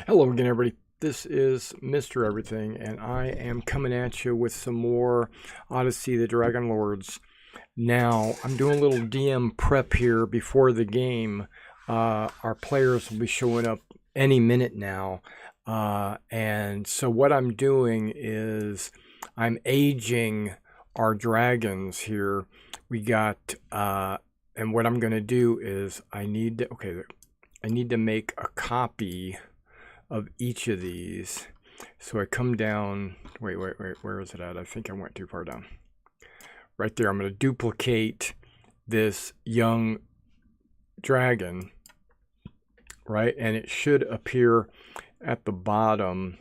Hello again, everybody. This is Mr. Everything, and I am coming at you with some more Odyssey, the Dragonlords. Now, I'm doing a little DM prep here before the game. Our players will be showing up any minute now. And so what I'm doing is I'm aging our dragons here. We got, and what I'm going to do is I need to make a copy of each of these. So I come down, wait, where is it at? I think I went too far down. Right there, I'm going to duplicate this young dragon, right? And it should appear at the bottom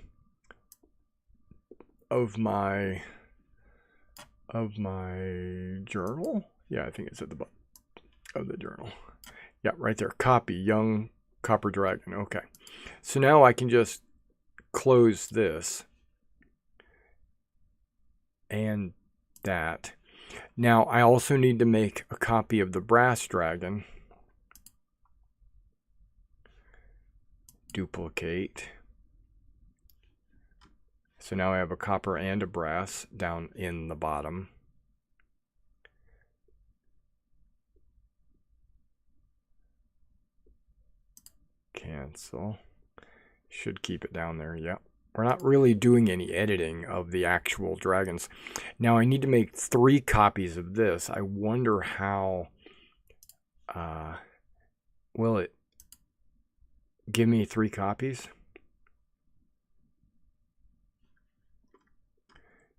of my journal. Yeah, I think it's at the bottom of the journal. Yeah, right there, copy, young copper dragon. Okay, so now I can just close this and that. Now I also need to make a copy of the brass dragon. Duplicate. So now I have a copper and a brass down in the bottom. Cancel. Should keep it down there. Yep. We're not really doing any editing of the actual dragons. Now I need to make 3 copies of this. I wonder how will it give me 3 copies?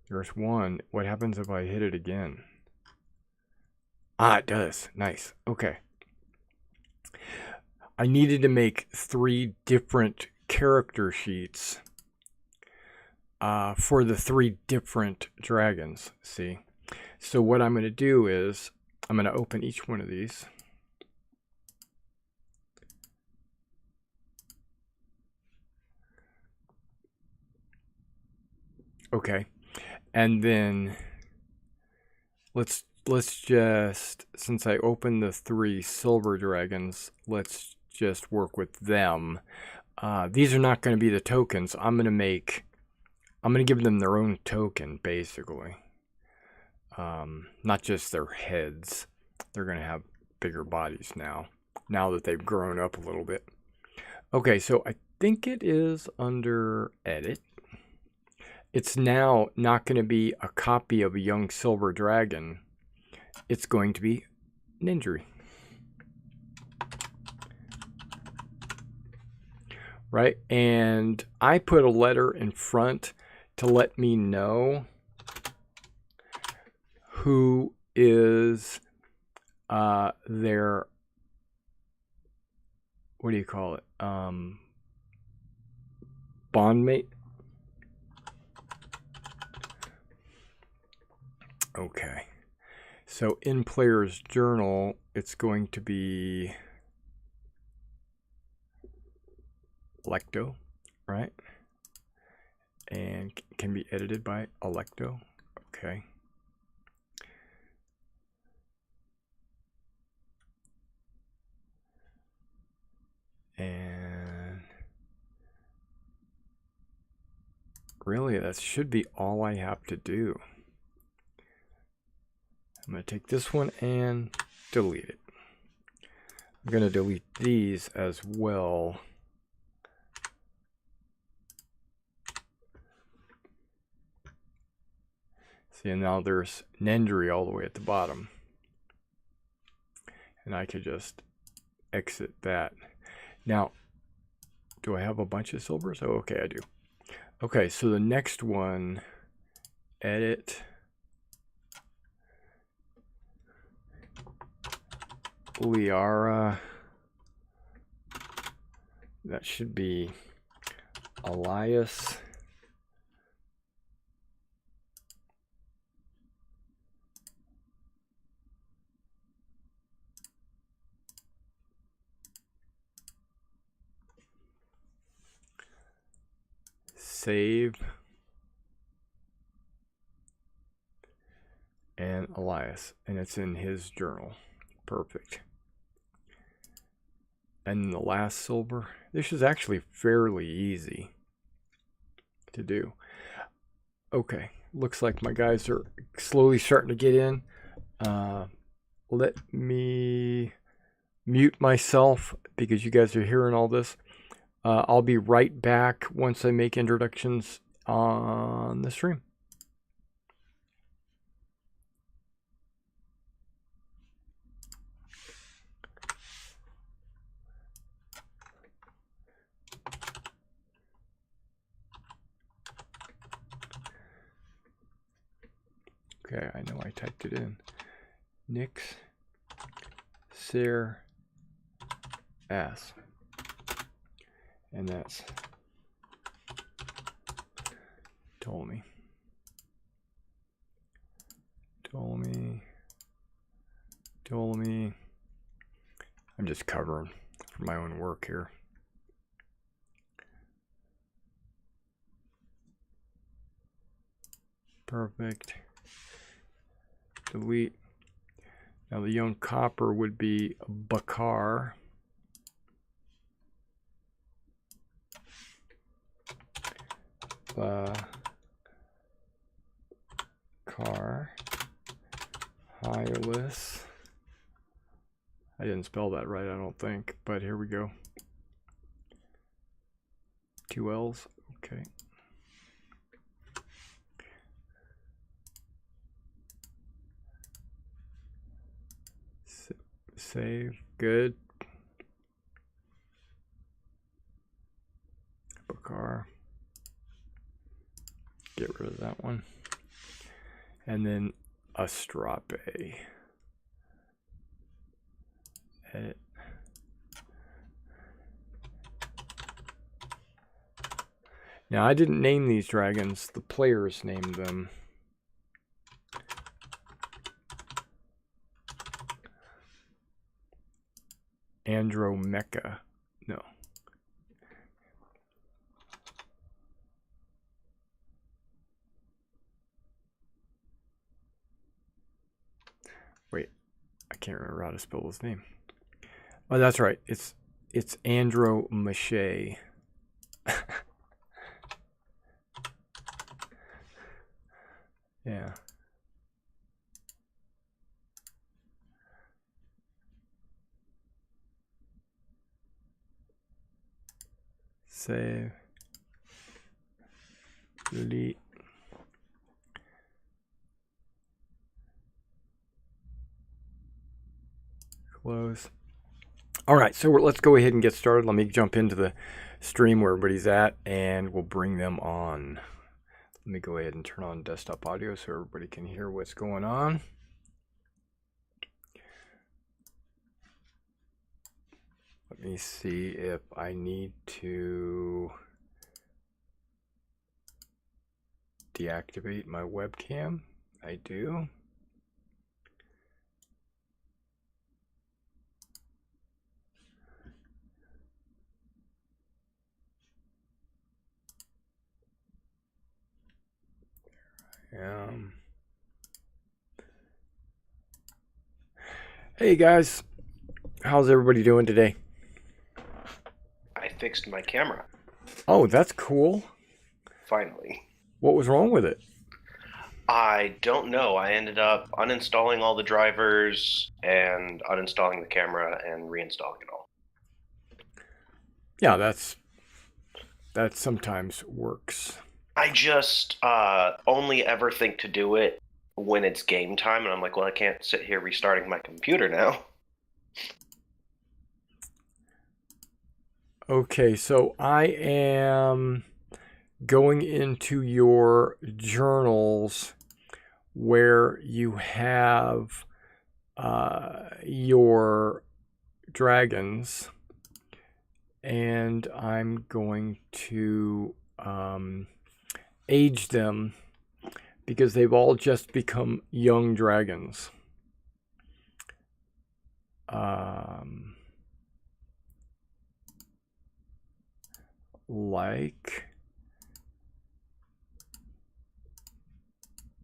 There's one. What happens if I hit it again? Ah, it does. Nice. Okay. I needed to make 3 different character sheets for the 3 different dragons. See? So what I'm going to do is I'm going to open each one of these. Okay. And then let's just, since I opened the 3 silver dragons, let's just work with them. These are not going to be the tokens. I'm going to give them their own token, basically. Not just their heads. They're going to have bigger bodies now that they've grown up a little bit. Okay, so I think it is under edit. It's now not going to be a copy of a young silver dragon. It's going to be an injury. Right? And I put a letter in front to let me know who is their, what do you call it? Bondmate. Okay. So in player's journal, it's going to be Electo, right? And can be edited by Electo. Okay. And really, that should be all I have to do. I'm going to take this one and delete it. I'm going to delete these as well. See, and now there's Nendry all the way at the bottom. And I could just exit that. Now, do I have a bunch of silvers? Oh, okay, I do. Okay, so the next one, edit. Liara. That should be Elias. Save. And Elias. And it's in his journal. Perfect. And the last silver. This is actually fairly easy to do. Okay, looks like my guys are slowly starting to get in. Let me mute myself because you guys are hearing all this. I'll be right back once I make introductions on the stream. Okay, I know I typed it in. Nix, Ser, Ass. And that's Ptolemy. I'm just covering for my own work here. Perfect. Delete. Now the young copper would be Bakar. Bakar. Hylas. I didn't spell that right, I don't think, but here we go. 2 L's. Okay. Save. Good. Bakar. Get rid of that one. And then Astrape. Edit. Now, I didn't name these dragons. The players named them. Andromecha. No. Wait. I can't remember how to spell his name. Oh, that's right. It's Andromecha. Yeah. Save. Delete. Close. All right, so let's go ahead and get started. Let me jump into the stream where everybody's at, and we'll bring them on. Let me go ahead and turn on desktop audio so everybody can hear what's going on. Let me see if I need to deactivate my webcam. I do. Hey guys, how's everybody doing today? I fixed my camera. Oh, that's cool. Finally. What was wrong with it? I don't know. I ended up uninstalling all the drivers and uninstalling the camera and reinstalling it all. Yeah, that sometimes works. I just only ever think to do it when it's game time, and I'm like, well, I can't sit here restarting my computer now. Okay, so I am going into your journals where you have your dragons, and I'm going to age them because they've all just become young dragons. Like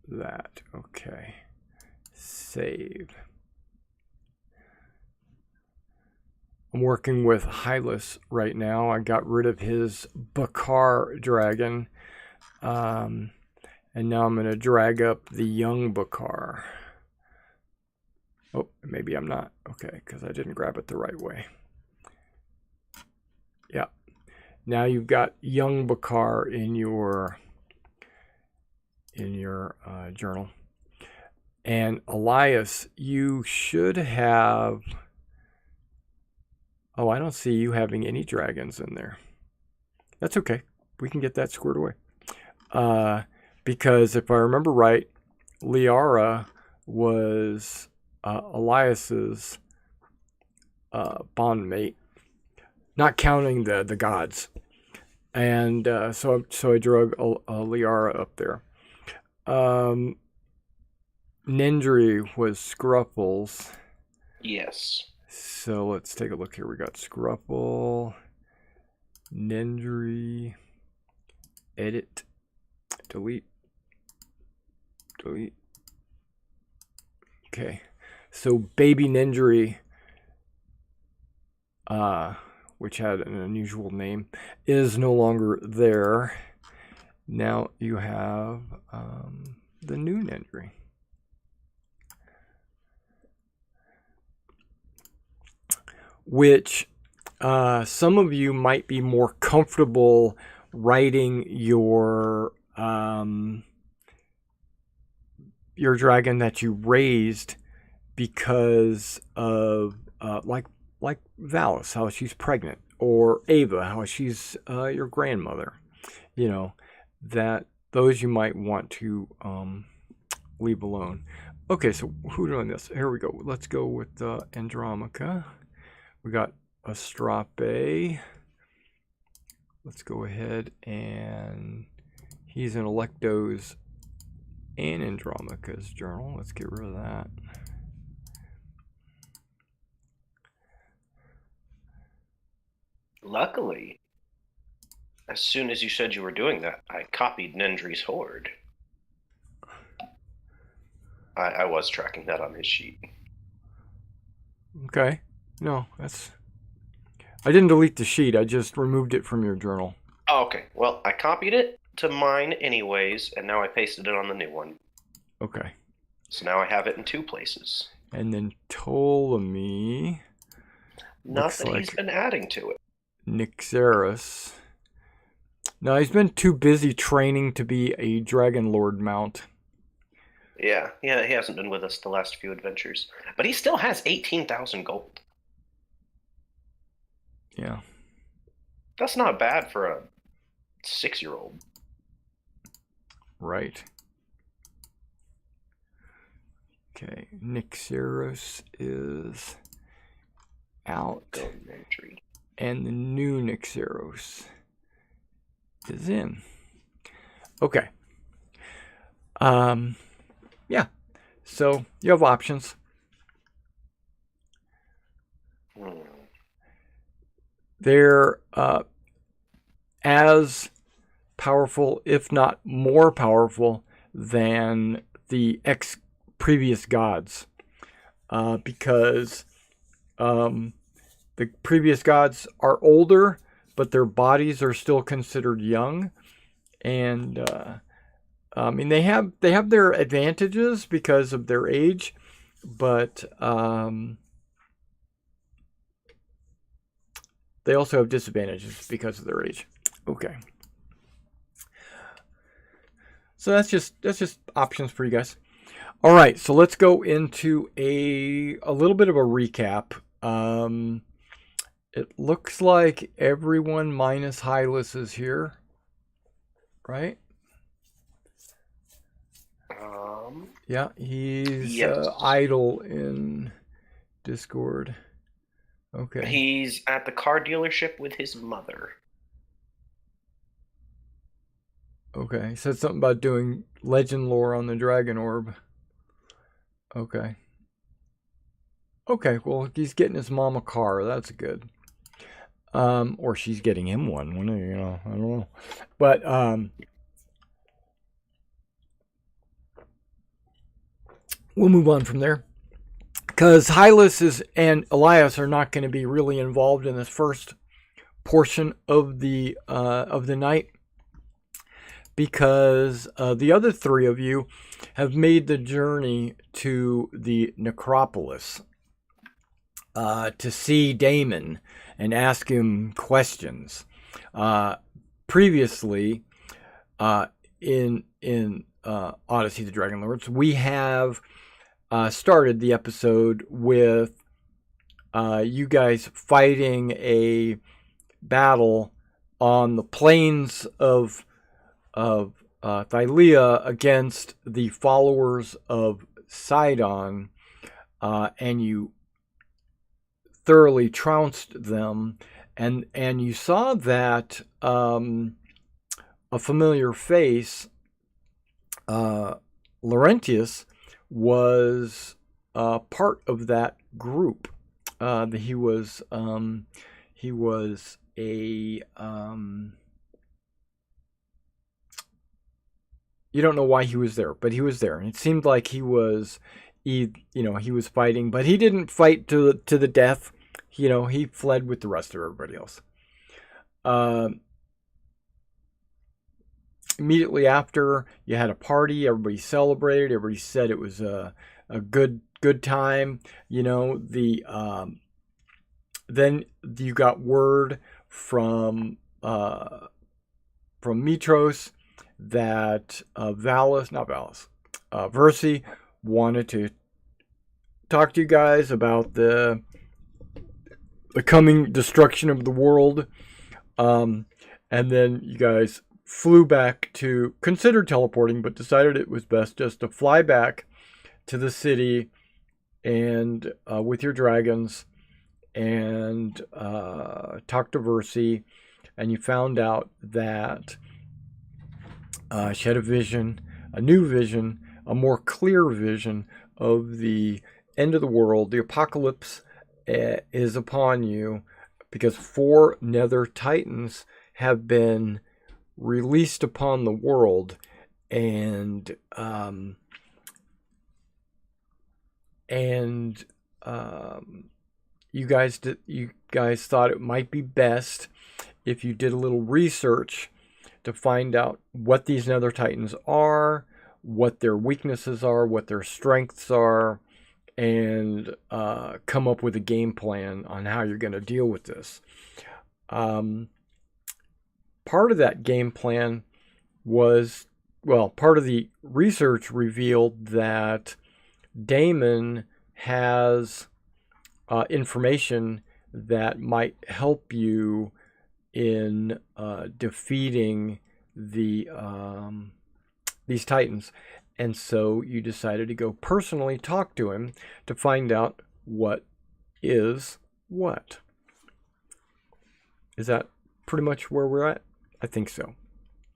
that. Okay. Save. I'm working with Hylas right now. I got rid of his Bakar dragon. And now I'm going to drag up the young Bakar. Oh, maybe I'm not. Okay, because I didn't grab it the right way. Yeah. Now you've got young Bakar in your journal. And Elias, you should have... Oh, I don't see you having any dragons in there. That's okay. We can get that squared away. Because if I remember right, Liara was Elias's bondmate, not counting the gods. And so I drug Liara up there. Nendry was Scruffles. Yes. So let's take a look here. We got Scruffle, Nendry, edit, delete. Okay. So baby Nendry, which had an unusual name, is no longer there. Now you have the new Nendry. Which some of you might be more comfortable writing your dragon that you raised because of like Valis, how she's pregnant, or Ava, how she's your grandmother. You know, that those you might want to leave alone. Okay, so who doing this? Here we go. Let's go with Andromaca. We got Astrape. Let's go ahead and he's in Electo's and Andromaca's journal. Let's get rid of that. Luckily, as soon as you said you were doing that, I copied Nendry's horde. I was tracking that on his sheet. Okay. No, that's... I didn't delete the sheet. I just removed it from your journal. Oh, okay. Well, I copied it to mine anyways, and now I pasted it on the new one. Okay. So now I have it in two places. And then Ptolemy... Not that he's been adding to it. Nyxeris. No, he's been too busy training to be a Dragonlord mount. Yeah, he hasn't been with us the last few adventures. But he still has 18,000 gold. Yeah. That's not bad for a 6-year-old. Right. Okay, Nyxeris is out. And the new Nyxeris is in. Okay. Yeah. So you have options. They're as powerful, if not more powerful, than the previous gods, because the previous gods are older, but their bodies are still considered young, and I mean they have their advantages because of their age, but they also have disadvantages because of their age. Okay. So that's just options for you guys. All right, so let's go into a little bit of a recap. It looks like everyone minus Hylas is here, right? Yeah, he's idle in Discord. Okay. He's at the car dealership with his mother. Okay, he said something about doing legend lore on the Dragon Orb. Okay. Okay, well, he's getting his mom a car. That's good. Or she's getting him one. You know, I don't know. But, we'll move on from there. because Hylas and Elias are not going to be really involved in this first portion of the night, because the other three of you have made the journey to the necropolis to see Damon and ask him questions. Previously, in Odyssey the Dragonlords, we have started the episode with you guys fighting a battle on the plains of Thylea against the followers of Sidon, and you thoroughly trounced them, and you saw that a familiar face, Laurentius, was part of that group. He was a you don't know why he was there, but he was there, and it seemed like he was fighting, but he didn't fight to the death. He fled with the rest of everybody else. Immediately after, you had a party. Everybody celebrated. Everybody said it was a good time. Then you got word from Mitros that Versi wanted to talk to you guys about the coming destruction of the world. And then you guys flew back to consider teleporting, but decided it was best just to fly back to the city and with your dragons and talk to Versi. And you found out that she had a new vision, a more clear vision of the end of the world. The apocalypse is upon you because 4 Nether Titans have been released upon the world, and you guys thought it might be best if you did a little research to find out what these Nether Titans are, what their weaknesses are, what their strengths are, and come up with a game plan on how you're going to deal with this. Part of that game plan was, part of the research revealed that Damon has information that might help you in defeating these Titans. And so you decided to go personally talk to him to find out what is what. Is that pretty much where we're at? I think so.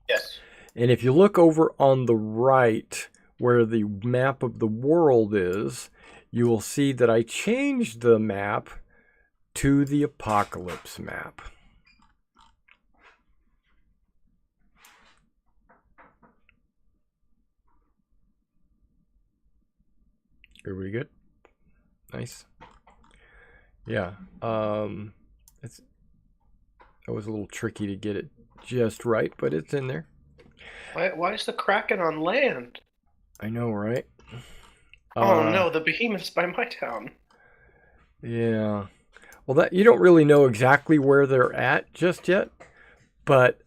Yes. And if you look over on the right where the map of the world is, you will see that I changed the map to the apocalypse map. Everybody good? Nice. Yeah. That was a little tricky to get it just right, but it's in there. Why is the Kraken on land? I know, right? Oh no, the Behemoth's by my town. Yeah. Well, that you don't really know exactly where they're at just yet, but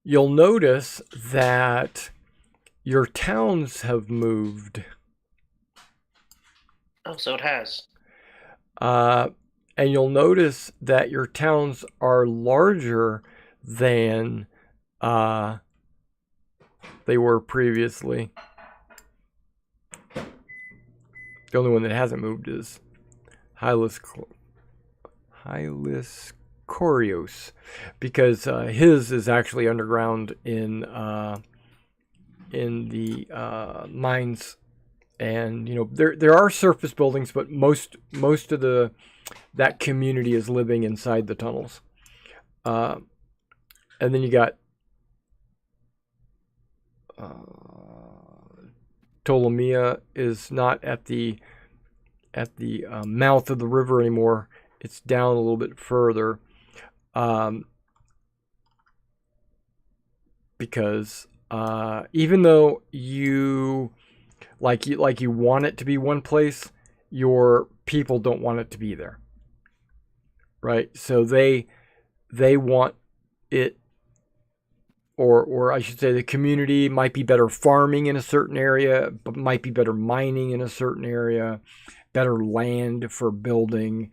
you'll notice that your towns have moved. Oh, so it has. And you'll notice that your towns are larger than they were previously. The only one that hasn't moved is Hylas Corios, because his is actually underground in the mines, and there are surface buildings, but most of that community is living inside the tunnels. And then you got Ptolemy is not at the mouth of the river anymore. It's down a little bit further, because even though you want it to be one place, your people don't want it to be there, right? So they want it, or I should say the community might be better farming in a certain area, but might be better mining in a certain area, better land for building,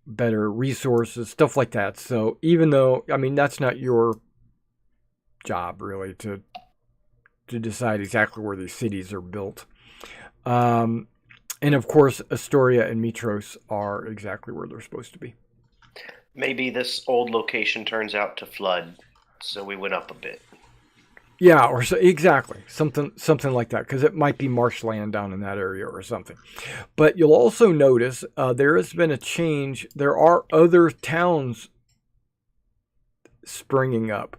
better resources, stuff like that. So even though, I mean, that's not your job really to decide exactly where these cities are built. And of course, Astoria and Mitros are exactly where they're supposed to be. Maybe this old location turns out to flood, so we went up a bit. Yeah, or so, exactly something like that, because it might be marshland down in that area or something. But you'll also notice there has been a change. There are other towns springing up,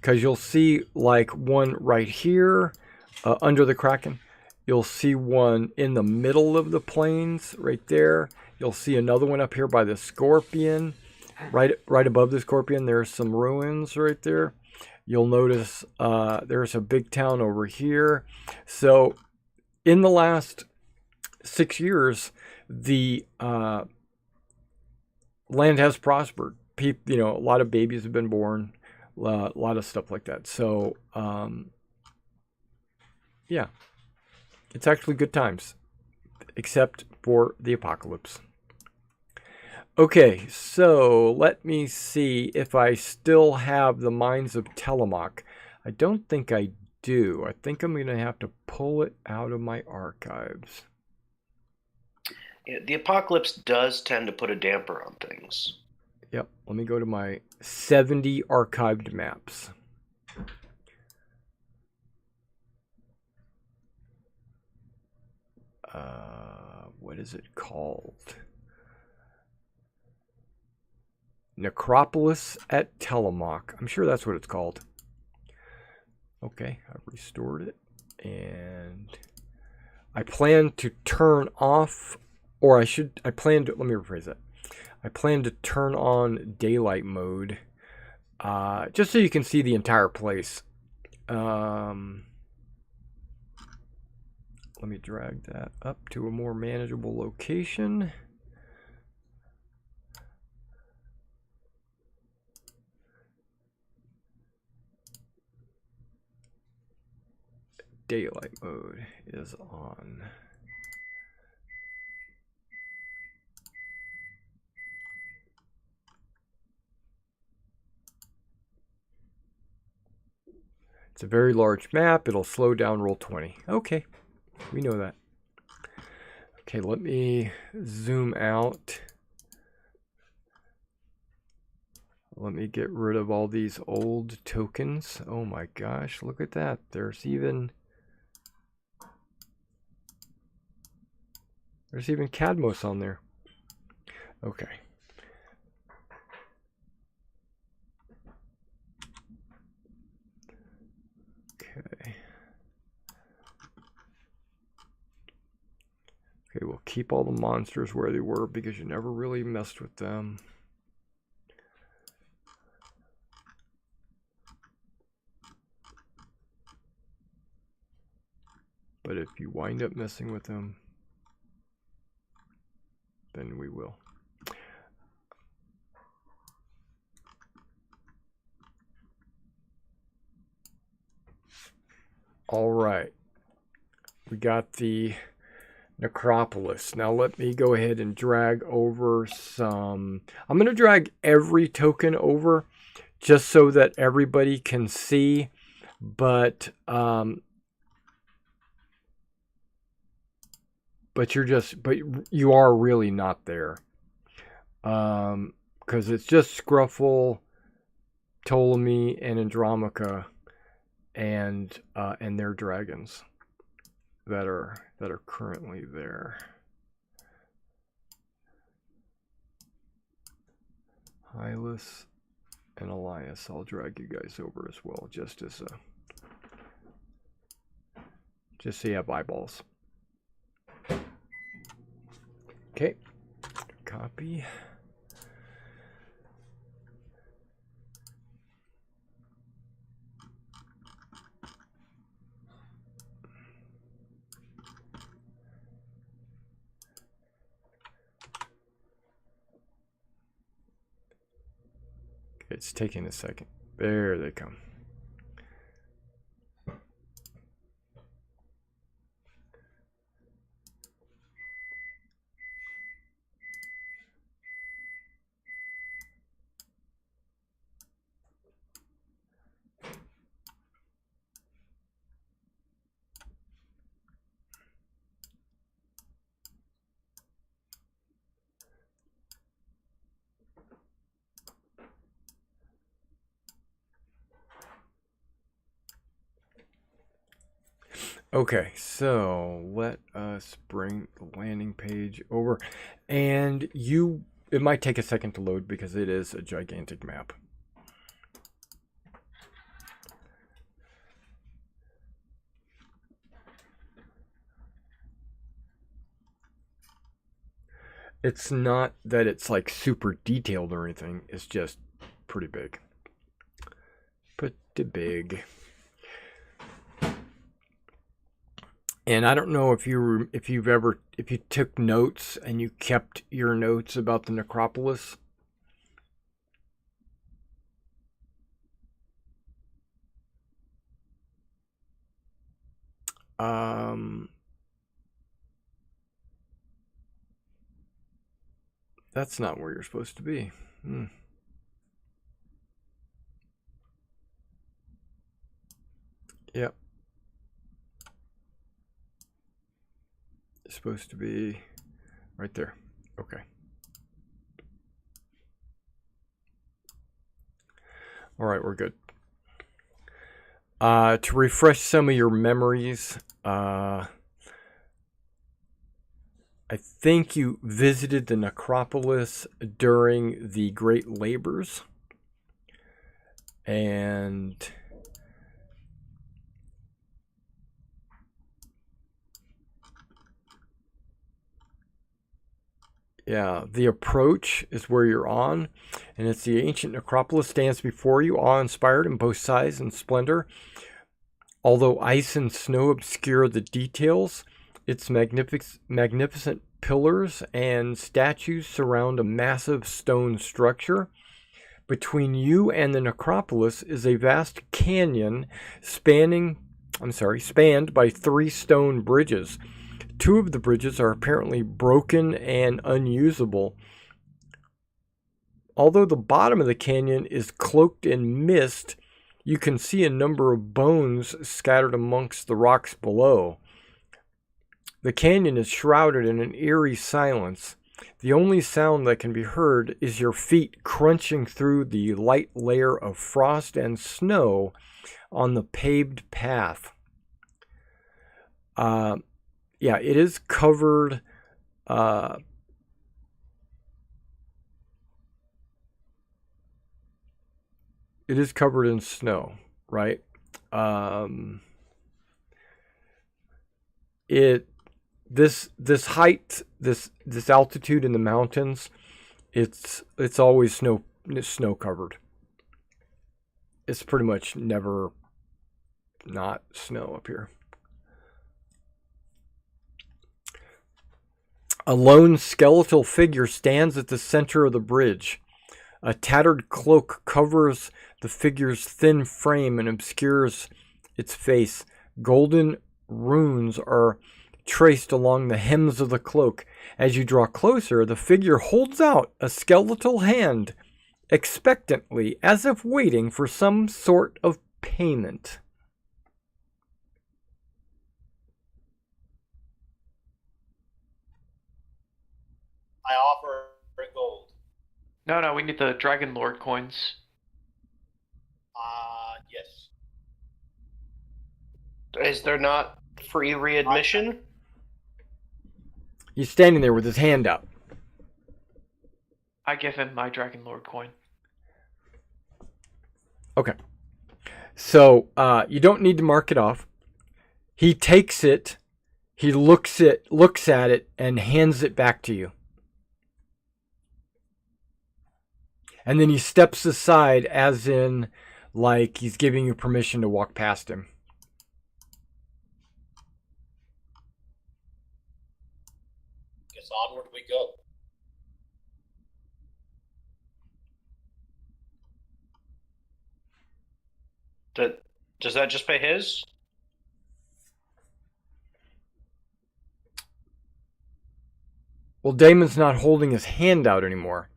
because you'll see like one right here under the Kraken. You'll see one in the middle of the plains right there. You'll see another one up here by the Scorpion. Right above the Scorpion, there's some ruins right there. You'll notice there's a big town over here. So in the last 6 years, the land has prospered. A lot of babies have been born, a lot of stuff like that. So yeah, it's actually good times, except for the apocalypse. Okay, so let me see if I still have the Mines of Telemoc. I don't think I do. I think I'm going to have to pull it out of my archives. Yeah, the apocalypse does tend to put a damper on things. Yep, let me go to my 70 archived maps. What is it called? Necropolis at Telemoc. I'm sure that's what it's called. Okay, I've restored it. And I plan to turn off, or let me rephrase that. I plan to turn on daylight mode, just so you can see the entire place. Let me drag that up to a more manageable location. Daylight mode is on. It's a very large map. It'll slow down Roll20. Okay, we know that. Okay, let me zoom out. Let me get rid of all these old tokens. Oh my gosh, look at that. There's even Cadmos on there. Okay. Okay. Okay, we'll keep all the monsters where they were because you never really messed with them. But if you wind up messing with them, then we will. All right. We got the Necropolis. Now let me go ahead and drag over some. I'm going to drag every token over just so that everybody can see. But you are really not there, because it's just Scruffle, Ptolemy, and Andromaca, and their dragons that are currently there. Hylas and Elias, I'll drag you guys over as well, just as a just so you have eyeballs. Okay, copy. It's taking a second. There they come. Okay, so let us bring the landing page over. And it might take a second to load because it is a gigantic map. It's not that it's like super detailed or anything. It's just pretty big. Pretty big. And I don't know if you took notes and you kept your notes about the necropolis. That's not where you're supposed to be. Yep. It's supposed to be right there. Okay. All right, we're good. To refresh some of your memories, I think you visited the necropolis during the Great Labors. And yeah, the approach is where you're on, and it's the ancient necropolis stands before you, awe-inspired in both size and splendor. Although ice and snow obscure the details, its magnificent pillars and statues surround a massive stone structure. Between you and the necropolis is a vast canyon spanned by 3 stone bridges. 2 of the bridges are apparently broken and unusable. Although the bottom of the canyon is cloaked in mist, you can see a number of bones scattered amongst the rocks below. The canyon is shrouded in an eerie silence. The only sound that can be heard is your feet crunching through the light layer of frost and snow on the paved path. Yeah, it is covered. It is covered in snow, right? This height, this altitude in the mountains, it's always snow covered. It's pretty much never not snow up here. A lone skeletal figure stands at the center of the bridge. A tattered cloak covers the figure's thin frame and obscures its face. Golden runes are traced along the hems of the cloak. As you draw closer, the figure holds out a skeletal hand, expectantly, as if waiting for some sort of payment. I offer gold. No, we need the Dragonlord coins. Yes. Is there not free readmission? He's standing there with his hand up. I give him my Dragonlord coin. Okay. So, you don't need to mark it off. He takes it, he looks at it, and hands it back to you. And then he steps aside, as in, like he's giving you permission to walk past him. Guess onward we go. Does that just pay his? Well, Damon's not holding his hand out anymore.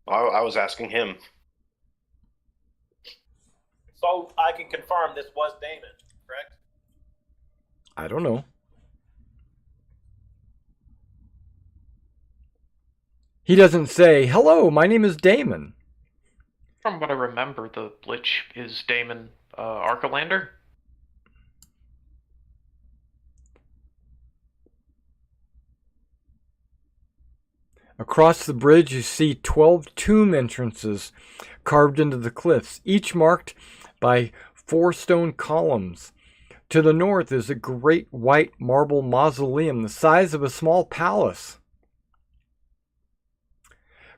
I was asking him. So I can confirm this was Damon, correct? I don't know. He doesn't say, "Hello, my name is Damon." From what I remember, the Lich is Damon Archelander. Across the bridge, you see 12 tomb entrances carved into the cliffs, each marked by 4 stone columns. To the north is a great white marble mausoleum the size of a small palace.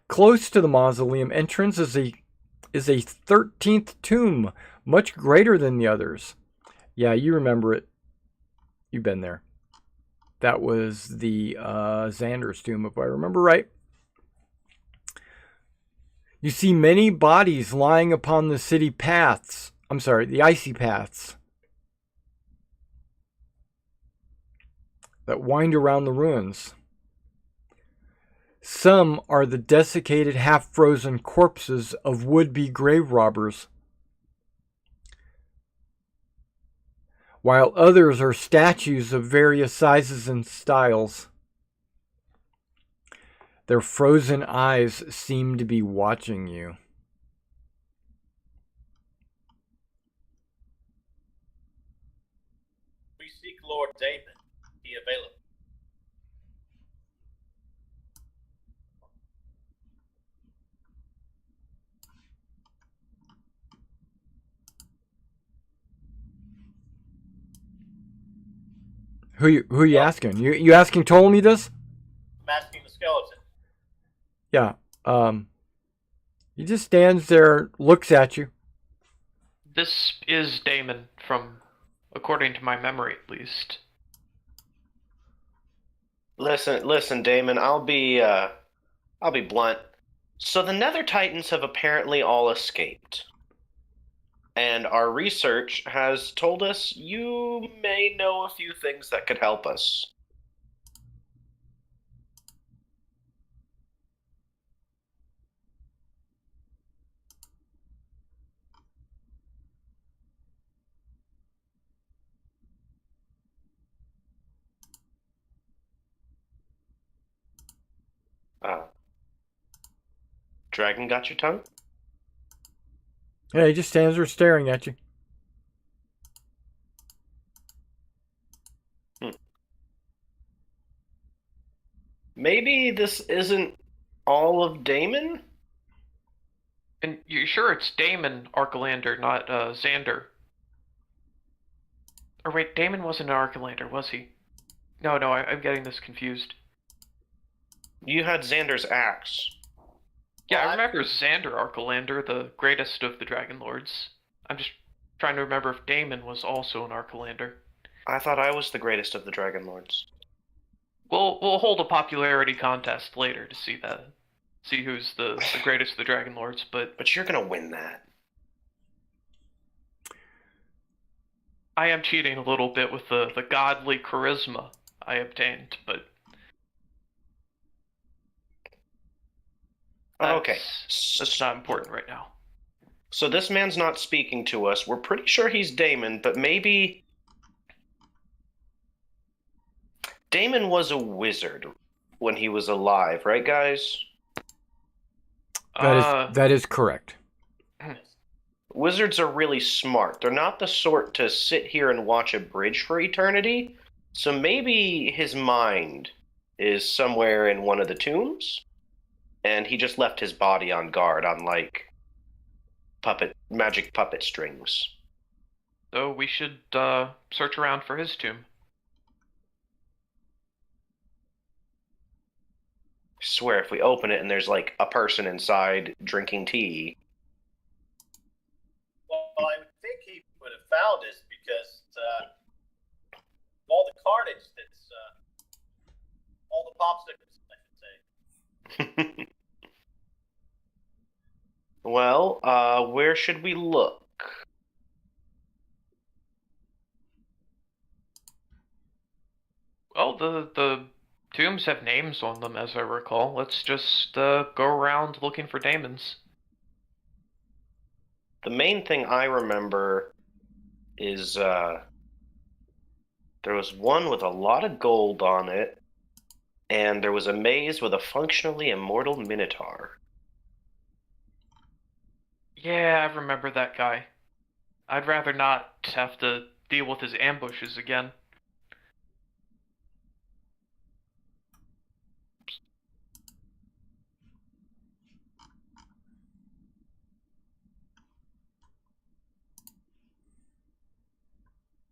Close to the mausoleum entrance is a 13th tomb, much greater than the others. Yeah, you remember it. You've been there. That was the Xander's tomb, if I remember right. You see many bodies lying upon the city paths. I'm sorry, the icy paths that wind around the ruins. Some are the desiccated, half-frozen corpses of would-be grave robbers, while others are statues of various sizes and styles. Their frozen eyes seem to be watching you. We seek Lord Damon. He available. Who you asking? You asking Ptolemy this? I'm asking the skeleton. Yeah. He just stands there, looks at you. This is Damon, according to my memory at least. Listen, Damon. I'll be blunt. So the Nether Titans have apparently all escaped. And our research has told us you may know a few things that could help us. Dragon got your tongue? Yeah, he just stands there staring at you. Maybe this isn't all of Damon? And you're sure it's Damon Archelander, not Xander? Or wait, Damon wasn't an Archelander, was he? No, I'm getting this confused. You had Xander's axe. Yeah, Well, I remember Xander Archelander, the greatest of the Dragonlords. I'm just trying to remember if Damon was also an Archelander. I thought I was the greatest of the Dragonlords. We'll hold a popularity contest later to see who's the greatest of the Dragonlords, But you're gonna win that. I am cheating a little bit with the godly charisma I obtained, but Okay. that's not important right now. So this man's not speaking to us. We're pretty sure he's Damon, but maybe Damon was a wizard when he was alive, right, guys? That is correct. Wizards are really smart. They're not the sort to sit here and watch a bridge for eternity. So maybe his mind is somewhere in one of the tombs, and he just left his body on guard on, like, magic puppet strings. So we should search around for his tomb. I swear, if we open it and there's like a person inside drinking tea. Well, I would think he would have found us because all the carnage that's all the popsicles, I should say. Well, where should we look? Well, the tombs have names on them, as I recall. Let's just go around looking for daemons. The main thing I remember is there was one with a lot of gold on it, and there was a maze with a functionally immortal minotaur. Yeah, I remember that guy. I'd rather not have to deal with his ambushes again.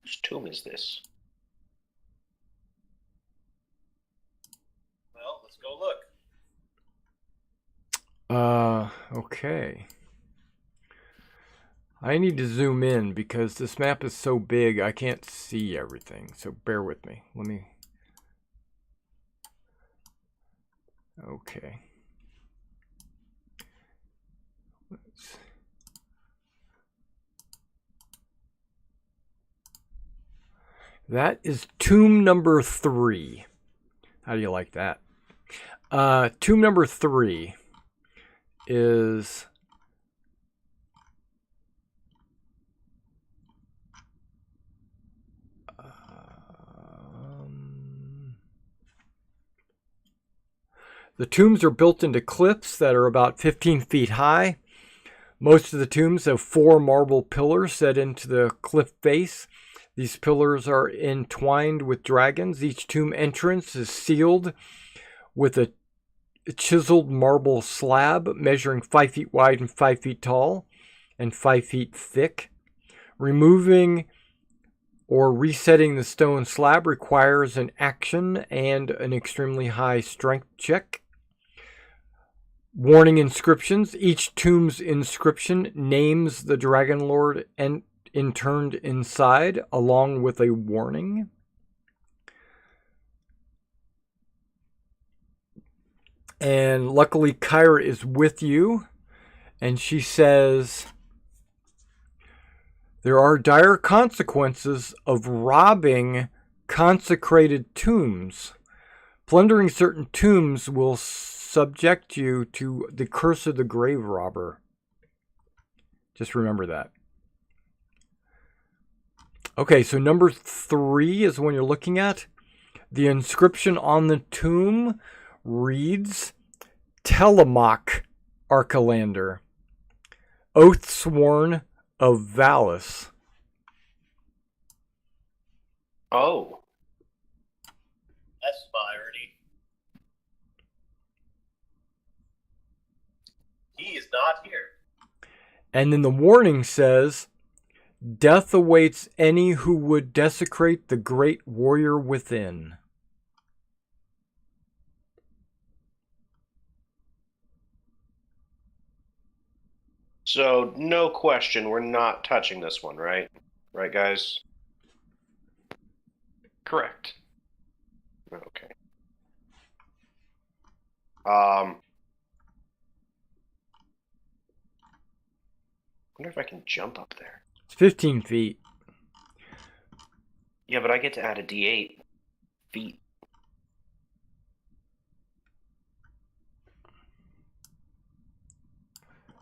Whose tomb is this? Well, let's go look. Okay. I need to zoom in because this map is so big I can't see everything. So bear with me. Okay. That is tomb number 3. How do you like that? Tomb number 3 is the tombs are built into cliffs that are about 15 feet high. Most of the tombs have 4 marble pillars set into the cliff face. These pillars are entwined with dragons. Each tomb entrance is sealed with a chiseled marble slab measuring 5 feet wide and 5 feet tall and 5 feet thick. Removing or resetting the stone slab requires an action and an extremely high strength check. Warning inscriptions. Each tomb's inscription names the Dragonlord and interned inside, along with a warning. And luckily, Kyra is with you, and she says, there are dire consequences of robbing consecrated tombs. Plundering certain tombs will subject you to the curse of the grave robber. Just remember that. Okay, so number 3 is the one you're looking at. The inscription on the tomb reads, Telemach Archelander, oath sworn of Valus. Oh. That's spirity. He is not here. And then the warning says, death awaits any who would desecrate the great warrior within. So, no question, we're not touching this one, right? Right, guys? Correct. Okay. Wonder if I can jump up there. It's 15 feet. Yeah, but I get to add a D8 feet.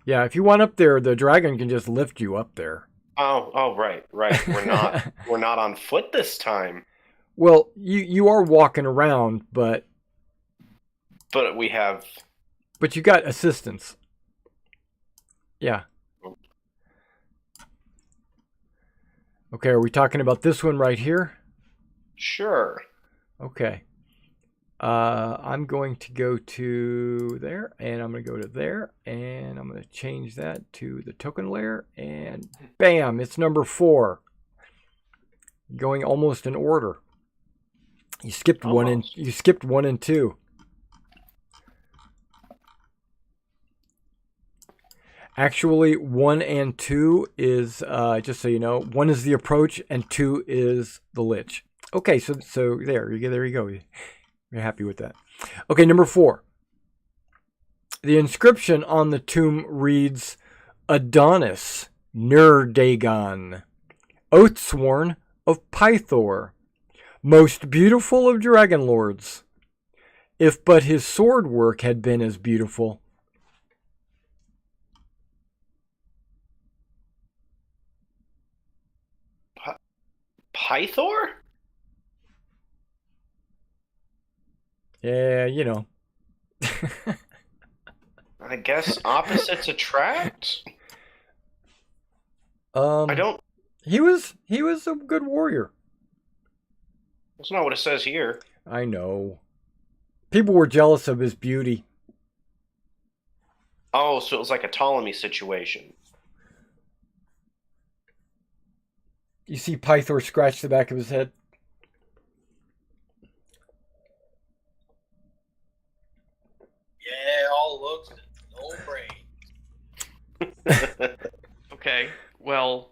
Yeah, if you want up there, the dragon can just lift you up there. Oh, right. We're not on foot this time. Well, you are walking around, but we have. But you got assistance. Yeah. Okay, are we talking about this one right here? Sure. Okay. I'm going to go to there, and I'm going to go to there, and I'm going to change that to the token layer, and bam, it's number 4. Going almost in order. You skipped Almost. you skipped 1 and 2. Actually, 1 and 2 is just so you know, 1 is the approach and 2 is the lich. Okay, so there you go. You're happy with that. Okay, number 4. The inscription on the tomb reads Adonis Dagon, Oathsworn of Pythor, most beautiful of Dragonlords. If but his sword work had been as beautiful. Pythor? Yeah, you know. I guess opposites attract? I don't... He was a good warrior. That's not what it says here. I know. People were jealous of his beauty. Oh, so it was like a Ptolemy situation. You see Pythor scratch the back of his head? Yeah, all looks and no brain. Okay, well,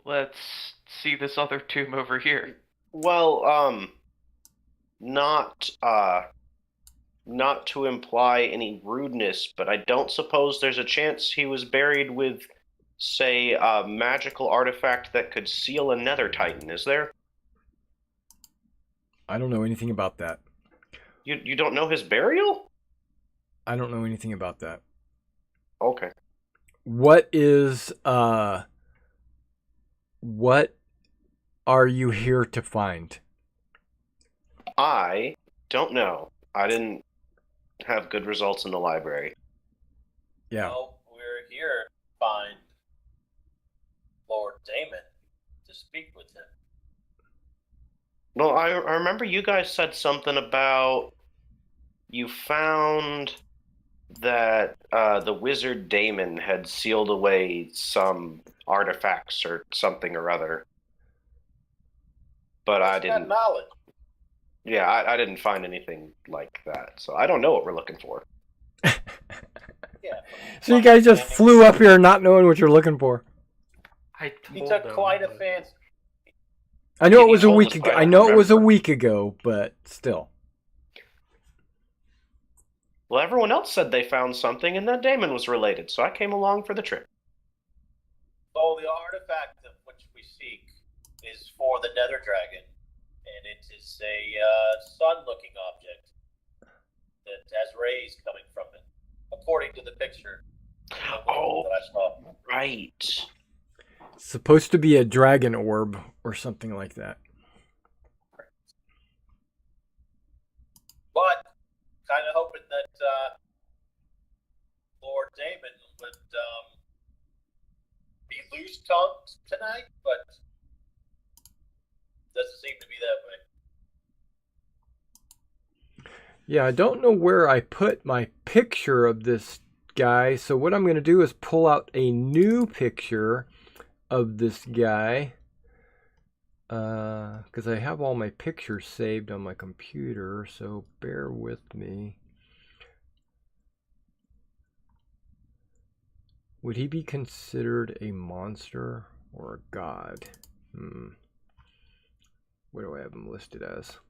let's see this other tomb over here. Well, not to imply any rudeness, but I don't suppose there's a chance he was buried with, say, a magical artifact that could seal a Nether Titan, is there? I don't know anything about that. You don't know his burial? I don't know anything about that. Okay. What are you here to find? I don't know. I didn't have good results in the library. Yeah. Well, we're here to find Lord Damon to speak with him. Well, I remember you guys said something about you found that the wizard Damon had sealed away some artifacts or something or other. But I He's got didn't. knowledge. Yeah, I didn't find anything like that. So I don't know what we're looking for. Yeah. So you guys just flew up here not knowing what you're looking for. He took quite a fancy. I know Yeah, it was he a told week us, ago. but I I don't know it was a remember. week ago, but still. Well, everyone else said they found something and that Damon was related, so I came along for the trip. So the artifact of which we seek is for the Nether Dragon, and it is a sun-looking object that has rays coming from it, according to the picture Oh. that I saw. Right. Supposed to be a dragon orb or something like that. But kind of hoping that Lord Damon would be loose tongued tonight, but doesn't seem to be that way. Yeah, I don't know where I put my picture of this guy, so what I'm going to do is pull out a new picture of this guy, because I have all my pictures saved on my computer, so bear with me. Would he be considered a monster or a god? What do I have him listed as?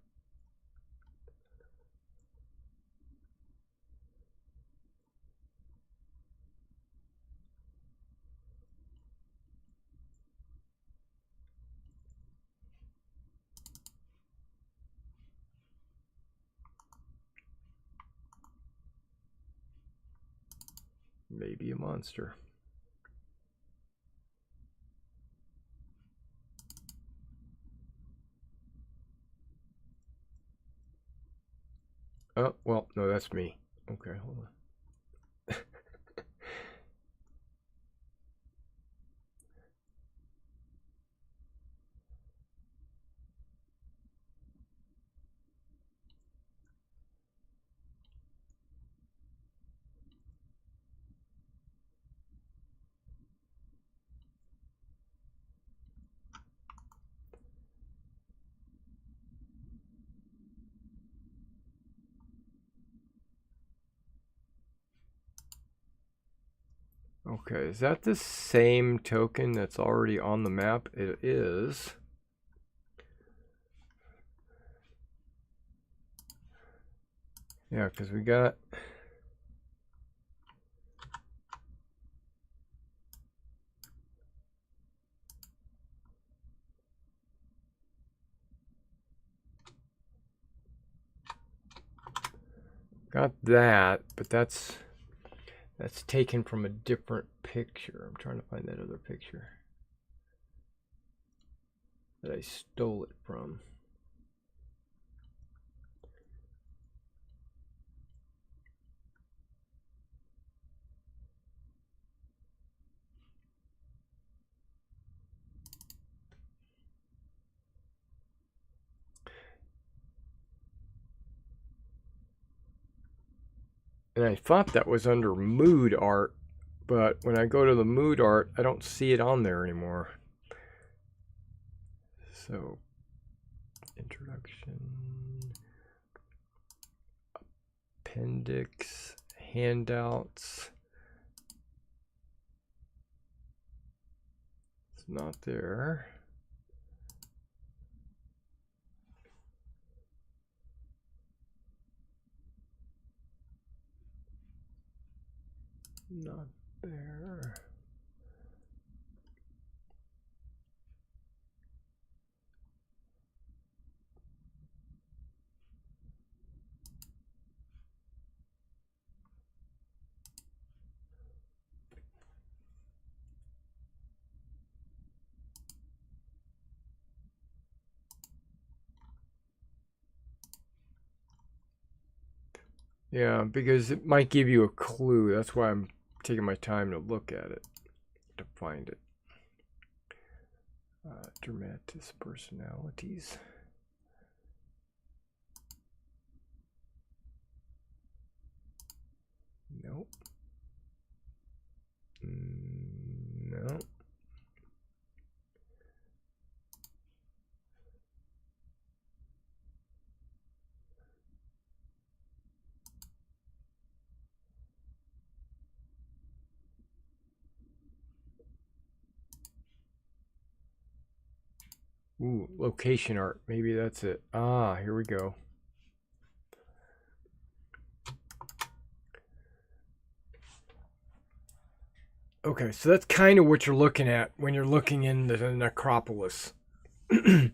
Maybe a monster. Oh, well, no, that's me. Okay, hold on. Okay, is that the same token that's already on the map? It is. Yeah, because we got... Got that, but that's taken from a different picture. I'm trying to find that other picture that I stole it from. And I thought that was under mood art, but when I go to the mood art, I don't see it on there anymore. So, introduction, appendix, handouts. It's not there. Not there. Yeah, because it might give you a clue. That's why I'm taking my time to look at it, to find it. Dramatis personalities. Nope. No. Ooh, location art. Maybe that's it. Ah, here we go. Okay, so that's kind of what you're looking at when you're looking in the necropolis. See,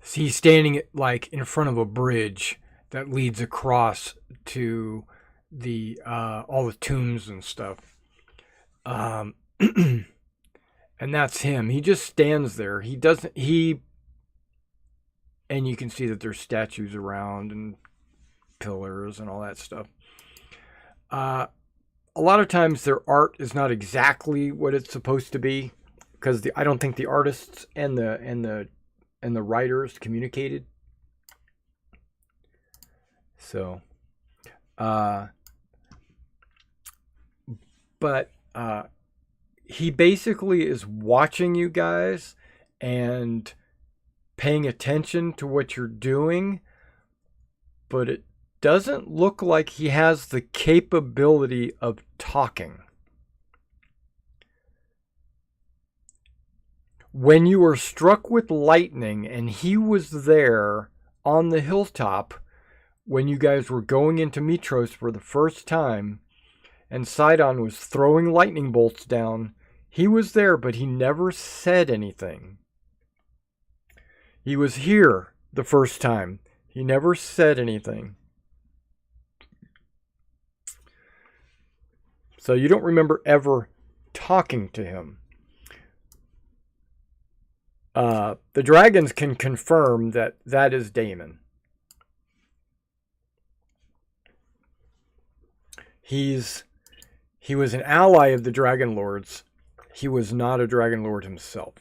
he's standing like in front of a bridge that leads across to the all the tombs and stuff. And that's him. He just stands there. He doesn't. And you can see that there's statues around and pillars and all that stuff. A lot of times their art is not exactly what it's supposed to be, because I don't think the artists and the writers communicated. So, but he basically is watching you guys and paying attention to what you're doing, but it doesn't look like he has the capability of talking. When you were struck with lightning and he was there on the hilltop when you guys were going into Mitros for the first time and Sidon was throwing lightning bolts down, he was there, but he never said anything. He was here the first time. He never said anything. So you don't remember ever talking to him. The dragons can confirm that that is Damon. He was an ally of the Dragonlords. He was not a Dragonlord himself.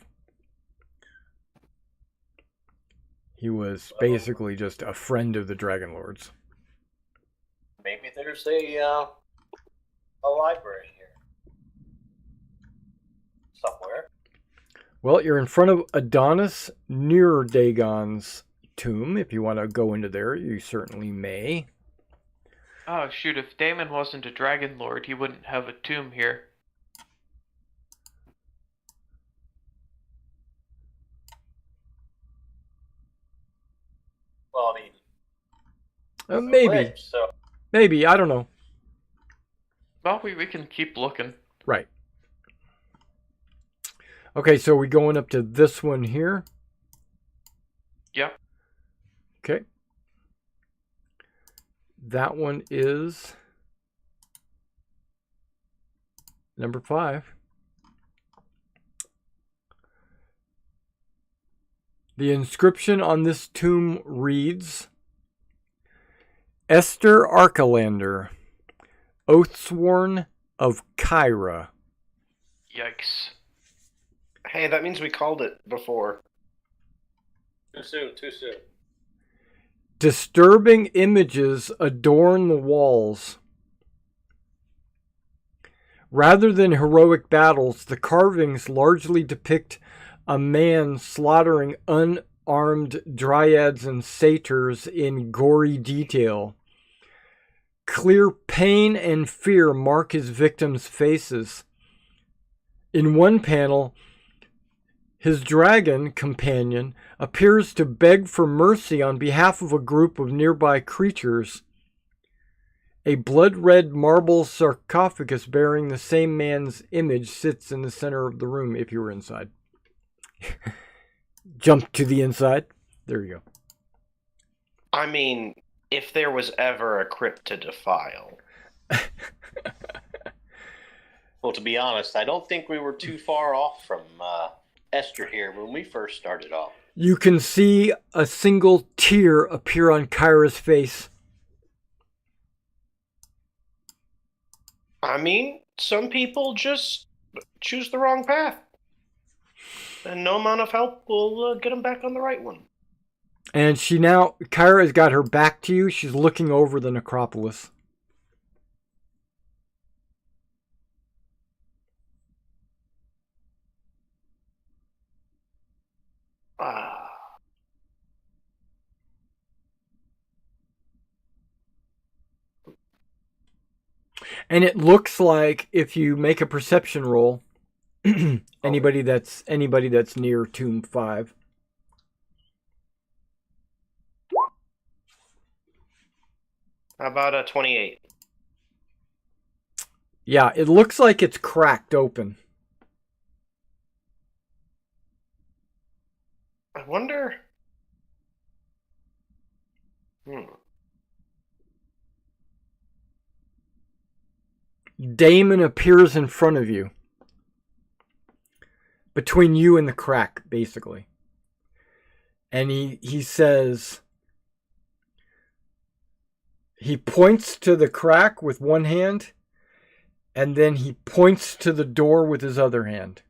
He was basically just a friend of the Dragonlords. Maybe there's a library here somewhere. Well, you're in front of Adonis near Dagon's tomb. If you want to go into there, you certainly may. Oh, shoot, if Damon wasn't a Dragonlord, he wouldn't have a tomb here. Maybe. glitch, so Maybe. I don't know. Well, we can keep looking. Right. Okay, so we're going up to this one here. Yep. Okay. That one is number 5. The inscription on this tomb reads, Esther Archelander, Oathsworn of Kyra. Yikes. Hey, that means we called it before. too soon. Disturbing images adorn the walls. Rather than heroic battles, the carvings largely depict a man slaughtering unarmed dryads and satyrs in gory detail. Clear pain and fear mark his victims' faces. In one panel, his dragon companion appears to beg for mercy on behalf of a group of nearby creatures. A blood-red marble sarcophagus bearing the same man's image sits in the center of the room if you were inside. Jump to the inside. There you go. I mean, if there was ever a crypt to defile. Well, to be honest, I don't think we were too far off from Esther here when we first started off. You can see a single tear appear on Kyra's face. I mean, some people just choose the wrong path. And no amount of help will get them back on the right one. And Kyra has got her back to you. She's looking over the necropolis. And it looks like if you make a perception roll, anybody that's near Tomb 5. How about a 28? Yeah, it looks like it's cracked open. I wonder. Damon appears in front of you. Between you and the crack, basically. And he says... He points to the crack with one hand, and then he points to the door with his other hand.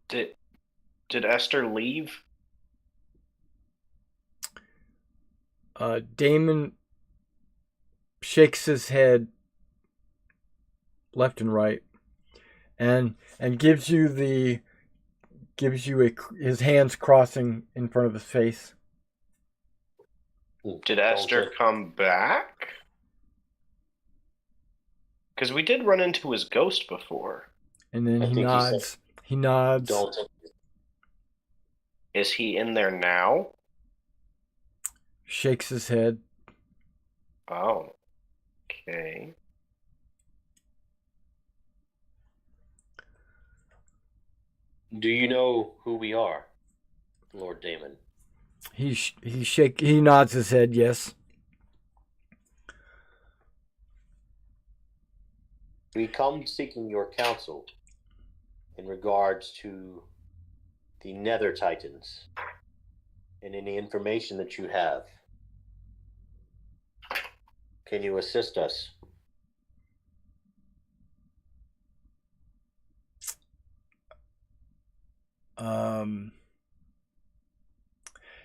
Did Esther leave? Damon shakes his head left and right, and gives you his hands crossing in front of his face. Did Esther come back? Because we did run into his ghost before. And then he nods. He nods. Is he in there now? Shakes his head. Oh. Okay. Do you know who we are, Lord Damon? He nods his head, yes. We come seeking your counsel in regards to the Nether Titans and any information that you have. Can you assist us?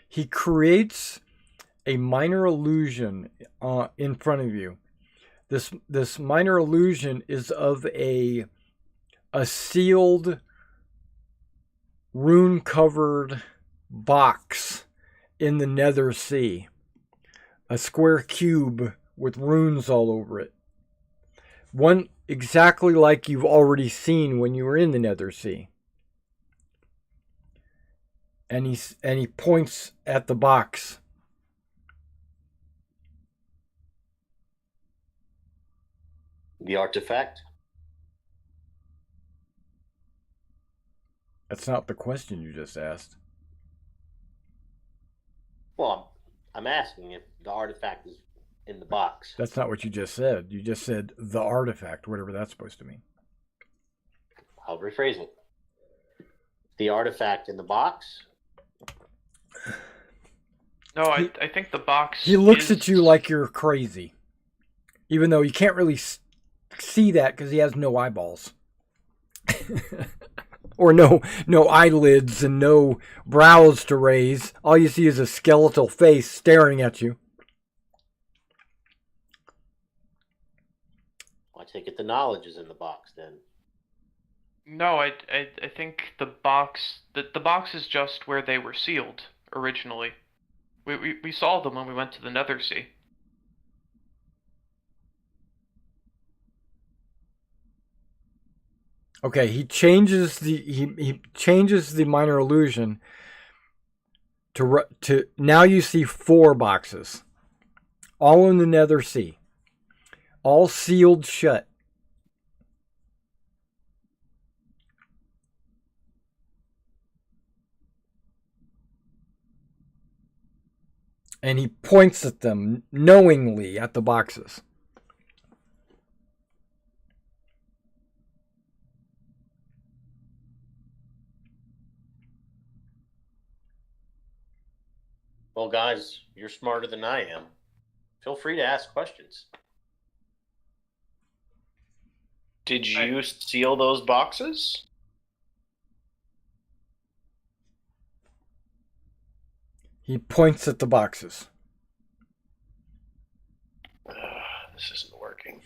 He creates a minor illusion in front of you. This minor illusion is of a sealed, rune-covered box in the Nether Sea. A square cube with runes all over it. One exactly like you've already seen when you were in the Nether Sea. And he points at the box. The artifact? That's not the question you just asked. Well, I'm asking if the artifact is in the box. That's not what you just said. You just said the artifact, whatever that's supposed to mean. I'll rephrase it. The artifact in the box? No, I think the box. He looks is... at you like you're crazy. Even though you can't really see that because he has no eyeballs. Or no eyelids and no brows to raise. All you see is a skeletal face staring at you. I take it the knowledge is in the box then. No, I think the box is just where they were sealed originally. We saw them when we went to the Nether Sea. Okay, he changes the minor illusion to now you see 4 boxes, all in the Nether Sea, all sealed shut. And he points at them knowingly at the boxes. Well, guys, you're smarter than I am. Feel free to ask questions. Did you seal those boxes? He points at the boxes. This isn't working.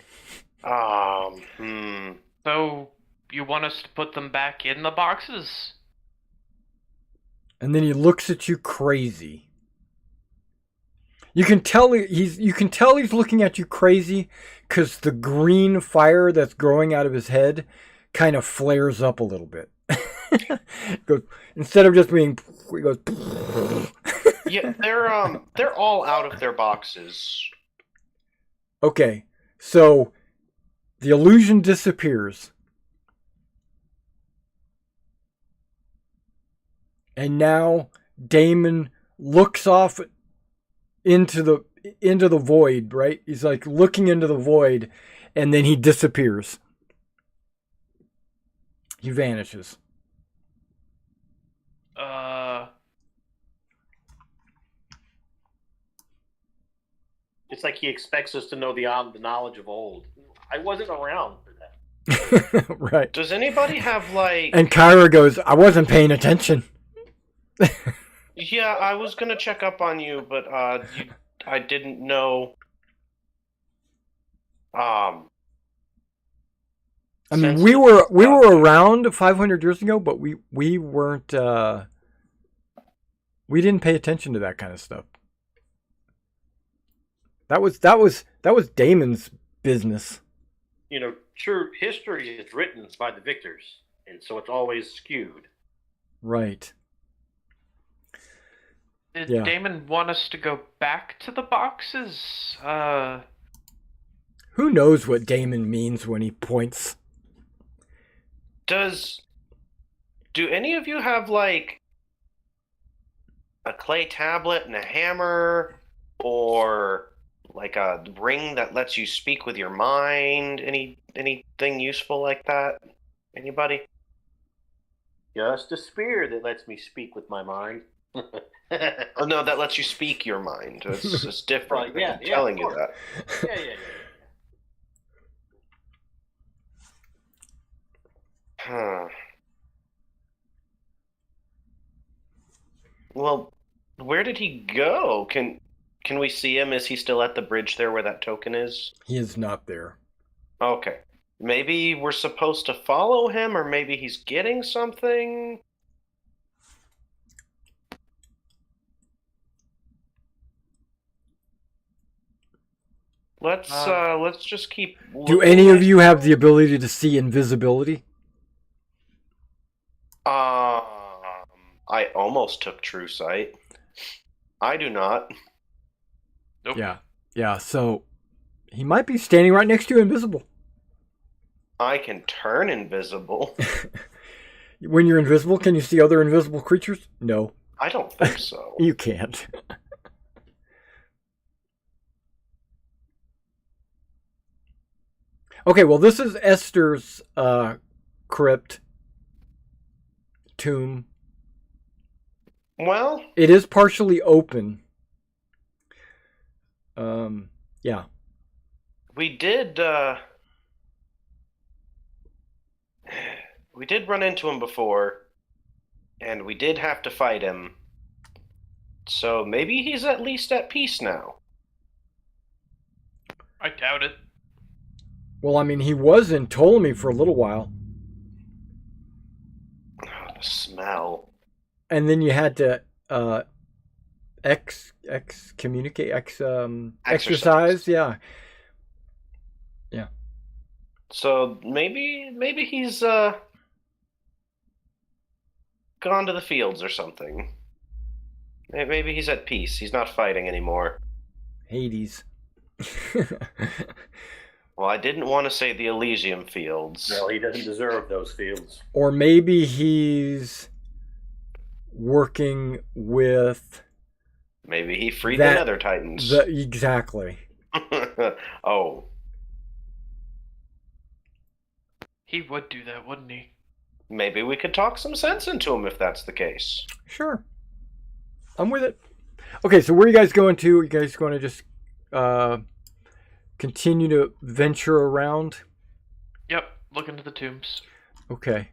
So, you want us to put them back in the boxes? And then he looks at you crazy. You can tell he's looking at you crazy because the green fire that's growing out of his head kind of flares up a little bit. Goes, instead of just being, he goes. Yeah, they're all out of their boxes. Okay, so the illusion disappears. And now Damon looks off into the void, right? He's like looking into the void, and then he disappears. He vanishes. It's like he expects us to know the knowledge of old. I wasn't around for that. Right. Does anybody have like... And Kyra goes, I wasn't paying attention. Yeah, I was gonna check up on you, but I didn't know. I mean, we were around 500 years ago, but we weren't. We didn't pay attention to that kind of stuff. That was Damon's business. You know, true history is written by the victors, and so it's always skewed. Right. Did Yeah. Damon want us to go back to the boxes? Who knows what Damon means when he points? Do any of you have like a clay tablet and a hammer, or like a ring that lets you speak with your mind? Anything useful like that? Anybody? Just a spear that lets me speak with my mind. Oh no, that lets you speak your mind. It's different. Right, yeah, I'm telling you that. Yeah. Huh. Well, where did he go? Can we see him? Is he still at the bridge there where that token is? He is not there. Okay. Maybe we're supposed to follow him, or maybe he's getting something. Let's just keep. Do any of you have the ability to see invisibility? I almost took true sight. I do not. Nope. Yeah. So he might be standing right next to you, invisible. I can turn invisible. When you're invisible, can you see other invisible creatures? No, I don't think so. you can't. Okay, well, this is Esther's crypt, tomb. Well, It is partially open. Yeah. we did run into him before, and we did have to fight him. So maybe he's at least at peace now. I doubt it. Well, I mean, he was in Ptolemy for a little while. Oh, the smell. And then you had to communicate, exercise. Yeah. So maybe he's gone to the fields or something. Maybe he's at peace. He's not fighting anymore. Hades. Well, I didn't want to say the Elysium fields. No, he doesn't deserve those fields. Or maybe he's working with Maybe he freed the Nether Titans. Exactly. Oh. He would do that, wouldn't he? Maybe we could talk some sense into him if that's the case. Sure. I'm with it. Okay, so where are you guys going to? Are you guys going to just continue to venture around? Yep, look into the tombs. Okay.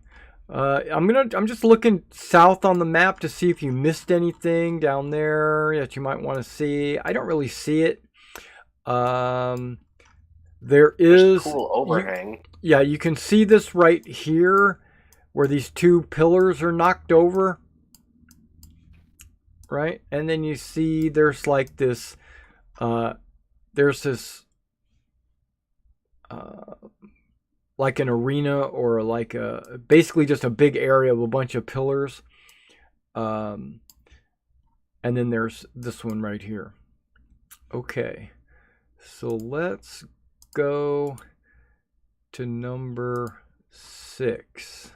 I'm just looking south on the map to see if you missed anything down there that you might want to see. I don't really see it. There's a cool overhang. You can see this right here where these two pillars are knocked over. Right? And then you see there's like this like an arena, or like basically just a big area of a bunch of pillars. And then there's this one right here. Okay. So let's go to number 6.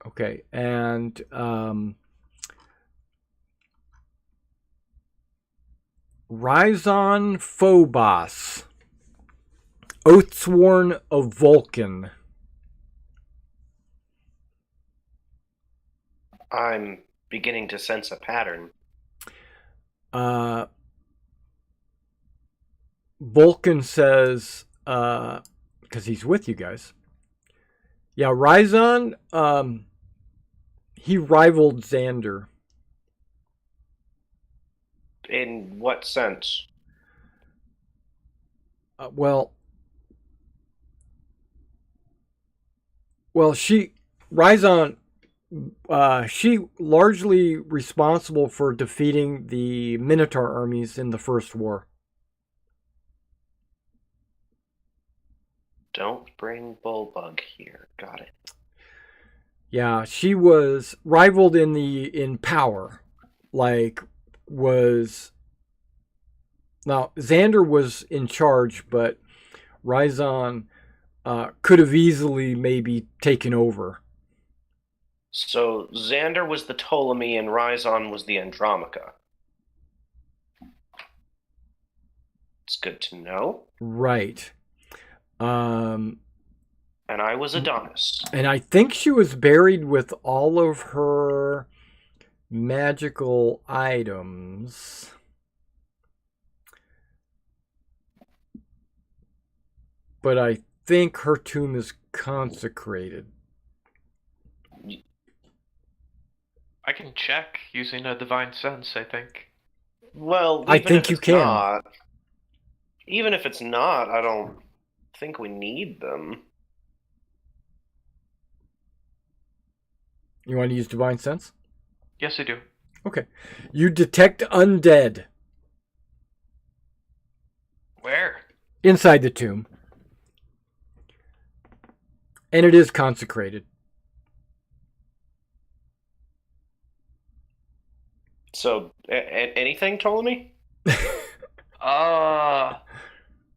Okay, and Rhizon Phobos, Oathsworn of Vulcan. I'm beginning to sense a pattern. Vulcan says, because he's with you guys. Yeah, Rhizon, he rivaled Xander. In what sense? Well, Rhizon, she largely responsible for defeating the Minotaur armies in the First War. Don't bring Bullbug here. Got it. Yeah, she was rivaled in power. Like, now Xander was in charge, but Rhizon could have easily maybe taken over. So Xander was the Ptolemy and Rhizon was the Andromaca. It's good to know. Right. And I was Adonis. And I think she was buried with all of her magical items. But I think her tomb is consecrated. I can check using a divine sense, I think. Well, I think you can. Even if it's not, I don't think we need them. You want to use divine sense? Yes, I do. Okay. You detect undead. Where? Inside the tomb. And it is consecrated. So, anything, Ptolemy?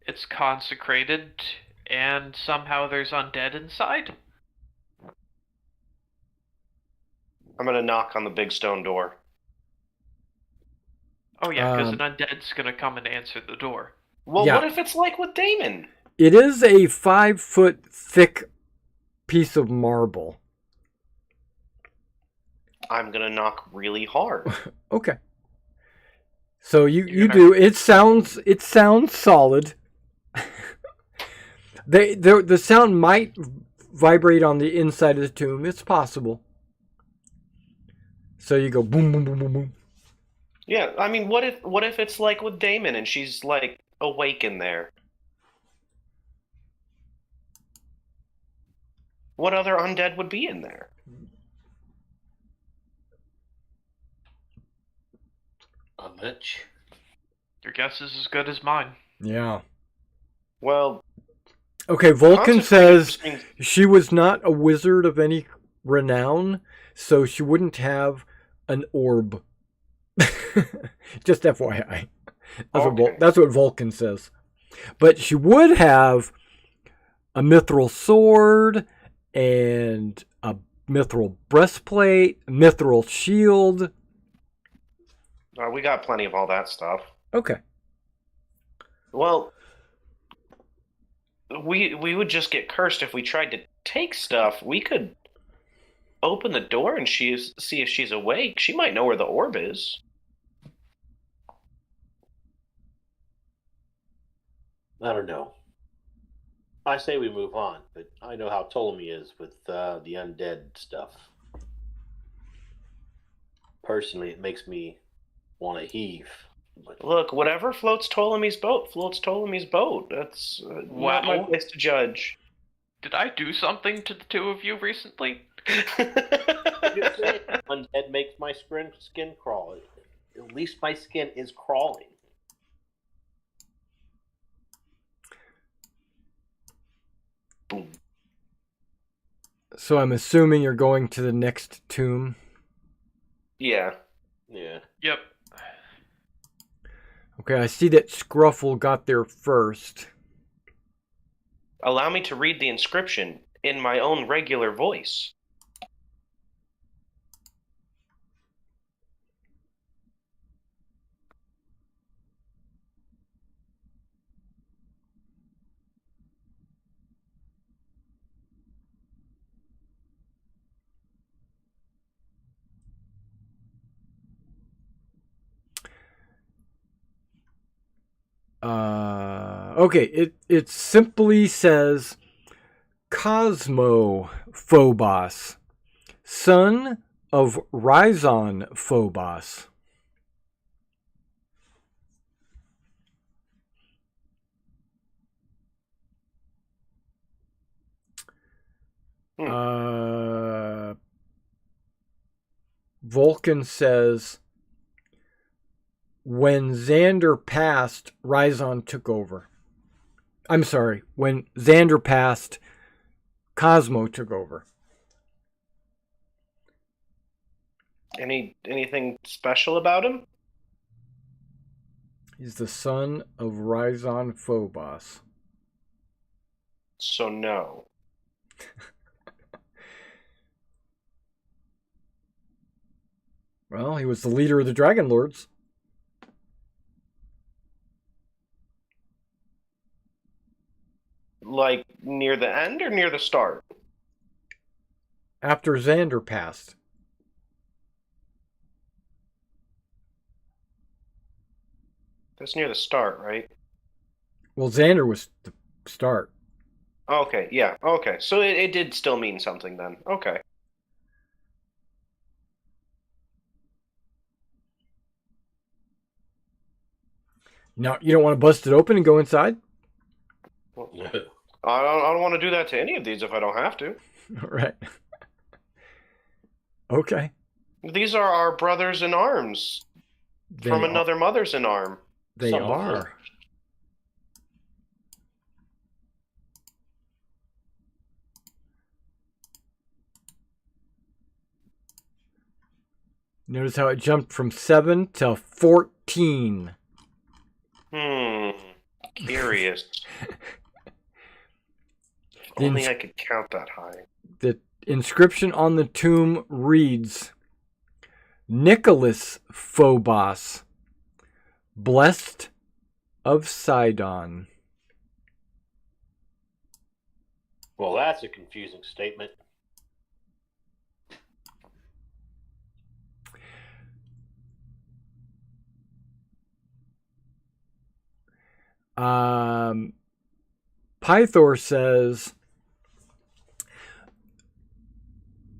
It's consecrated, and somehow there's undead inside. I'm gonna knock on the big stone door. Oh yeah, because an undead's gonna come and answer the door. Well, Yeah. what if it's like with Damon? It is a 5-foot thick piece of marble. I'm gonna knock really hard. Okay. So you You're gonna- do. It sounds solid. The sound might vibrate on the inside of the tomb. It's possible. So you go boom, boom, boom, boom, boom. Yeah, I mean, what if it's like with Damon and she's like awake in there? What other undead would be in there? A lich. Your guess is as good as mine. Yeah. Well, Okay, Vulcan says consecrated means- she was not a wizard of any renown, so she wouldn't have an orb. Just FYI. Okay. That's what Vulcan says. But she would have a mithril sword and a mithril breastplate, mithril shield. we got plenty of all that stuff. Okay. Well, we would just get cursed if we tried to take stuff. We could open the door and see if she's awake. She might know where the orb is. I don't know. I say we move on, but I know how Ptolemy is with the undead stuff. Personally, it makes me want to heave. But Look, whatever floats Ptolemy's boat floats Ptolemy's boat. That's not my Wow. place to judge. Did I do something to the two of you recently? just saying, undead makes my skin crawl. At least my skin is crawling. Boom. So I'm assuming you're going to the next tomb. Yeah. Yeah. Yep. Okay, I see that Scruffle got there first. Allow me to read the inscription in my own regular voice. Okay, it simply says Cosmo Phobos, son of Rhizon Phobos. Vulcan says, when Xander passed, Rhizon took over. I'm sorry, when Xander passed, Cosmo took over. Anything special about him? He's the son of Rhizon Phobos. So no. Well, he was the leader of the Dragonlords. Like near the end or near the start? After Xander passed. That's near the start, right? Well, Xander was the start. Okay, yeah, okay. So it did still mean something then. Okay. Now, you don't want to bust it open and go inside? I don't want to do that to any of these if I don't have to. All right. Okay. These are our brothers in arms from another mother's in arm. They Some of are. them. Notice how it jumped from 7 to 14. Curious. The Only I could count that high. The inscription on the tomb reads, Nicholas Phobos, blessed of Sidon. Well, that's a confusing statement. Pythor says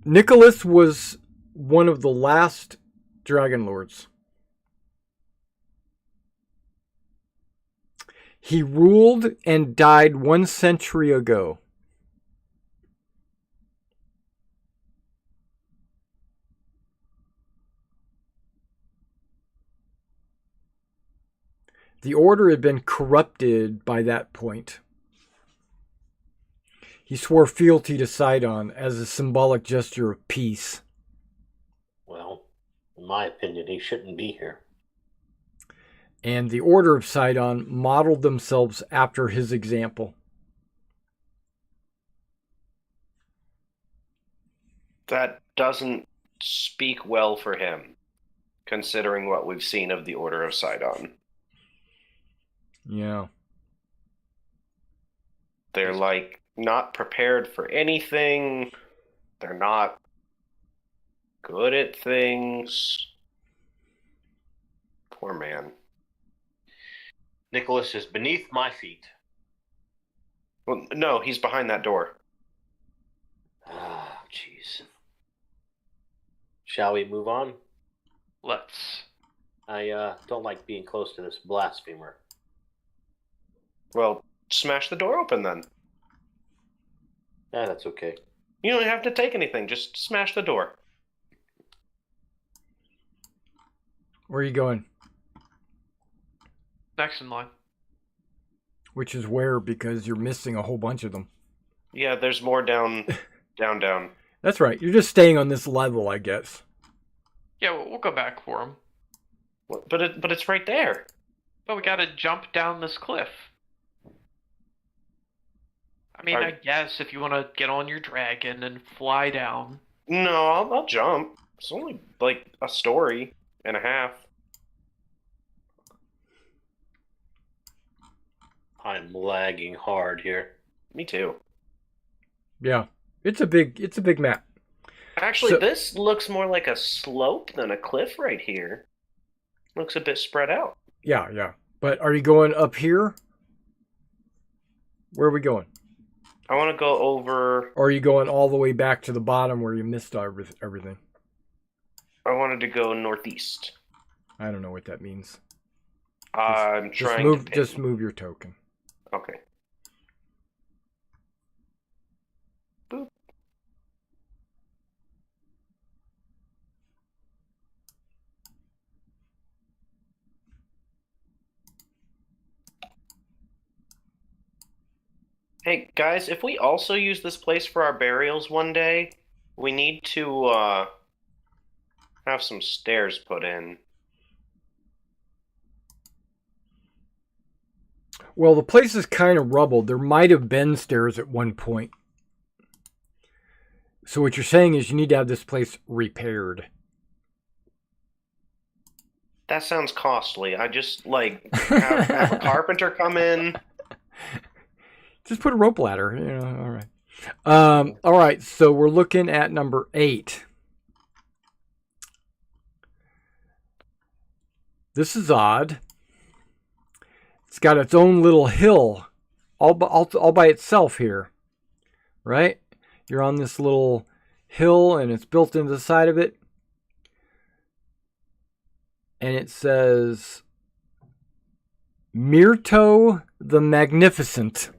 Nicholas was one of the last Dragonlords. He ruled and died 1 century ago. The order had been corrupted by that point. He swore fealty to Sidon as a symbolic gesture of peace. Well, in my opinion, he shouldn't be here. And the Order of Sidon modeled themselves after his example. That doesn't speak well for him, considering what we've seen of the Order of Sidon. Yeah. They're like not prepared for anything. They're not good at things. Poor man. Nicholas is beneath my feet. Well, no, he's behind that door. Ah, jeez. Shall we move on? Let's. I don't like being close to this blasphemer. Well, smash the door open then. Yeah, that's okay. You don't have to take anything. Just smash the door. Where are you going? Next in line. Which is where, because you're missing a whole bunch of them. Yeah, there's more down, down. That's right. You're just staying on this level, I guess. Yeah, we'll go back for him. But it's right there. But we gotta jump down this cliff. I mean, I guess if you want to get on your dragon and fly down. No, I'll jump. It's only like a story and a half. I'm lagging hard here. Me too. Yeah. It's a big map. Actually, this looks more like a slope than a cliff right here. Looks a bit spread out. Yeah. But are you going up here? Where are we going? I want to go over... Or are you going all the way back to the bottom where you missed everything? I wanted to go northeast. I don't know what that means. I'm trying to... Just move your token. Okay. Boop. Hey, guys, if we also use this place for our burials one day, we need to have some stairs put in. Well, the place is kind of rubbled. There might have been stairs at one point. So what you're saying is you need to have this place repaired. That sounds costly. I just, like, have a carpenter come in. Just put a rope ladder. You know, all right. All right, so we're looking at number 8. This is odd. It's got its own little hill all by itself here, right? You're on this little hill and it's built into the side of it. And it says, Myrto the Magnificent.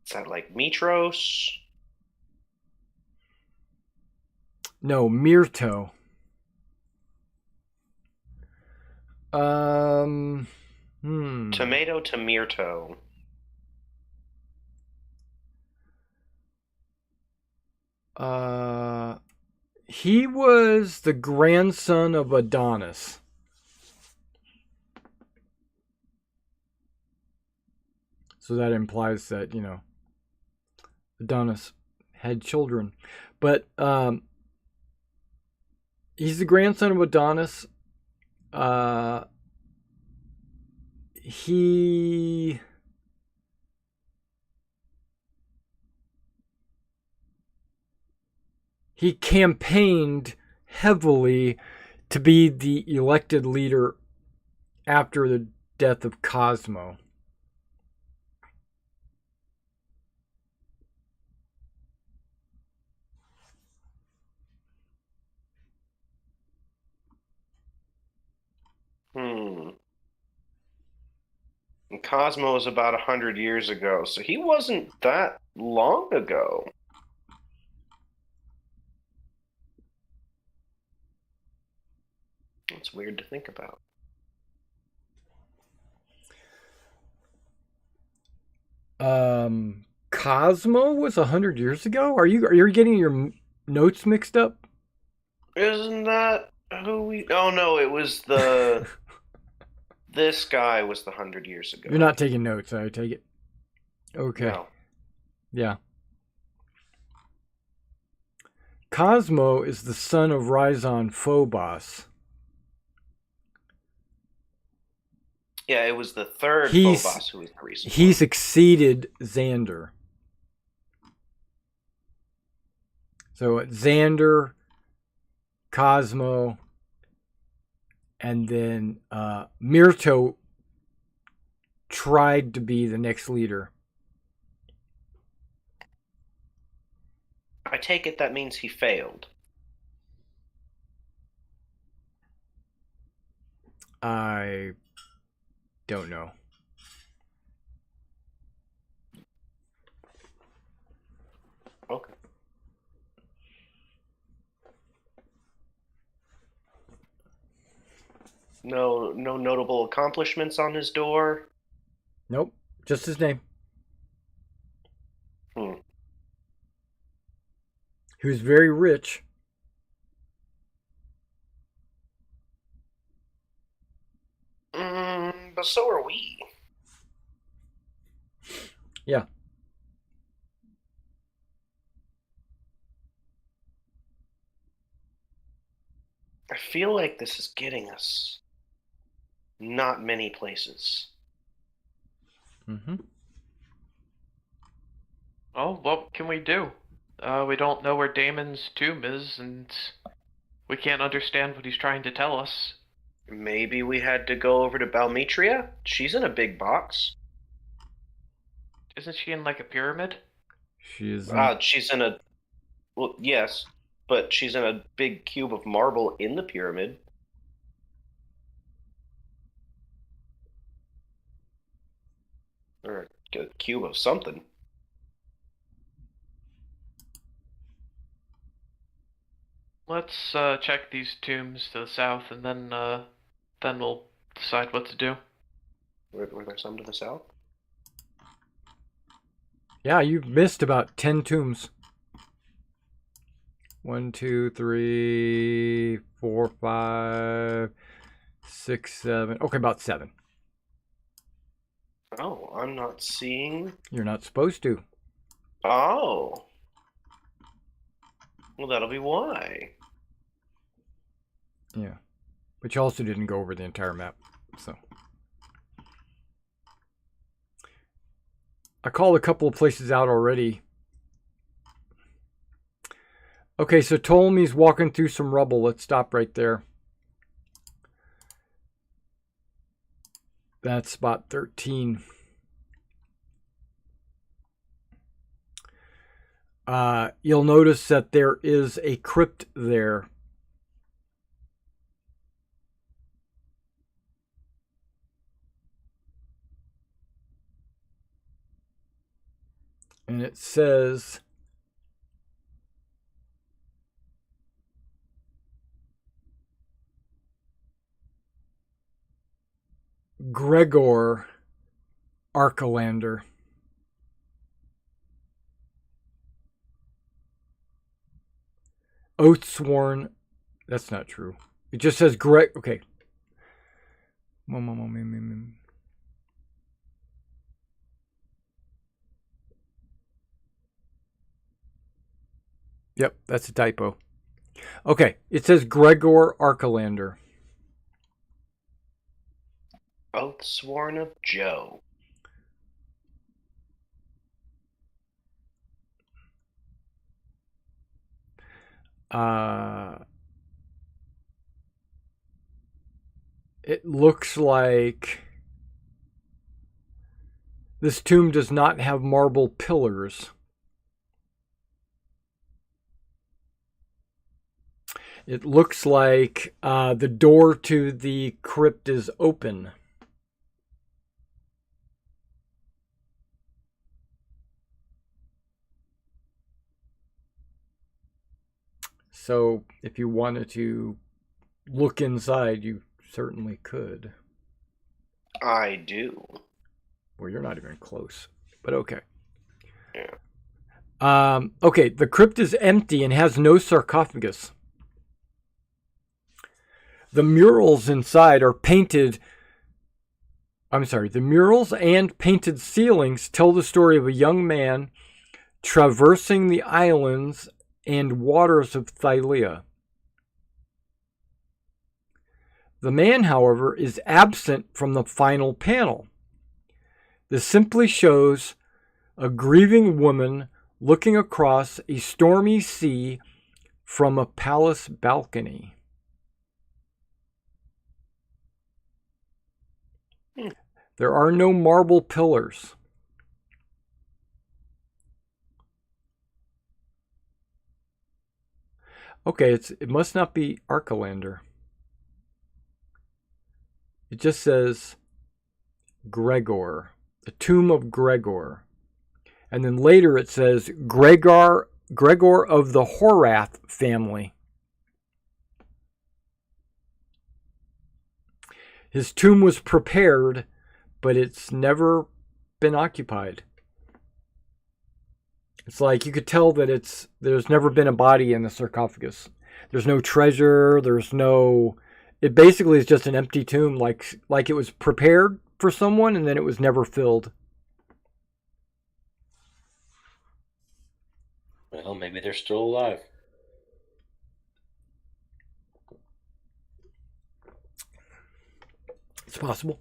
Is that like Mitros? No, Myrto. Tomato to Myrto. He was the grandson of Adonis. So that implies that, Adonis had children. But he's the grandson of Adonis. He campaigned heavily to be the elected leader after the death of Cosmo. And Cosmo was about 100 years ago, so he wasn't that long ago. It's weird to think about. Cosmo was 100 years ago? Are you getting your notes mixed up? Isn't that who we... Oh, no, it was the... This guy was the 100 years ago. You're not taking notes, I take it. Okay. No. Yeah. Cosmo is the son of Rhizon Phobos. Yeah, it was the third Phobos who was the recent He one. succeeded Xander. So Xander, Cosmo, and then Myrto tried to be the next leader. I take it that means he failed. I don't know. Okay. No notable accomplishments on his door? Nope. Just his name. He was very rich. But so are we. Yeah. I feel like this is getting us not many places. Mm-hmm. Oh, what can we do? We don't know where Damon's tomb is, and we can't understand what he's trying to tell us. Maybe we had to go over to Balmetria? She's in a big box. Isn't she in like a pyramid? She is. She's in a... Well, yes, but she's in a big cube of marble in the pyramid. Or a cube of something. Let's check these tombs to the south, and then we'll decide what to do. Were there some to the south? Yeah, you've missed about 10 tombs. 1, 2, 3, 4, 5, 6, 7. Okay, about 7. Oh, I'm not seeing... You're not supposed to. Oh. Well, that'll be why. Yeah. But you also didn't go over the entire map, so. I called a couple of places out already. Okay, so Ptolemy's walking through some rubble. Let's stop right there. That's spot 13. You'll notice that there is a crypt there. And it says, Gregor Archelander. Oath sworn. That's not true. It just says Greg. Okay. Yep, that's a typo. Okay, it says Gregor Archelander. Oath sworn of Joe. It looks like this tomb does not have marble pillars. It looks like the door to the crypt is open. So if you wanted to look inside, you certainly could. I do. Well, you're not even close, but okay. Yeah. Okay, the crypt is empty and has no sarcophagus. The murals inside are painted. The murals and painted ceilings tell the story of a young man traversing the islands and waters of Thylia. The man, however, is absent from the final panel. This simply shows a grieving woman looking across a stormy sea from a palace balcony. There are no marble pillars. Okay, it must not be Archelander. It just says Gregor, the tomb of Gregor. And then later it says Gregor of the Horath family. His tomb was prepared, but it's never been occupied. It's like you could tell that there's never been a body in the sarcophagus. There's no treasure, it basically is just an empty tomb, like it was prepared for someone and then it was never filled. Well, maybe they're still alive. It's possible.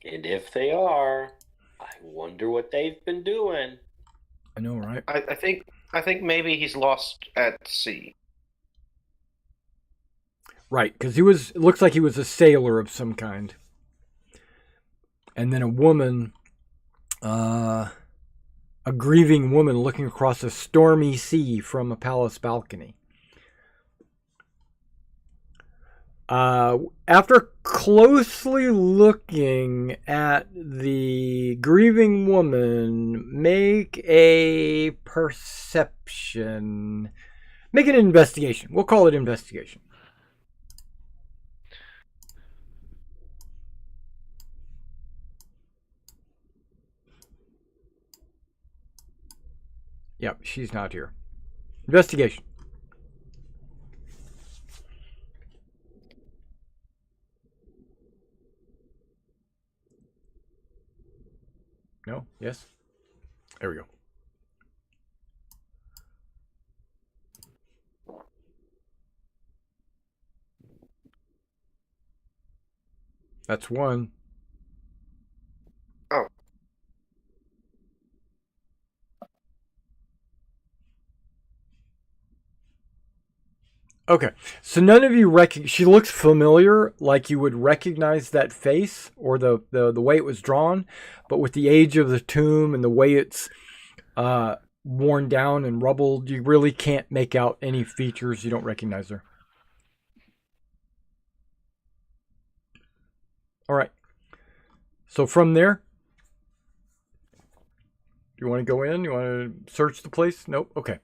And if they are, I wonder what they've been doing. I know, right? I think maybe he's lost at sea. Right, because it looks like he was a sailor of some kind. And then a woman, a grieving woman looking across a stormy sea from a palace balcony. After closely looking at the grieving woman, make a perception. Make an investigation. We'll call it investigation. Yep, she's not here. Investigation. No? Yes? There we go. That's one. Oh. Okay, so none of you she looks familiar, like you would recognize that face or the way it was drawn, but with the age of the tomb and the way it's worn down and rubbled, you really can't make out any features. You don't recognize her. All right. So from there, you want to go in? You want to search the place? Nope. Okay.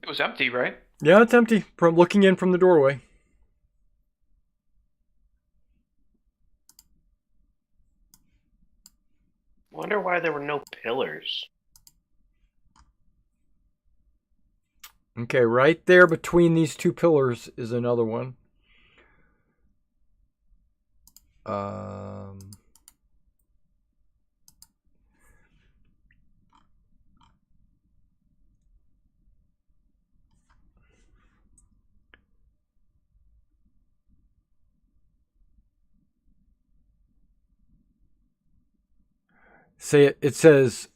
It was empty, right? Yeah, it's empty. From looking in from the doorway. Wonder why there were no pillars. Okay, right there between these two pillars is another one. It says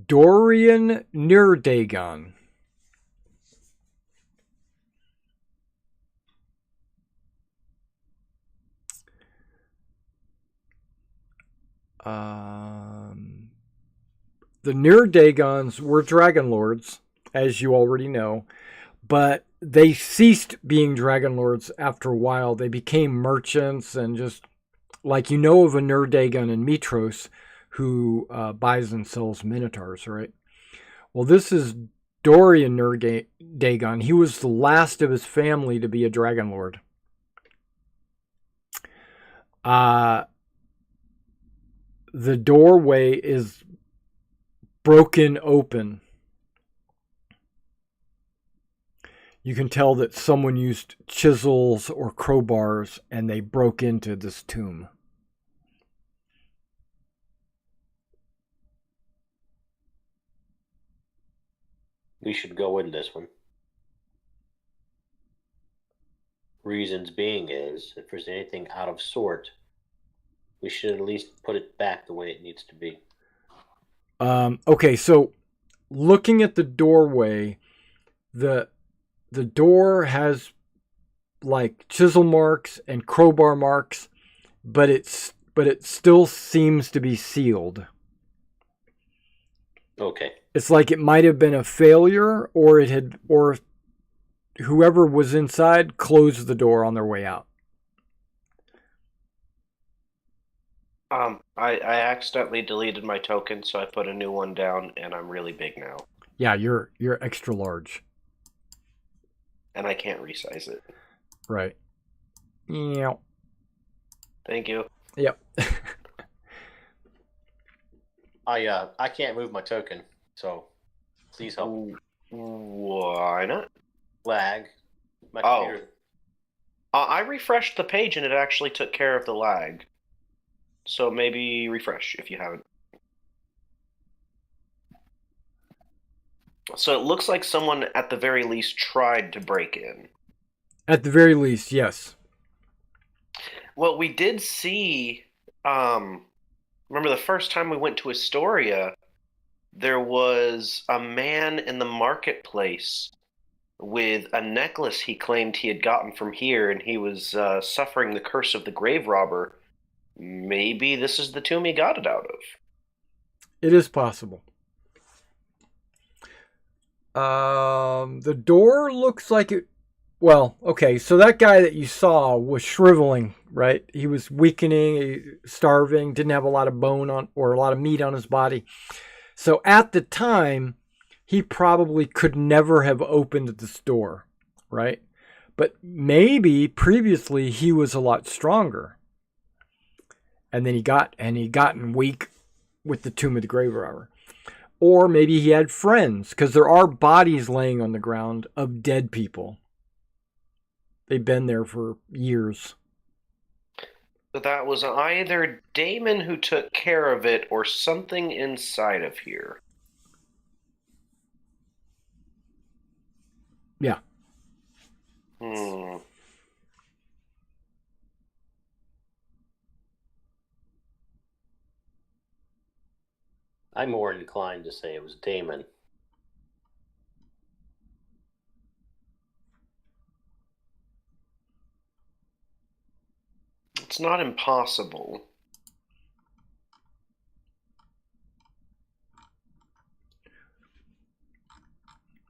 Dorian Nirdagon. The Nirdagons were Dragonlords, as you already know, but they ceased being Dragonlords after a while. They became merchants and just, like you know of a Nirdagon in Mitros who buys and sells Minotaurs, right? Well, this is Dorian Nirdagon. He was the last of his family to be a Dragonlord. The doorway is broken open. You can tell that someone used chisels or crowbars and they broke into this tomb. We should go in this one. Reasons being is, if there's anything out of sort, we should at least put it back the way it needs to be. Okay, so looking at the doorway, the door has like chisel marks and crowbar marks, but it still seems to be sealed. Okay. It's like it might have been a failure, or whoever was inside closed the door on their way out. I accidentally deleted my token, so I put a new one down, and I'm really big now. Yeah, you're extra large. And I can't resize it. Right. Yeah. Thank you. Yep. I can't move my token, so please help. Why not? Lag. My Oh. computer. I refreshed the page, and it actually took care of the lag. So maybe refresh if you haven't. So it looks like someone at the very least tried to break in. At the very least, yes. Well, we did see, remember the first time we went to Astoria, there was a man in the marketplace with a necklace he claimed he had gotten from here, and he was suffering the curse of the grave robber. Maybe this is the tomb he got it out of. It is possible. The door looks like it. Well, okay, so that guy that you saw was shriveling, right? He was weakening, starving, didn't have a lot of bone on or a lot of meat on his body. So at the time, he probably could never have opened this door, right? But maybe previously he was a lot stronger. And then he gotten weak with the Tomb of the Grave Robber. Or maybe he had friends, because there are bodies laying on the ground of dead people. They've been there for years. So that was either Damon who took care of it or something inside of here. Yeah. I'm more inclined to say it was Damon. It's not impossible.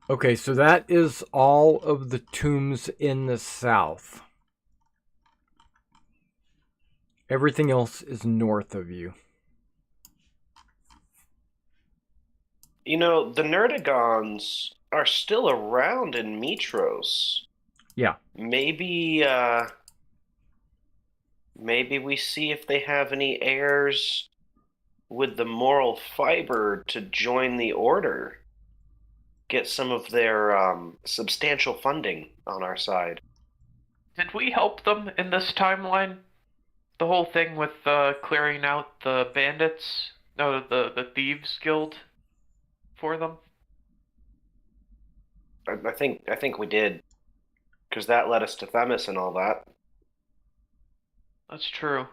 Okay, so that is all of the tombs in the south. Everything else is north of you. You know, the Nerdagons are still around in Mitros. Yeah. Maybe we see if they have any heirs with the moral fiber to join the order, get some of their substantial funding on our side. Did we help them in this timeline? The whole thing with clearing out the bandits? No, the Thieves Guild for them? I think we did, because that led us to Themis and all that. That's true.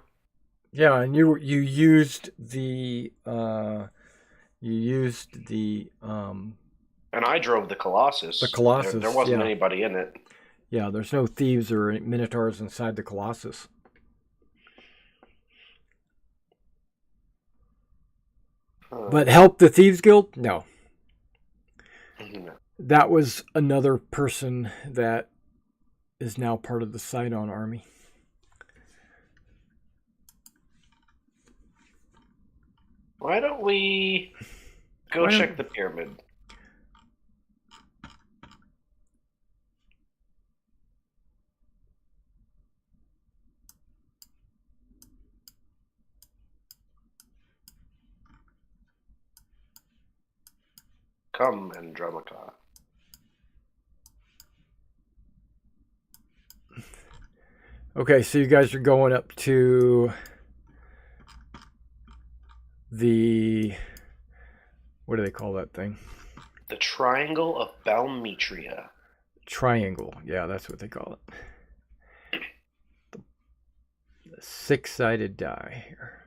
Yeah, and you used the And I drove the Colossus. The Colossus, There wasn't yeah. anybody in it. Yeah, there's no thieves or minotaurs inside the Colossus. But help the Thieves Guild? No. No. That was another person that is now part of the Sidon army. Why don't we go check the pyramid? Come, Andromaca. Okay, so you guys are going up to the... What do they call that thing? The Triangle of Balmetria. Triangle. Yeah, that's what they call it. The six-sided die here.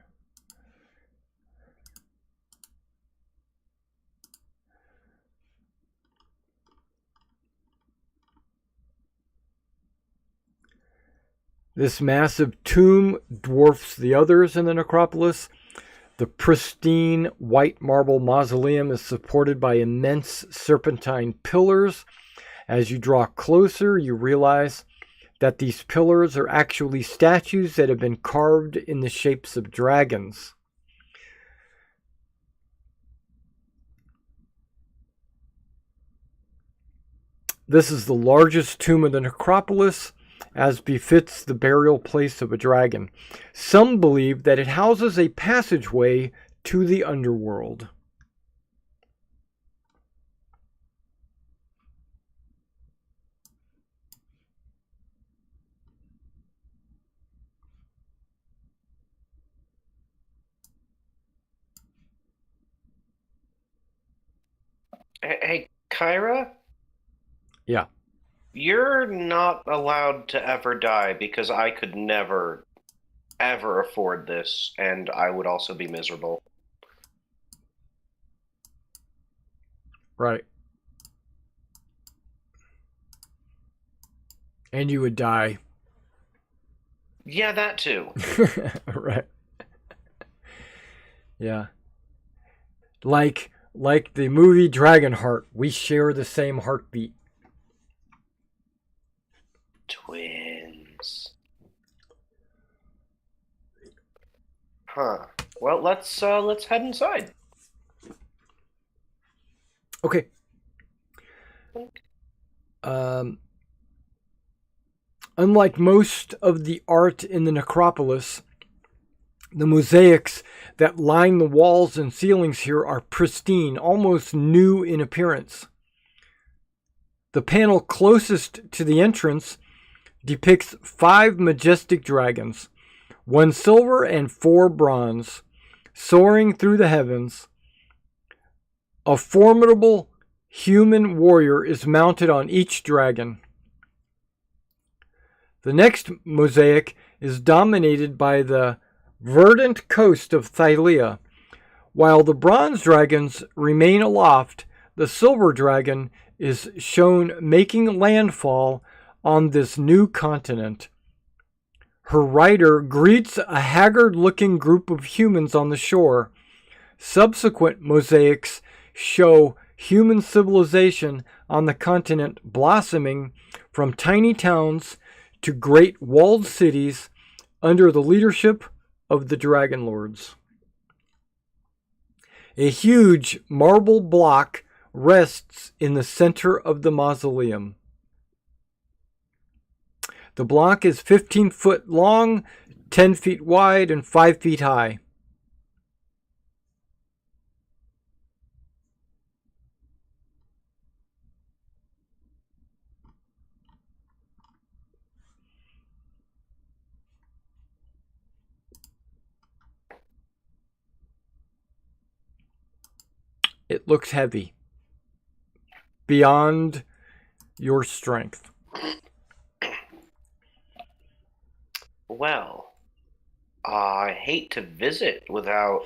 This massive tomb dwarfs the others in the necropolis. The pristine white marble mausoleum is supported by immense serpentine pillars. As you draw closer, you realize that these pillars are actually statues that have been carved in the shapes of dragons. This is the largest tomb of the necropolis, as befits the burial place of a dragon. Some believe that it houses a passageway to the underworld. Hey, Kyra? Yeah. You're not allowed to ever die because I could never, ever afford this, and I would also be miserable. Right. And you would die. Yeah, that too. Right. Yeah. Like the movie Dragonheart, we share the same heartbeat. Twins. Huh. Well, let's head inside. Okay. Unlike most of the art in the necropolis, the mosaics that line the walls and ceilings here are pristine, almost new in appearance. The panel closest to the entrance depicts 5 majestic dragons, 1 silver and 4 bronze, soaring through the heavens. A formidable human warrior is mounted on each dragon. The next mosaic is dominated by the verdant coast of Thylia. While the bronze dragons remain aloft, the silver dragon is shown making landfall on this new continent. Her rider greets a haggard-looking group of humans on the shore. Subsequent mosaics show human civilization on the continent blossoming from tiny towns to great walled cities under the leadership of the Dragonlords. A huge marble block rests in the center of the mausoleum. The block is 15 foot long, 10 feet wide, and 5 feet high. It looks heavy. Beyond your strength. Well, I hate to visit without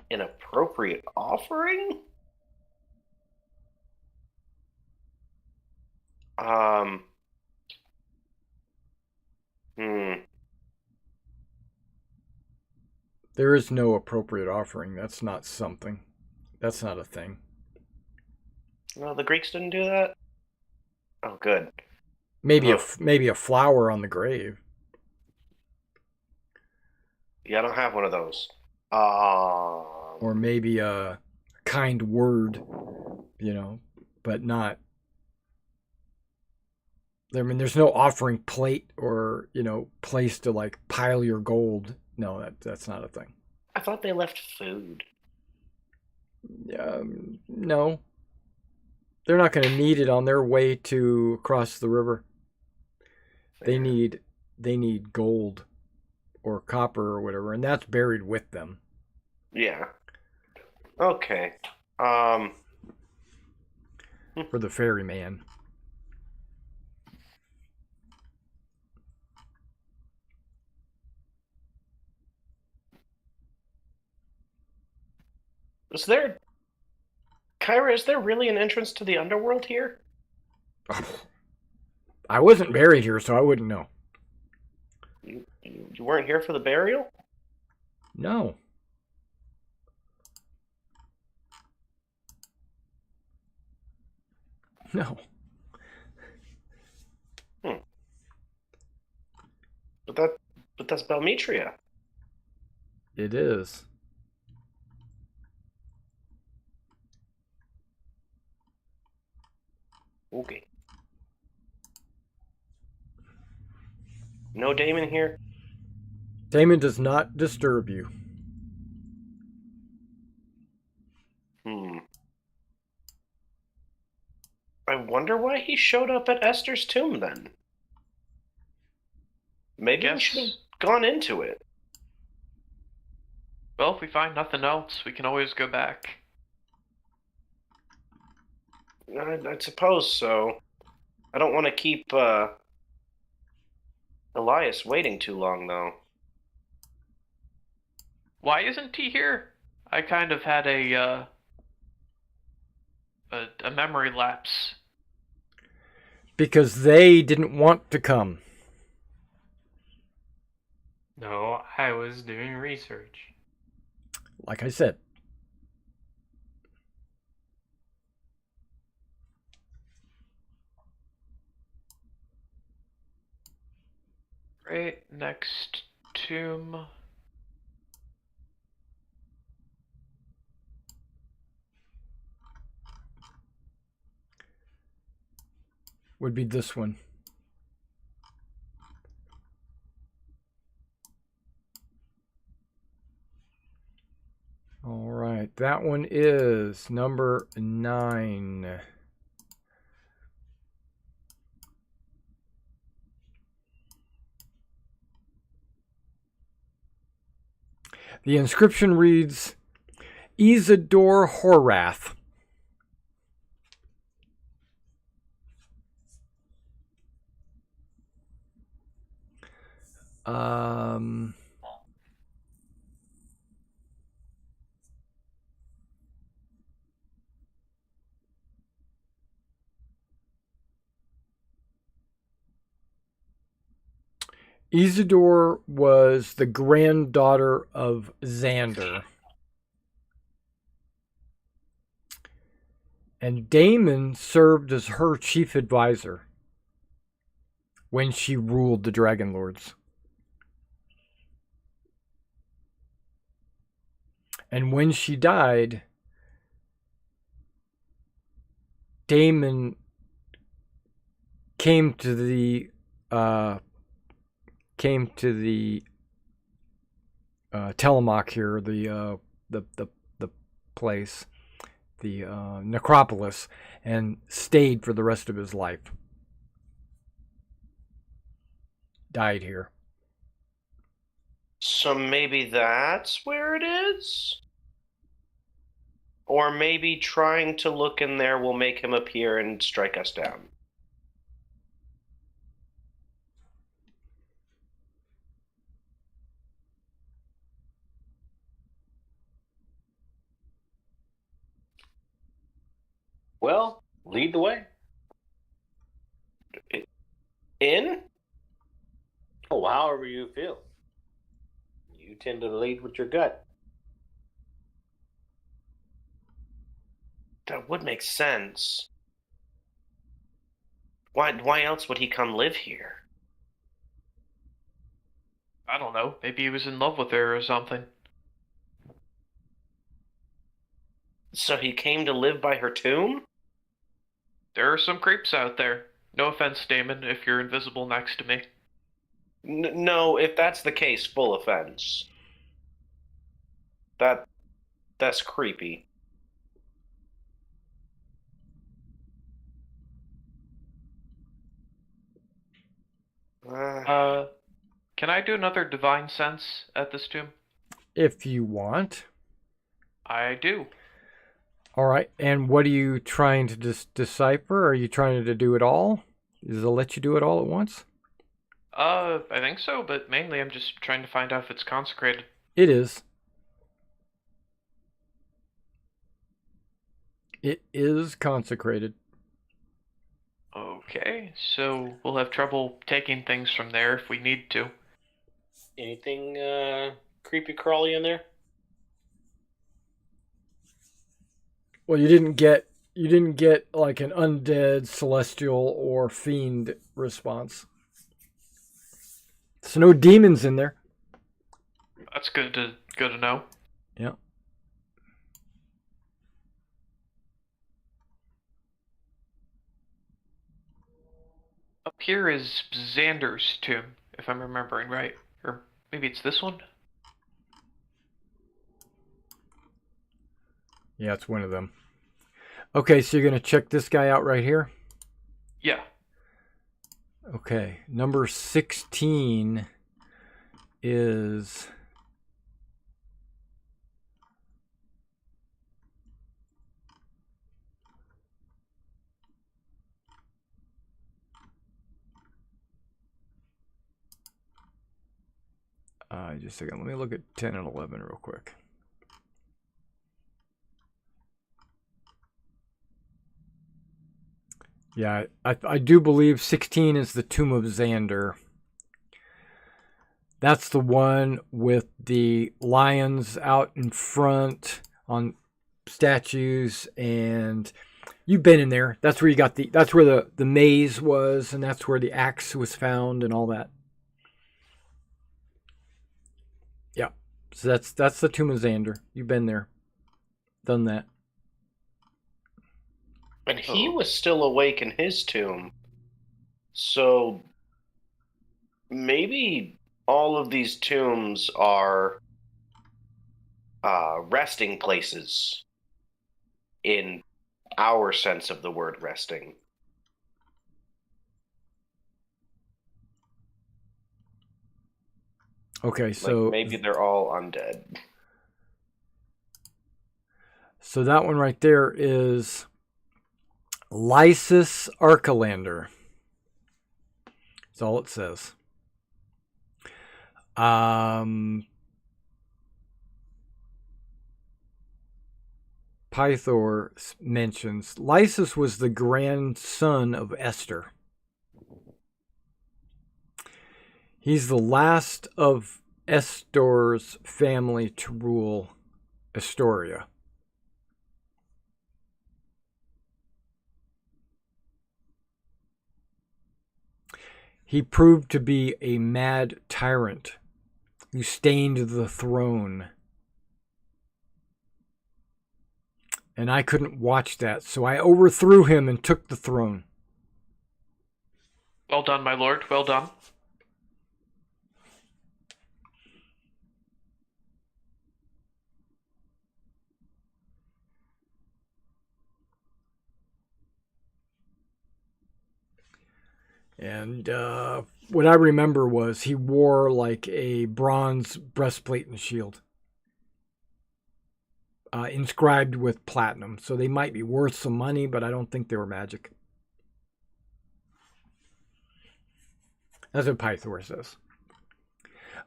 an appropriate offering. Hmm. There is no appropriate offering. That's not something. That's not a thing. No, the Greeks didn't do that. Oh, good. Maybe Ugh. maybe a flower on the grave. Yeah, I don't have one of those. Or maybe a kind word, but not. I mean, there's no offering plate or, place to like pile your gold. No, that's not a thing. I thought they left food. No. They're not going to need it on their way to across the river. They need gold or copper or whatever, and that's buried with them. Yeah. Okay. For the ferryman. Kyra, is there really an entrance to the underworld here? I wasn't buried here, so I wouldn't know. You weren't here for the burial? No. No. But that's Belmetria. It is. Okay. No Damon here? Damon does not disturb you. I wonder why he showed up at Esther's tomb then. Maybe we should have gone into it. Well, if we find nothing else, we can always go back. I suppose so. I don't want to keep Elias waiting too long, though. Why isn't he here? I kind of had a memory lapse. Because they didn't want to come. No, I was doing research. Like I said. Great, next tomb. Would be this one. All right, that one is number 9. The inscription reads, Isidore Horath. Isidore was the granddaughter of Xander. And Damon served as her chief advisor when she ruled the Dragonlords. And when she died, Damon came to the Telemach here, the place, the necropolis, and stayed for the rest of his life. Died here. So maybe that's where it is? Or maybe trying to look in there will make him appear and strike us down. Well, lead the way. In? Oh, however you feel. You tend to lead with your gut. That would make sense. Why else would he come live here? I don't know. Maybe he was in love with her or something. So he came to live by her tomb? There are some creeps out there. No offense, Damon, if you're invisible next to me. No, if that's the case, full offense. That's creepy. Can I do another divine sense at this tomb? If you want. I do. All right. And what are you trying to decipher? Are you trying to do it all? Does it let you do it all at once? I think so, but mainly I'm just trying to find out if it's consecrated. It is. It is consecrated. Okay, so we'll have trouble taking things from there if we need to. Anything creepy crawly in there? Well, you didn't get like an undead, celestial, or fiend response. So no demons in there. That's good to know. Yeah. Up here is Xander's tomb, if I'm remembering right. Or maybe it's this one? Yeah, it's one of them. Okay, so you're going to check this guy out right here? Yeah. Okay, number 16 is... just a second. Let me look at 10 and 11 real quick. Yeah, I do believe 16 is the Tomb of Xander. That's the one with the lions out in front on statues, and you've been in there. That's where you got that's where the maze was, and that's where the axe was found and all that. Yeah. So that's the Tomb of Xander. You've been there. Done that. And he was still awake in his tomb. So maybe all of these tombs are resting places in our sense of the word resting. Okay, so like maybe they're all undead. So that one right there is Lysis Archelander. That's all it says. Pythor mentions Lysis was the grandson of Esther. He's the last of Estor's family to rule Astoria. He proved to be a mad tyrant who stained the throne. And I couldn't watch that, so I overthrew him and took the throne. Well done, my lord. Well done. And what I remember was he wore like a bronze breastplate and shield. inscribed with platinum. So they might be worth some money, but I don't think they were magic. That's what Pythor says.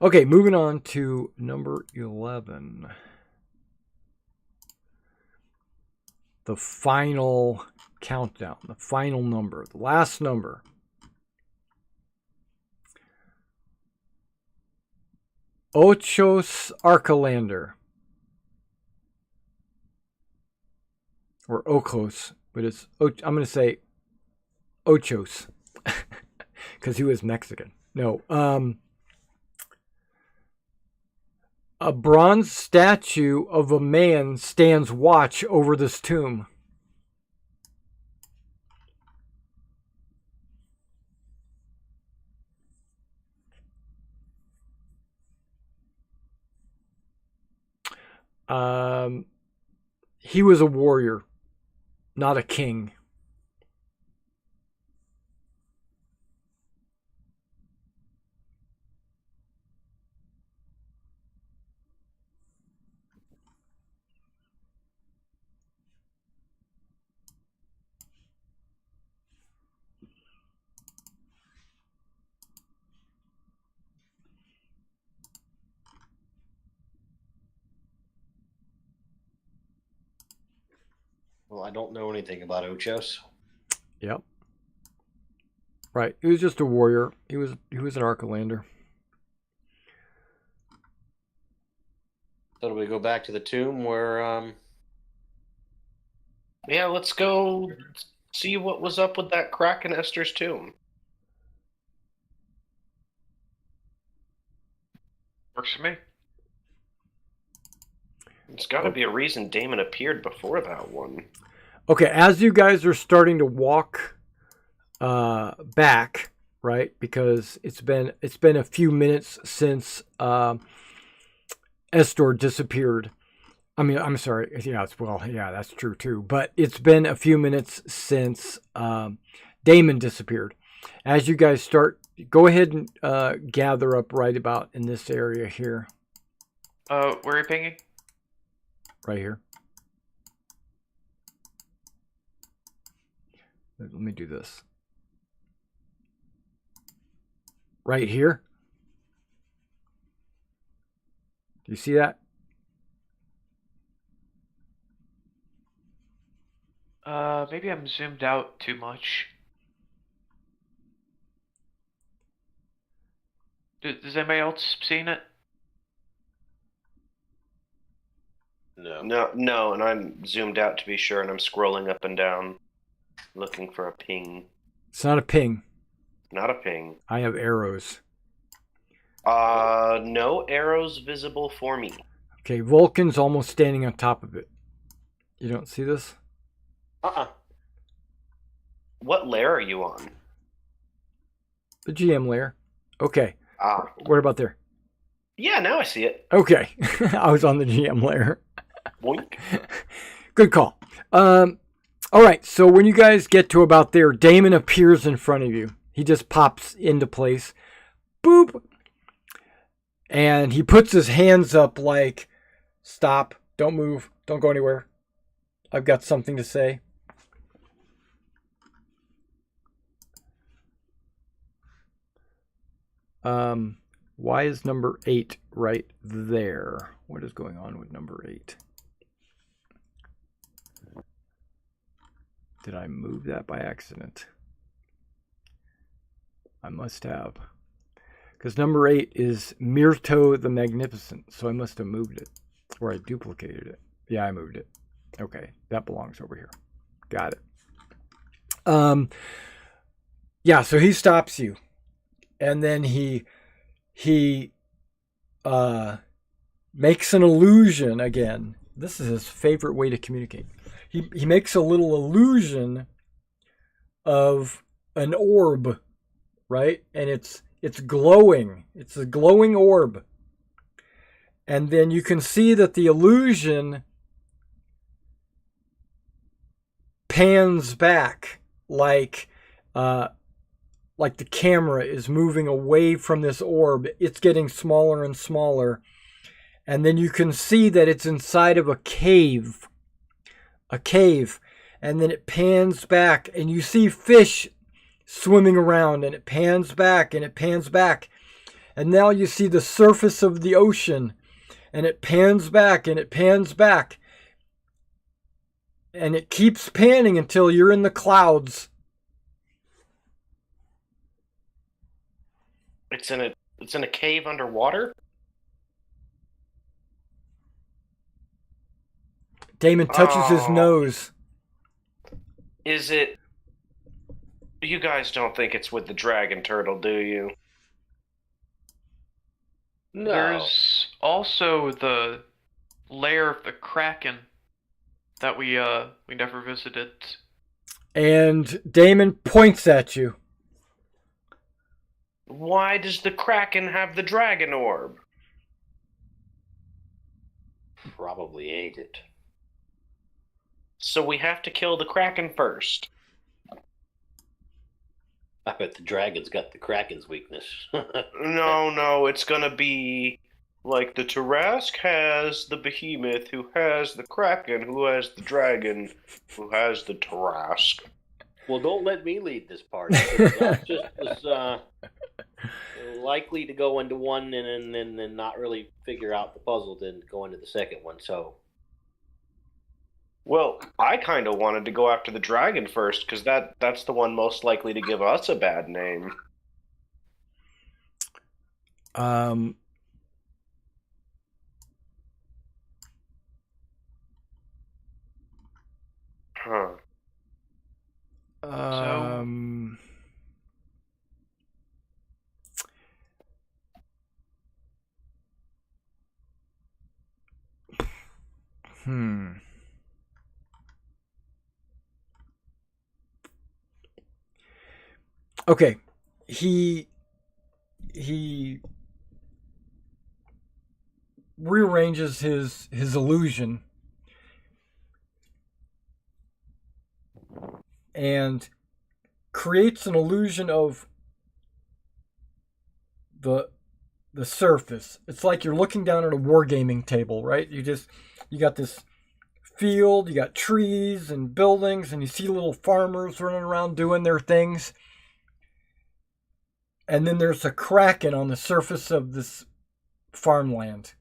Okay, moving on to number 11. The final countdown, the final number, the last number. Ochos Archelander. Or Ochos, but it's, I'm going to say Ochos. Because he was Mexican. No. A bronze statue of a man stands watch over this tomb. He was a warrior, not a king. Well, I don't know anything about Ochos. Yep. Right. He was just a warrior. He was an Archelander. So do we go back to the tomb where Yeah, let's go see what was up with that crack in Esther's tomb. Works for me. There's got to be a reason Damon appeared before that one. Okay, as you guys are starting to walk back, right? Because it's been a few minutes since Estor disappeared. I mean, I'm sorry. Yeah, that's true too. But it's been a few minutes since Damon disappeared. As you guys start, go ahead and gather up right about in this area here. Where are you pinging? Right here. Let me do this. Right here. Do you see that? Maybe I'm zoomed out too much. Does anybody else seen it? No, and I'm zoomed out to be sure, and I'm scrolling up and down, looking for a ping. It's not a ping. Not a ping. I have arrows. No arrows visible for me. Okay, Vulcan's almost standing on top of it. You don't see this? What layer are you on? The GM layer. Okay. Ah. What about there? Yeah, now I see it. Okay. I was on the GM layer. Boink. Good call. All right, so when you guys get to about there, Damon appears in front of you. He just pops into place. Boop. And he puts his hands up like, stop, don't move, don't go anywhere. I've got something to say. Why is number 8 right there? What is going on with number 8? Did I move that by accident? I must have. Because number 8 is Myrto the Magnificent, so I must have moved it. Or I duplicated it. Yeah, I moved it. Okay, that belongs over here. Got it. Yeah, so he stops you. And then he makes an illusion again. This is his favorite way to communicate. He makes a little illusion of an orb, right? And it's glowing. It's a glowing orb. And then you can see that the illusion pans back like the camera is moving away from this orb. It's getting smaller and smaller. And then you can see that it's inside of a cave. A cave. And then it pans back and you see fish swimming around, and it pans back and it pans back. And now you see the surface of the ocean, and it pans back and it pans back. And it keeps panning until you're in the clouds. It's in a cave underwater? Damon touches his nose. Is it... You guys don't think it's with the dragon turtle, do you? No. There's also the lair of the Kraken that we never visited. And Damon points at you. Why does the Kraken have the dragon orb? Probably ate it. So we have to kill the Kraken first. I bet the dragon's got the Kraken's weakness. No, it's gonna be like the Tarask has the Behemoth, who has the Kraken, who has the dragon, who has the Tarask. Well, don't let me lead this party. I'm just as likely to go into one and then not really figure out the puzzle than go into the second one. So, Well, I kind of wanted to go after the dragon first, because that's the one most likely to give us a bad name. Huh. Okay. He rearranges his illusion and creates an illusion of the surface. It's like you're looking down at a wargaming table, right? You got this field, you got trees and buildings, and you see little farmers running around doing their things. And then there's a Kraken on the surface of this farmland.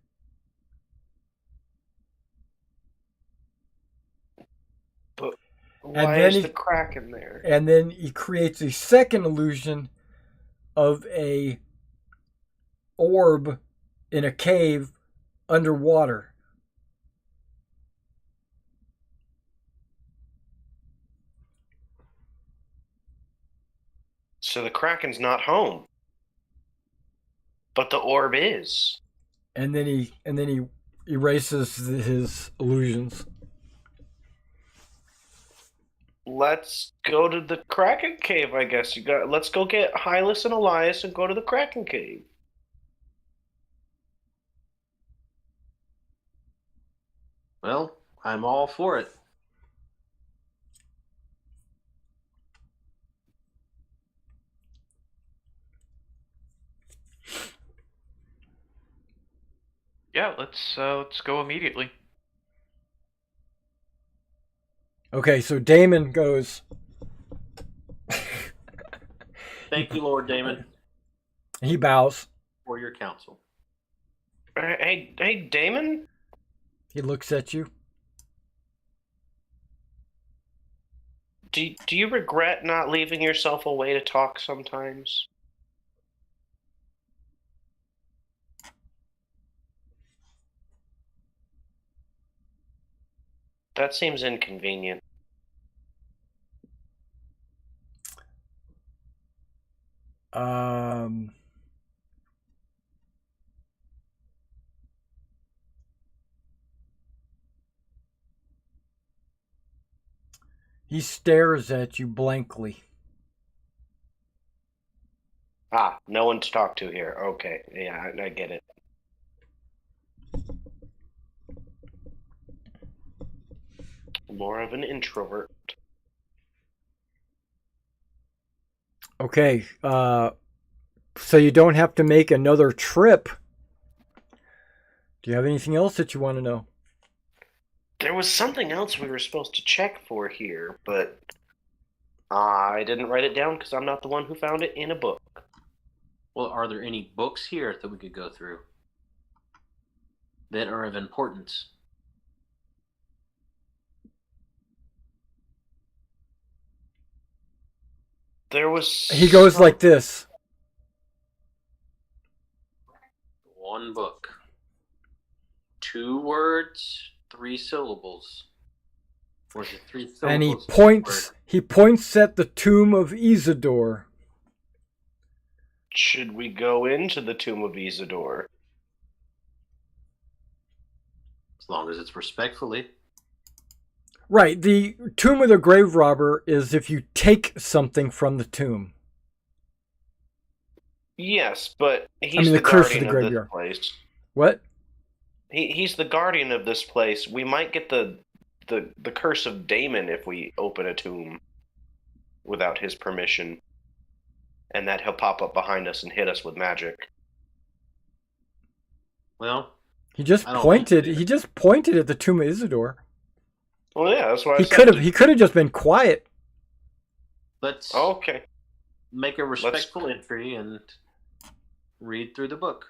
But why is the Kraken there? And then he creates a second illusion of a orb in a cave underwater. So the Kraken's not home. But the orb is. And then he erases his illusions. Let's go to the Kraken cave, I guess. Let's go get Hylas and Elias and go to the Kraken cave. well, I'm all for it. Yeah, let's go immediately. Okay, so Damon goes. Thank you, Lord Damon, He bows. for your counsel. Hey, Damon? He looks at you. Do you regret not leaving yourself a way to talk sometimes? That seems inconvenient. He stares at you blankly. Ah, no one to talk to here. Okay, yeah, I get it. More of an introvert. Okay, so you don't have to make another trip Do you have anything else that you want to know? There was something else we were supposed to check for here, but I didn't write it down because I'm not the one who found it in a book. Well, are there any books here that we could go through that are of importance? There was. He goes like this. One book. 2 words, 3 syllables. Or is it 3 syllables? And he Word? points at the tomb of Isidore. Should we go into the tomb of Isidore? As long as it's respectfully. Right, the tomb of the grave robber is if you take something from the tomb. Yes, but he's the the curse of guardian the of graveyard. this place. What? He's the guardian of this place. We might get the curse of Damon if we open a tomb without his permission, and that he'll pop up behind us and hit us with magic. Well, He just I don't pointed. think so. He just pointed at the tomb of Isidore. Well, yeah, that's why I He said could have. it. He could have just been quiet. let's Okay. make a respectful entry and read through the book.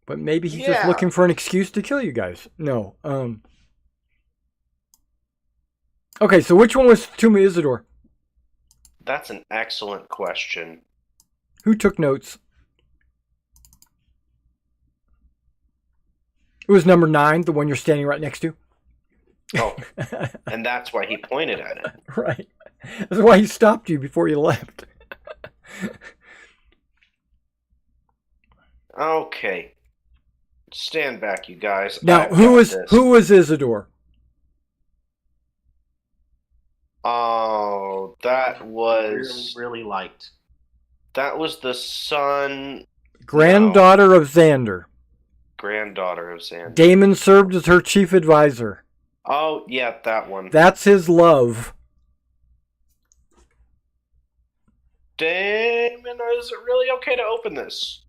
But maybe he's just Yeah. looking for an excuse to kill you guys. No. Okay, so which one was Tomb of Isidore? That's an excellent question. Who took notes? It was number 9, the one you're standing right next to. Oh, and that's why he pointed at it. Right. That's why he stopped you before you left. Okay. Stand back, you guys. Now, I've who got was this. Isidore? Oh, that was Really liked. that was the son, Granddaughter of Xander. granddaughter of Xander. Damon served as her chief advisor. Oh, yeah, that one. That's his love. Damon, is it really okay to open this?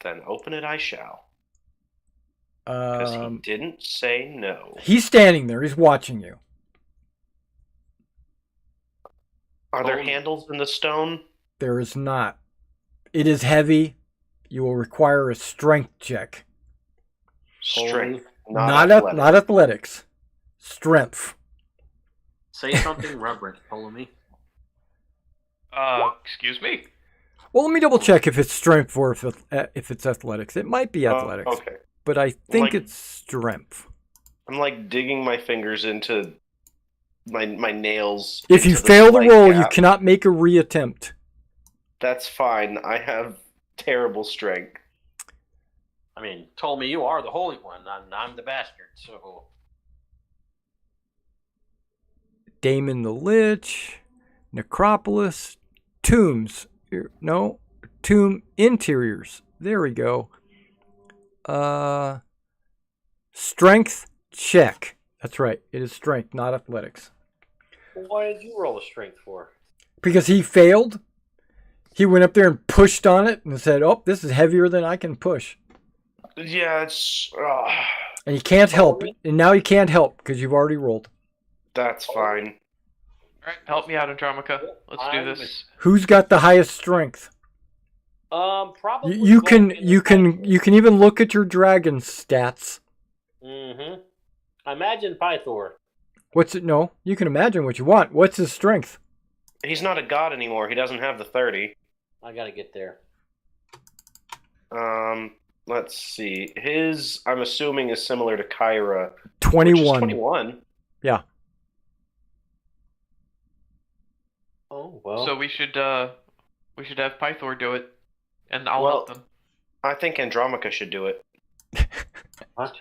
Then open it I shall. Because he didn't say no. He's standing there. He's watching you. Are there Oh. handles in the stone? There is not. It is heavy. You will require a strength check. Strength. Not athletics. Strength. Say something reverent, Ptolemy. Excuse me? Well, let me double check if it's strength or if it's athletics. It might be athletics, Okay. but I think Like- it's strength. I'm like digging my fingers into my nails. If you into the fail the slight roll, you gap. cannot make a reattempt. That's fine. I have terrible strength. I mean, Ptolemy, you are the Holy One. I'm the bastard, so... Damon the Lich, Necropolis, Tombs. No, Tomb Interiors. There we go. Strength check. That's right. It is strength, not athletics. Why did you roll a strength for? Because he failed. He went up there and pushed on it and said, "Oh, this is heavier than I can push." Yeah, it's. And he can't help. And now he can't help because you've already rolled. That's fine. Alright, help me out, Andromica. Let's do this. Who's got the highest strength? Probably. You can even look at your dragon stats. Mm-hmm. Imagine Pythor. What's it? No, you can imagine what you want. What's his strength? He's not a god anymore. He doesn't have the 30. I gotta get there. Let's see. His, I'm assuming, is similar to Kyra. Which is 21. 21. Yeah. Oh well. So we should have Pythor do it, and I'll Well- help them. I think Andromica should do it. What?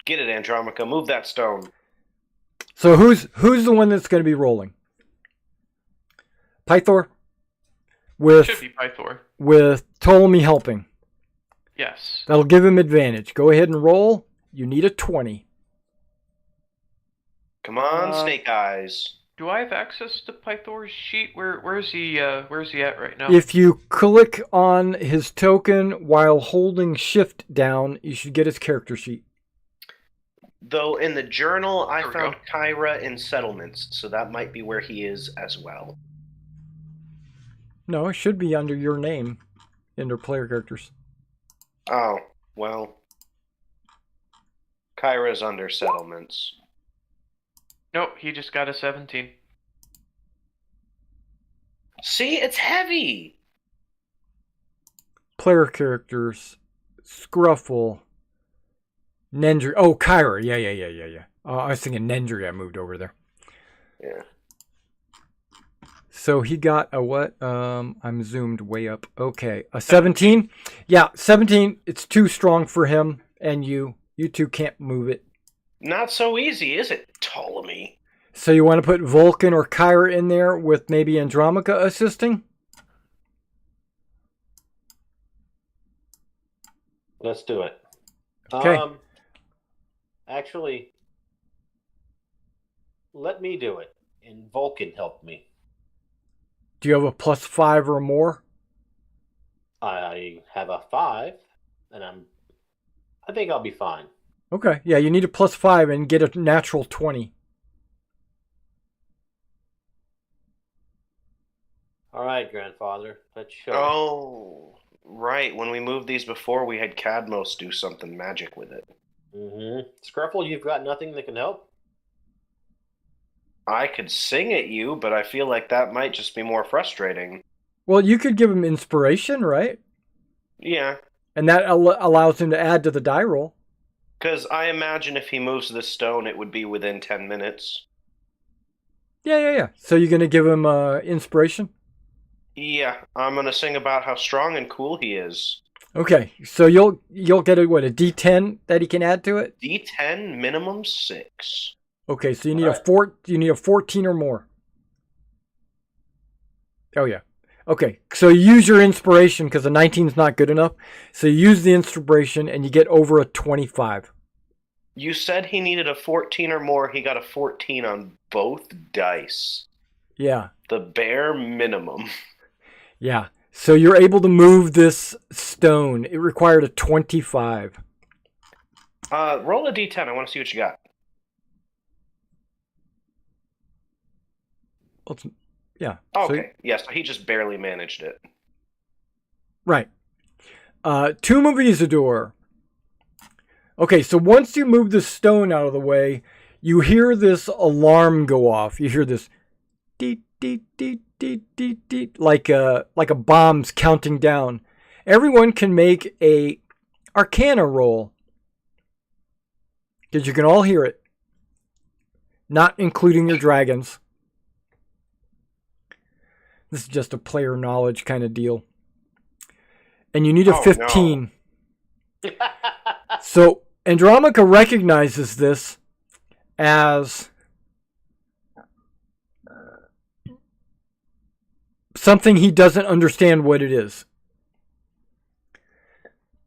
Get it, Andromica. Move that stone. So who's the one that's going to be rolling? Pythor Should be Pythor. with Ptolemy helping. Yes. That'll give him advantage. Go ahead and roll. You need a 20. Come on, Snake Eyes. Do I have access to Pythor's sheet? Where's he at right now? If you click on his token while holding shift down, you should get his character sheet. Though in the journal, I There we found go. Kyra in settlements, so that might be where he is as well. No, it should be under your name, under player characters. Oh, well. Kyra's under settlements. Nope, he just got a 17. See, it's heavy! Player characters, Scruffle, Nendry. Oh, Kyra. Yeah. I was thinking Nendry. I moved over there. Yeah. So he got a what? I'm zoomed way up. Okay, a 17. Yeah, 17. It's too strong for him, and you two can't move it. Not so easy, is it, Ptolemy? So you want to put Vulcan or Kyra in there with maybe Andromaca assisting? Let's do it. Okay. Actually, let me do it, and Vulcan help me. Do you have a +5 or more? I have a 5, and I think I'll be fine. Okay, yeah, you need a +5 and get a natural 20. All right, grandfather, let's show. Oh, right. When we moved these before, we had Cadmos do something magic with it. Scruffle, you've got nothing that can help? I could sing at you, but I feel like that might just be more frustrating. Well, you could give him inspiration, right? Yeah, And that allows him to add to the die roll. because I imagine if he moves this stone, it would be within 10 minutes. Yeah. So you're going to give him inspiration? Yeah, I'm going to sing about how strong and cool he is. Okay, so you'll get a D10 that he can add to it? D10, minimum 6. Okay, so you need Alright. you need a 14 or more. Oh yeah. Okay, so you use your inspiration because a 19 is not good enough. So you use the inspiration and you get over a 25. You said he needed a 14 or more. He got a 14 on both dice. Yeah. The bare minimum. Yeah. So you're able to move this stone. It required a 25. Roll a D10. I want to see what you got. Well, yeah. Okay. Yeah, so he just barely managed it. Right. Tomb of Isidore. Okay, so once you move the stone out of the way, you hear this alarm go off. You hear this deet, deet, deet, deet, deet, deet, like a bomb's counting down. Everyone can make a Arcana roll. Because you can all hear it. Not including your dragons. This is just a player knowledge kind of deal. And you need a 15. No. So Andromaca recognizes this as something he doesn't understand what it is.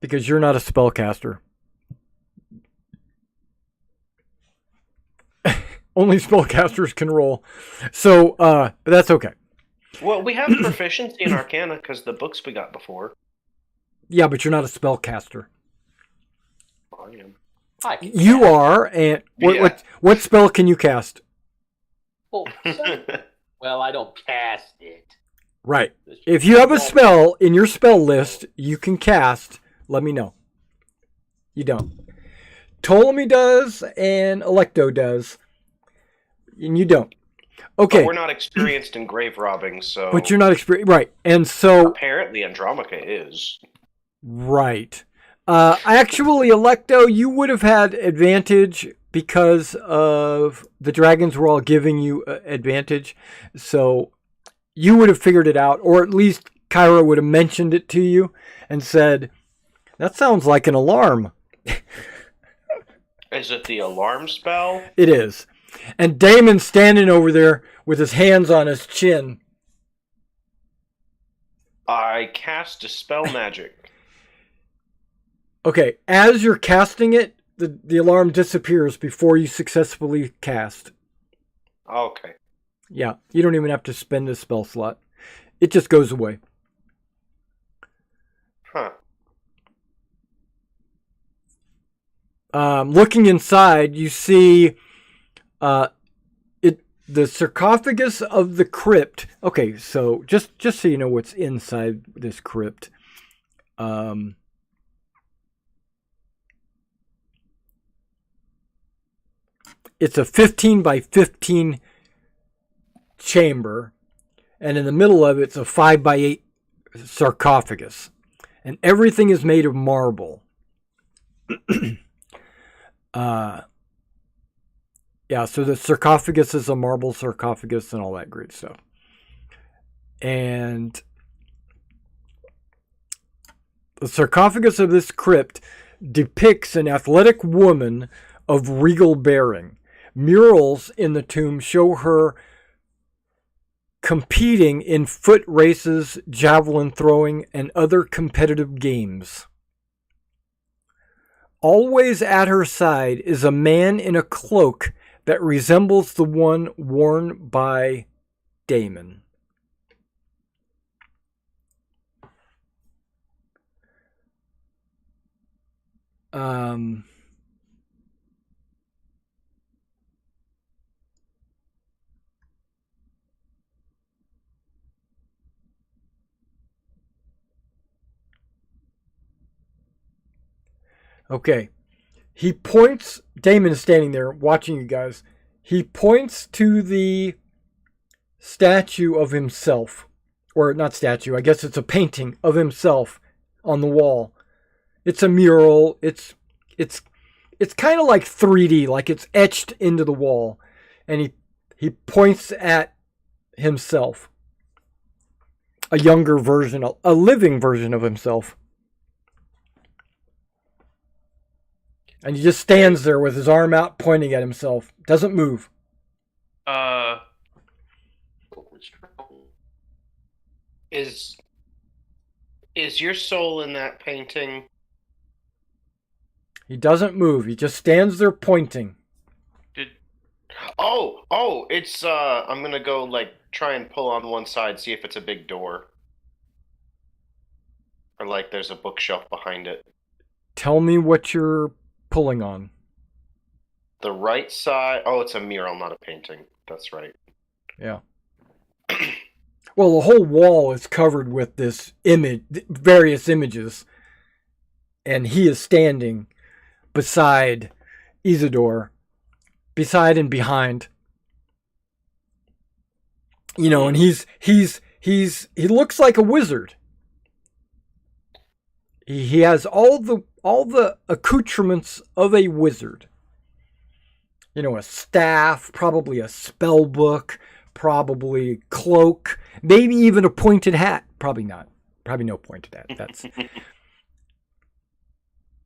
Because you're not a spellcaster. Only spellcasters can roll. So, but that's okay. Well, we have proficiency in Arcana because the books we got before. Yeah, but you're not a spellcaster. I am. I can You cast. are, and Yeah. what spell can you cast? Well, I don't cast it. Right. If you have a spell in your spell list you can cast, let me know. You don't. Ptolemy does, and Electo does, and you don't. Okay. But we're not experienced in grave robbing, so... But you're not experienced, right? And so, Apparently Andromaca is. right. Actually, Electo, you would have had advantage because of the dragons were all giving you advantage. So you would have figured it out, or at least Kyra would have mentioned it to you and said, "That sounds like an alarm." Is it the alarm spell? It is. And Damon's standing over there with his hands on his chin. I cast Dispel Magic. Okay, as you're casting it, the alarm disappears before you successfully cast. Okay. Yeah, you don't even have to spend a spell slot. It just goes away. Huh. Looking inside, you see the sarcophagus of the crypt. Okay, so just so you know what's inside this crypt. It's a 15 by 15 chamber, and in the middle of it's a 5 by 8 sarcophagus, and everything is made of marble. Yeah, so the sarcophagus is a marble sarcophagus and all that great stuff. And the sarcophagus of this crypt depicts an athletic woman of regal bearing. Murals in the tomb show her competing in foot races, javelin throwing, and other competitive games. Always at her side is a man in a cloak that resembles the one worn by Damon. Okay. He points, Damon is standing there watching you guys. He points to the statue of himself. Or not statue, I guess it's a painting of himself on the wall. It's a mural. It's kind of like 3D, like it's etched into the wall. And he points at himself. A younger version, a living version of himself. And he just stands there with his arm out pointing at himself. Doesn't move. Is your soul in that painting? He doesn't move. He just stands there pointing. It's I'm gonna go like try and pull on one side, see if it's a big door. Or like there's a bookshelf behind it. Tell me what you're pulling on. The right side. Oh, it's a mural, not a painting. That's right. Yeah. Well, the whole wall is covered with this image, various images, and he is standing beside Isidore, beside and behind. You know, and he looks like a wizard. He has all the accoutrements of a wizard. You know, a staff, probably a spell book, probably cloak, maybe even a pointed hat. Probably not. Probably no pointed hat. That's.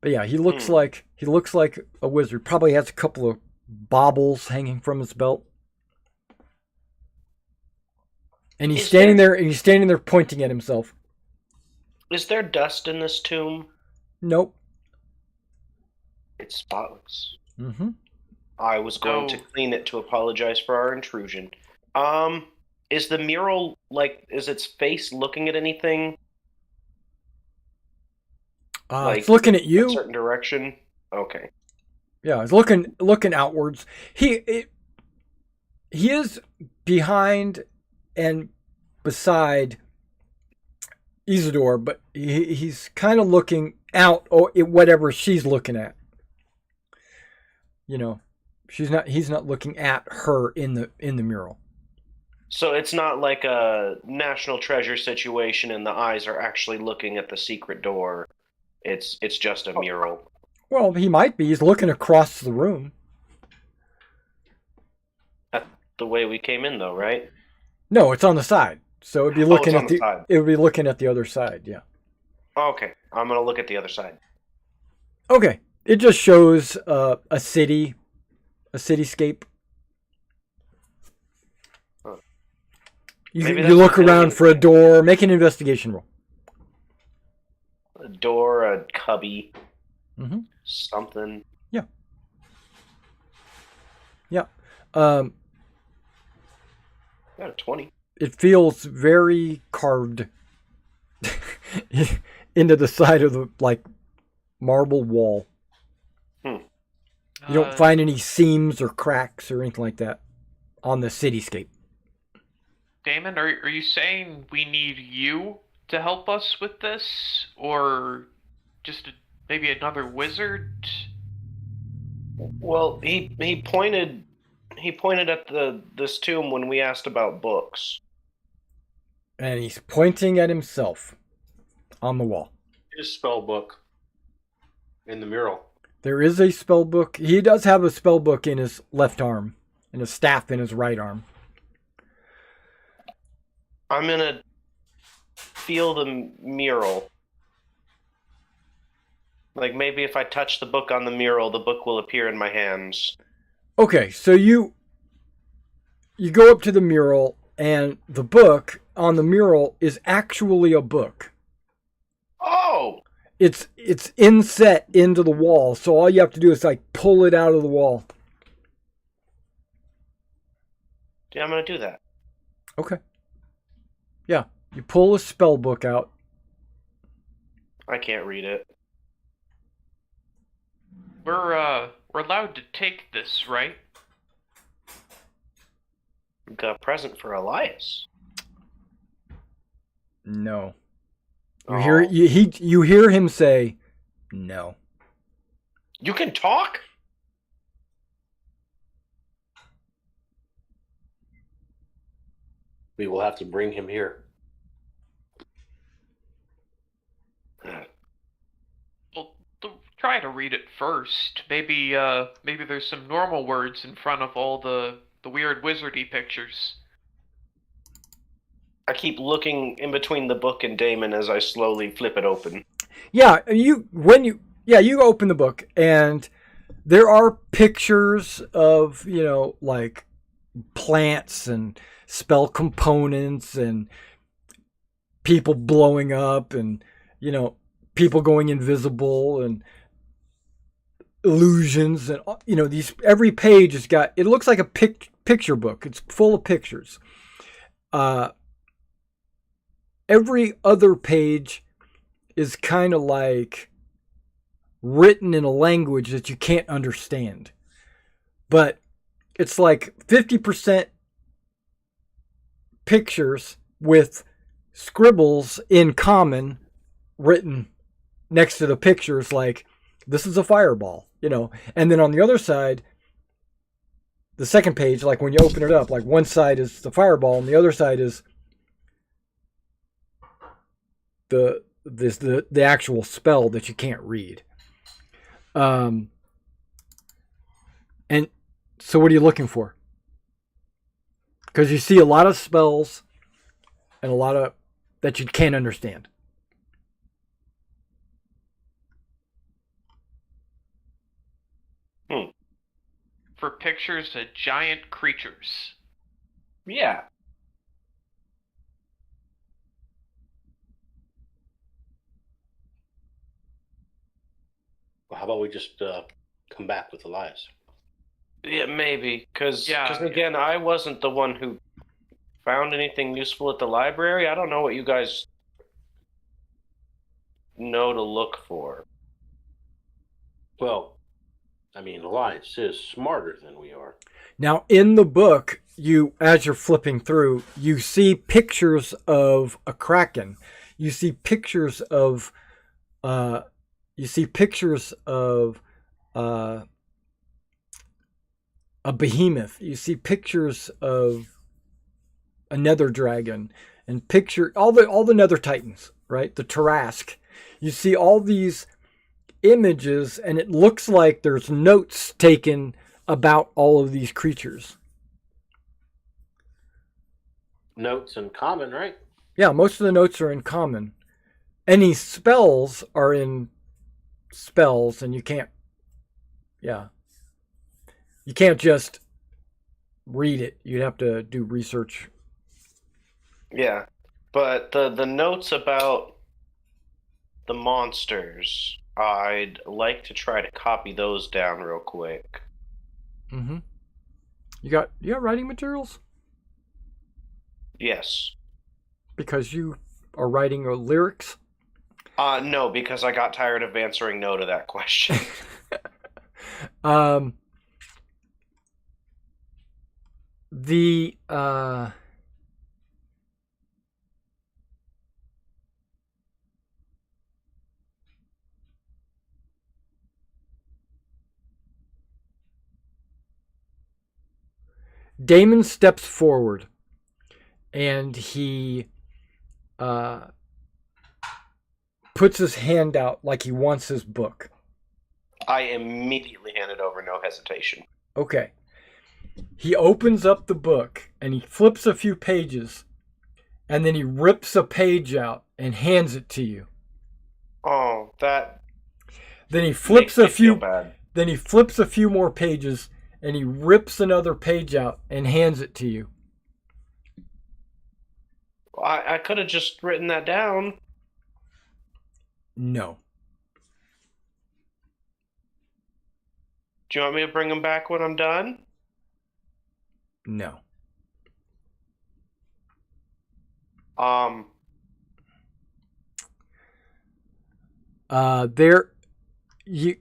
But yeah, he looks like a wizard. Probably has a couple of baubles hanging from his belt. And he's standing there pointing at himself. Is there dust in this tomb? Nope. It's spotless. Mm-hmm. I was going to clean it to apologize for our intrusion. Is the mural is its face looking at anything? It's looking at you. A certain direction. Okay. Yeah, it's looking outwards. He is behind and beside Isidore, but he's kind of looking out at whatever she's looking at. You know, he's not looking at her in the mural. So it's not like a National Treasure situation and the eyes are actually looking at the secret door. It's just a mural. Well, he might be. He's looking across the room. That's the way we came in though, right? No, it's on the side. So it'd be looking at the side. It would be looking at the other side, yeah. Okay, I'm gonna look at the other side. Okay, it just shows a cityscape. Huh. You look around for a door. Make an investigation roll. A door, a cubby, something. Yeah. Got a 20. It feels very carved into the side of the marble wall. You don't find any seams or cracks or anything like that on the cityscape. Damon, are you saying we need you to help us with this, or just maybe another wizard? Well, he pointed at this tomb when we asked about books. And he's pointing at himself on the wall. His spell book in the mural. There is a spell book. He does have a spell book in his left arm and a staff in his right arm. I'm gonna feel the mural. Like maybe if I touch the book on the mural, the book will appear in my hands. Okay, so you go up to the mural, and the book on the mural is actually a book. Oh! It's inset into the wall, so all you have to do is pull it out of the wall. Yeah, I'm gonna do that. Okay. Yeah, you pull a spell book out. I can't read it. We're allowed to take this, right? Got a present for Elias. No. Oh. You hear him say, no. You can talk? We will have to bring him here. Well, try to read it first. Maybe there's some normal words in front of all the weird wizardy pictures. I keep looking in between the book and Damon as I slowly flip it open. Yeah, you open the book, and there are pictures of, plants and spell components and people blowing up and, people going invisible and illusions and, every page has got, it looks like a picture book. It's full of pictures. Every other page is kind of written in a language that you can't understand. But it's 50% pictures with scribbles in common written next to the pictures, this is a fireball, And then on the other side, the second page, when you open it up, one side is the fireball and the other side is the actual spell that you can't read. And so what are you looking for? Because you see a lot of spells and a lot of that you can't understand. For pictures of giant creatures. Yeah. Well, how about we just come back with Elias? Yeah, maybe. Because again, I wasn't the one who found anything useful at the library. I don't know what you guys know to look for. Well, Elias is smarter than we are. Now, in the book, as you're flipping through, you see pictures of a kraken. You see pictures of a behemoth. You see pictures of a nether dragon and all the nether titans, right? The Tarask. You see all these images, and it looks like there's notes taken about all of these creatures. Notes in common, right? Yeah, most of the notes are in common. Any spells are in spells, and you can't just read it. You'd have to do research. Yeah, but the notes about the monsters, I'd like to try to copy those down real quick. Mm-hmm. You got writing materials? Yes. Because you are writing lyrics? No, because I got tired of answering no to that question. The Damon steps forward and he puts his hand out like he wants his book. I immediately handed over, no hesitation. Okay. He opens up the book and he flips a few pages and then he rips a page out and hands it to you. Oh, that Then he flips a makes me feel few bad. Then he flips a few more pages and he rips another page out and hands it to you. I could have just written that down. No. Do you want me to bring them back when I'm done? No. There you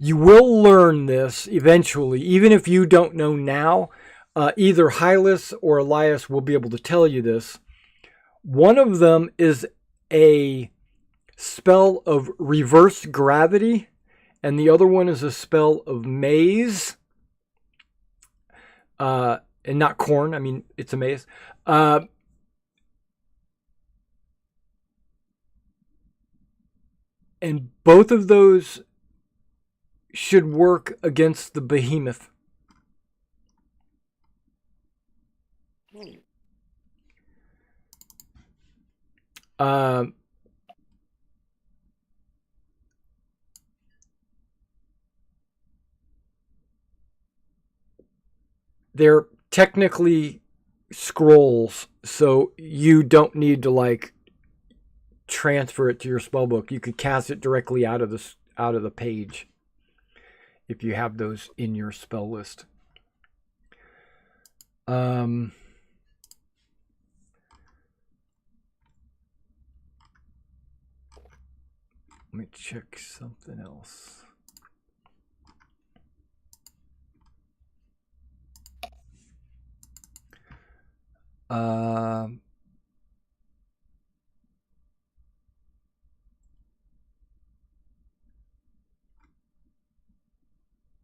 will learn this eventually, even if you don't know now. Either Hylas or Elias will be able to tell you this. One of them is a spell of reverse gravity, and the other one is a spell of maze. And not corn, I mean, it's a maze. And both of those should work against the Behemoth. They're technically scrolls, so you don't need to like transfer it to your spellbook. You could cast it directly out of the page if you have those in your spell list. Let me check something else.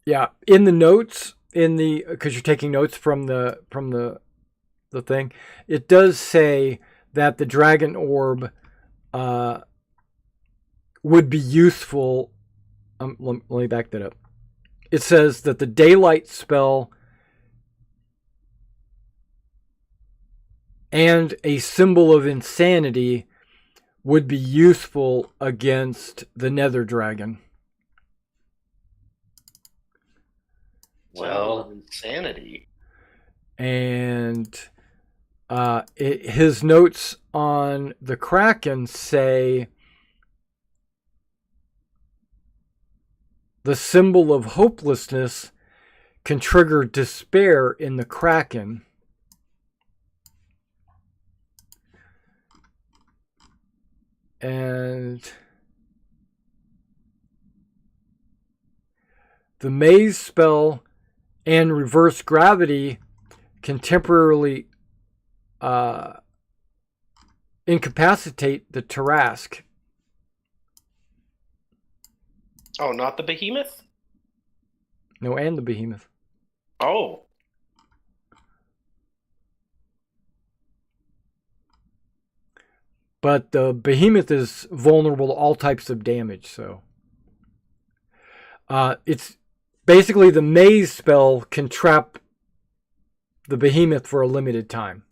Yeah, in the notes, because you're taking notes from the thing, it does say that the dragon orb would be useful. Let me back that up. It says that the daylight spell and a symbol of insanity would be useful against the nether dragon. Well, insanity. And his notes on the Kraken say the symbol of hopelessness can trigger despair in the Kraken. And the maze spell and reverse gravity can temporarily incapacitate the Tarask. Oh, not the Behemoth? No, and the Behemoth. Oh. But the Behemoth is vulnerable to all types of damage, so it's basically the maze spell can trap the Behemoth for a limited time.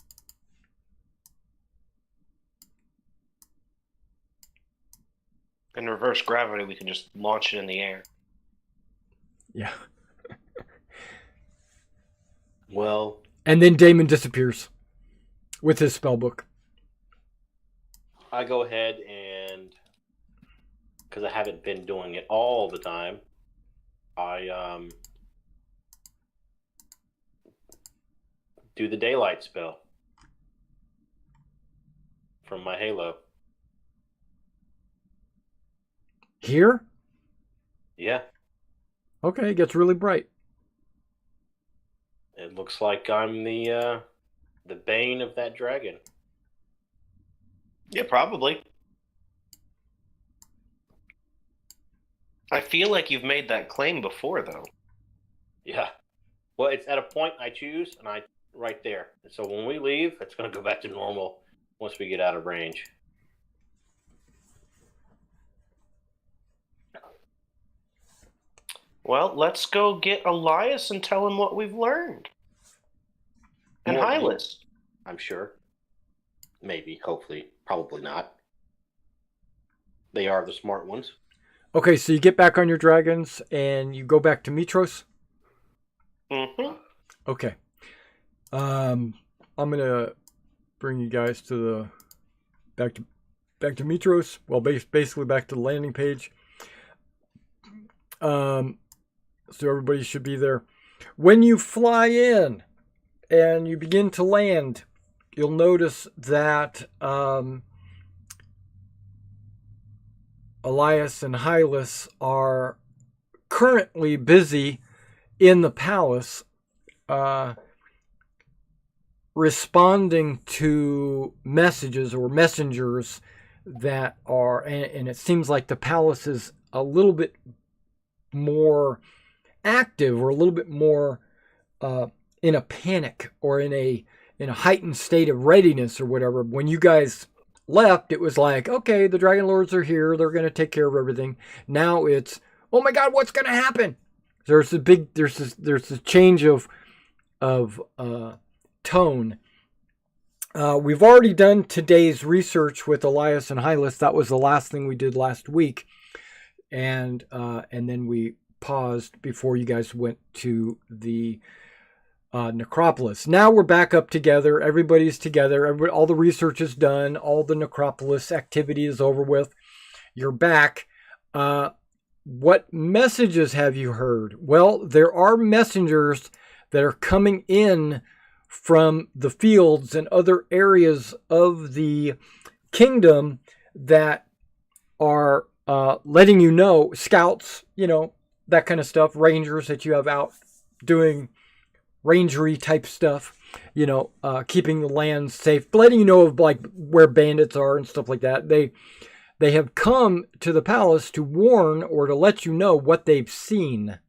In reverse gravity, we can just launch it in the air. Yeah. Well, And then Damon disappears with his spellbook. I go ahead and, because I haven't been doing it all the time, I do the daylight spell from my halo. Here? Yeah, Okay, it gets really bright. it looks like I'm the bane of that dragon. Yeah, probably. I feel like you've made that claim before, though. Yeah. Well, it's at a point I choose, and I right there. And so when we leave, it's going to go back to normal once we get out of range. Well, let's go get Elias and tell him what we've learned. And More Hylas. I'm sure. Maybe, hopefully, probably not. They are the smart ones. Okay, so you get back on your dragons and you go back to Mitros. Mm-hmm. Okay. I'm gonna bring you guys to the back to Mitros. Well, basically back to the landing page. So everybody should be there. When you fly in and you begin to land, you'll notice that Elias and Hylas are currently busy in the palace responding to messages or messengers that are, and it seems like the palace is a little bit more active or a little bit more in a panic or in a heightened state of readiness or whatever. When you guys left, it was like, okay, the Dragonlords are here, they're going to take care of everything. Now it's, oh my God, what's going to happen? There's a change of tone. We've already done today's research with Elias and Hylas. That was the last thing we did last week, and then we paused before you guys went to the necropolis. Now we're back up together. Everybody's together. All the research is done. All the necropolis activity is over with. You're back. What messages have you heard? Well, there are messengers that are coming in from the fields and other areas of the kingdom that are letting you know, scouts, that kind of stuff, rangers that you have out doing rangery type stuff, keeping the land safe, letting you know of like where bandits are and stuff like that. They have come to the palace to warn or to let you know what they've seen.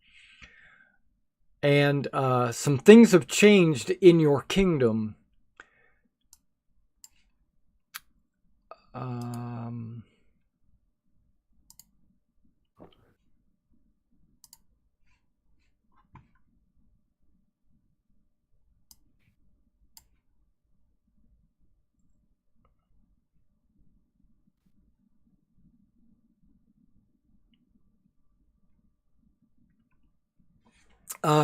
And some things have changed in your kingdom.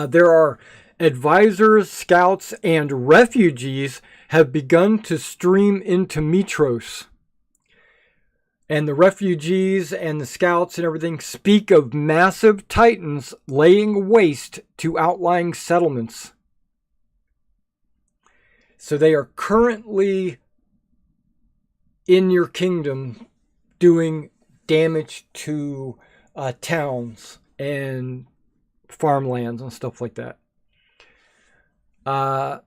There are advisors, scouts, and refugees have begun to stream into Mitros. And the refugees and the scouts and everything speak of massive titans laying waste to outlying settlements. So they are currently in your kingdom doing damage to towns and farmlands and stuff like that. An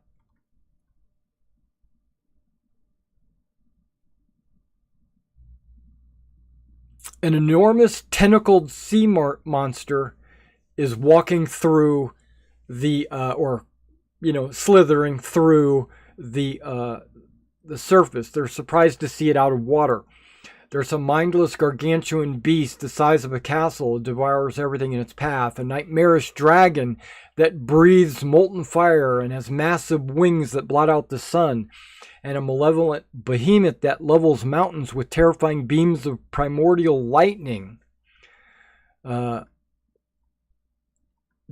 enormous tentacled sea monster is walking through the slithering through the surface. They're surprised to see it out of water. There's a mindless gargantuan beast the size of a castle. It devours everything in its path. A nightmarish dragon that breathes molten fire and has massive wings that blot out the sun. And a malevolent behemoth that levels mountains with terrifying beams of primordial lightning. That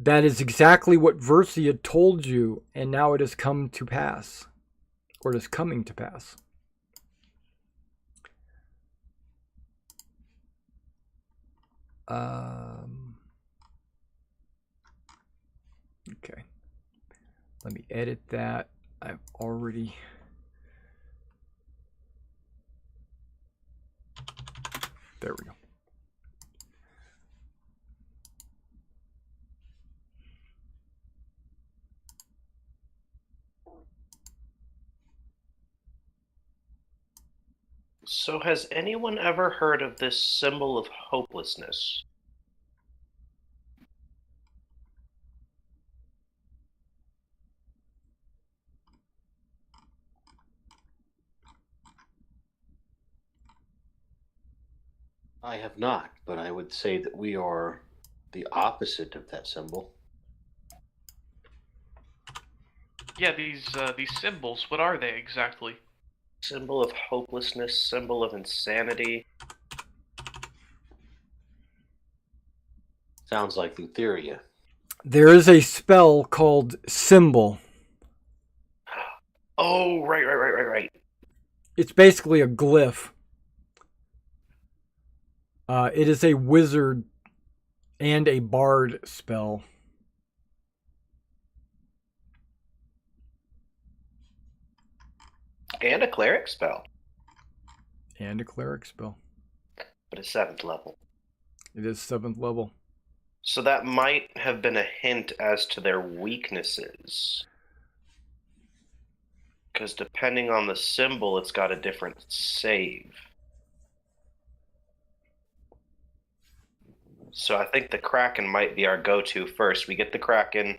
is exactly what Versi had told you, and now it has come to pass. Or it is coming to pass. Okay. Let me edit that. I've already... There we go. So has anyone ever heard of this symbol of hopelessness? I have not, but I would say that we are the opposite of that symbol. Yeah, these symbols, what are they exactly? Symbol of hopelessness, symbol of insanity. Sounds like Lutheria. There is a spell called Symbol. Oh, right. It's basically a glyph. It is a wizard and a bard spell. And a cleric spell. And a cleric spell. But a 7th level. It is 7th level. So that might have been a hint as to their weaknesses. Because depending on the symbol, it's got a different save. So I think the Kraken might be our go-to first. We get the Kraken,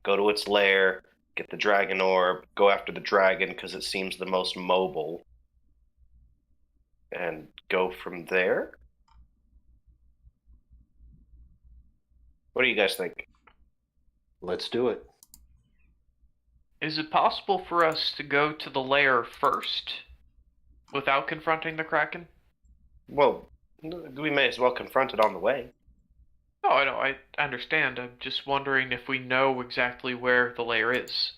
go to its lair, get the Dragon Orb, go after the Dragon because it seems the most mobile, and go from there? What do you guys think? Let's do it. Is it possible for us to go to the lair first without confronting the Kraken? Well, we may as well confront it on the way. No, I know, I understand. I'm just wondering if we know exactly where the lair is.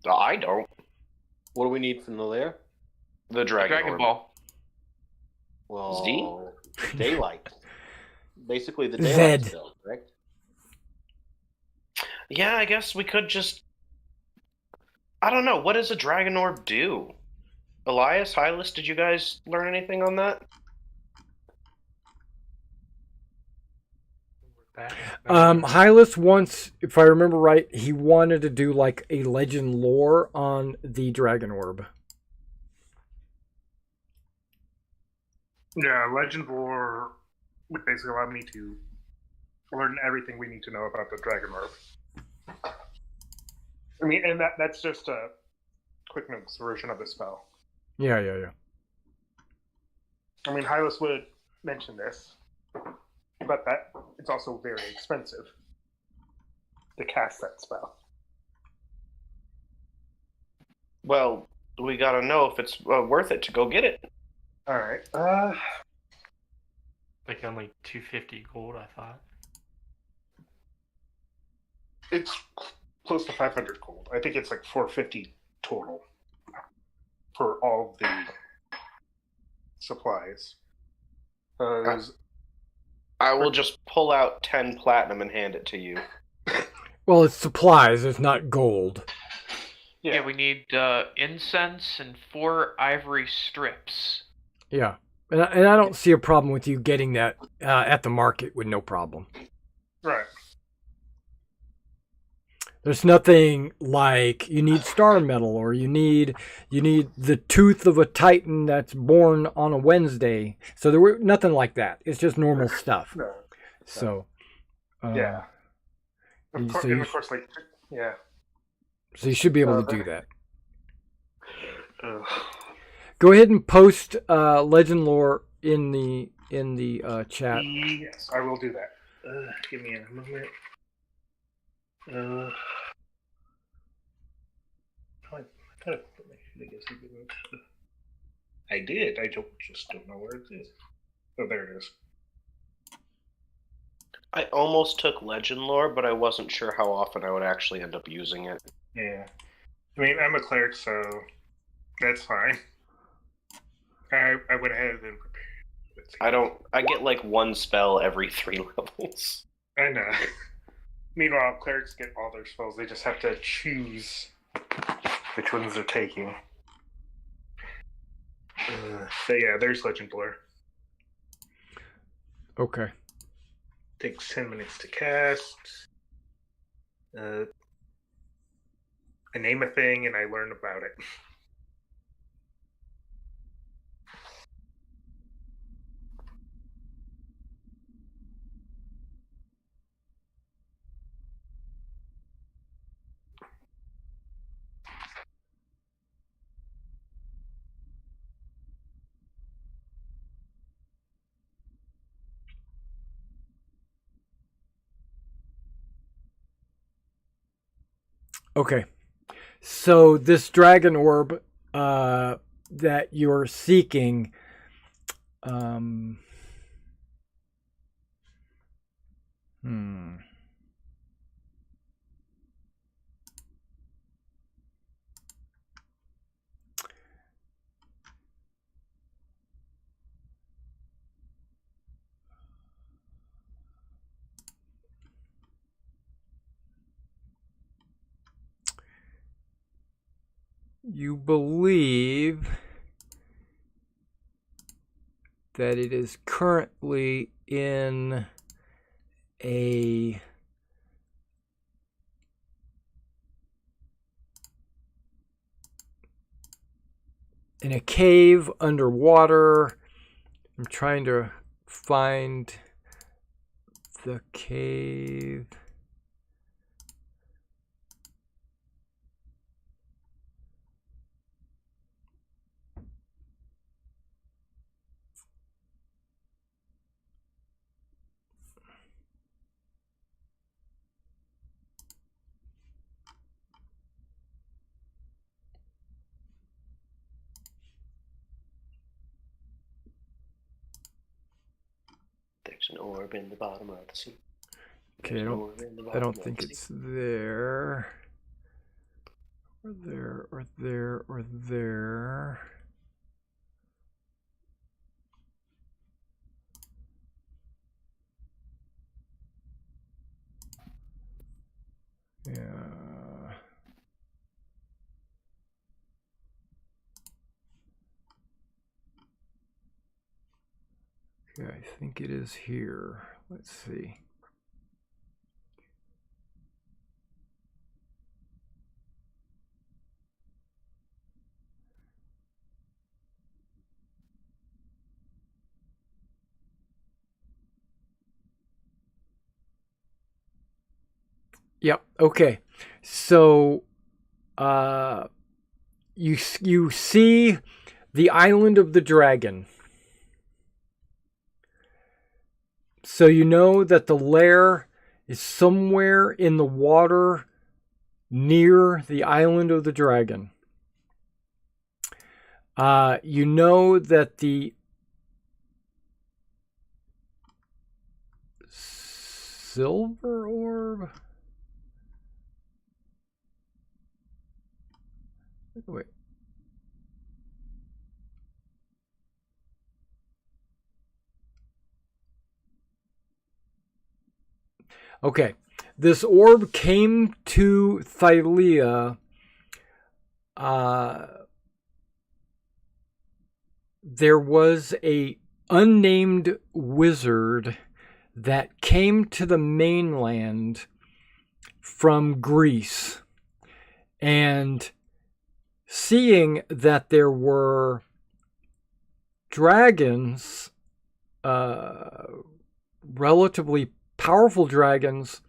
I don't. What do we need from the lair? The Dragon Dragon Orb. Ball. Well, Z? daylight. Basically the Zed. daylight spell, correct? Yeah, I guess we could just... I don't know. What does a Dragon Orb do? Elias, Hylas, did you guys learn anything on that? Hylas once, if I remember right, he wanted to do like a legend lore on the Dragon Orb. Yeah, Legend Lore would basically allow me to learn everything we need to know about the Dragon Orb. I mean, and that's just a quick notes version of the spell. Yeah. I mean, Hylas would mention this, but that it's also very expensive to cast that spell. Well, we gotta know if it's worth it to go get it. All right. Like only 250 gold, I thought. It's close to 500 gold. I think it's like 450 total for all of the supplies. I will just pull out 10 platinum and hand it to you. Well, it's supplies, it's not gold. Yeah, we need incense and 4 ivory strips. Yeah. And I don't see a problem with you getting that at the market with no problem. Right. There's nothing like you need star metal or you need the tooth of a titan that's born on a Wednesday. So there were nothing like that. It's just normal stuff. No. So Yeah. Of and course, so and you, of course, like, yeah. so you should be able to do that. Ugh. Go ahead and post legend lore in the chat. Yes, I will do that. Give me a moment. I did. I just don't know where it is. Oh, there it is. I almost took legend lore, but I wasn't sure how often I would actually end up using it. Yeah. I mean, I'm a cleric, so that's fine. I went ahead and prepared. I get like 1 spell every 3 levels. I know. Meanwhile, clerics get all their spells. They just have to choose which ones they're taking. So yeah, there's Legend Blur. Okay. Takes 10 minutes to cast. I name a thing and I learn about it. Okay. So this dragon orb that you're seeking, you believe that it is currently in a cave underwater. I'm trying to find the cave. There's an orb in the bottom of the sea. Okay, I don't think it's there. Or there, or there, or there. Yeah. Okay, I think it is here. Let's see. Yep. Okay. So, you see the island of the dragon. So you know that the lair is somewhere in the water near the island of the dragon. You know that the silver orb. Wait. Okay. This orb came to Thylea there was a unnamed wizard that came to the mainland from Greece, and seeing that there were dragons, relatively powerful dragons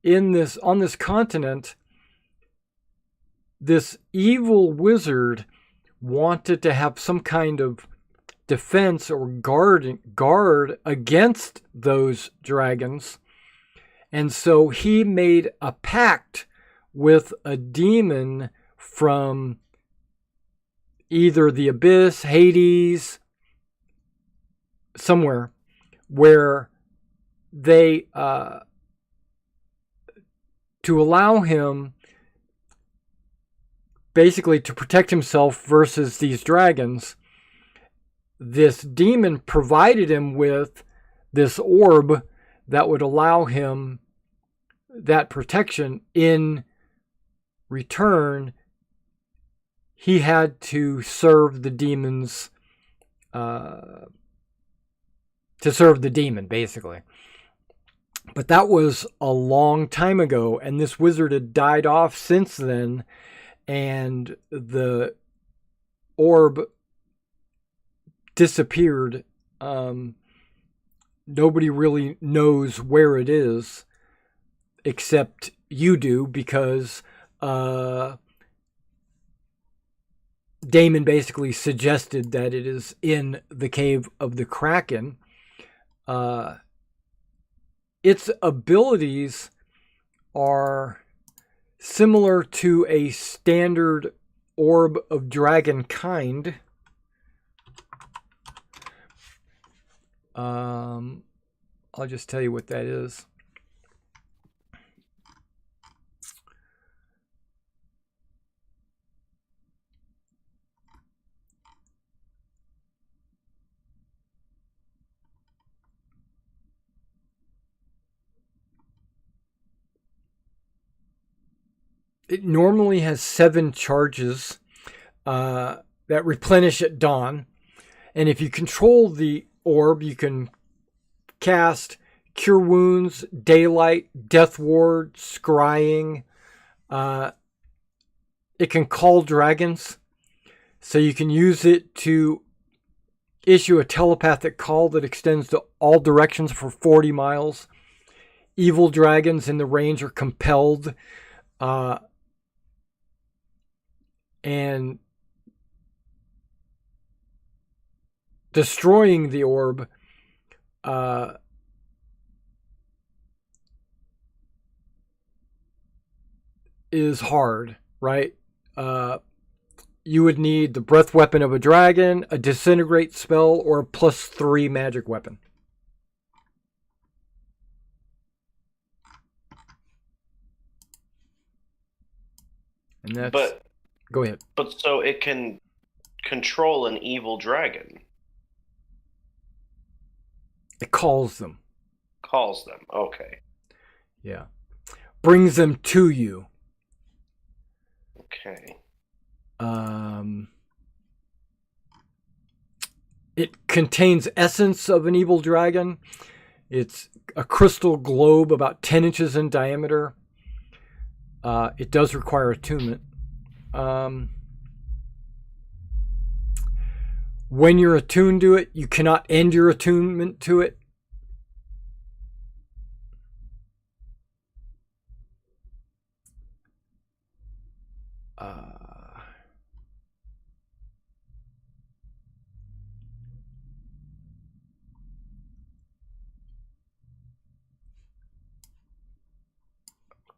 on this continent, this evil wizard wanted to have some kind of defense or guard against those dragons. And so he made a pact with a demon from either the abyss, Hades, somewhere, where they, to allow him basically to protect himself versus these dragons, this demon provided him with this orb that would allow him that protection. In return, he had to serve the demons, to serve the demon, basically. But that was a long time ago, and this wizard had died off since then, and the orb disappeared. Nobody really knows where it is, except you do, because Damon basically suggested that it is in the Cave of the Kraken. Its abilities are similar to a standard orb of dragon kind. I'll just tell you what that is. It normally has 7 charges that replenish at dawn. And if you control the orb, you can cast Cure Wounds, Daylight, Death Ward, Scrying. It can call dragons. So you can use it to issue a telepathic call that extends to all directions for 40 miles. Evil dragons in the range are compelled. And destroying the orb is hard, right? You would need the breath weapon of a dragon, a disintegrate spell, or a +3 magic weapon. And that's... Go ahead. But so it can control an evil dragon. It calls them. Calls them. Okay. Yeah. Brings them to you. Okay. It contains essence of an evil dragon. It's a crystal globe about 10 inches in diameter. It does require attunement. When you're attuned to it, you cannot end your attunement to it.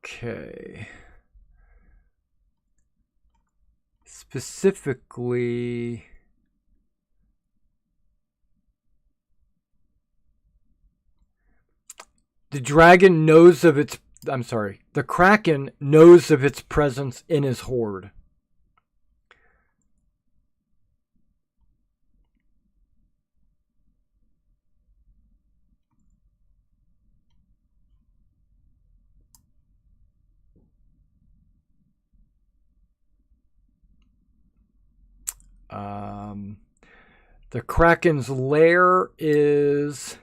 Okay. Specifically, the dragon knows of its... I'm sorry. The Kraken knows of its presence in his horde. The Kraken's lair is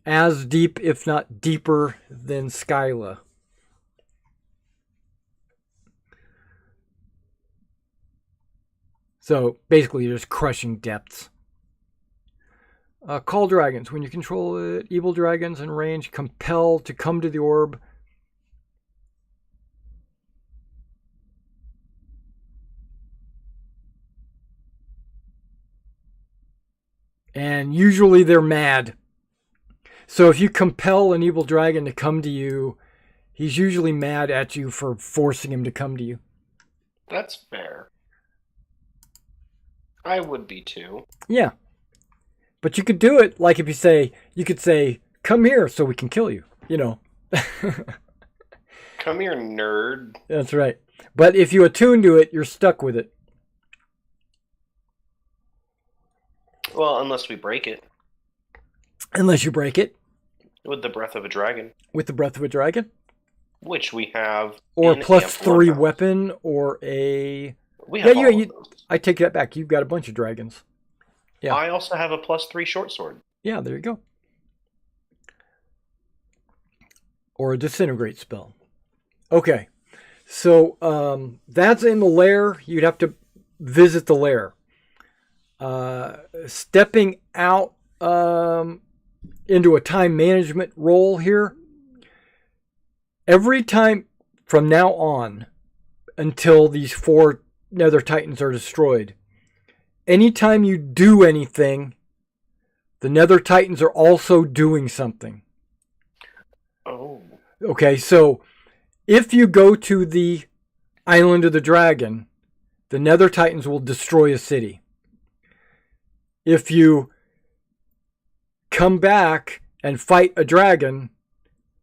as deep, if not deeper, than Skyla. So basically, you're just crushing depths. Call dragons. When you control it, evil dragons in range compel to come to the orb. And usually they're mad. So if you compel an evil dragon to come to you, he's usually mad at you for forcing him to come to you. That's fair. I would be too. Yeah. But you could do it like if you could say, come here so we can kill you, you know. Come here, nerd. That's right. But if you attune to it, you're stuck with it. Well, unless we break it. Unless you break it. With the breath of a dragon. With the breath of a dragon. Which we have. Or in +3 Amp weapon, or a We Yeah, have all you, of those. I take that back. You've got a bunch of dragons. Yeah. I also have a +3 short sword. Yeah, there you go. Or a disintegrate spell. Okay. So that's in the lair. You'd have to visit the lair. Stepping out into a time management role here. Every time from now on until these 4 Nether Titans are destroyed, anytime you do anything, the Nether Titans are also doing something. Oh. Okay, so if you go to the Island of the Dragon, the Nether Titans will destroy a city. If you come back and fight a dragon,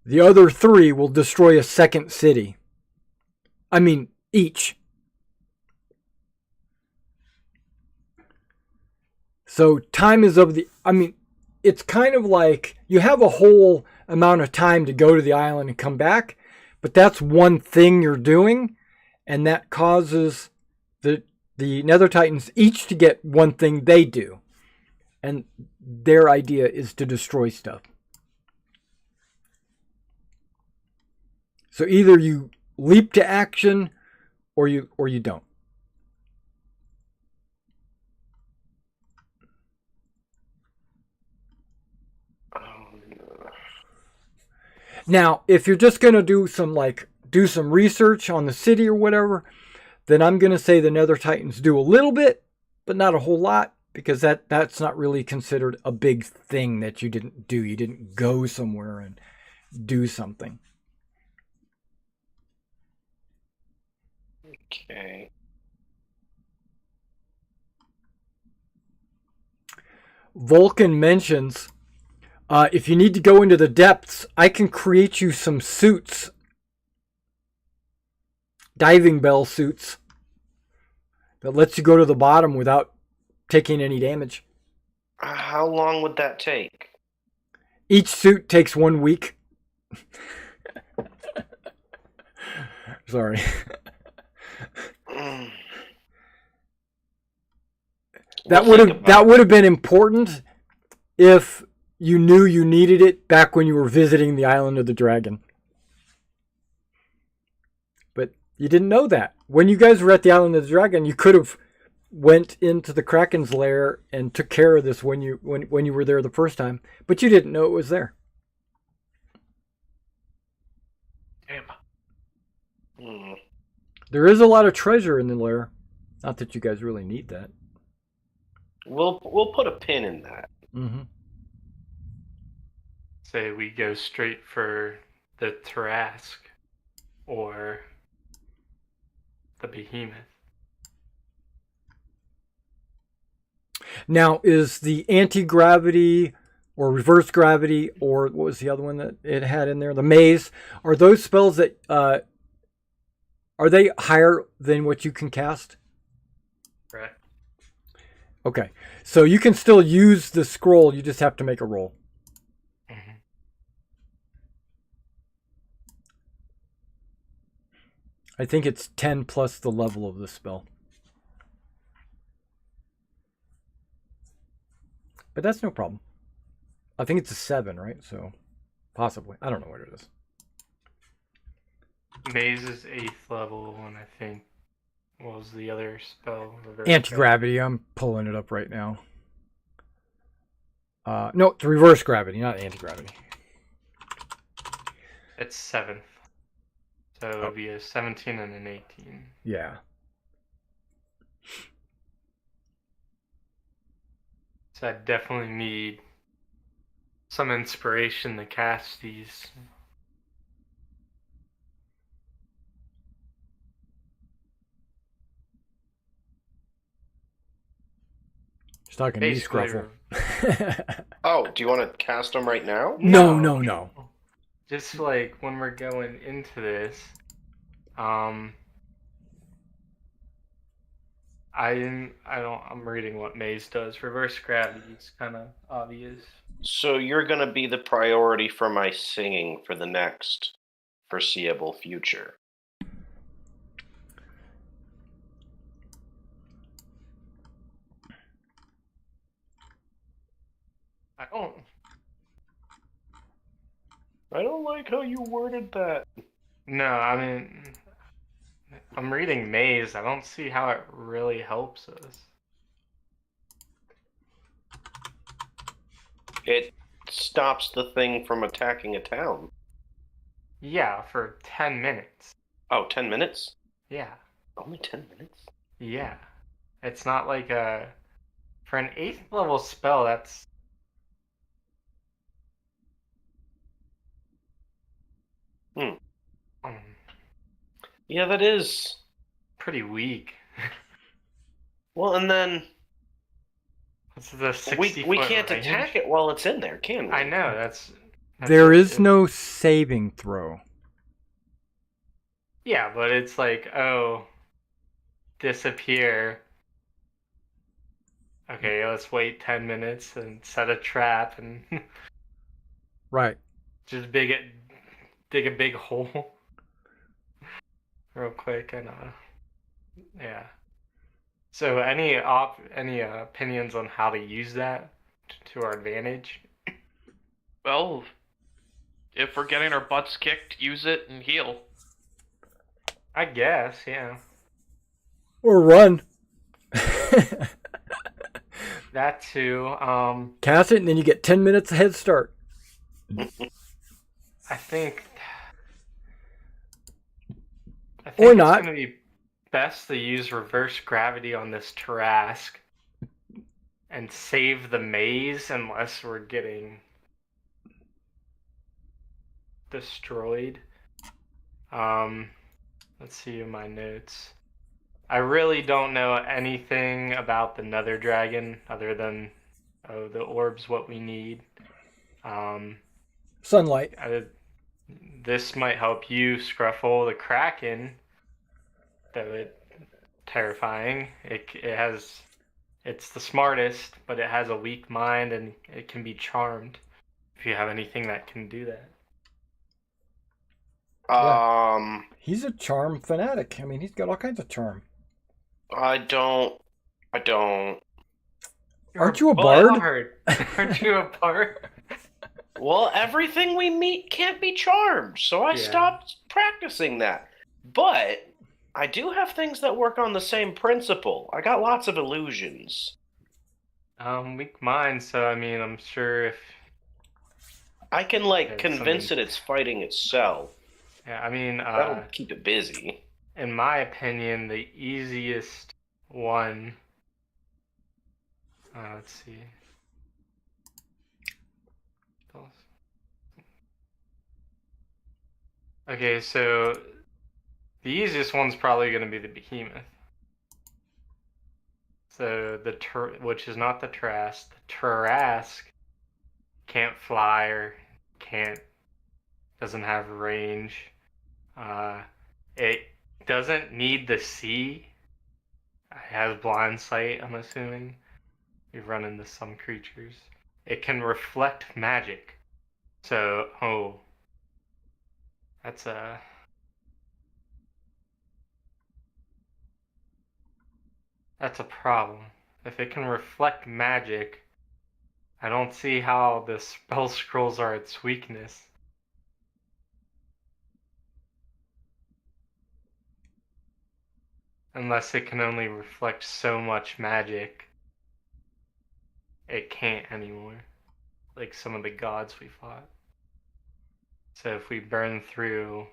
the other 3 will destroy a second city. I mean, each. So time is of the... I mean, it's kind of like you have a whole amount of time to go to the island and come back, but that's one thing you're doing, and that causes the Nether Titans each to get one thing they do. And their idea is to destroy stuff. So either you leap to action or you don't. Now, if you're just going to do some research on the city or whatever, then I'm going to say the Nether Titans do a little bit, but not a whole lot, because that's not really considered a big thing that you didn't do. You didn't go somewhere and do something. Okay. Vulcan mentions, if you need to go into the depths, I can create you some suits. Diving bell suits. That lets you go to the bottom without taking any damage. How long would that take? Each suit takes 1 week. Sorry. That would have been important if you knew you needed it back when you were visiting the Island of the Dragon. But you didn't know that. When you guys were at the Island of the Dragon, you could have went into the Kraken's lair and took care of this when you were there the first time, but you didn't know it was there. Damn. There is a lot of treasure in the lair. Not that you guys really need that. We'll put a pin in that. Mm-hmm. Say we go straight for the Tarask or the Behemoth. Now, is the anti-gravity or reverse gravity, or what was the other one that it had in there? The maze. Are those spells that are they higher than what you can cast? Right. Okay, so you can still use the scroll. You just have to make a roll. Mm-hmm. I think it's 10 plus the level of the spell. But that's no problem. I think it's a 7, right? So, possibly. I don't know what it is. Maze is 8th level, and I think, what was the other spell? Anti-gravity. I'm pulling it up right now. No, it's reverse gravity, not anti-gravity. It's 7th. So it would be a 17 and an 18. Yeah. So I definitely need some inspiration to cast these. He's talking to you, Scruffle. Oh, do you want to cast them right now? No. Just like when we're going into this, I'm reading what Maze does. Reverse gravity is kind of obvious. So you're going to be the priority for my singing for the next foreseeable future. I don't like how you worded that. No, I mean, I'm reading Maze. I don't see how it really helps us. It stops the thing from attacking a town. Yeah, for 10 minutes. Oh, 10 minutes? Yeah. Only 10 minutes? Yeah. It's not like a... For an 8th level spell, that's... Hmm. um, Yeah, that is. pretty weak. Well, and then It's the 60 we foot can't range. attack it while it's in there, can we? I know, that's There the is issue. no saving throw. Yeah, but it's like, oh, disappear. Okay, let's wait 10 minutes and set a trap and Right. just dig a big hole real quick and yeah. So any opinions on how to use that to our advantage? Well, if we're getting our butts kicked, use it and heal. I guess, yeah. Or run. That too. Cast it, and then you get 10 minutes of head start. I think Or it's not. going to be best to use reverse gravity on this Tarask and save the maze unless we're getting destroyed. Let's see in my notes. I really don't know anything about the Nether Dragon other than the orb's what we need. Sunlight. This might help you, Scruffle. The Kraken, though terrifying. It's the smartest, but it has a weak mind and it can be charmed. If you have anything that can do that. He's a charm fanatic. I mean, he's got all kinds of charm. I don't. Aren't you a Well, bard? Aren't you a bard? Well, everything we meet can't be charmed, so I Yeah. stopped practicing that. But I do have things that work on the same principle. I got lots of illusions. Weak mind, so I mean, I'm sure if... I can, Okay, convince something- it it's fighting itself. Yeah, I mean, That'll keep it busy. in my opinion, the easiest one... let's see. Okay, so the easiest one's probably going to be the Behemoth. So which is not the Trask. The Tarask can't fly or doesn't have range. It doesn't need the sea. It has blind sight, I'm assuming. We've run into some creatures. It can reflect magic. So, that's a problem. If it can reflect magic, I don't see how the spell scrolls are its weakness. Unless it can only reflect so much magic, it can't anymore. Like some of the gods we fought. So if we burn through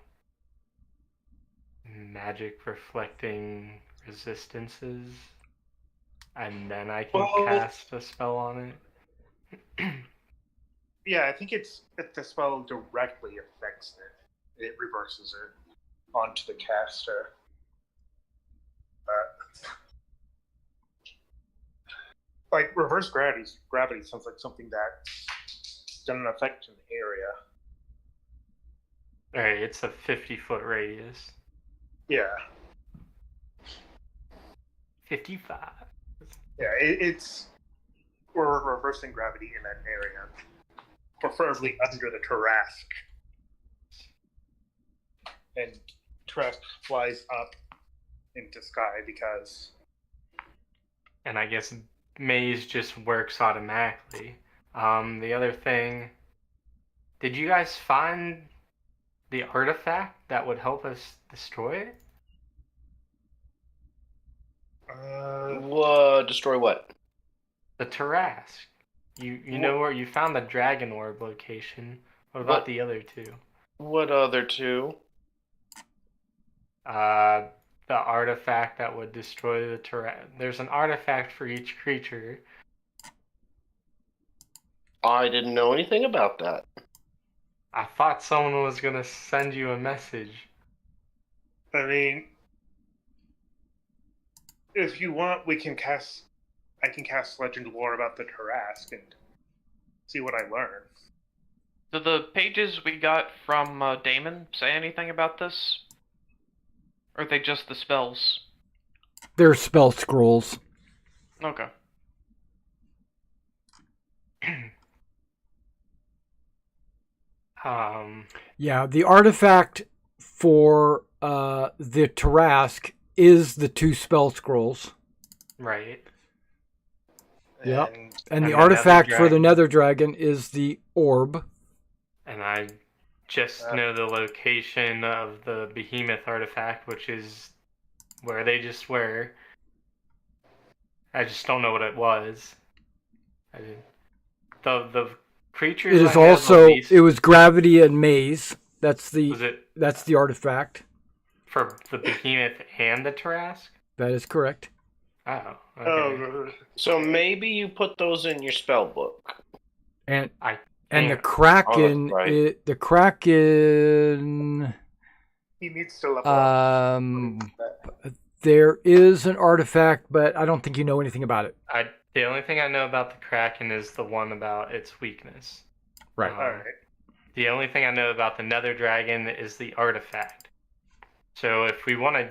magic reflecting resistances, and then I can cast a spell on it. Yeah, I think if the spell directly affects it, it reverses it onto the caster. Like reverse gravity sounds like something that doesn't affect an area. Alright, it's a 50-foot radius. Yeah, 55. yeah, we're reversing gravity in that area, preferably under the Tarask. And Tarask flies up into sky because And I guess Maze just works automatically. The other thing, did you guys find the artifact that would help us destroy it? Destroy what? The Tarask. You know where you found the Dragon Orb location. What about What? the other two? What other two? The artifact that would destroy the Tarask. There's an artifact for each creature. I didn't know anything about that. I thought someone was gonna send you a message. I mean, if you want, I can cast legend lore about the Tarask and see what I learn. Do the pages we got from Damon say anything about this? Or are they just the spells? They're spell scrolls. Okay. Yeah, the artifact for the Tarask is the 2 spell scrolls. Right. Yep. And And the the artifact Nether for the Dragon. Nether Dragon is the orb. And I just know the location of the Behemoth artifact, which is where they just were. I just don't know what it was. The creatures. It I is know also the least- it was gravity and maze. That's was the it artifact. for the Behemoth and the Tarask? That is correct. Oh, okay. oh, So maybe you put those in your spell book. And I and the can't. Kraken Oh, that's right. the Kraken he needs to level up. there is an artifact, but I don't think you know anything about it. The only thing I know about the Kraken is the one about its weakness. Right. Um, All right. The only thing I know about the Nether Dragon is the artifact. So if we want to,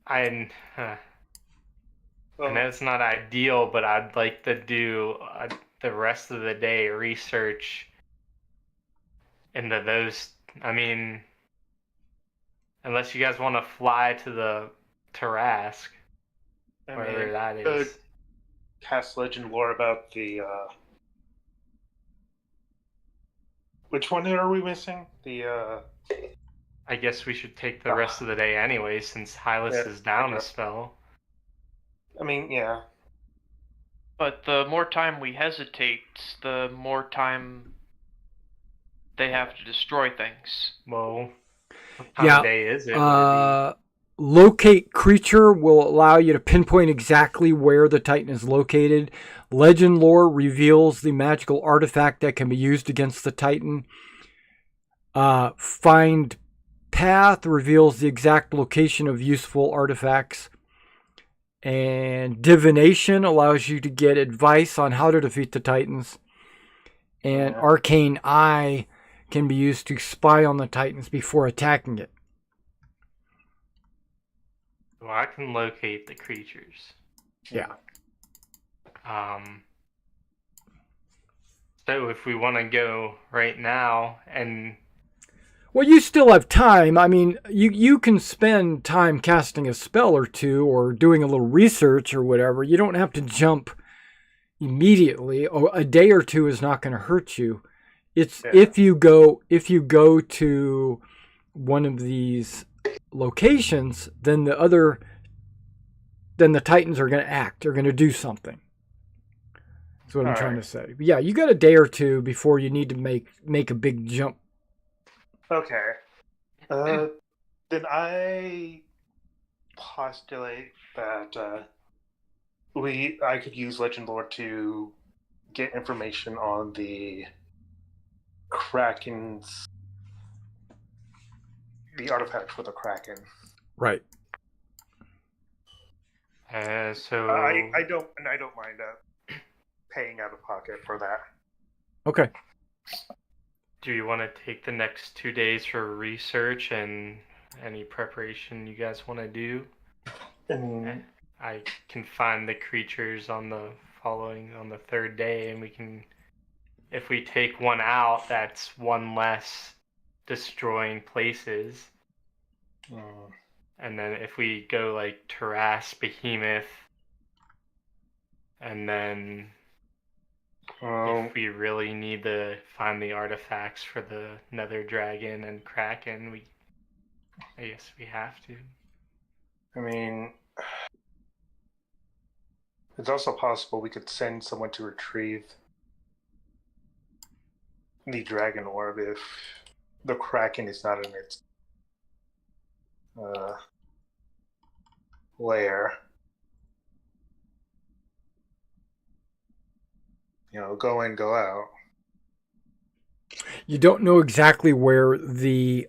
I know it's not ideal, but I'd like to do the rest of the day research into those. I mean, unless you guys want to fly to the Tarask, wherever that is. Cast legend lore about the. Which one are we missing? The. I guess we should take the rest of the day anyway, since Hylas is down a spell. I mean, yeah. But the more time we hesitate, the more time they have to destroy things. Well, what time Yeah, of day is it? Locate creature will allow you to pinpoint exactly where the Titan is located. Legend lore reveals the magical artifact that can be used against the Titan. Find path reveals the exact location of useful artifacts. And divination allows you to get advice on how to defeat the Titans. And arcane eye can be used to spy on the Titans before attacking it. Well, I can locate the creatures. Yeah. So if we want to go right now and Well, you still have time. I mean, you can spend time casting a spell or two or doing a little research or whatever. You don't have to jump immediately. A day or two is not going to hurt you. It's if you go to one of these locations, then the Titans are going to act. They're going to do something. That's what I'm trying to say. But yeah, you got a day or two before you need to make a big jump. Okay. Then I postulate that I could use legend lore to get information on the Kraken's the artifact for the Kraken. Right. so I don't mind paying out of pocket for that. Okay. do you want to take the next 2 days for research and any preparation you guys want to do? And I can find the creatures on the third day, and we can, if we take one out, that's one less destroying places. And then if we go like Tarask, Behemoth, and then If we really need to find the artifacts for the Nether Dragon and Kraken, I guess we have to. I mean, it's also possible we could send someone to retrieve the Dragon Orb if the Kraken is not in its lair. Go in, go out. You don't know exactly where the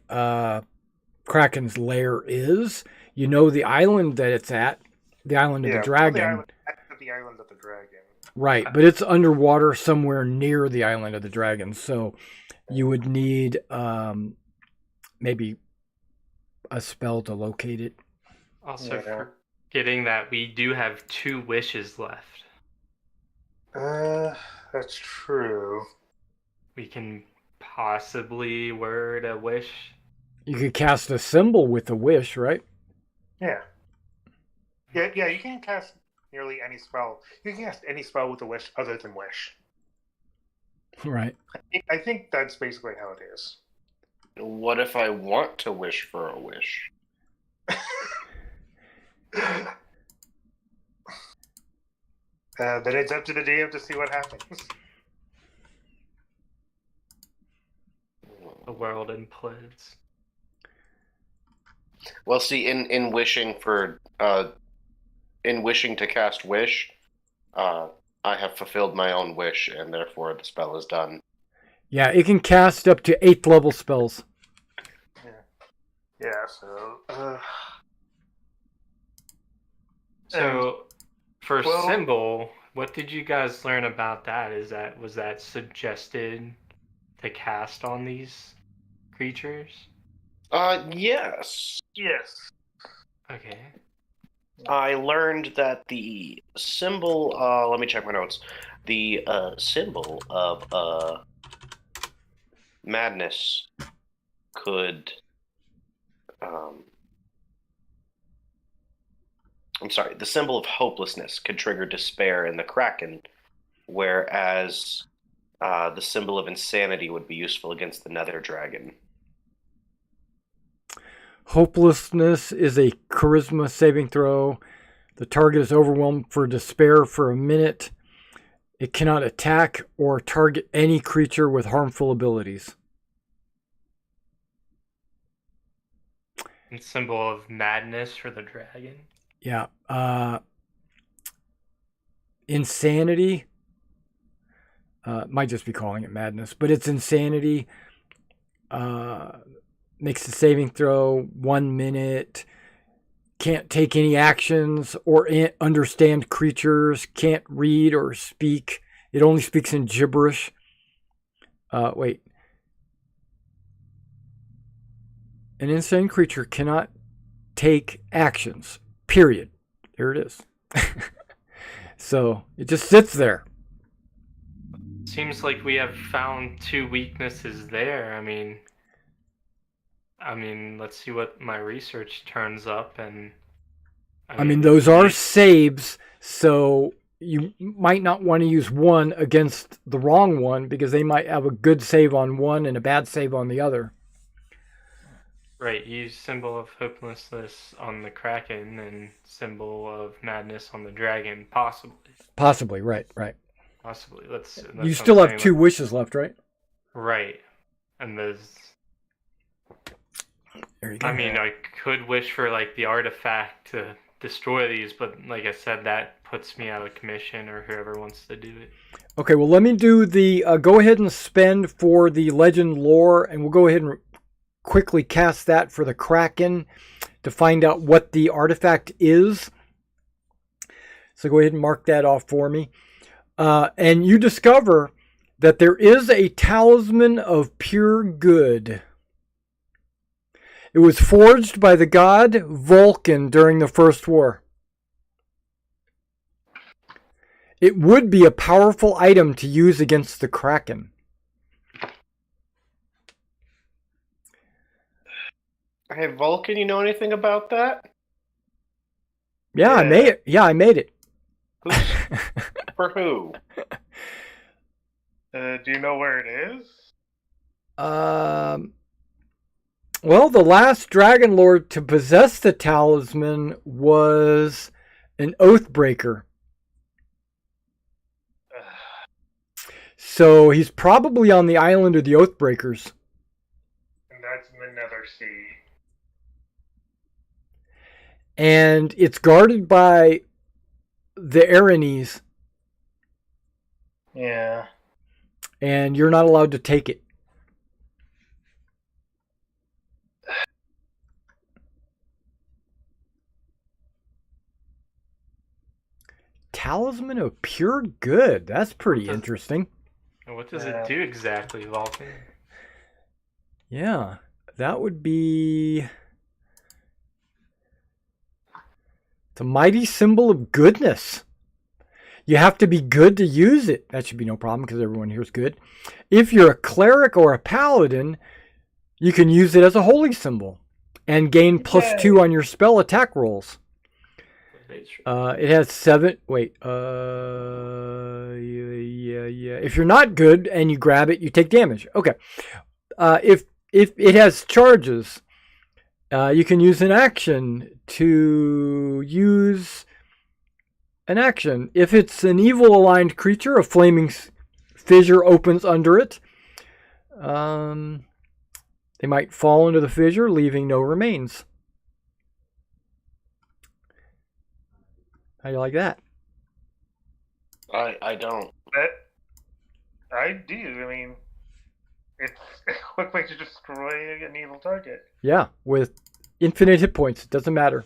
Kraken's lair is. You know the island that it's at, the island of the dragon. The island of the dragon. Right, but it's underwater somewhere near the island of the dragon. So you would need maybe a spell to locate it. Also, forgetting that we do have 2 wishes left. That's true. We can possibly word a wish. You could cast a symbol with a wish, right? Yeah. Yeah, you can cast nearly any spell. You can cast any spell with a wish other than wish. Right. I think that's basically how it is. What if I want to wish for a wish? Then it's up to the DM to see what happens. The world implodes. Well, see, in wishing to cast wish, I have fulfilled my own wish, and therefore the spell is done. Yeah, it can cast up to 8th level spells. Yeah. So, for symbol, what did you guys learn about that? Was that suggested to cast on these creatures? Yes. Yes. Okay. I learned that the symbol, let me check my notes. The symbol of madness could, the symbol of hopelessness could trigger despair in the Kraken, whereas the symbol of insanity would be useful against the Nether Dragon. Hopelessness is a charisma saving throw. The target is overwhelmed for despair for a minute. It cannot attack or target any creature with harmful abilities. And symbol of madness for the dragon. Yeah. Insanity. Might just be calling it madness, but it's insanity. Makes the saving throw 1 minute. Can't take any actions or understand creatures. Can't read or speak. It only speaks in gibberish. Wait. An insane creature cannot take actions. Period. There it is. So it just sits there. Seems like we have found 2 weaknesses there. I mean, let's see what my research turns up. And I mean, those are saves, so you might not want to use one against the wrong one because they might have a good save on one and a bad save on the other. Right, use symbol of hopelessness on the Kraken and symbol of madness on the dragon, possibly. Possibly, right. Possibly. You still have 2 wishes left, right? Right. And there's... There you go. I mean, I could wish for, the artifact to destroy these, but like I said, that puts me out of commission or whoever wants to do it. Okay, well, let me do the... go ahead and spend for the legend lore, and we'll go ahead and quickly cast that for the Kraken to find out what the artifact is. So go ahead and mark that off for me. And you discover that there is a talisman of pure good. It was forged by the god Vulcan during the First War. It would be a powerful item to use against the Kraken. Hey, Vulcan, you know anything about that? Yeah, I made it. For who? Do you know where it is? Well, the last Dragonlord to possess the talisman was an Oathbreaker. So he's probably on the island of the Oathbreakers. And that's in the Nether Sea. And it's guarded by the Aranes. Yeah. And you're not allowed to take it. Talisman of Pure Good. That's pretty interesting. What does it do exactly, Vulcan? Yeah, that would be... It's a mighty symbol of goodness. You have to be good to use it. That should be no problem because everyone here is good. If you're a cleric or a paladin, you can use it as a holy symbol and gain +2 on your spell attack rolls. It has 7. Wait. Yeah. If you're not good and you grab it, you take damage. Okay. If it has charges, you can use an action to use an action. If it's an evil aligned creature, a flaming fissure opens under it. They might fall into the fissure, leaving no remains. How do you like that? I don't. I do. I mean, it's a quick way to destroy an evil target. Yeah, with infinite hit points. It doesn't matter.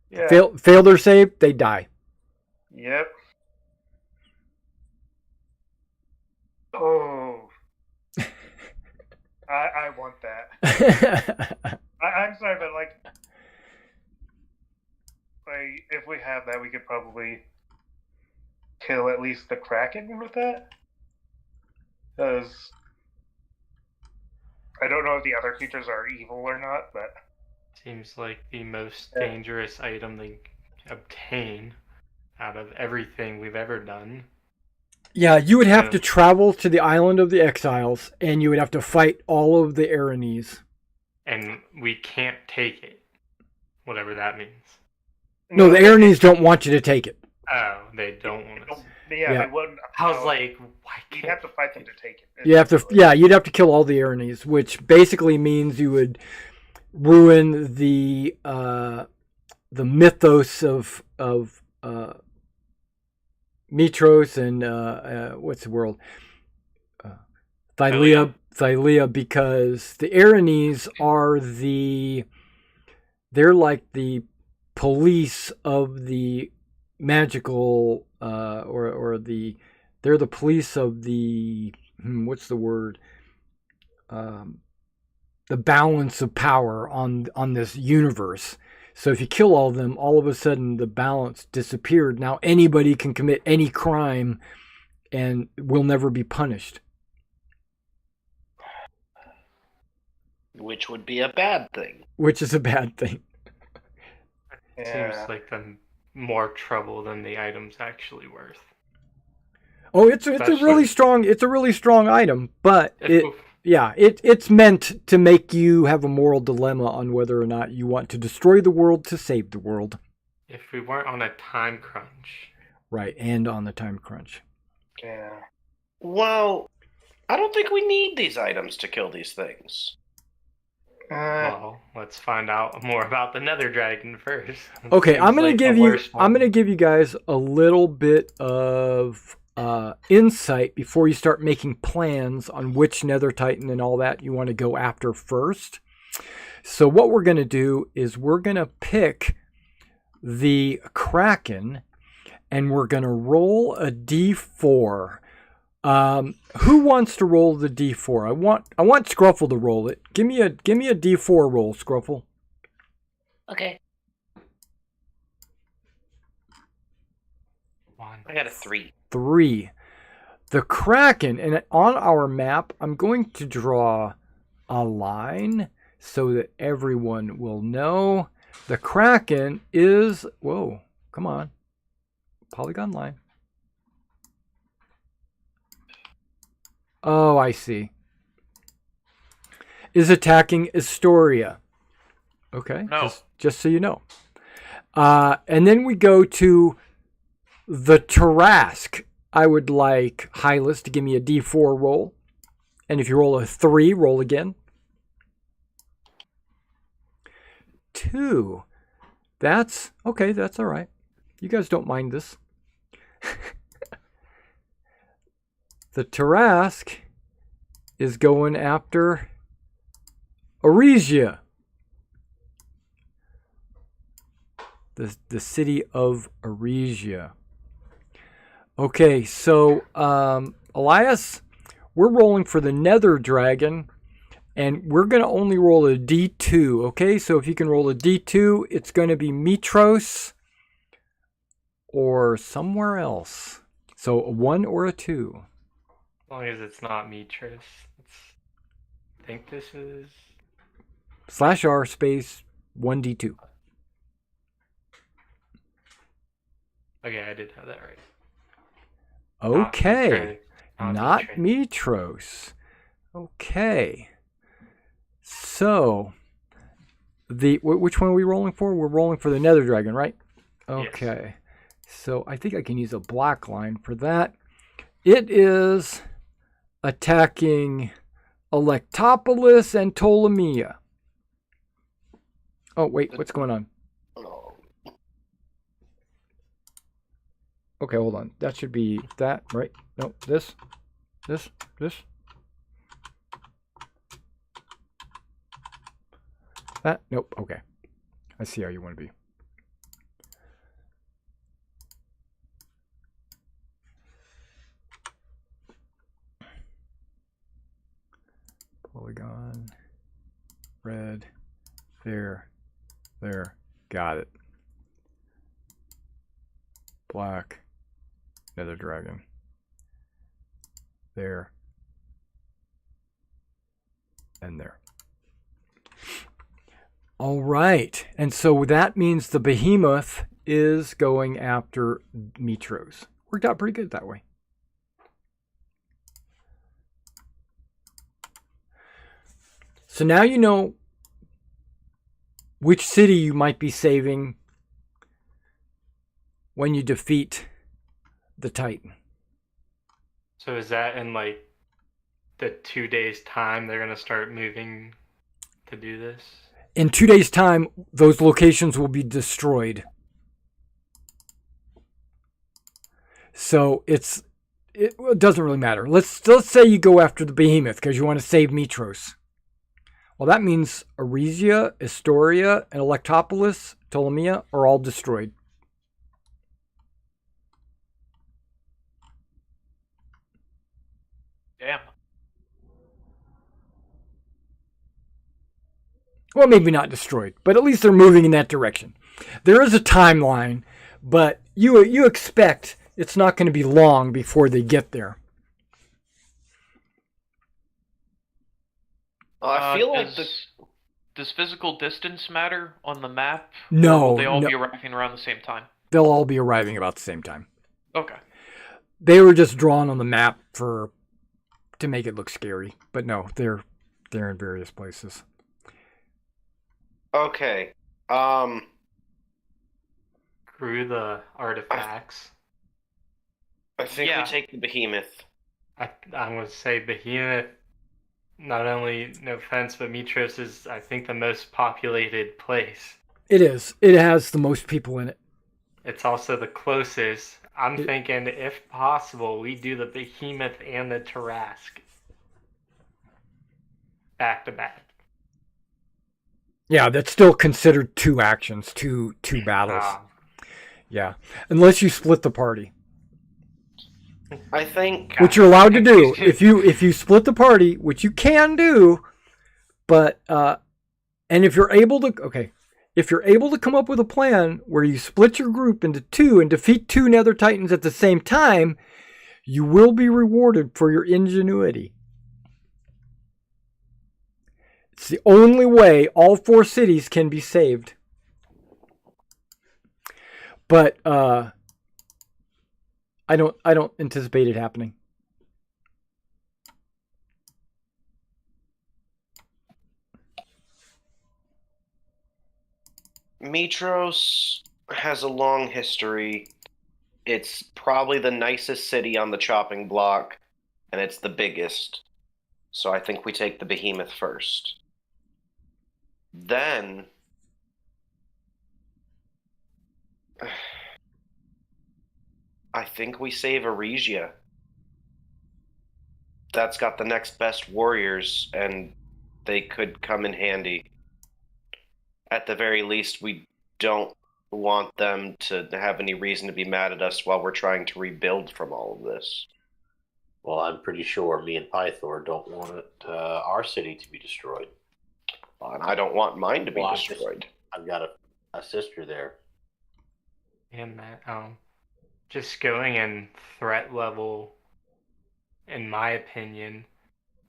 Yeah. Fail their save, they die. Yep. Oh. I want that. I'm sorry, but like if we have that, we could probably kill at least the Kraken with that. Because I don't know if the other creatures are evil or not, but seems like the most dangerous item they obtain out of everything we've ever done. Yeah, you would have to travel to the island of the exiles, and you would have to fight all of the Aranes. And we can't take it, whatever that means. No, the Aranes don't want you to take it. Oh, they don't want us. Yeah, they wouldn't. I was like, why You can't have to fight them to take it. You have to, you'd have to kill all the Aranes, which basically means you would ruin the mythos of Mitros and what's the world? Thylia, because the Aranes are they're like the police of the magical they're the police of the what's the word? The balance of power on this universe. So if you kill all of them, all of a sudden the balance disappeared. Now anybody can commit any crime and will never be punished. Which would be a bad thing. Which is a bad thing. Seems like the more trouble than the item's actually worth. Oh, it's a really strong item, but it's meant to make you have a moral dilemma on whether or not you want to destroy the world to save the world. If we weren't on a time crunch. Right, and on the time crunch. Yeah. Well, I don't think we need these items to kill these things. Well, let's find out more about the Nether Dragon first. Okay, I'm gonna give you guys a little bit of insight before you start making plans on which Nether Titan and all that you want to go after first. So what we're gonna do is we're gonna pick the Kraken and we're gonna roll a D4. Who wants to roll the D4? I want Scruffle to roll it. Give me a D4 roll, Scruffle. Okay. I got a 3. 3. The Kraken, and on our map, I'm going to draw a line so that everyone will know. The Kraken is, whoa, come on, polygon line. Oh, I see. Is attacking Astoria. Okay, No. just so you know. And then we go to the Tarask. I would like Hylas to give me a D4 roll. And if you roll a 3, roll again. 2. That's okay, that's all right. You guys don't mind this. The Tarask is going after Arisia. The city of Arisia. Okay, so Elias, we're rolling for the Nether Dragon, and we're going to only roll a D2, okay? So if you can roll a D2, it's going to be Mitros or somewhere else. So a 1 or a 2. As long as it's not Mitris. I think this is... /R space 1D2. Okay, I did have that right. Okay. Not Mitris. Mitros. Okay. So, which one are we rolling for? We're rolling for the Nether Dragon, right? Okay. Yes. So, I think I can use a black line for that. It is attacking Electopolis and Ptolemia. Oh, wait. What's going on? Okay, hold on. That should be that, right? No, this. That? Nope. Okay. I see how you want to be. Polygon. Red. There. Got it. Black. Nether Dragon. There. And there. All right. And so that means the Behemoth is going after Mitros. Worked out pretty good that way. So now you know which city you might be saving when you defeat the Titan. So is that in like the 2 days time they're going to start moving to do this? In 2 days' time, those locations will be destroyed. So it doesn't really matter. Let's say you go after the Behemoth because you want to save Mitros. Well, that means Arisia, Astoria, and Electopolis, Ptolemia are all destroyed. Damn. Well, maybe not destroyed, but at least they're moving in that direction. There is a timeline, but you expect it's not going to be long before they get there. I feel like does physical distance matter on the map? No. Or will they all no. be arriving around the same time? They'll all be arriving about the same time. Okay. They were just drawn on the map to make it look scary, but no, they're in various places. okay. Screw the artifacts. I think Yeah. we take the Behemoth. I'm going to say Behemoth, not only, no offense, but Mitros is, I think, the most populated place. It is. It has the most people in it. It's also the closest. I'm thinking, if possible, we do the Behemoth and the Tarask back to back. Yeah, that's still considered 2 actions, two battles. Yeah, unless you split the party, I think which you're allowed to do. If you split the party, which you can do, but and if you're able to come up with a plan where you split your group into 2 and defeat 2 Nether Titans at the same time, you will be rewarded for your ingenuity. It's the only way all 4 cities can be saved. But I don't anticipate it happening. Mitros has a long history. It's probably the nicest city on the chopping block, and it's the biggest. So I think we take the Behemoth first. Then I think we save Aregia. That's got the next best warriors, and they could come in handy. At the very least, we don't want them to have any reason to be mad at us while we're trying to rebuild from all of this. Well, I'm pretty sure me and Pythor don't want our city to be destroyed. And I don't want mine to be Well, destroyed. I've got a sister there. And that, just going in threat level, in my opinion,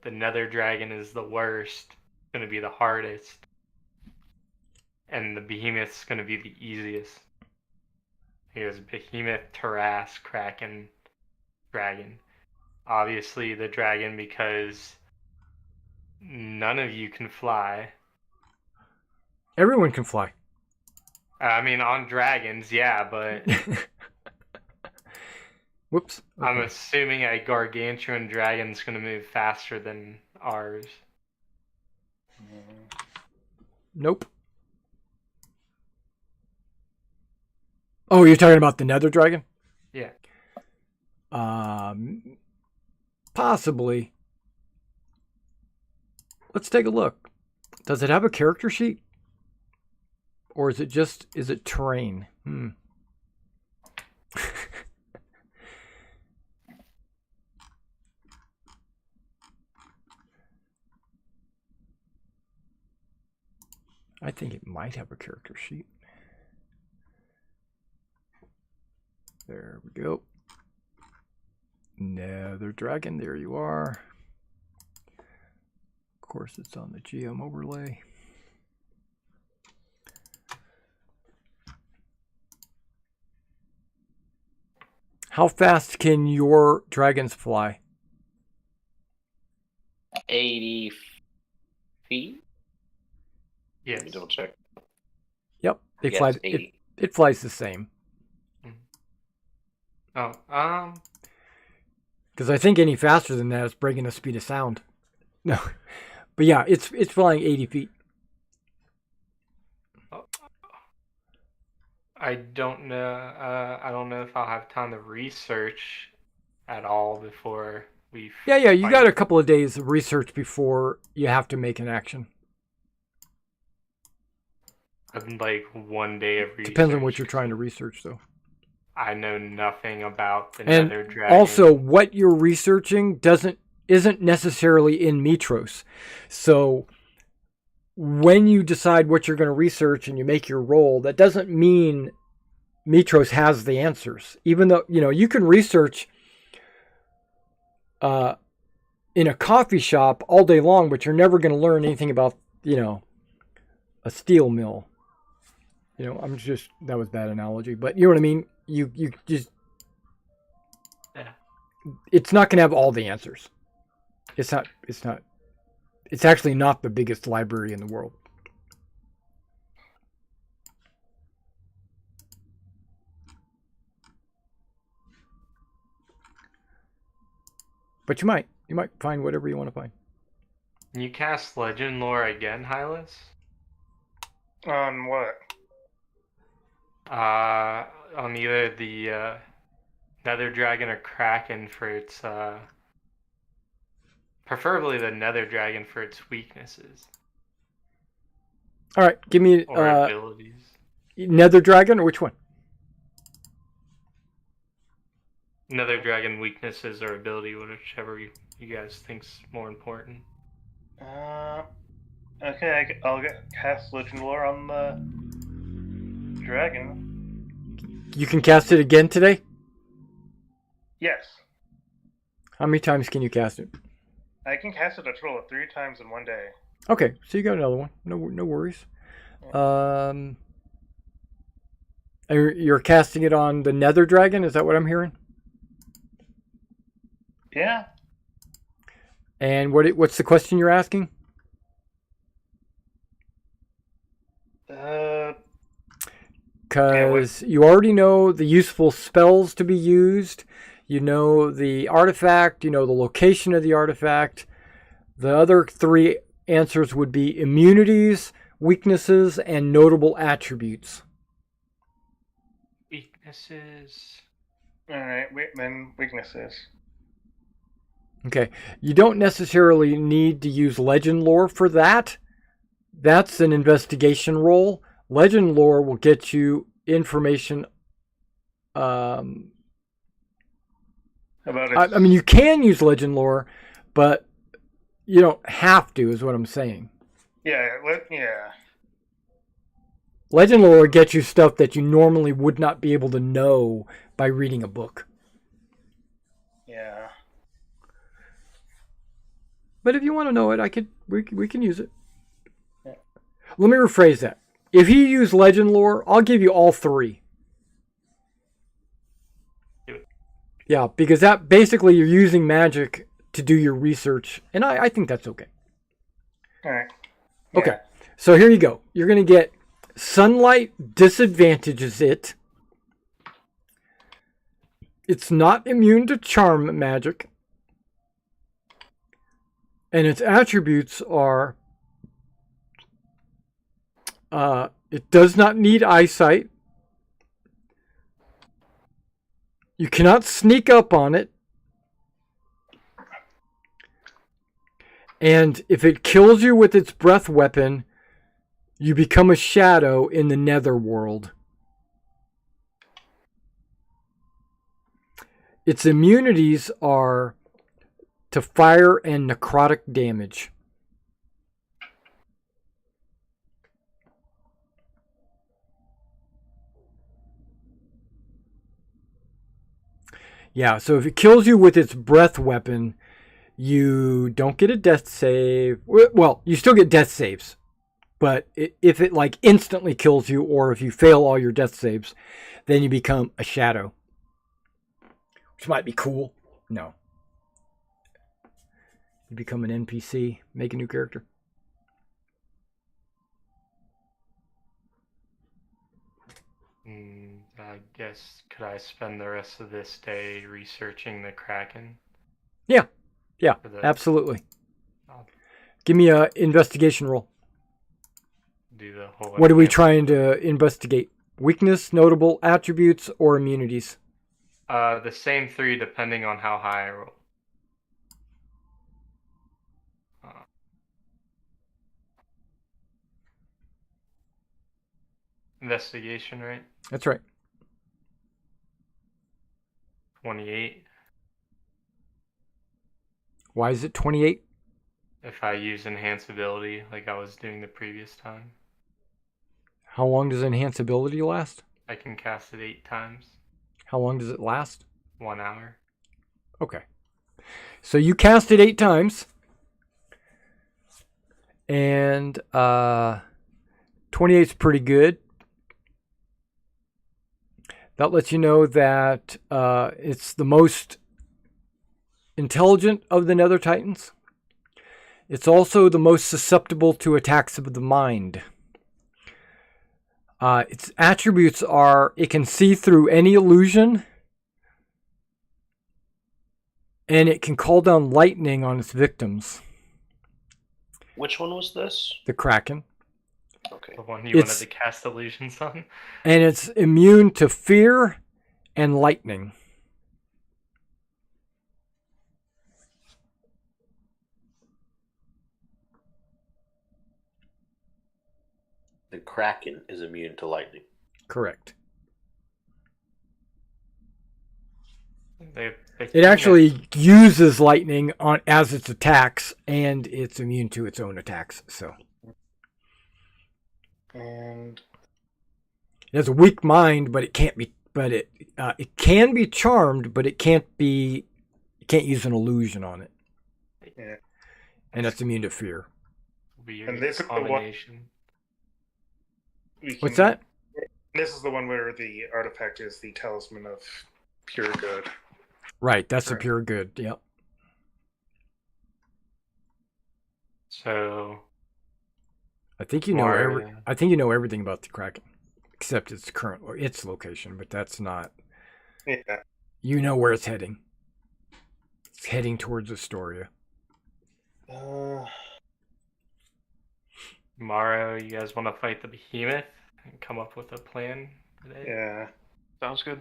the Nether Dragon is the worst. It's going to be the hardest. And the Behemoth's going to be the easiest. Because Behemoth, Tarrasque, Kraken, Dragon. Obviously the Dragon because none of you can fly. Everyone can fly. I mean, on dragons, yeah, but Whoops. Okay. I'm assuming a gargantuan dragon's going to move faster than ours. Nope. Oh, you're talking about the Nether Dragon? Yeah. Possibly. Let's take a look. Does it have a character sheet? Or is it terrain? I think it might have a character sheet. There we go. Nether Dragon, there you are. Of course, it's on the GM overlay. How fast can your dragons fly? 80 feet? Yes. Let me double check. Yep, it Yes, flies. 80. It flies the same. Oh, Because I think any faster than that is breaking the speed of sound. No, but yeah, it's flying 80 feet. I don't know. I don't know if I'll have time to research at all before we. Yeah, you fight. got a couple of days of research before you have to make an action. Like 1 day of research. Depends on what you're trying to research, though. I know nothing about the And Nether Dragon. also, what you're researching isn't necessarily in Mitros. So when you decide what you're going to research and you make your roll, that doesn't mean Mitros has the answers. Even though, you can research in a coffee shop all day long, but you're never going to learn anything about, a steel mill. That was a bad analogy, but you know what I mean? You just, Yeah. It's not going to have all the answers. It's actually not the biggest library in the world. But you might find whatever you want to find. Can you cast Legend Lore again, Hylas? On what? On either the Nether Dragon or Kraken for its preferably the Nether Dragon for its weaknesses All right, give me or abilities. Nether Dragon, or which one? Nether Dragon weaknesses or ability, whichever you guys think's more important. Okay, I'll cast Legend Lore on the dragon. You can cast it again today? Yes. How many times can you cast it? I can cast it a total of 3 times in one day. Okay, so you got another one. No worries. You're casting it on the Nether Dragon, is that what I'm hearing? Yeah. And what's the question you're asking? because you already know the useful spells to be used. You know the artifact. You know the location of the artifact. The other three answers would be immunities, weaknesses, and notable attributes. Weaknesses. All right, then weaknesses. Okay, you don't necessarily need to use legend lore for that. That's an investigation roll. Legend lore will get you information. About it. I mean, you can use legend lore, but you don't have to, is what I'm saying. Yeah. Legend lore gets you stuff that you normally would not be able to know by reading a book. Yeah. But if you want to know it, we can use it. Yeah. Let me rephrase that. If you use legend lore, I'll give you all three. Yeah, because that basically you're using magic to do your research, and I think that's okay. All right. Okay, so here you go. You're going to get sunlight disadvantages it. It's not immune to charm magic. And its attributes are, it does not need eyesight. You cannot sneak up on it. And if it kills you with its breath weapon, you become a shadow in the netherworld. Its immunities are to fire and necrotic damage. Yeah, so if it kills you with its breath weapon, you don't get a death save. Well, you still get death saves. But if it like instantly kills you, or if you fail all your death saves, then you become a shadow. Which might be cool. No. You become an NPC, make a new character. I guess, could I spend the rest of this day researching the Kraken? Yeah, absolutely. I'll Give me a investigation roll. do the whole. What are we trying to investigate? Weakness, notable attributes, or immunities? The same three, depending on how high I roll. Investigation, right? That's right. 28. Why is it 28? If I use enhance ability like I was doing the previous time, How long does enhance ability last? I can cast it 8 times. How long does it last? 1 hour. Okay. So you cast it 8 times. And 28 is pretty good. That lets you know that it's the most intelligent of the Nether Titans. It's also the most susceptible to attacks of the mind. Its attributes are it can see through any illusion, and it can call down lightning on its victims. Which one was this? The Kraken. Okay. The one you wanted to cast illusions on? And it's immune to fear and lightning. The Kraken is immune to lightning. Correct. They It actually uses lightning as its attacks, and it's immune to its own attacks. So And it has a weak mind, but it can't be. But it can be charmed, but it can't be. You can't use an illusion on it. yeah. And it's immune to fear. weird And this is the one- combination. What's that? This is the one where the artifact is the talisman of pure good. Right, that's a Right. pure good. Yep. So I think you know More- I think you know everything about the Kraken, except its location, but that's not. Yeah. You know where it's heading. It's heading towards Astoria. Tomorrow, you guys want to fight the Behemoth and come up with a plan today? Yeah. Sounds good.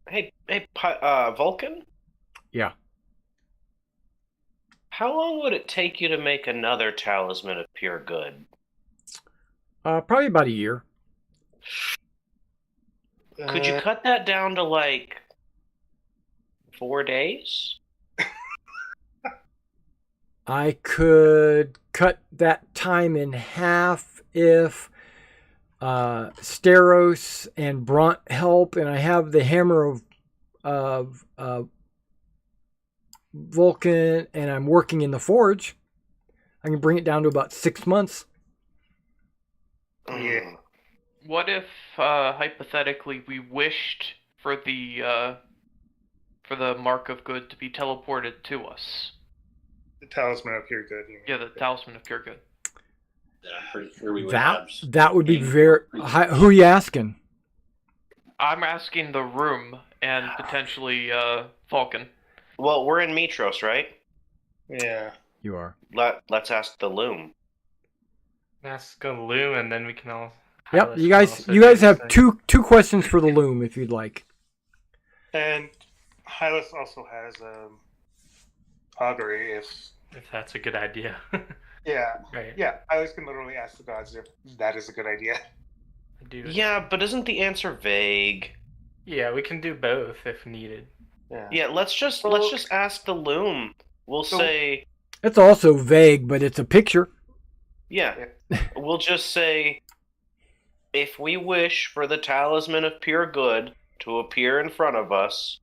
Hey, Vulcan? Yeah. How long would it take you to make another talisman of pure good? Probably about a year. Could you cut that down to like 4 days? I could cut that time in half if Steros and Bront help, and I have the hammer of Vulcan, and I'm working in the forge. I can bring it down to about 6 months. Yeah. What if, hypothetically, we wished for the Mark of Good to be teleported to us? The talisman of pure good. Yeah, the Talisman of Pure Good. Then I'm pretty sure we would have. That would be very. Who are you asking? I'm asking the room and potentially Falcon. Well, we're in Mitros, right? Yeah. You are. Let's ask the loom. Ask a loom, and then we can all. Yep. Hylas You can guys. also You do guys the have same. two questions for the loom if you'd like. And Hylas also has augury If that's a good idea. Yeah. Right. Yeah. Hylas can literally ask the gods if that is a good idea. I do. Yeah, but isn't the answer vague? Yeah, we can do both if needed. Yeah. Yeah, let's just ask the loom. We'll So- say, It's also vague, but it's a picture. yeah. We'll just say, if we wish for the talisman of pure good to appear in front of us,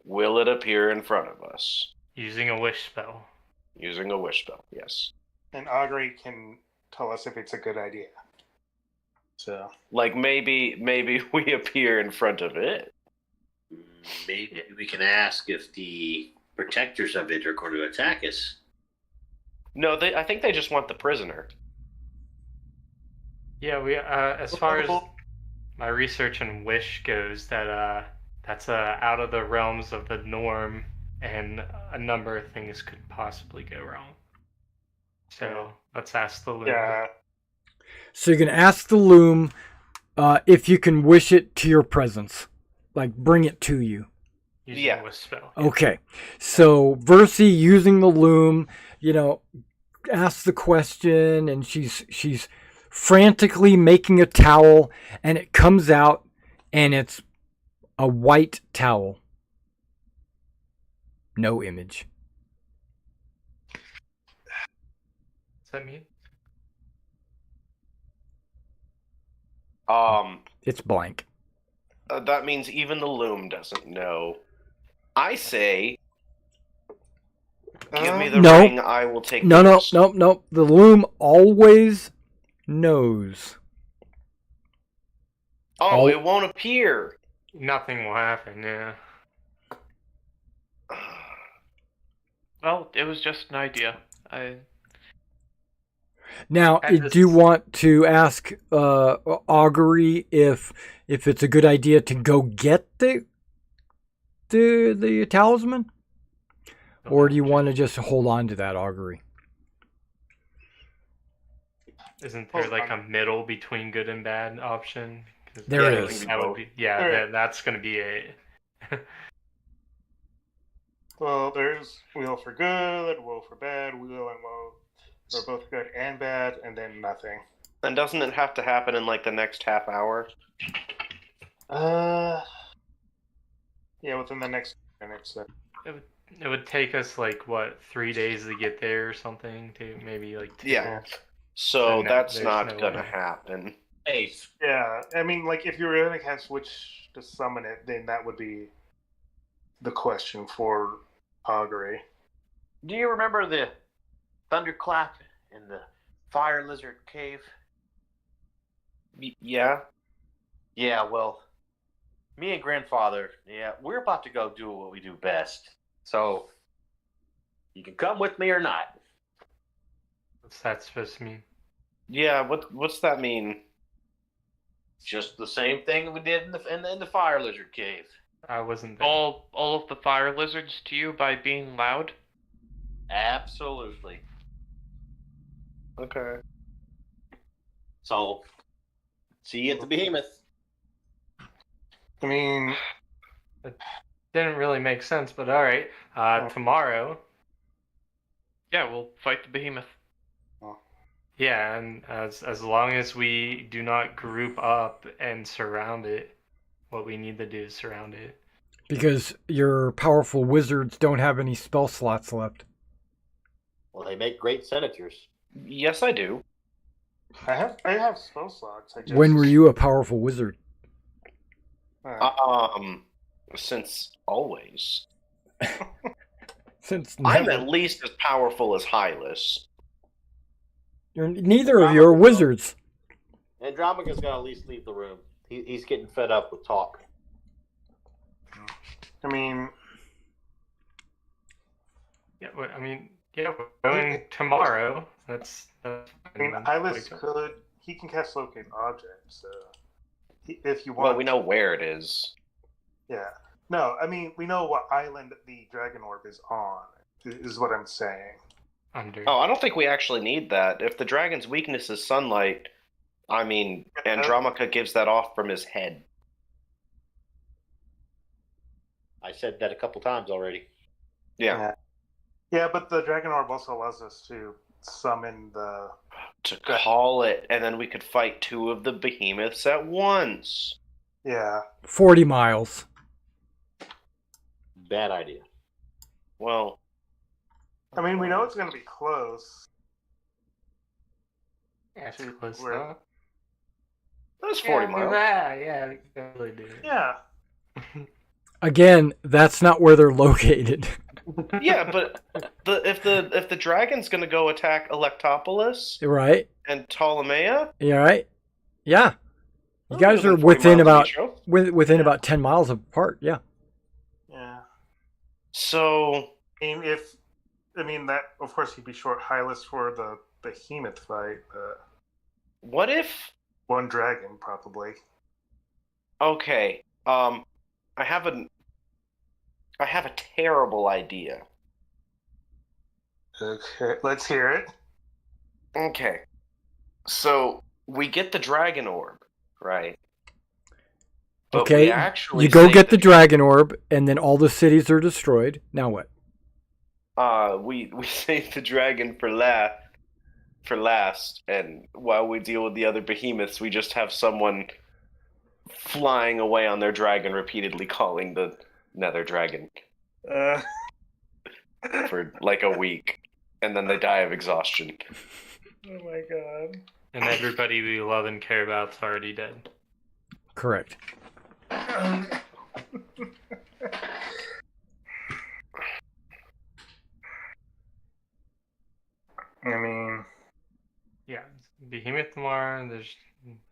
will it appear in front of us? Using a wish spell. Using a wish spell, yes. And augury can tell us if it's a good idea. So. Like maybe we appear in front of it. Maybe we can ask if the protectors of it are going to attack us. No, I think they just want the prisoner. Yeah, we as far as my research on wish goes, that's out of the realms of the norm, and a number of things could possibly go wrong. So let's ask the loom. Yeah. So you can ask the loom if you can wish it to your presence, like bring it to you. Using Yeah. a wish spell. Okay, so Versi using the loom, asks the question, and she's frantically making a towel, and it comes out, and it's a white towel. No image. What's that mean? It's blank. That means even the loom doesn't know. I say, give me the No. ring. I will take. No. the risk. The loom always knows. Oh, it won't appear. Nothing will happen. Yeah. Well, it was just an idea. Now, And do you want to ask augury if it's a good idea to go get the talisman, or do you want to just hold on to that augury? Isn't there like a middle between good and bad option? 'Cause There that is. would- That would be, yeah, There- that's going to be it. Well, there's will for good, will for bad, will and woe are both good and bad, and then nothing. And doesn't it have to happen in like the next half hour? Yeah, within the next minutes. It would take us like what 3 days to get there or something, to maybe like 2. Yeah. So No, that's there's not no gonna way. happen. Hey, Yeah, I mean, like, if you were going to have Switch to summon it, then that would be the question for augury. Do you remember the thunderclap in the fire lizard cave? Yeah. Yeah, well, me and grandfather, we're about to go do what we do best. So, you can come with me or not. What's that supposed to mean? Yeah. What's that mean? Just the same thing we did in the fire lizard cave. I wasn't there. All of the fire lizards to you by being loud? Absolutely. Okay. So, see you at the Behemoth. I mean, Didn't really make sense, but all right. Tomorrow. Yeah, we'll fight the behemoth. Yeah, and as long as we do not group up and surround it, what we need to do is surround it. Because your powerful wizards don't have any spell slots left. Well, they make great senators. Yes, I do. I have spell slots. I just, When were you a powerful wizard? Since always. Since I'm never. at least as powerful as Hylas. Neither of you are wizards. Andromeda's got to at least leave the room. He's getting fed up with talk. I mean, Yeah, we're going tomorrow. That's Hylas he can cast locate objects. So if you want. Well, we know where it is. Yeah. No, I mean, we know what island the Dragon Orb is on, is what I'm saying. under. Oh, I don't think we actually need that. If the dragon's weakness is sunlight, I mean, Andromeda gives that off from his head. I said that a couple times already. Yeah. Yeah, but the Dragon Orb also allows us to summon the... To call it, and then we could fight two of the behemoths at once. Yeah. 40 miles. Bad idea. Well, I mean, we know it's going to be close. Yeah, it's close Where- enough. that's 40 miles. Yeah, we definitely do. Yeah. Again, that's not where they're located. Yeah, but if the dragon's gonna go attack Electopolis Right? and Ptolemea, You right? Yeah. You guys within are 40 within miles of about each other. within about 10 miles apart. Yeah. Yeah. So I mean, that, of course, he'd be short Hylas for the Behemoth fight, but what if? one dragon, probably. Okay, I have a terrible idea. Okay, let's hear it. Okay, so we get the dragon orb, right? But Okay, we actually you go save get the dragon orb, and then all the cities are destroyed. Now what? We save the dragon for last, and while we deal with the other behemoths, we just have someone flying away on their dragon, repeatedly calling the nether dragon for like a week, and then they die of exhaustion. Oh my god. And everybody we love and care about's already dead. Correct. I mean, Yeah, Behemoth tomorrow. There's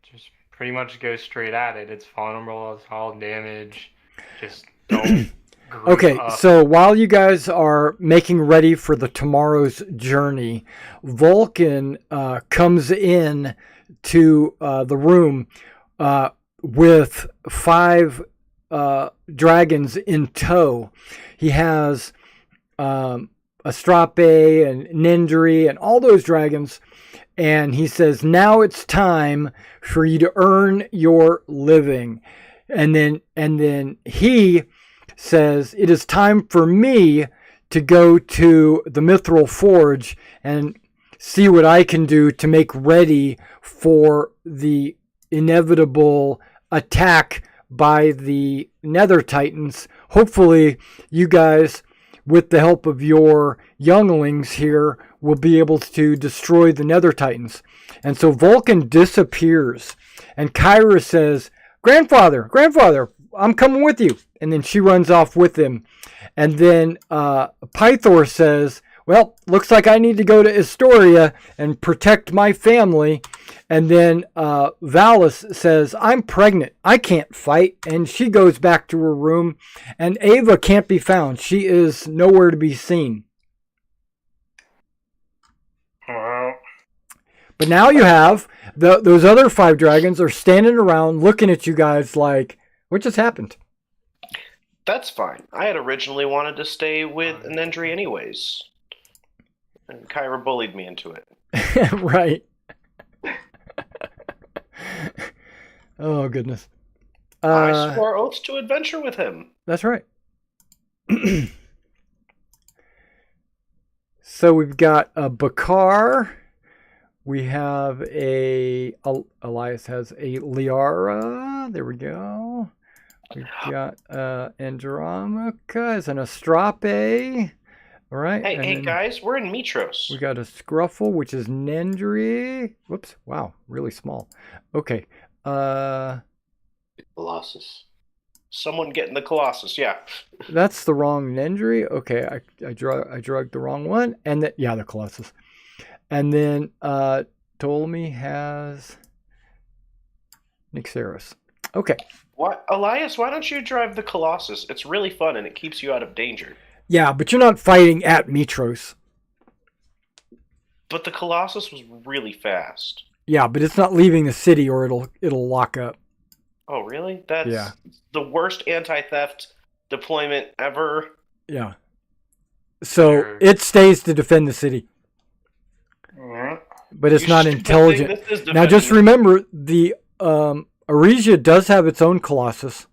just pretty much go straight at it. It's vulnerable. It's all damage. Just don't. group Okay, up. so while you guys are making ready for the tomorrow's journey, Vulcan comes in to the room with 5 dragons in tow. He has Astrape and Nindri and all those dragons, and he says, now it's time for you to earn your living. And then he says, it is time for me to go to the Mithril Forge and see what I can do to make ready for the inevitable attack by the Nether Titans. Hopefully you guys, with the help of your younglings here, will be able to destroy the Nether Titans. And so Vulcan disappears, and Kyra says, Grandfather, I'm coming with you. And then she runs off with him. And then Pythor says, well, looks like I need to go to Astoria and protect my family. And then Valis says, I'm pregnant. I can't fight. And she goes back to her room. And Ava can't be found. She is nowhere to be seen. well, But now you have Those other 5 dragons are standing around looking at you guys like, what just happened? That's fine. I had originally wanted to stay with Nendry anyways. And Kyra bullied me into it. Right. Oh, goodness. I swore oaths to adventure with him. That's right. So we've got a Bakar. We have Elias has a Liara. There we go. We've got Andromaca as an Astrape. All right. Hey guys, we're in Mitros. We got a Scruffle, which is Nendry. Whoops. Wow. Really small. Okay. Colossus. Someone getting the Colossus, yeah. That's the wrong Nendry. Okay, I drugged the wrong one. And the Colossus. And then Ptolemy has Nyxeris. Okay. What, Elias, why don't you drive the Colossus? It's really fun and it keeps you out of danger. Yeah, but you're not fighting at Mitros. But the Colossus was really fast. Yeah, but it's not leaving the city or it'll lock up. Oh, really? That's the worst anti-theft deployment ever. Yeah. So it stays to defend the city. But it's not intelligent. Now just remember, the Arisia does have its own Colossus.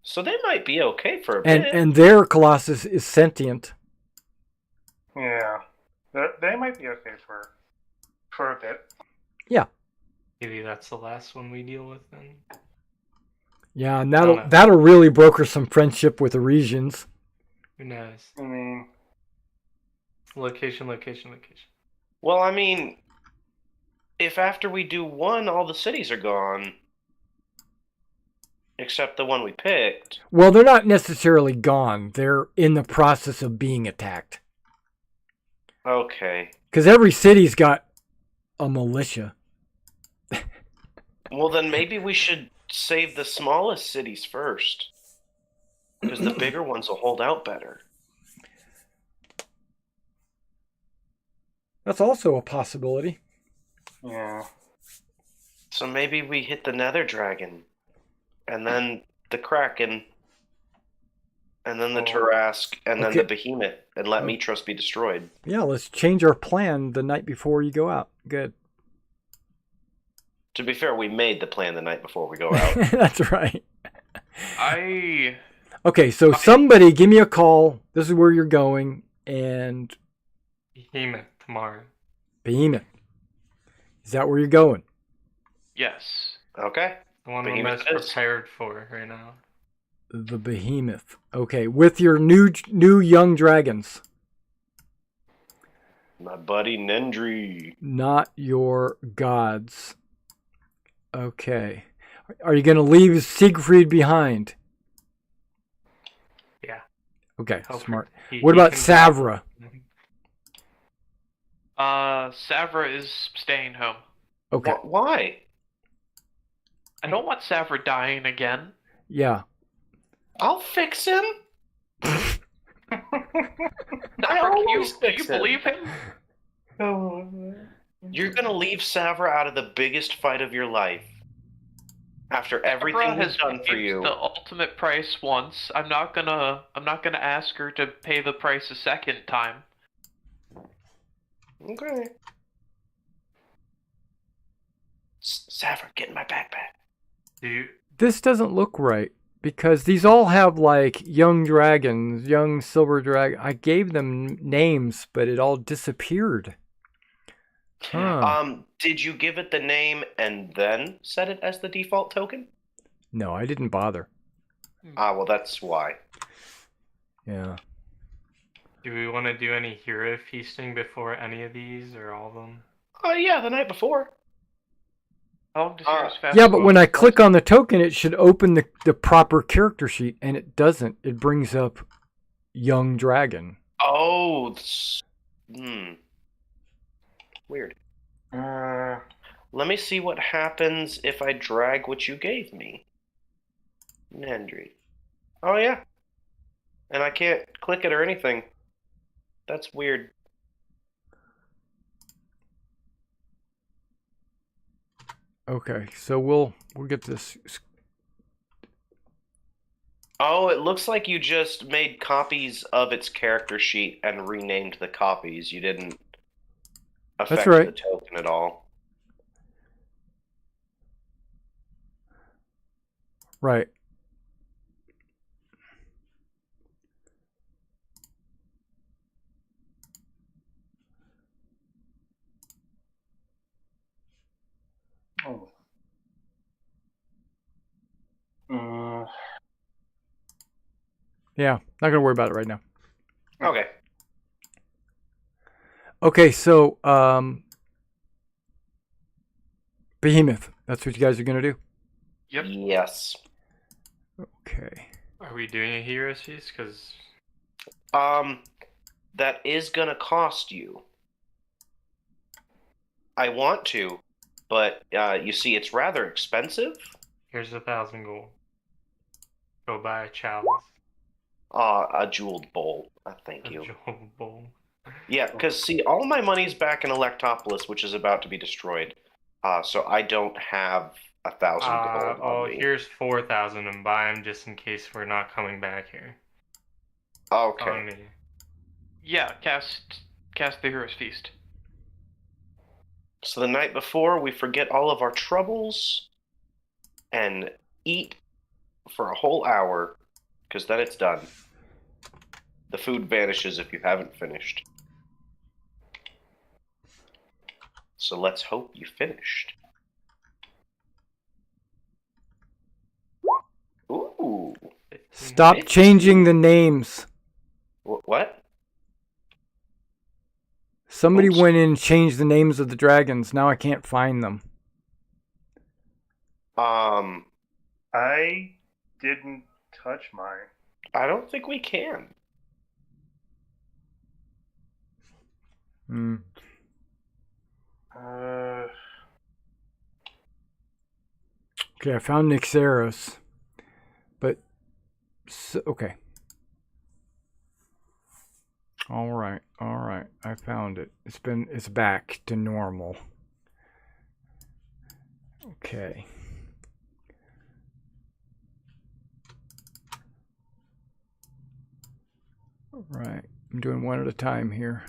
So they might be okay for a bit. And their Colossus is sentient. Yeah. They might be okay for a bit. Yeah. Maybe that's the last one we deal with then. Yeah, and that'll really broker some friendship with Arisians. Who knows? I mean, location. Well, I mean, if after we do one, all the cities are gone, except the one we picked. Well, they're not necessarily gone. They're in the process of being attacked. Okay. Because every city's got a militia. Well, then maybe we should save the smallest cities first. Because the bigger ones will hold out better. That's also a possibility. yeah. So maybe we hit the Nether Dragon, and then the Kraken, and then the Tarask, and then the Behemoth, and let Mitros be destroyed. Yeah, let's change our plan the night before you go out. Good. To be fair, we made the plan the night before we go out. That's right. Okay, so somebody give me a call. This is where you're going, and Behemoth tomorrow. Behemoth. Is that where you're going? yes. Okay. The one Behemoth we're it most is. prepared for right now. The Behemoth. Okay, with your new young dragons. My buddy Nendry. Not your gods. Okay. Are you going to leave Siegfried behind? Yeah. Okay, Hopefully. smart. He What about can- Savra? Savra is staying home. Okay. Why? I don't want Savra dying again. Yeah. I'll fix him. I Savra, always do fix you him. believe him? You're gonna leave Savra out of the biggest fight of your life. After everything Savra he's done for paid you. the ultimate price once. I'm not gonna ask her to pay the price a second time. Okay. Savra, get in my backpack. Do you, This doesn't look right because these all have like young dragons, young silver dragon. I gave them names, but it all disappeared. Huh. Did you give it the name and then set it as the default token? No, I didn't bother. Well, that's why. Yeah. do we want to do any hero feasting before any of these or all of them? Oh, yeah, the night before. How long does yours fast? Yeah, but when I click on the token, it should open the proper character sheet, and it doesn't. It brings up young dragon. Oh, weird. Let me see what happens if I drag what you gave me. Nendry. Oh, yeah. And I can't click it or anything. That's weird. Okay, so we'll get this. Oh, it looks like you just made copies of its character sheet and renamed the copies. You didn't affect right. the token at all. Right. Oh. Yeah, not gonna worry about it right now. Okay. Okay, so Behemoth. That's what you guys are gonna do. Yep. Yes. Okay. Are we doing a hero's feast? Because That is gonna cost you. I want to, but you see, it's rather expensive. here's 1,000 gold. Go buy a chalice. A jeweled bowl. Thank A you. jeweled bowl. Yeah, because see, all my money's back in Electopolis, which is about to be destroyed. So I don't have 1,000 gold Oh, on me. here's 4,000 and buy them just in case we're not coming back here. Okay. On me. Yeah, cast the Hero's Feast. So the night before, we forget all of our troubles and eat for a whole hour, because then it's done. The food vanishes if you haven't finished. So let's hope you finished. Ooh. Stop changing the names. What? Somebody Oops. went in and changed the names of the dragons. Now I can't find them. I didn't touch mine. I don't think we can. Hmm. Okay, I found Nixeros. But, okay. All right. I found it. It's back to normal. Okay. All right. I'm doing one at a time here.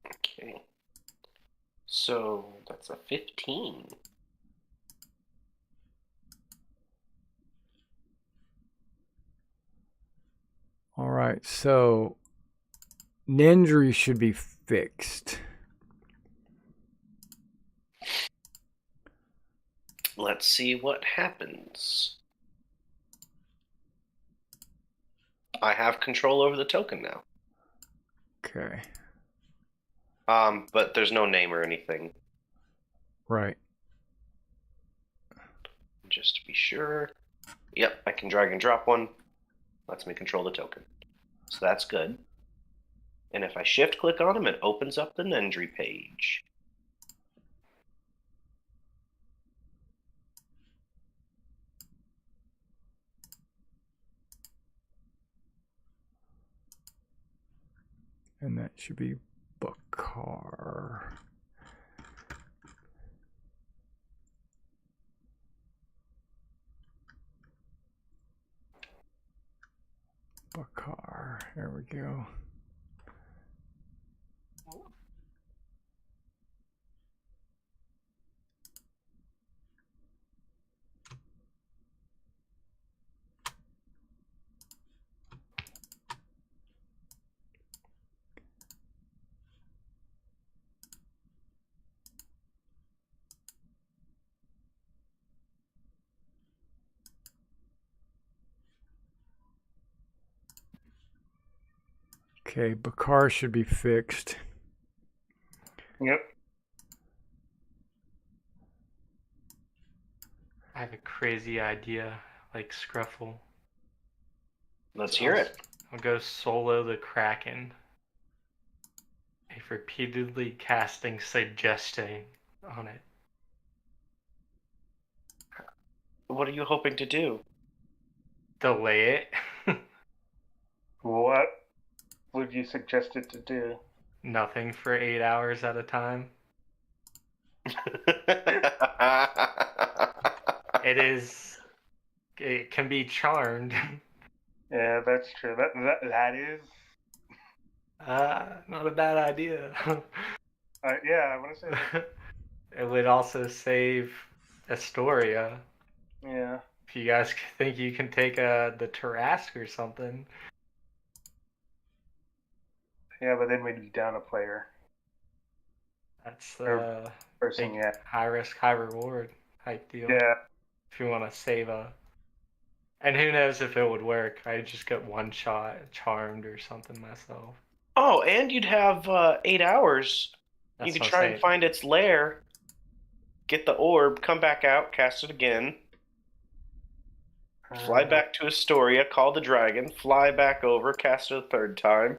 Okay. So that's a 15. All right. So Nendry should be fixed. Let's see what happens. I have control over the token now. Okay. But there's no name or anything. Right. Just to be sure. Yep, I can drag and drop one. Lets me control the token. So that's good. And if I shift click on him, it opens up the Nendry page. And that should be Bakar. Bakar. There we go. Okay, Bakar should be fixed. Yep. I have a crazy idea, like Scruffle. Let's hear it. I'll go solo the Kraken. I've repeatedly casting suggesting on it. What are you hoping to do? Delay it. What would you suggest it to do? Nothing for 8 hours at a time. It can be charmed. Yeah, that's true. That is. Not a bad idea. Yeah, I want to say that. It would also save Astoria. Yeah. If you guys think you can take the Tarask or something. Yeah, but then we'd be down a player. That's Person, big yeah. high risk, high reward type deal. Yeah. If you want to save and who knows if it would work. I just get one shot charmed or something myself. Oh, and you'd have 8 hours. That's You could what I'm try and saying. find its lair, get the orb, come back out, cast it again, fly back to Astoria, call the dragon, fly back over, cast it a third time,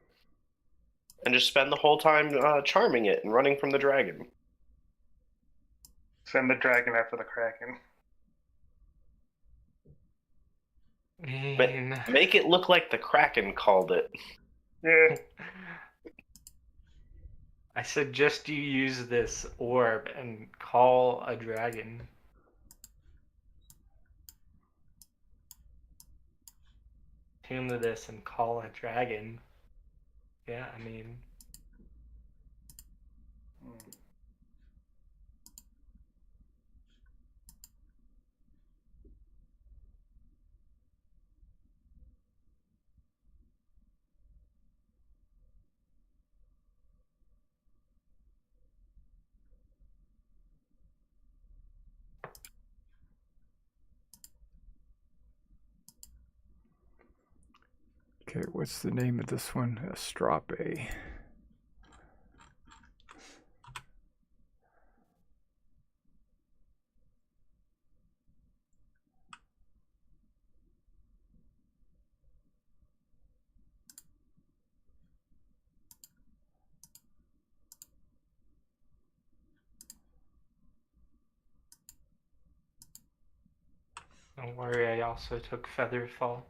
and just spend the whole time charming it and running from the dragon. Send the dragon after the kraken. But make it look like the kraken called it. Yeah. I suggest you use this orb and call a dragon. Tune to this and call a dragon. Yeah, I mean. Okay, what's the name of this one? Astrape. Don't worry, I also took Featherfall.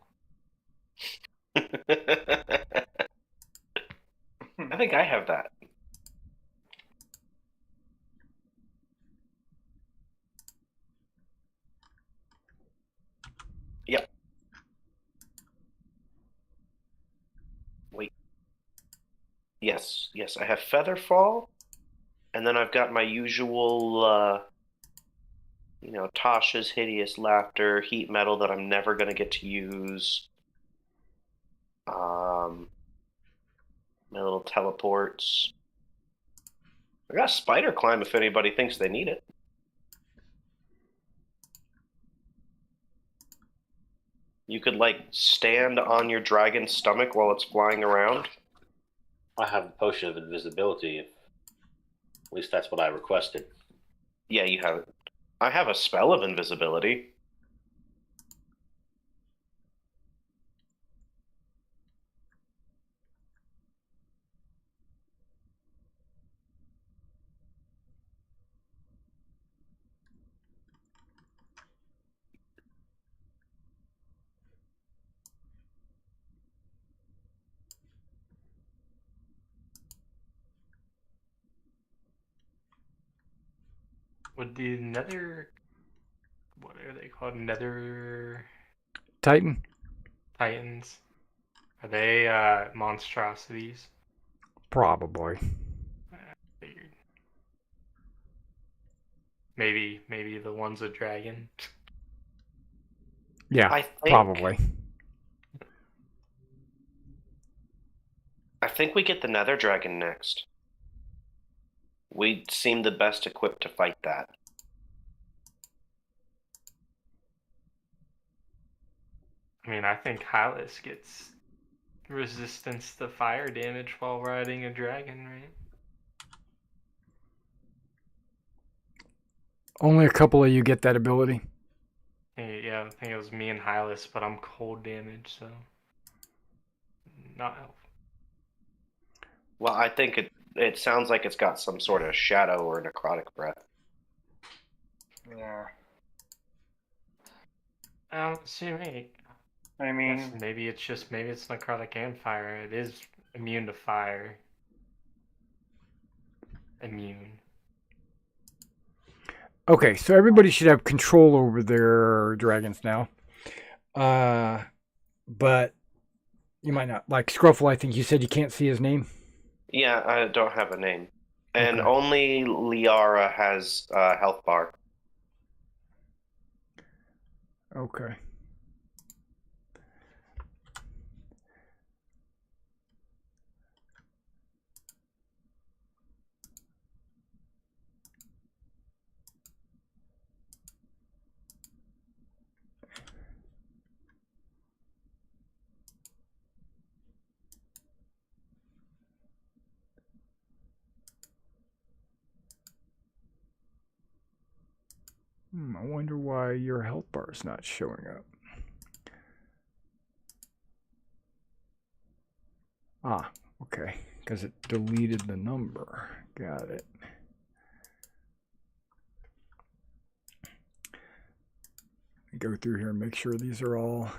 I think I have that. Yep. Wait. Yes, I have Featherfall, and then I've got my usual, Tasha's Hideous Laughter, Heat Metal that I'm never going to get to use. My little teleports. I got Spider Climb if anybody thinks they need it. You could, stand on your dragon's stomach while it's flying around. I have the potion of invisibility. At least that's what I requested. Yeah, you have it. I have a spell of invisibility. Would the Nether... What are they called? Nether... Titan? Titans. Are they monstrosities? Probably. Figured. Maybe the one's a dragon. Yeah, I think, probably. I think we get the Nether Dragon next. We seem the best equipped to fight that. I mean, I think Hylas gets resistance to fire damage while riding a dragon, right? Only a couple of you get that ability. Yeah, I think it was me and Hylas, but I'm cold damage, so not elf. Well, I think it sounds like it's got some sort of shadow or necrotic breath. Yeah. See me. I mean, Maybe it's necrotic and fire. It is immune to fire. Immune. Okay, so everybody should have control over their dragons now. But you might not. Like Scruffle, I think you said you can't see his name. Yeah, I don't have a name. And Okay. only Liara has a health bar. Okay. I wonder why your health bar is not showing up. Ah, okay. Because it deleted the number. Got it. Go through here and make sure these are all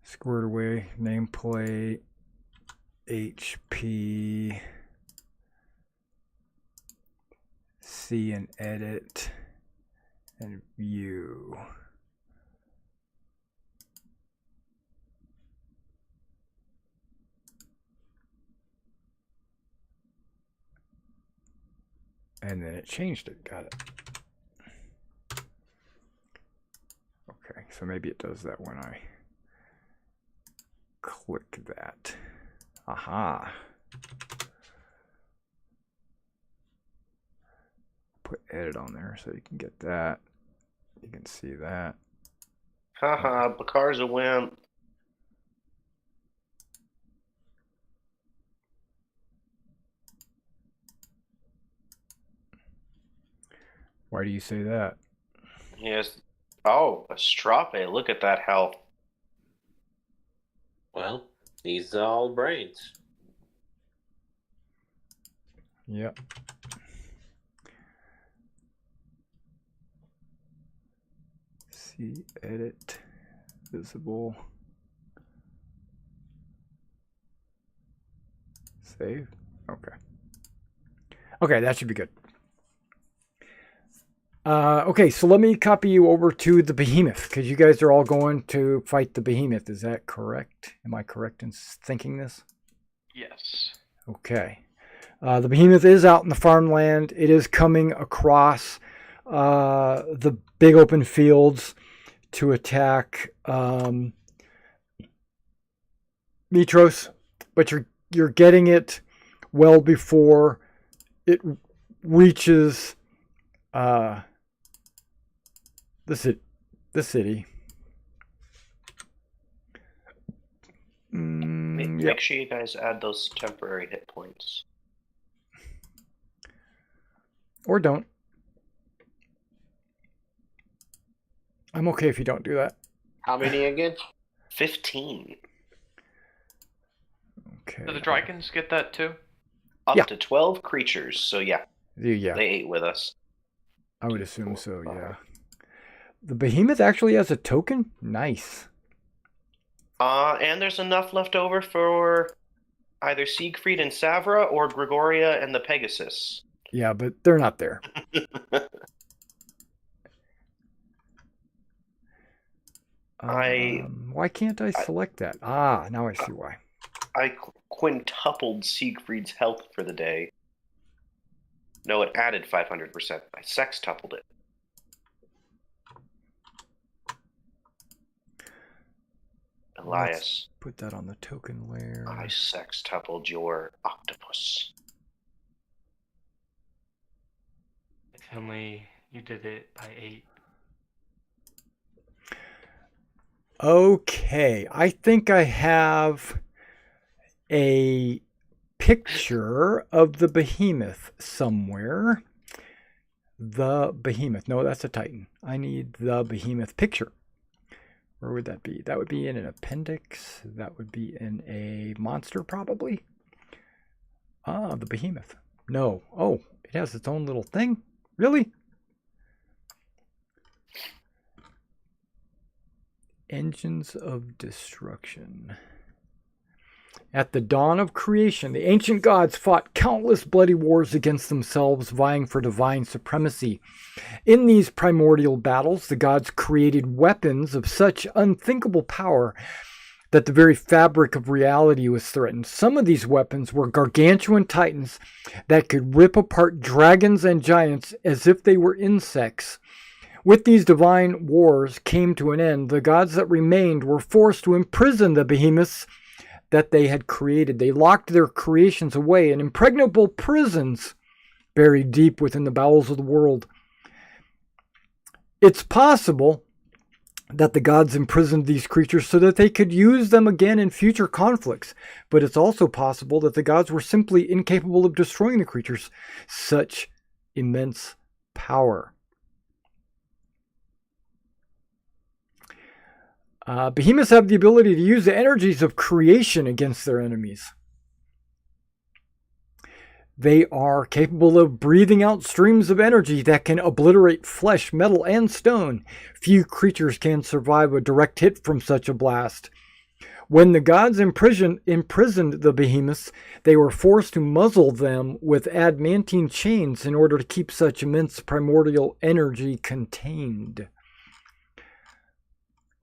squared away. Nameplate, HP, see and edit, and view. And then it changed it. Got it. Okay, so maybe it does that when I click that. Aha. Put edit on there so you can get that. You can see that. Haha, Bakar's a wimp. Why do you say that? Yes. Oh, Astrape, look at that health. Well, these are all brains. Yep. See, edit, visible. Save. Okay. Okay, that should be good. Okay, so let me copy you over to the Behemoth, because you guys are all going to fight the Behemoth. Is that correct? Am I correct in thinking this? Yes. Okay. The Behemoth is out in the farmland. It is coming across the big open fields to attack Mitros, but you're getting it well before it reaches the city. Make sure you guys add those temporary hit points. Or don't. I'm okay if you don't do that. How many again? 15. Okay. Do the dragons get that too? Up Yeah. to 12 creatures, so yeah, Yeah, they ate with us. I would assume so, yeah. The Behemoth actually has a token? Nice. And there's enough left over for either Siegfried and Savra or Gregoria and the Pegasus. Yeah, but they're not there. Why can't I select that? Ah, now I see why. I quintupled Siegfried's health for the day. No, it added 500%. I sextupled it. Elias. Let's put that on the token layer. I sextupled your octopus. It's only you did it by 8. Okay, I think I have a picture of the Behemoth somewhere. The Behemoth. No, that's a Titan. I need the Behemoth picture. Where would that be? That would be in an appendix. That would be in a monster, probably. Ah, the Behemoth. No. Oh, it has its own little thing? Really? Engines of Destruction. At the dawn of creation, the ancient gods fought countless bloody wars against themselves, vying for divine supremacy. In these primordial battles, the gods created weapons of such unthinkable power that the very fabric of reality was threatened. Some of these weapons were gargantuan titans that could rip apart dragons and giants as if they were insects. With these divine wars came to an end. The gods that remained were forced to imprison the behemoths that they had created. They locked their creations away in impregnable prisons buried deep within the bowels of the world. It's possible that the gods imprisoned these creatures so that they could use them again in future conflicts, but it's also possible that the gods were simply incapable of destroying the creatures. Such immense power. Behemoths have the ability to use the energies of creation against their enemies. They are capable of breathing out streams of energy that can obliterate flesh, metal, and stone. Few creatures can survive a direct hit from such a blast. When the gods imprisoned the behemoths, they were forced to muzzle them with adamantine chains in order to keep such immense primordial energy contained.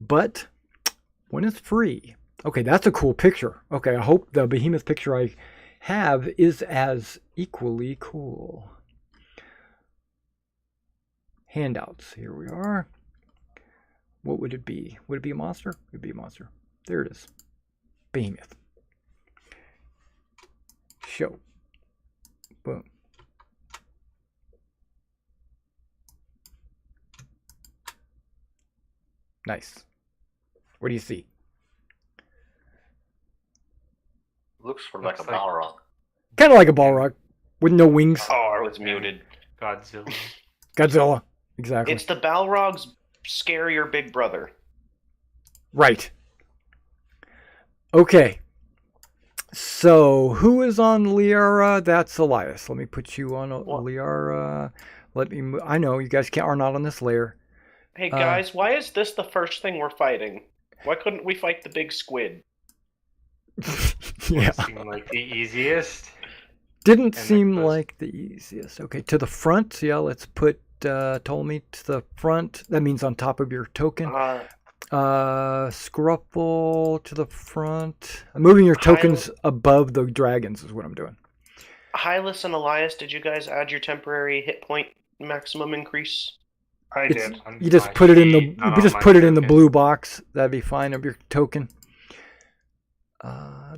But when it's free... Okay, that's a cool picture. Okay, I hope the behemoth picture I have is as equally cool. Handouts. Here we are. What would it be? Would it be a monster? It would be a monster. There it is. Behemoth. Show. Boom. Nice. What do you see? Looks sort of like a Looks like- Balrog. Kind of like a Balrog with no wings. Oh, I was muted. Godzilla. Godzilla. Exactly. It's the Balrog's scarier big brother. Right. Okay. So, who is on Liara? That's Elias. Let me put you on Liara. Let me. I know you guys are not on this layer. Hey guys, why is this the first thing we're fighting? Why couldn't we fight the big squid? Yeah. Seemed like the easiest. Didn't And seem then goes- like the easiest. Okay, to the front. Yeah, let's put Ptolemy to the front. That means on top of your token. Scruffle to the front. I'm moving your tokens above the dragons is what I'm doing. Hylas and Elias, did you guys add your temporary hit point maximum increase? I It's- did. On You just my put it in the. sheet, not You on just my put it in the token. blue box. That'd be fine of your token.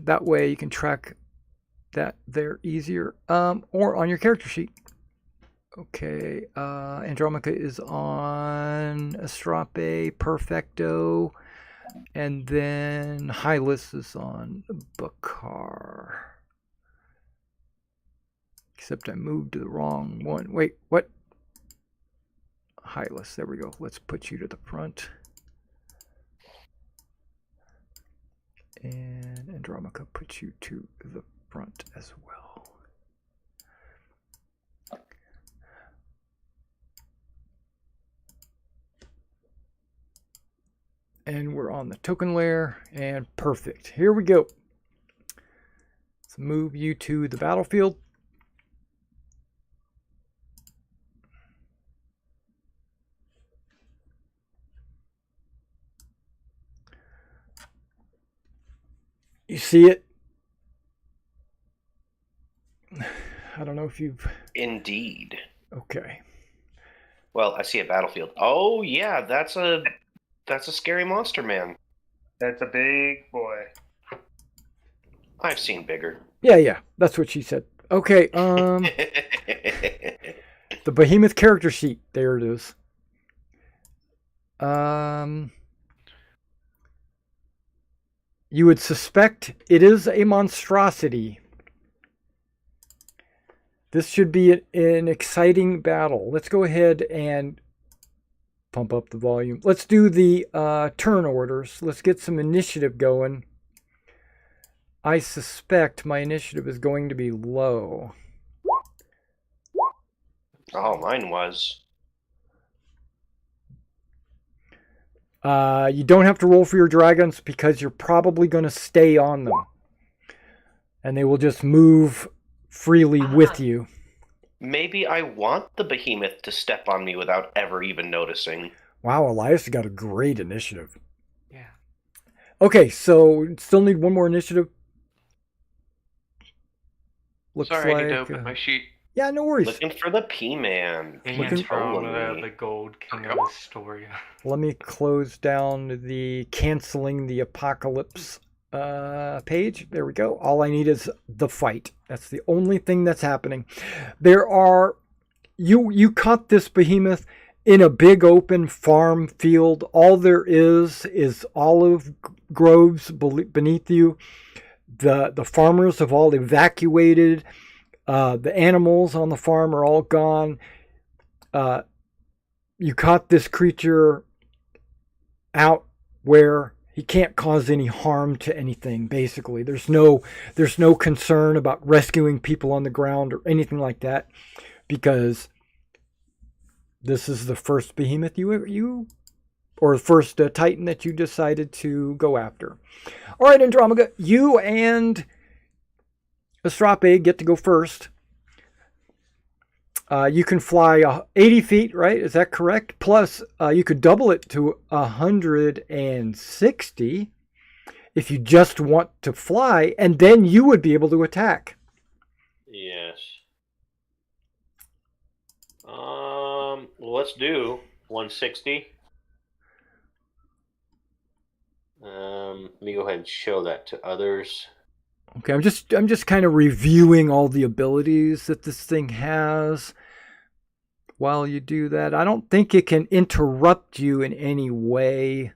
That way you can track that there easier. Or on your character sheet. Okay. Andromaca is on Astrape, Perfecto, and then Hylas is on Bakar. Except I moved to the wrong one. Wait, what? Hylas, there we go. Let's put you to the front. And Andromaca puts you to the front as well. And we're on the token layer, and perfect. Here we go. Let's move you to the battlefield. You see it? I don't know if you've... Indeed. Okay. Well, I see a battlefield. Oh yeah, that's a scary monster man. That's a big boy. I've seen bigger. Yeah, that's what she said. Okay, the Behemoth character sheet. There it is. You would suspect it is a monstrosity. This should be an exciting battle. Let's go ahead and pump up the volume. Let's do the turn orders. Let's get some initiative going. I suspect my initiative is going to be low. Oh, mine was. You don't have to roll for your dragons because you're probably going to stay on them. and they will just move freely with you. Maybe I want the behemoth to step on me without ever even noticing. Wow, Elias got a great initiative. Yeah. Okay, so still need one more initiative. Looks Sorry, I like need to open my sheet. yeah, no worries. Looking for the P-Man. Andromeda, the gold king of Astoria. Let me close down the canceling the apocalypse page. There we go. All I need is the fight. That's the only thing that's happening. There are you caught this behemoth in a big open farm field. All there is olive groves beneath you. The farmers have all evacuated. The animals on the farm are all gone. You caught this creature out where he can't cause any harm to anything, basically. There's no concern about rescuing people on the ground or anything like that, because this is the first behemoth or first titan that you decided to go after. All right, Andromeda, you and Astrape get to go first. You can fly 80 feet, right? Is that correct? Plus, you could double it to 160 if you just want to fly, and then you would be able to attack. Yes. Well, let's do 160. Let me go ahead and show that to others. Okay, I'm just kind of reviewing all the abilities that this thing has. While you do that, I don't think it can interrupt you in any way.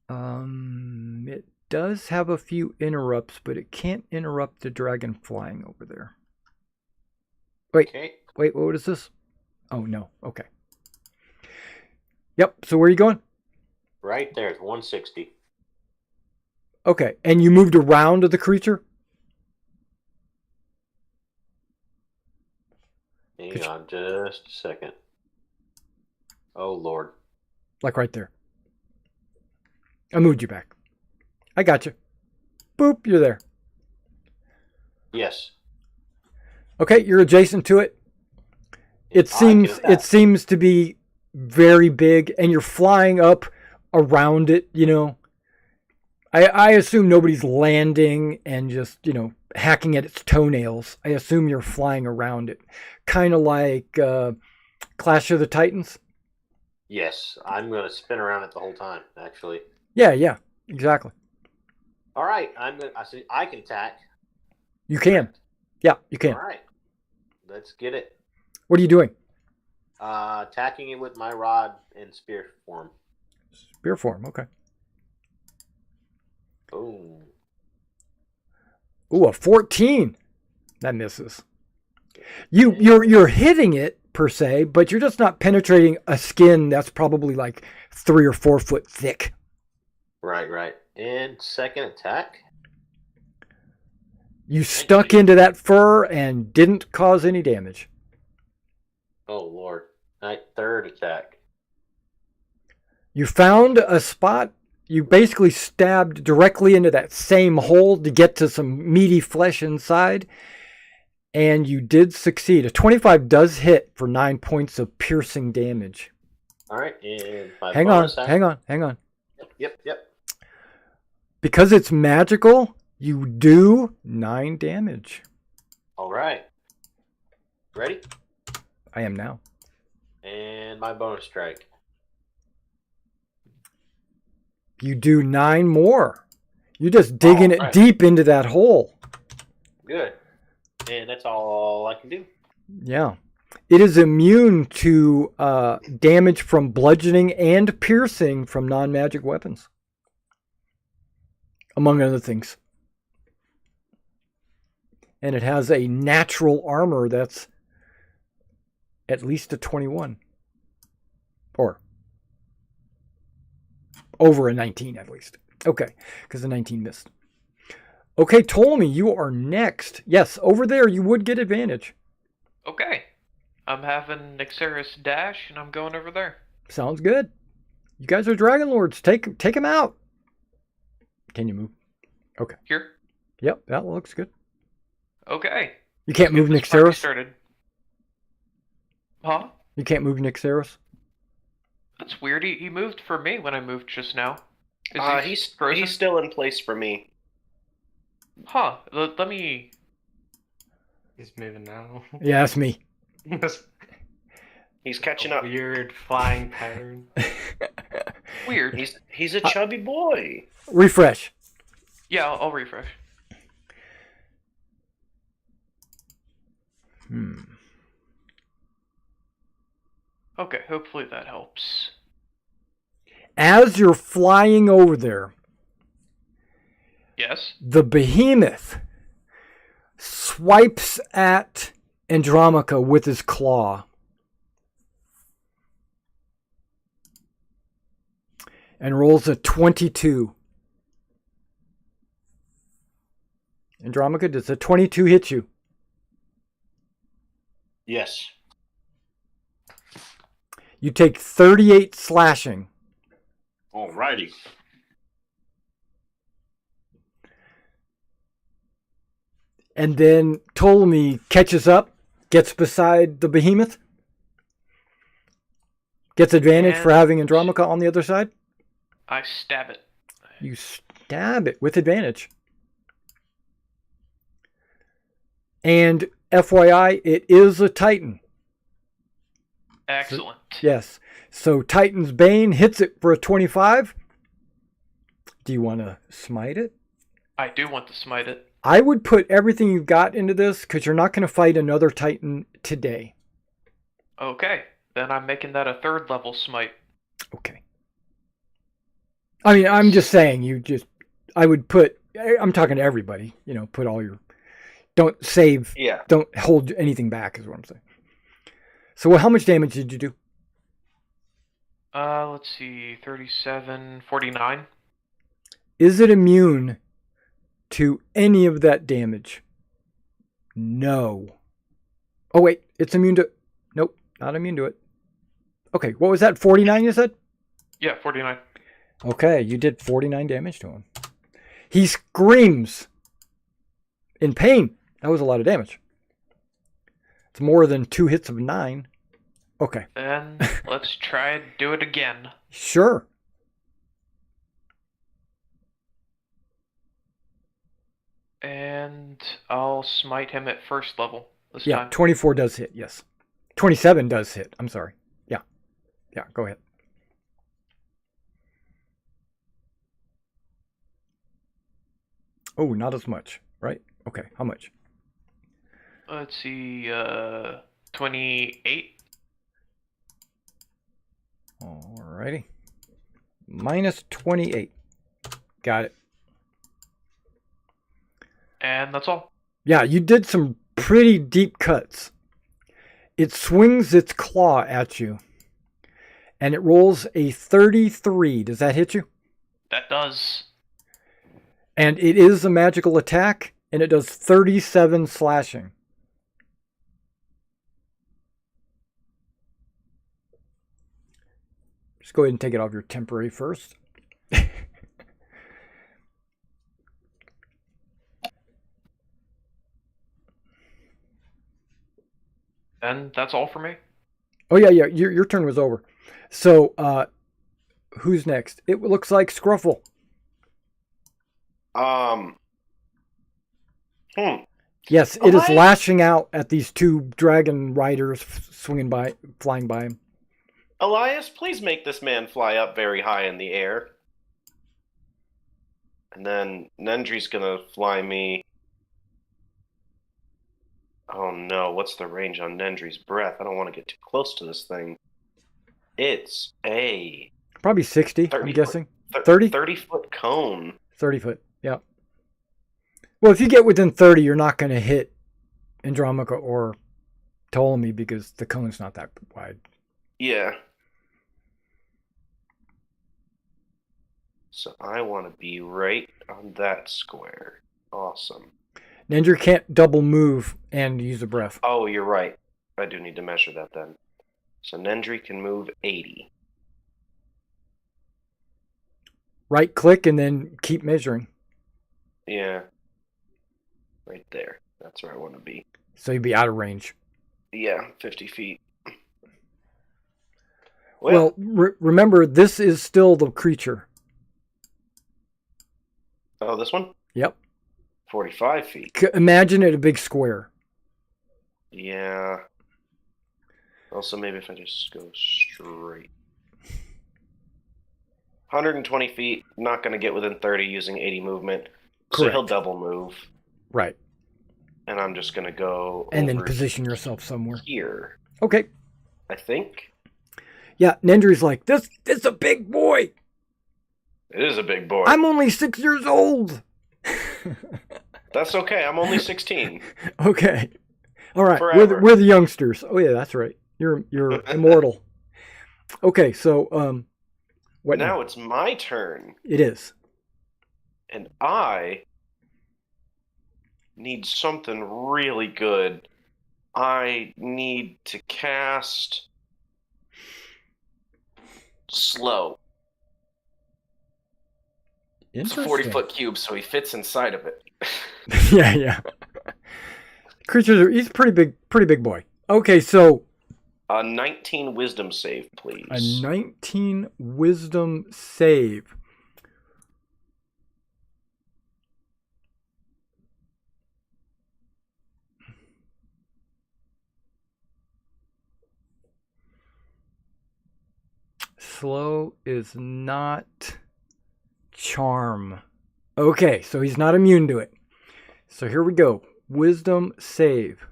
It does have a few interrupts, but it can't interrupt the dragon flying over there. Wait, Okay. wait, what is this? Oh, no, okay. Yep, so where are you going? Right there, it's 160. Okay, and you moved around to the creature? Hang on just a second. Oh, Lord. Like right there. I moved you back. I got you. Boop, you're there. Yes. Okay, you're adjacent to it. It seems to be very big, and you're flying up around it, you know. I assume nobody's landing and just, you know, hacking at its toenails. I assume you're flying around it. Kind of like Clash of the Titans. Yes, I'm going to spin around it the whole time, actually. Yeah, exactly. All right, I can attack. You can. Yeah, you can. All right, let's get it. What are you doing? Attacking it with my rod in spear form. Spear form, okay. Boom. Ooh, a 14. That misses. You're hitting it per se, but you're just not penetrating a skin that's probably like 3 or 4 foot thick. Right. And second attack. You stuck into that fur and didn't cause any damage. Oh, Lord. All right, third attack. You found a spot. You basically stabbed directly into that same hole to get to some meaty flesh inside. And you did succeed. A 25 does hit for 9 points of piercing damage. All right, and my hang on. Yep. Because it's magical, you do 9 damage. All right. Ready? I am now. And my bonus strike. You do 9 more. You're just digging it deep into that hole. Good. And that's all I can do. Yeah. It is immune to damage from bludgeoning and piercing from non-magic weapons, among other things. And it has a natural armor that's at least a 21. Or over a 19 at least. Okay, because the 19 missed. Okay, Ptolemy, you are next. Yes, over there you would get advantage. Okay. I'm having Nixeris dash, and I'm going over there. Sounds good. You guys are Dragonlords. Take him out. Can you move? Okay. Here? Yep, that looks good. Okay. You can't move This party Nixeros? started. Huh? You can't move Nixeros? That's weird. He moved for me when I moved just now. Is he He's frozen? he's still in place for me. Huh. Let me. He's moving now. Yeah, that's me. He's catching up. Weird flying pattern. Weird. He's a chubby boy. Refresh. Yeah, I'll refresh. Okay, hopefully that helps. As you're flying over there, Yes? the Behemoth swipes at Andromaca with his claw. And rolls a 22. Andromaca, does a 22 hit you? Yes. You take 38 slashing. Alrighty. And then Ptolemy catches up, gets beside the Behemoth, gets advantage for having Andromaca on the other side. I stab it. You stab it with advantage. And FYI, it is a Titan. Excellent. Yes. So Titan's Bane hits it for a 25. Do you want to smite it? I do want to smite it. I would put everything you've got into this because you're not going to fight another Titan today. Okay, then I'm making that a 3rd level smite. Okay. I mean, I'm just saying, I would put, I'm talking to everybody, put all your, don't save, don't hold anything back is what I'm saying. So how much damage did you do? Let's see, 37, 49. Is it immune to any of that damage? No. Oh, wait, it's immune to, nope, not immune to it. Okay, what was that, 49 you said? Yeah, 49. Okay, you did 49 damage to him. He screams in pain. That was a lot of damage. It's more than 2 hits of 9. Okay. Then let's try and do it again. Sure. And I'll smite him at 1st level this Yeah, time. 24 does hit, yes. 27 does hit, I'm sorry. Yeah. Yeah, go ahead. Oh, not as much, right? Okay, how much? Let's see, 28. Alrighty. Minus 28. Got it. And that's all. Yeah, you did some pretty deep cuts. It swings its claw at you. And it rolls a 33. Does that hit you? That does. And it is a magical attack, and it does 37 slashing. Just go ahead and take it off your temporary first. And that's all for me. Oh, yeah. Your turn was over. So, who's next? It looks like Scruffle. Yes, it is lashing out at these 2 dragon riders flying by him. Elias, please make this man fly up very high in the air. And then Nendry's gonna fly me. Oh no, what's the range on Nendry's breath? I don't want to get too close to this thing. It's a Probably 60, 30 I'm guessing. foot, 30? 30-foot cone. 30 foot, yeah. Well, if you get within 30, you're not going to hit Andromaca or Ptolemy because the cone's not that wide. Yeah. So I want to be right on that square. Awesome. Nendry can't double move and use a breath. Oh, you're right. I do need to measure that then. So Nendry can move 80. Right click and then keep measuring. Yeah. Right there. That's where I want to be. So you'd be out of range. Yeah, 50 feet. Well, remember, this is still the creature. Oh, this one? Yep. 45 feet. Imagine it a big square. Yeah. Also, maybe if I just go straight. 120 feet, not going to get within 30 using 80 movement. So Correct. he'll double move. Right. And I'm just going to go And then over position yourself somewhere. here, Okay. I think. Yeah, Nendry's like, this is a big boy. It is a big boy. I'm only 6 years old. That's okay. I'm only 16. Okay. All right. Forever. We're the youngsters. Oh, yeah, that's right. You're immortal. Okay, so what Now it's my turn. It is. And I need something really good. I need to cast slow. It's a 40-foot cube, so he fits inside of it. Yeah. He's a pretty big boy. Okay, so A 19 wisdom save, please. a 19 wisdom save. Slow is not charm. Okay, so he's not immune to it. So here we go. Wisdom save.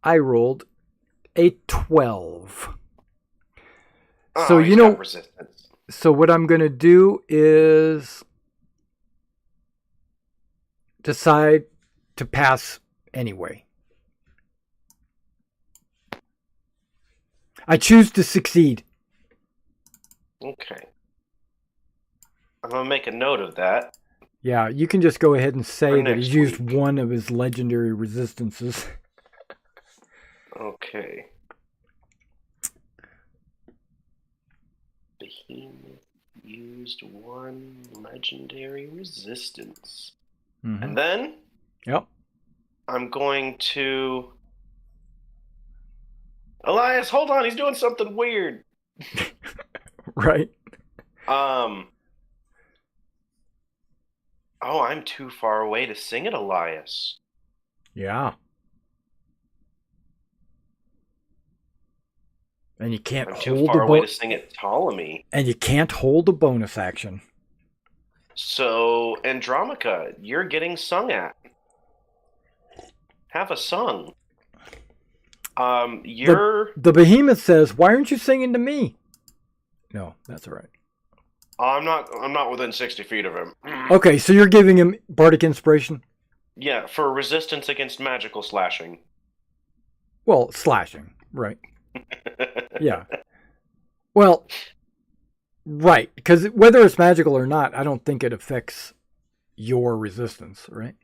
I rolled a 12. So he's got resistance. So what I'm going to do is decide to pass anyway. I choose to succeed. Okay. I'm going to make a note of that. Yeah, you can just go ahead and say that he's next used week. one of his legendary resistances. Okay. Behemoth used one legendary resistance. Mm-hmm. And then Yep. I'm going to... Elias, hold on, he's doing something weird. Right. Oh, I'm too far away to sing it, Elias. Yeah. And you can't I'm too hold far a away to sing it, Ptolemy. and you can't hold a bonus action. So, Andromaca, you're getting sung at. Have a sung. The behemoth says, "Why aren't you singing to me?" No, that's all right. I'm not within 60 feet of him. Okay, so you're giving him bardic inspiration? Yeah, for resistance against magical slashing. Well, slashing, right? Yeah. Well, right, because whether it's magical or not, I don't think it affects your resistance, right?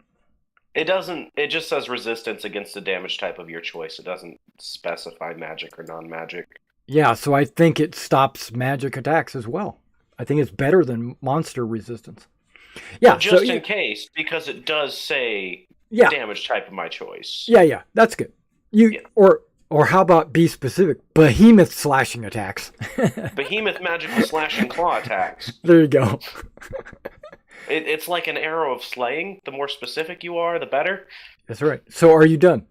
It doesn't. It just says resistance against the damage type of your choice. It doesn't specify magic or non-magic. Yeah, so I think it stops magic attacks as well. I think it's better than monster resistance. Yeah, Well, just in case, because it does say damage type of my choice. Yeah, that's good. Or how about be specific? Behemoth slashing attacks. Behemoth magical slashing claw attacks. There you go. It's like an arrow of slaying. The more specific you are, the better. That's right. So are you done?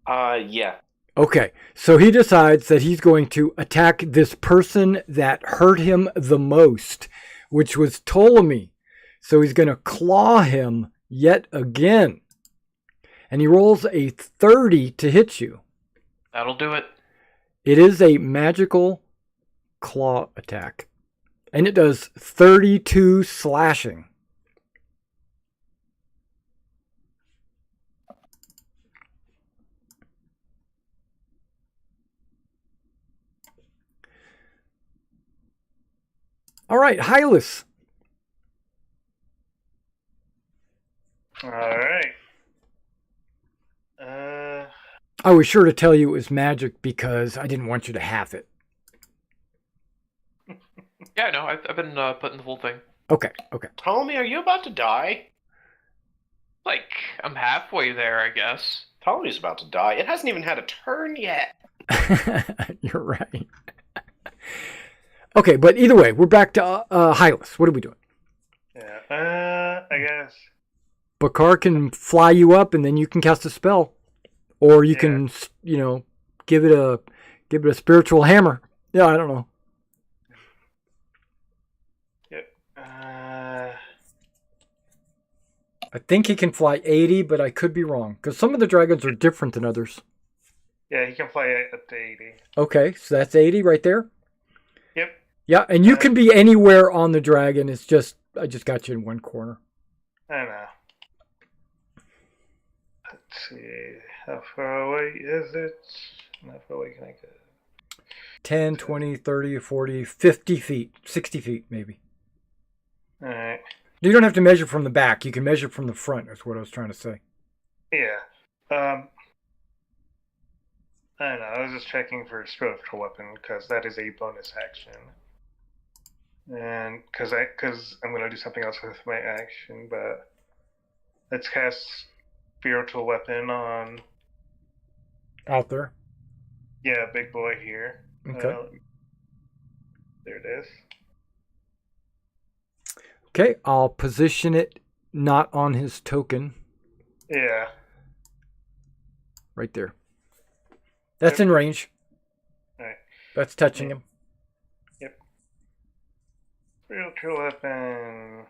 Yeah. Okay, so he decides that he's going to attack this person that hurt him the most, which was Ptolemy. So he's going to claw him yet again. And he rolls a 30 to hit you. That'll do it. It is a magical claw attack. And it does 32 slashing. All right, Hylas. All right. I was sure to tell you it was magic because I didn't want you to half it. Yeah, no, I've been putting the full thing. Okay. Ptolemy, are you about to die? Like, I'm halfway there, I guess. Ptolemy's about to die. It hasn't even had a turn yet. You're right. Okay, but either way, we're back to Hylas. What are we doing? Yeah. I guess. Bakar can fly you up, and then you can cast a spell, or you can, give it a spiritual hammer. Yeah, I don't know. Yep. I think he can fly 80, but I could be wrong because some of the dragons are different than others. Yeah, he can fly up to 80. Okay, so that's 80 right there. Yep. Yeah, and you can be anywhere on the dragon. It's just I just got you in one corner. I know. Let's see. How far away is it? How far away can I go? 10, 20, 30, 40, 50 feet, 60 feet maybe. Alright. You don't have to measure from the back. You can measure from the front, is what I was trying to say. Yeah. I don't know. I was just checking for spiritual weapon because that is a bonus action. And because I'm going to do something else with my action, but let's cast spiritual weapon on, Out there. yeah, big boy here. Okay. There it is. Okay, I'll position it not on his token. Yeah. Right there. That's in range. Alright. That's touching him. Yep. Spiritual weapon.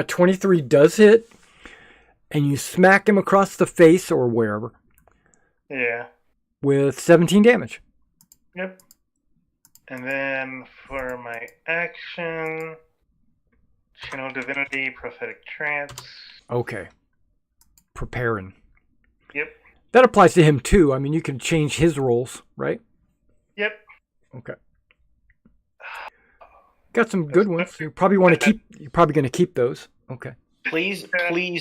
23 does hit, and you smack him across the face or wherever Yeah. with 17 damage. Yep. And then for my action, Channel Divinity, Prophetic Trance. Okay. Preparing. Yep. That applies to him too. I mean, you can change his rolls, right? Yep. Okay. Got some good ones. You probably want to keep. You're probably going to keep those. Okay. Please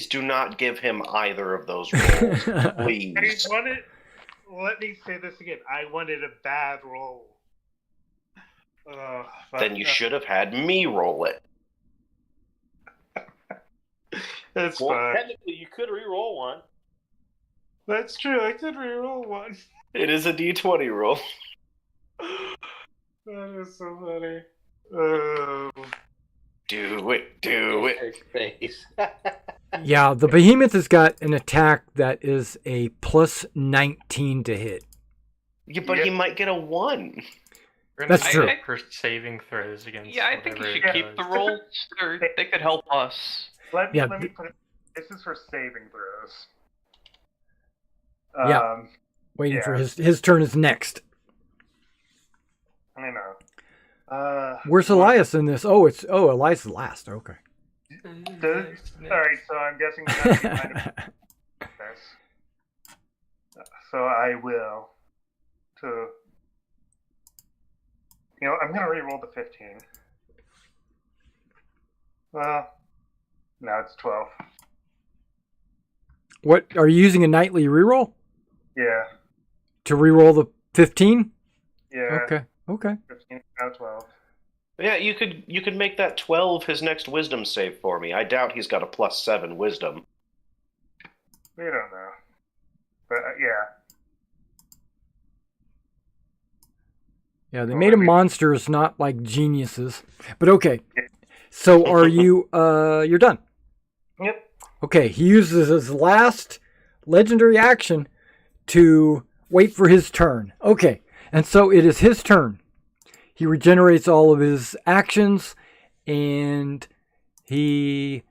do not give him either of those rolls. I Please. wanted. Let me say this again. I wanted a bad roll. Then you should have had me roll it. That's Well, fine. technically, you could re-roll one. That's true. I could reroll one. It is a D20 roll. That is so funny. Do it. Do it. Face. Yeah, the Behemoth has got an attack that is a plus 19 to hit. Yeah, but he might get a 1. That's true. For saving throws against. Yeah, I think you whatever should it keep the does. rolls. They could help us. Let me Yeah, put it. This is for saving throws. Yeah. Waiting yeah. for his turn is next. I know. Where's Elias in this? Elias is last. Okay. Alright, so I'm guessing that's kind of this. So I will I'm gonna re-roll the 15. Well, now it's 12. What are you using a nightly reroll Yeah. to reroll the 15? Yeah. Okay. 15, now 12. Yeah, you could make that 12 his next wisdom save for me. I doubt he's got a +7 wisdom. We don't know. But yeah. Yeah, they made him monsters, not like geniuses. But okay. So are you you're done? Yep. Okay, he uses his last legendary action to wait for his turn. Okay, and so it is his turn. He regenerates all of his actions, and he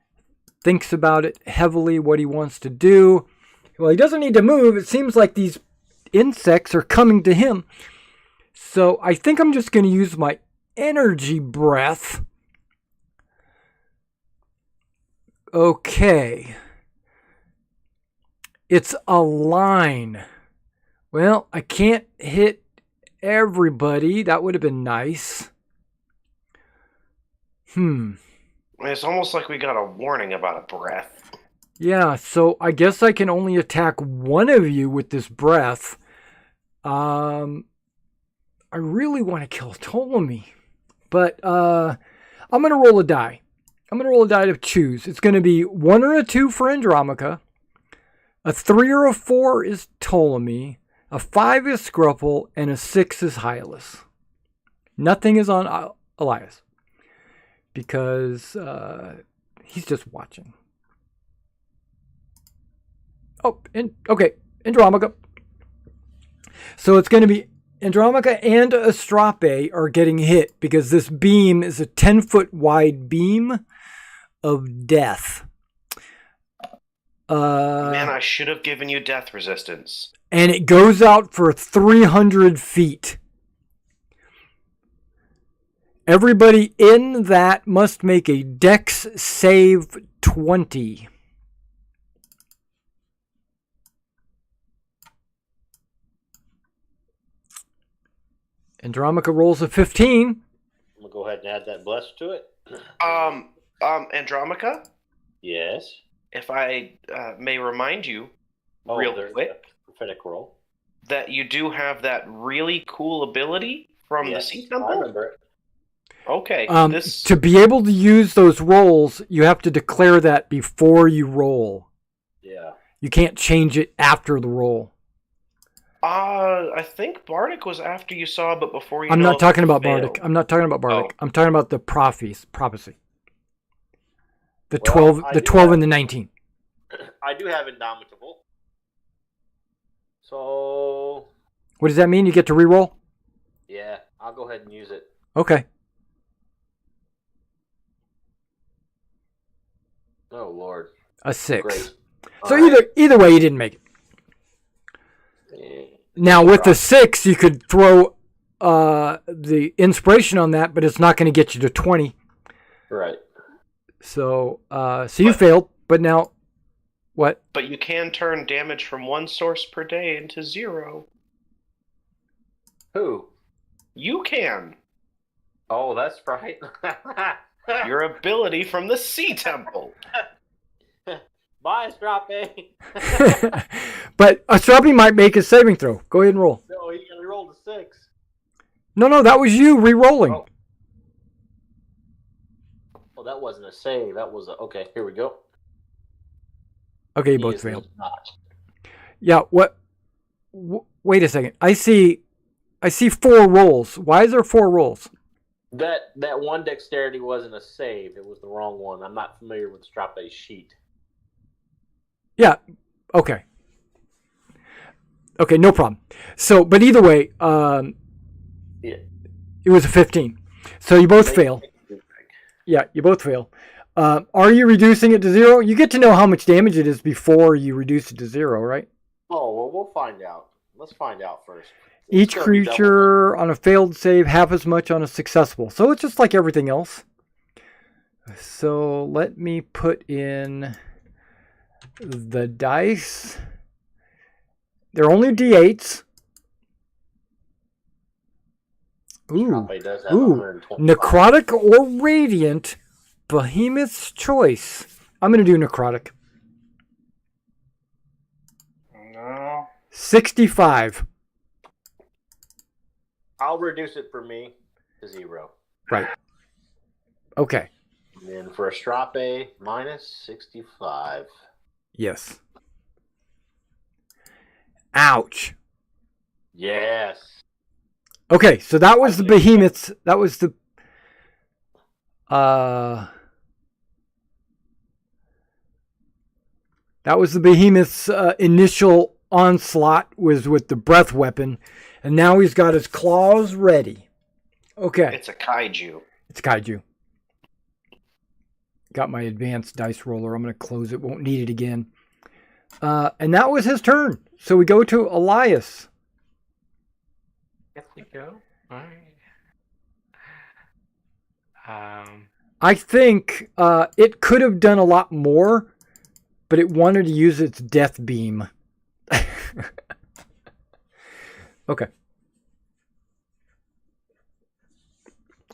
thinks about it heavily, what he wants to do. Well, he doesn't need to move. It seems like these insects are coming to him. So I think I'm just going to use my energy breath. Okay. It's a line. Well, I can't hit everybody. That would have been nice. It's almost like we got a warning about a breath. Yeah, so I guess I can only attack one of you with this breath. I really want to kill Ptolemy. But I'm going to roll a die. I'm going to roll a die to choose. It's going to be 1 or a 2 for Andromaca. A 3 or a 4 is Ptolemy. A 5 is Scruple. And a 6 is Hylas. Nothing is on Elias. Because he's just watching. Oh, okay. Andromaca. So it's going to be Andromaca and Astrape are getting hit because this beam is a 10-foot wide beam of death. Man, I should have given you death resistance. And it goes out for 300 feet. Everybody in that must make a Dex save 20. Andromaca rolls a 15. I'm gonna go ahead and add that bless to it. Andromaca, Yes. if I may remind you, real there's quick, a prophetic roll. that you do have that really cool ability from Yes, the Sea I Temple. remember it. Okay, To be able to use those rolls, you have to declare that before you roll. Yeah. You can't change it after the roll. I think Bardic was after you saw, but before you. I'm know not if talking it about failed. Bardic. I'm not talking about Bardic. Oh. I'm talking about the prophecy. The Well, 12, I the do 12 have- and the 19. I do have Indomitable. So, What does that mean? You get to reroll? yeah, I'll go ahead and use it. Okay. Oh, Lord. A 6. Great. So All right. either way, you didn't make it. Now with the 6, you could throw the inspiration on that, but it's not going to get you to 20. Right. So you failed, but now what? But you can turn damage from one source per day into 0. Who? You can. Oh, that's right. Your ability from the Sea Temple. Bye, Strape. But Astrapi might make a saving throw. Go ahead and roll. No, he rolled a 6. No, that was you re-rolling. Oh. Well, that wasn't a save. That was a... Okay, here we go. Okay, you He both is failed. not. Yeah, what? Wait a second. I see 4 rolls. Why is there 4 rolls? That one dexterity wasn't a save. It was the wrong one. I'm not familiar with Strape's sheet. Yeah. Okay. Okay, no problem. So, but either way, Yeah. it was a 15. So you both fail. Yeah, you both fail. Are you reducing it to 0? You get to know how much damage it is before you reduce it to 0, right? Oh, well, we'll find out. Let's find out first. Each It's gonna be double. creature on a failed save, half as much on a successful. So it's just like everything else. So let me put in the dice. They're only D8s. Ooh. Strape does have Ooh. 125. Necrotic or Radiant. Behemoth's choice. I'm going to do Necrotic. No. 65. I'll reduce it for me to 0. Right. Okay. And then for a Strape, minus 65. Yes. Ouch. Yes. Okay, so that was the Behemoth's. That was the. That was the Behemoth's initial onslaught was with the breath weapon, and now he's got his claws ready. Okay, It's a kaiju. it's kaiju. Got my advanced dice roller. I'm going to close it. Won't need it again. And that was his turn. So we go to Elias. There we go. All right. I think it could have done a lot more, but it wanted to use its death beam. Okay.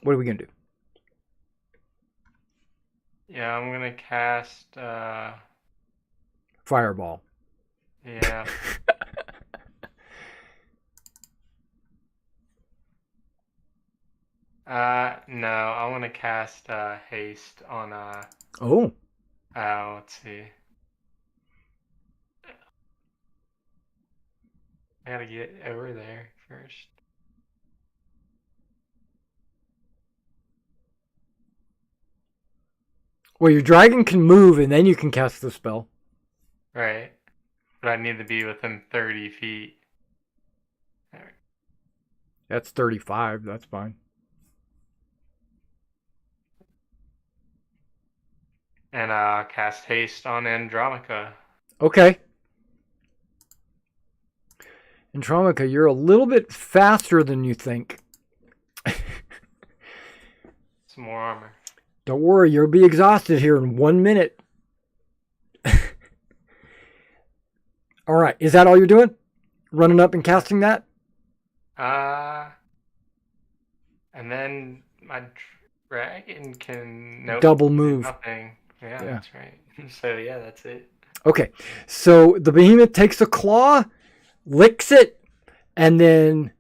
What are we going to do? Yeah, I'm gonna cast. Fireball. Yeah. No, I want to cast haste on Oh. let's see. I gotta get over there first. Well, your dragon can move, and then you can cast the spell. Right. But I need to be within 30 feet. There. That's 35. That's fine. And cast haste on Andromaca. Okay. Andromaca, you're a little bit faster than you think. Some more armor. Don't worry, you'll be exhausted here in 1 minute. All right, is that all you're doing? Running up and casting that? And then my dragon can Double move. Nothing. Yeah, Yeah. that's right. So yeah, that's it. Okay, so the behemoth takes a claw, licks it, and then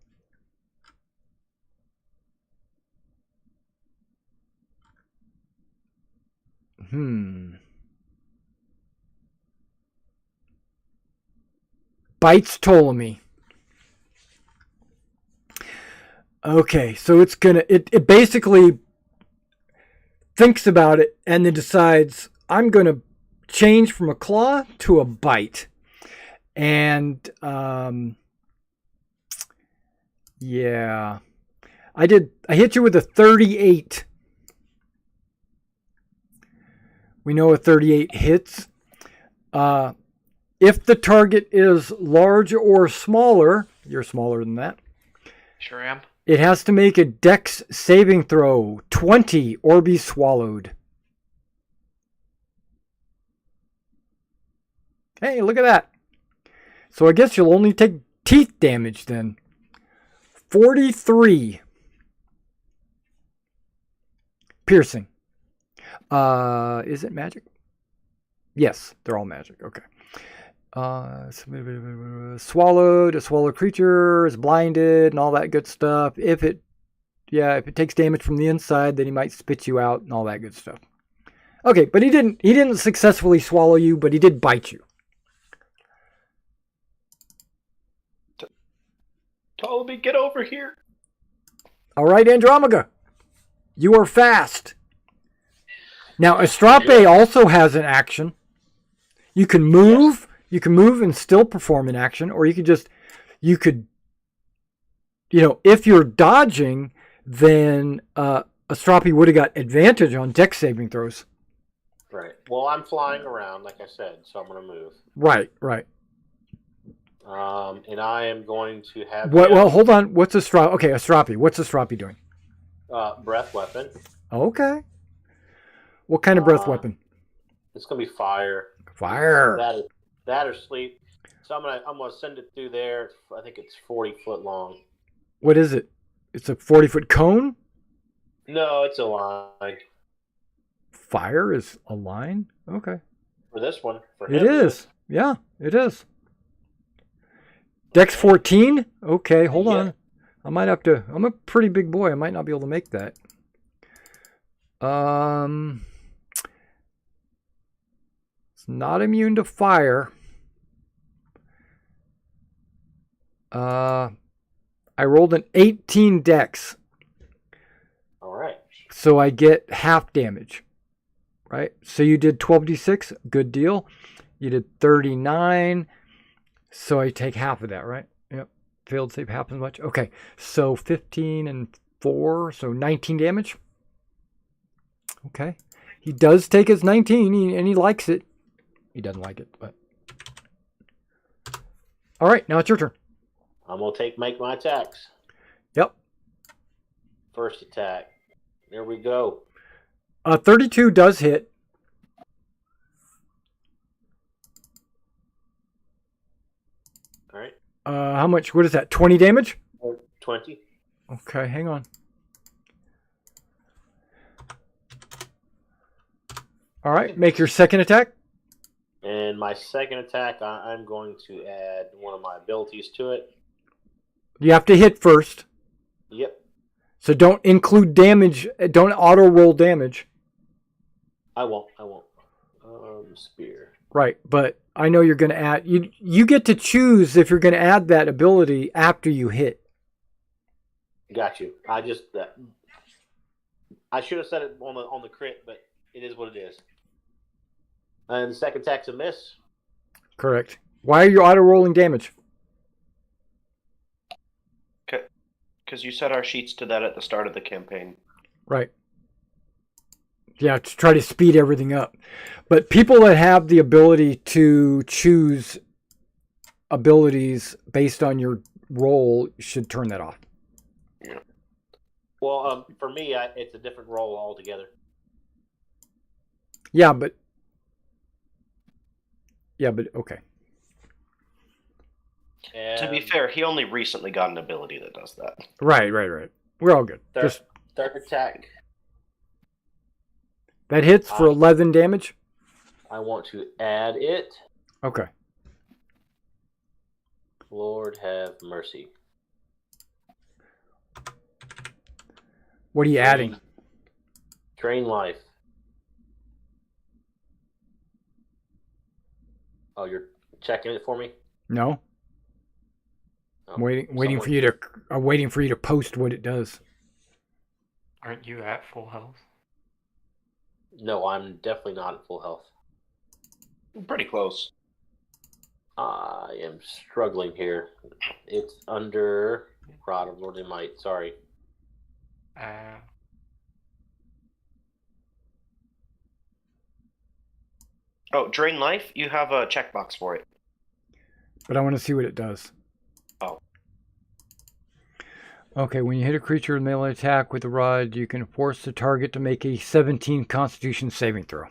bites Ptolemy. Okay, so it's gonna it basically thinks about it and then decides I'm gonna change from a claw to a bite. And yeah. I hit you with a 38. We know a 38 hits. If the target is large or smaller, you're smaller than that. Sure am. It has to make a dex saving throw, 20, or be swallowed. Hey, look at that. So I guess you'll only take teeth damage then. 43. Piercing. Is it magic? Yes, they're all magic. Okay. Swallowed. A swallowed creature is blinded and all that good stuff. If it takes damage from the inside, then he might spit you out and all that good stuff. Okay, but he didn't successfully swallow you, but he did bite you. Ptolemy, get over here. All right, Andromaca. You are fast. Now, Astrape also has an action. You can move. You can move and still perform an action, or if you're dodging, then Astrape would have got advantage on dex saving throws. Right. Well, I'm flying around, like I said, so I'm going to move. Right. And I am going to have... Well, hold on. What's Astrape? Okay, Astrape. What's Astrape doing? Breath weapon. Okay. What kind of breath weapon? It's going to be fire. Fire. That or sleep. So I'm gonna send it through there. I think it's 40 foot long. What is it? It's a 40-foot cone? No, it's a line. Fire is a line? Okay. For this one. It is. Yeah, it is. Dex 14? Okay, hold on. I'm a pretty big boy. I might not be able to make that. It's not immune to fire. I rolled an 18 dex. All right. So I get half damage. Right? So you did 12d6. Good deal. You did 39. So I take half of that, right? Yep. Failed save half as much. Okay. So 15 and 4. So 19 damage. Okay. He does take his 19 and he likes it. He doesn't like it, but. All right. Now it's your turn. I'm going to make my attacks. Yep. First attack. There we go. 32 does hit. All right. How much? What is that? 20 damage? 20. Okay, hang on. All right, make your second attack. And my second attack, I'm going to add one of my abilities to it. You have to hit first. Yep. So don't include damage. Don't auto roll damage. I won't. Spear. Right, but I know you're going to add. You get to choose if you're going to add that ability after you hit. Got you. I should have said it on the crit, but it is what it is. And the second attack's a miss. Correct. Why are you auto rolling damage? Because you set our sheets to that at the start of the campaign. Right. Yeah, to try to speed everything up. But people that have the ability to choose abilities based on your roll should turn that off. Yeah. Well, for me, it's a different roll altogether. Yeah, but okay. And To be fair, he only recently got an ability that does that. Right. We're all good. Third attack. That hits for 11 damage? I want to add it. Okay. Lord have mercy. What are you adding? Drain life. Oh, you're checking it for me? No. Oh, I'm waiting for you to post what it does. Aren't you at full health? No, I'm definitely not at full health. Pretty close. I am struggling here. It's under Rod of Lordly Might. Sorry. Oh, drain life? You have a checkbox for it. But I want to see what it does. Oh. Okay, when you hit a creature with melee attack with a rod, you can force the target to make a 17 Constitution saving throw.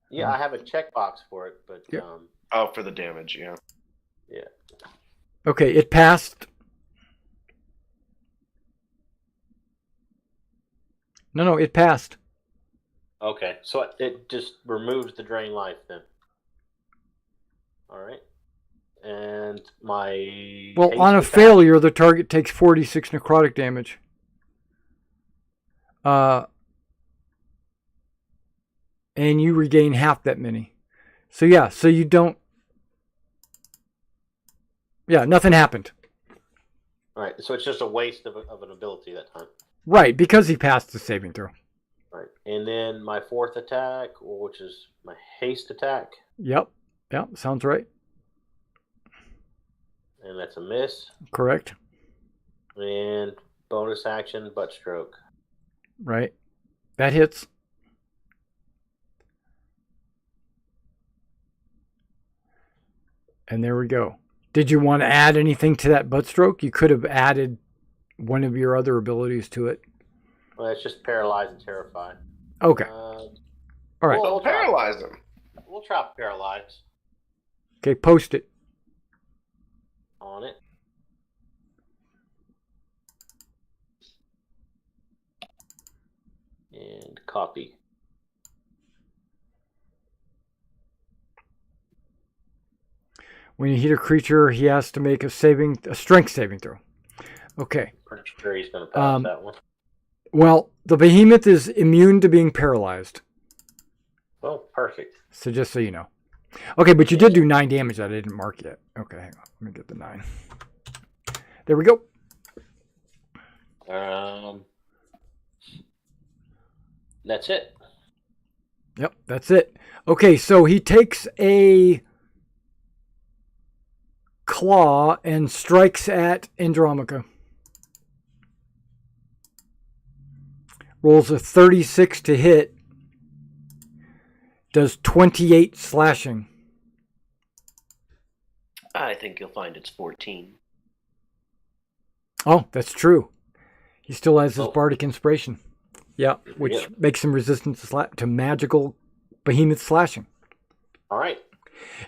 Yeah, I have a checkbox for it, but Yep. Oh, for the damage, yeah. Yeah. Okay, it passed. No, it passed. Okay, so it just removes the drain life then. All right. And my Well, haste on a attack- failure, the target takes 46 necrotic damage. And you regain half that many. So yeah, so you don't... Yeah, nothing happened. All right, so it's just a waste of an ability that time. Right, because he passed the saving throw. All right, and then my fourth attack, which is my haste attack, Yep, sounds right. and that's a miss. Correct. And bonus action, butt stroke. Right. That hits. And there we go. Did you want to add anything to that butt stroke? You could have added one of your other abilities to it. Well, it's just paralyze and terrify. Okay. All All right. Well, Well, paralyze him. We'll try paralyze Okay, post it. on it. And copy. When you hit a creature, he has to make a strength saving throw. Okay. Pretty sure he's going to pass that one. Well, the behemoth is immune to being paralyzed. Oh, perfect. So just so you know. Okay, but you did do 9 damage that I didn't mark yet. Okay, hang on. Let me get the 9. There we go. That's it. Yep, that's it. Okay, so he takes a claw and strikes at Andromaca. Rolls a 36 to hit. Does 28 slashing. I think you'll find it's 14. Oh, that's true. He still has his bardic inspiration. Yeah, which Yeah. makes him resistant to magical behemoth slashing. All right.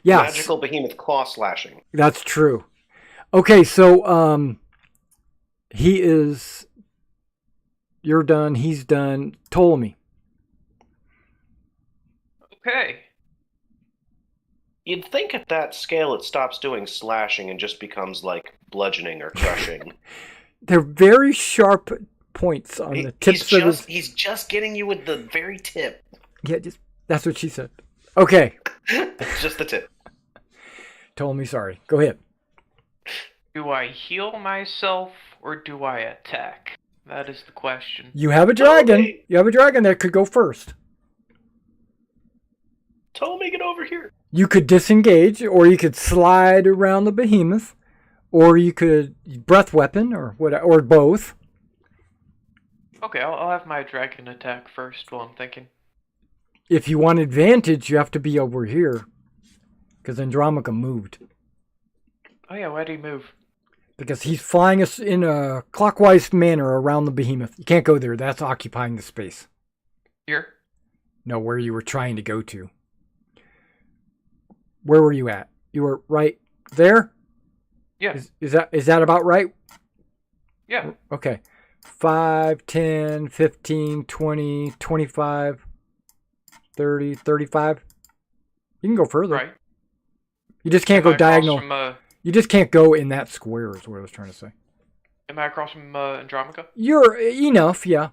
Yeah, Magical behemoth claw slashing. that's true. Okay, so he is. You're done. He's done. Ptolemy. Okay. You'd think at that scale it stops doing slashing and just becomes like bludgeoning or crushing. They're very sharp points on the tips of his... He's just getting you with the very tip. Yeah, that's what she said. Okay. It's just the tip. Told me sorry. Go ahead. Do I heal myself or do I attack? That is the question. You have a dragon. Okay. You have a dragon that could go first. Ptolemy, get over here. You could disengage, or you could slide around the behemoth, or you could breath weapon, or both. Okay, I'll have my dragon attack first while I'm thinking. If you want advantage, you have to be over here, because Andromaca moved. Oh yeah, why'd he move? Because he's flying us in a clockwise manner around the behemoth. You can't go there. That's occupying the space. Here? No, where you were trying to go to. Where were you at? You were right there? Yeah. Is that about right? Yeah. Okay. 5, 10, 15, 20, 25, 30, 35. You can go further. Right. You just can't Am go I across diagonal. From, You just can't go in that square is what I was trying to say. am I across from Andromaca? You're enough, yeah.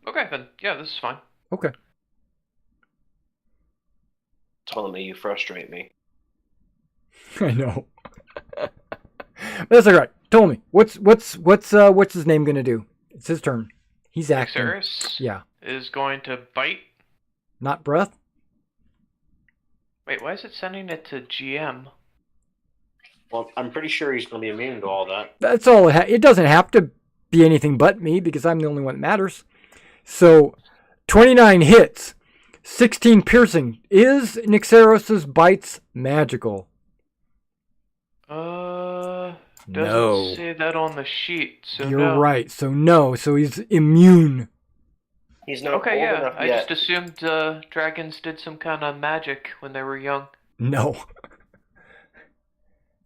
Okay, then. Yeah, this is fine. Okay. Ptolemy, you frustrate me. I know. That's all right. Tell me, what's his name gonna do? It's his turn. He's acting. Xeris Yeah. is going to bite. Not breath? Wait, why is it sending it to GM? Well, I'm pretty sure he's going to be immune to all that. That's all it doesn't have to be anything but me because I'm the only one that matters. So 29 hits, 16 piercing. Is Nyxeros's bites magical? Doesn't say that on the sheet, so You're no. right. So no. So he's immune. He's not Okay, old yeah. enough I yet. just assumed dragons did some kind of magic when they were young. No.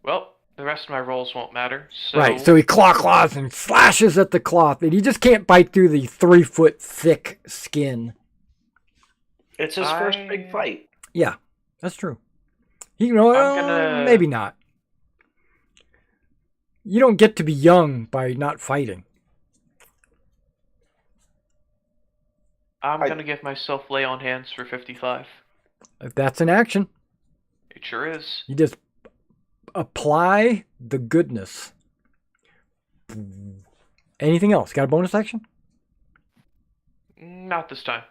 Well, the rest of my rolls won't matter. So... Right. So he claws and slashes at the cloth, and he just can't bite through the 3-foot thick skin. It's his first big fight. Yeah, that's true. gonna- Maybe not. You don't get to be young by not fighting. I'm going to give myself lay on hands for 55. If that's an action, It sure is. you just apply the goodness. Anything else? Got a bonus action? Not this time.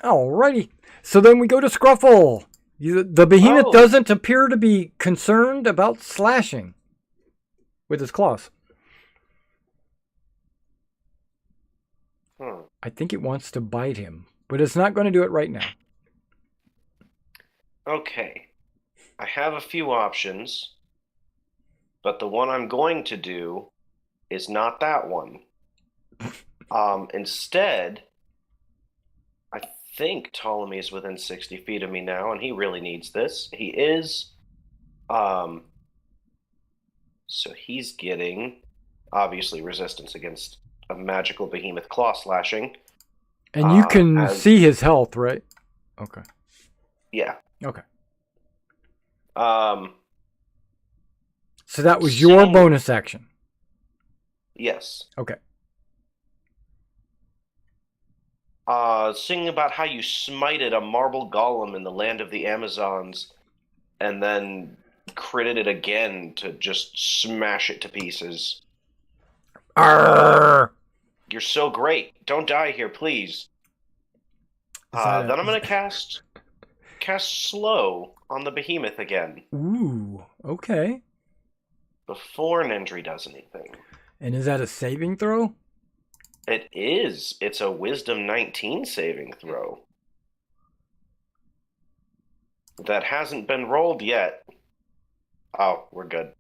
Alrighty. So then we go to Scruffle. The behemoth Oh. doesn't appear to be concerned about slashing with his claws. I think it wants to bite him, but it's not going to do it right now. Okay. I have a few options, but the one I'm going to do is not that one. Instead, I think Ptolemy is within 60 feet of me now, and he really needs this. He is. So he's getting, obviously, resistance against a magical behemoth claw slashing. And you can as- see his health, right? Okay. Yeah. Okay. Um, So that was your Sing- bonus action. yes. Okay. Singing about how you smited a marble golem in the land of the Amazons and then critted it again to just smash it to pieces. Arrgh! You're so great. Don't die here, please. that Then I'm going to cast slow on the behemoth again Ooh, okay. before Nendry does anything. And is that a saving throw? It is. It's a Wisdom 19 saving throw. That hasn't been rolled yet. Oh, we're good.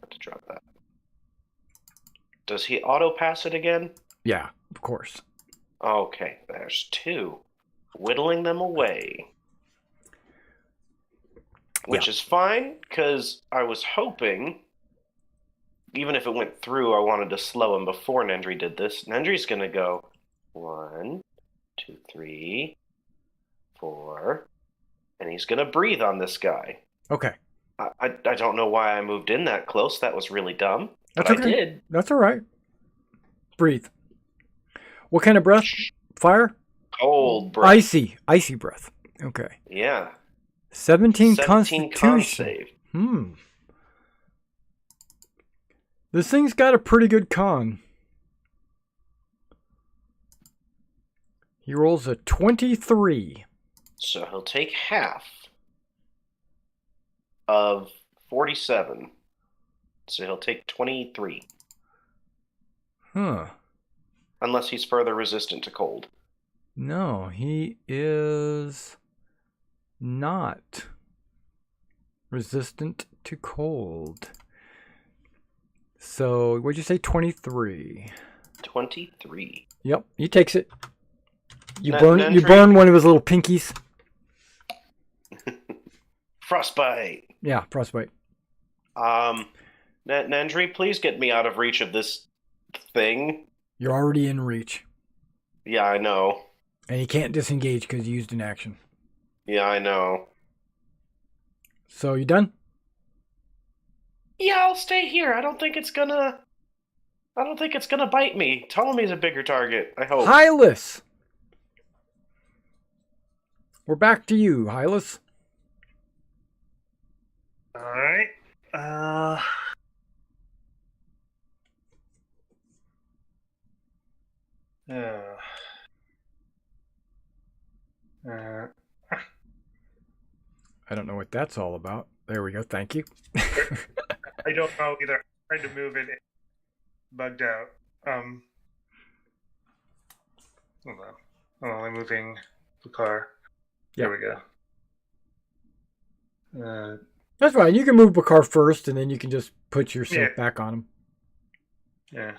Have to drop that. Does he auto pass it again? Yeah, of course. Okay, there's 2. Whittling them away. Which is fine, because I was hoping, even if it went through, I wanted to slow him before Nendry did this. Nendry's going to go 1, 2, 3, 4, and he's going to breathe on this guy. Okay. I don't know why I moved in that close. That was really dumb. But That's okay. I did. That's all right. Breathe. What kind of breath? Fire? Cold breath. Icy breath. Okay. Yeah. 17 con Constitution. save. This thing's got a pretty good con. He rolls a 23. So he'll take half of 47. So he'll take 23. Huh. Unless he's further resistant to cold. No, he is not resistant to cold. So, what'd you say, 23? 23. Yep, he takes it. You Nendry? burn one of his little pinkies. Frostbite. Yeah, frostbite. Nendry, please get me out of reach of this thing. You're already in reach. Yeah, I know. And you can't disengage because you used an action. Yeah, I know. So, you done? Yeah, I'll stay here. I don't think it's gonna bite me. Ptolemy's a bigger target, I hope. Hylas! We're back to you, Hylas. Alright. I don't know what that's all about. There we go. Thank you. I don't know either. I'm trying to move it. It's bugged out. Hold on. I'm only moving the car. Yeah. There we go. That's fine. You can move Bakar first, and then you can just put yourself Yeah. back on him. Yeah.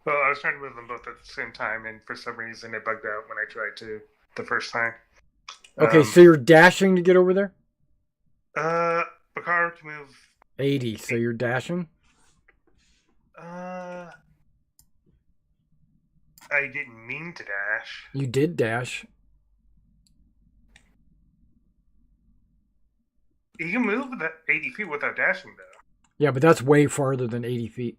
Well, I was trying to move them both at the same time, and for some reason it bugged out when I tried to the first time. Okay, so you're dashing to get over there? Bakar to move. 80, so you're dashing? I didn't mean to dash. You did dash. You can move that 80 feet without dashing, though. Yeah, but that's way farther than 80 feet.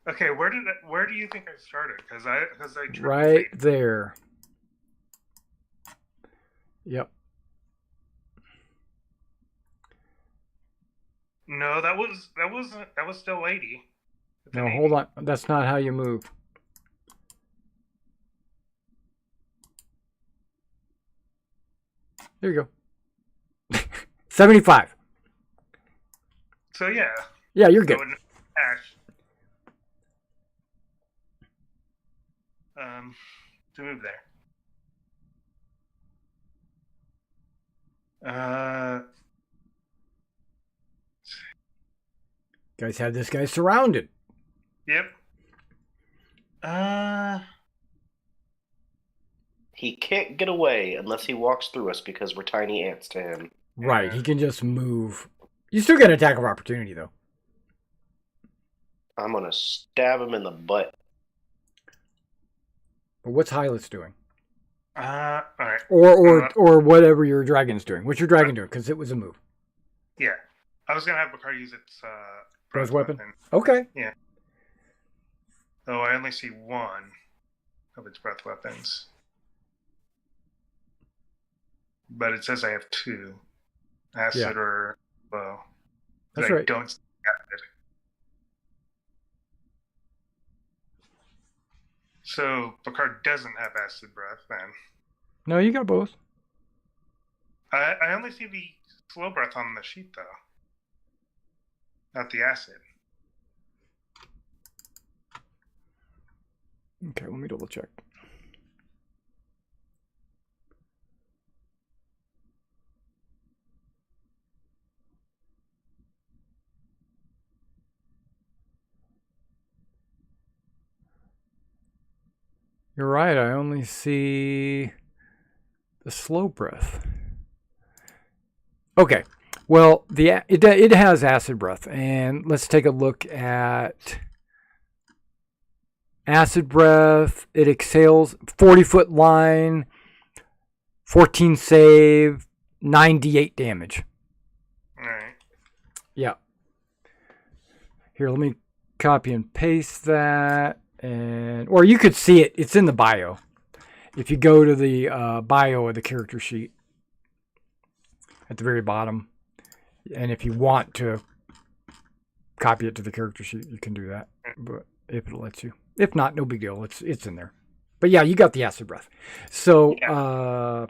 Okay, where do you think I started? Because I Right there. Yep. No, that was still 80. No, hold on. That's not how you move. There you go. 75. So yeah. Yeah, you're good. Dash. To move there. Guys have this guy surrounded. Yep. He can't get away unless he walks through us because we're tiny ants to him. Right, he can just move. You still get an attack of opportunity, though. I'm gonna stab him in the butt. But what's Hylas doing? All right. Or whatever your dragon's doing. What's your dragon doing? Because it was a move. Yeah. I was gonna have Bakar use its Breath weapon? Okay. Yeah. Though I only see one of its breath weapons. But it says I have two. Acid or bow. That's but right. I don't see acid. So Bakar doesn't have acid breath then. No, you got both. I only see the slow breath on the sheet though. Not the acid. Okay, let me double check. You're right, I only see the slow breath. Okay, well, it has acid breath, and let's take a look at acid breath. It exhales 40-foot line, 14 save, 9d8 damage. All right. Yeah. Here, let me copy and paste that. Or you could see it. It's in the bio. If you go to the bio of the character sheet at the very bottom. And if you want to copy it to the character sheet, you can do that. But if it lets you. If not, no big deal. It's in there. But yeah, you got the acid breath. So I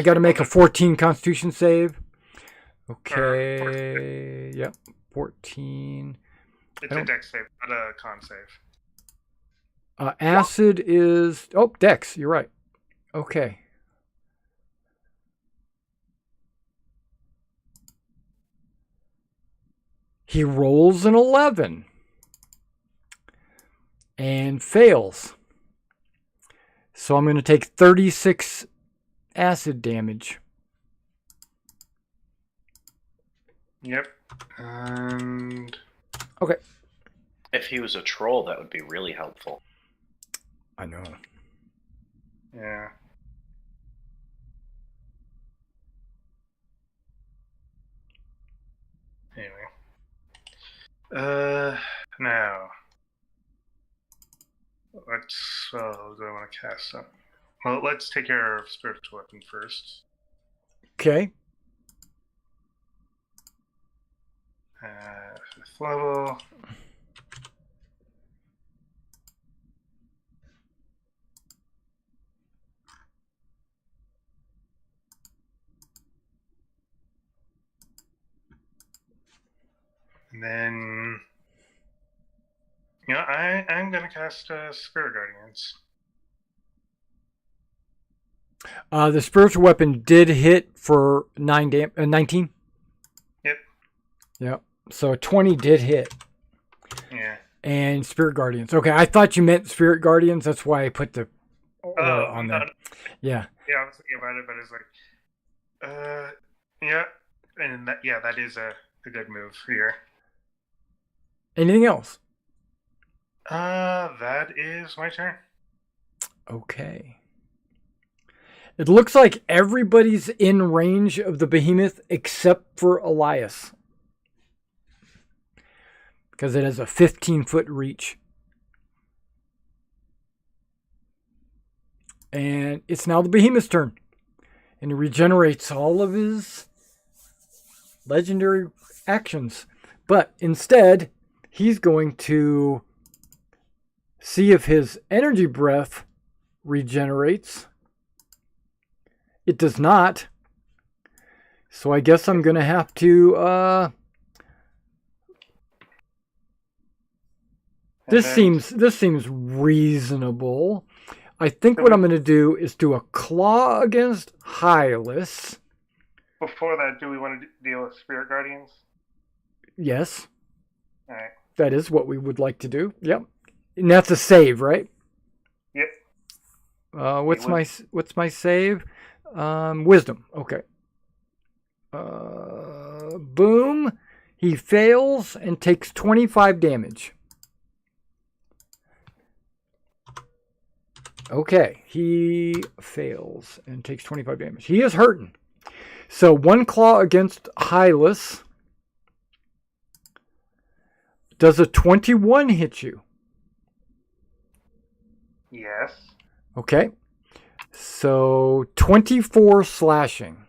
got to make a 14 Constitution save. Okay. Yep. 14. It's a dex save, not a con save. Acid is... Oh, dex. You're right. Okay. He rolls an 11 and fails. So I'm going to take 36 acid damage. Yep. And Okay. If he was a troll, that would be really helpful. I know. yeah. Anyway. Now. Let's, do I want to cast some? Well, let's take care of spiritual weapon first. Okay. 5th level. And then, I'm going to cast Spirit Guardians. The spiritual weapon did hit for 19. Yep. Yep. So 20 did hit. Yeah. And Spirit Guardians. Okay, I thought you meant Spirit Guardians. That's why I put the on there. Yeah. Yeah, I was thinking about it, but it's like, yeah. And that is a good move here. Anything else? That is my turn. Okay. It looks like everybody's in range of the behemoth except for Elias. Because it has a 15-foot reach. And it's now the behemoth's turn. And he regenerates all of his legendary actions. But instead, he's going to see if his energy breath regenerates. It does not. So I guess I'm going to have to... This seems reasonable. I think what I'm going to do is do a claw against Hylas. Before that, do we want to deal with Spirit Guardians? Yes. All right. That is what we would like to do. Yep. And that's a save, right? Yep. What's my save? Wisdom. Okay. Boom. He fails and takes 25 damage. Okay, he fails and takes 25 damage. He is hurting. So one claw against Hylas. Does a 21 hit you? Yes. Okay. So 24 slashing.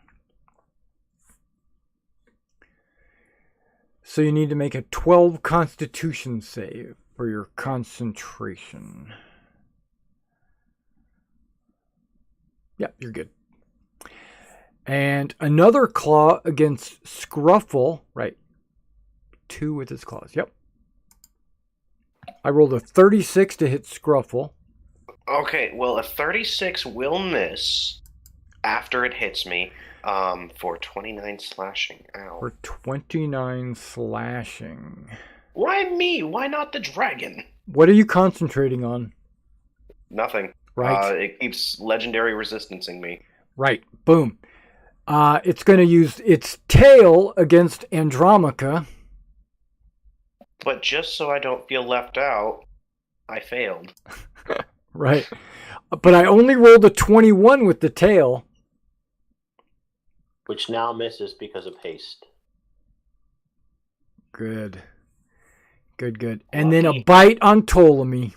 So you need to make a 12 Constitution save for your concentration. Yeah, you're good. And another claw against Scruffle. Right. 2 with his claws. Yep. I rolled a 36 to hit Scruffle. Okay, well, a 36 will miss after it hits me for 29 slashing. Ow. For 29 slashing. Why me? Why not the dragon? What are you concentrating on? Nothing. Right. It keeps legendary resistancing me. Right. Boom. It's going to use its tail against Andromaca. But just so I don't feel left out, I failed. Right. But I only rolled a 21 with the tail. which now misses because of haste. Good. And then a bite on Ptolemy.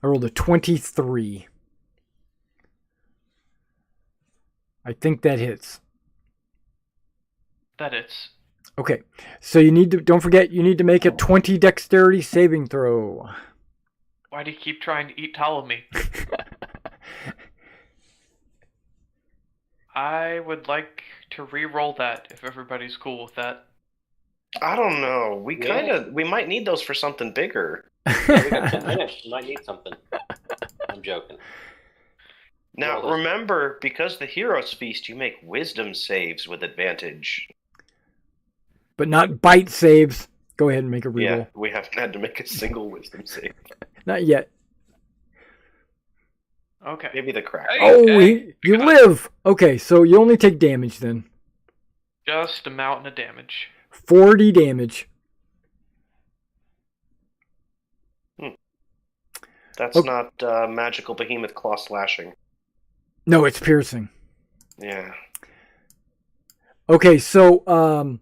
I rolled a 23. I think that hits. That it's. Okay, so don't forget, you need to make a 20 dexterity saving throw. Why do you keep trying to eat Ptolemy? I would like to re-roll that if everybody's cool with that. I don't know. We might need those for something bigger. Yeah, we got 10 minutes. You might need something. I'm joking. Now, Well, remember, because the Hero's Feast, you make wisdom saves with advantage. But not bite saves. Go ahead and make a reroll. Yeah, we haven't had to make a single wisdom save. Not yet. Okay. Maybe the crack. You live. Okay, so you only take damage then. Just a mountain of damage. 40 damage. That's not magical behemoth claw slashing. No, it's piercing. Yeah. Okay, so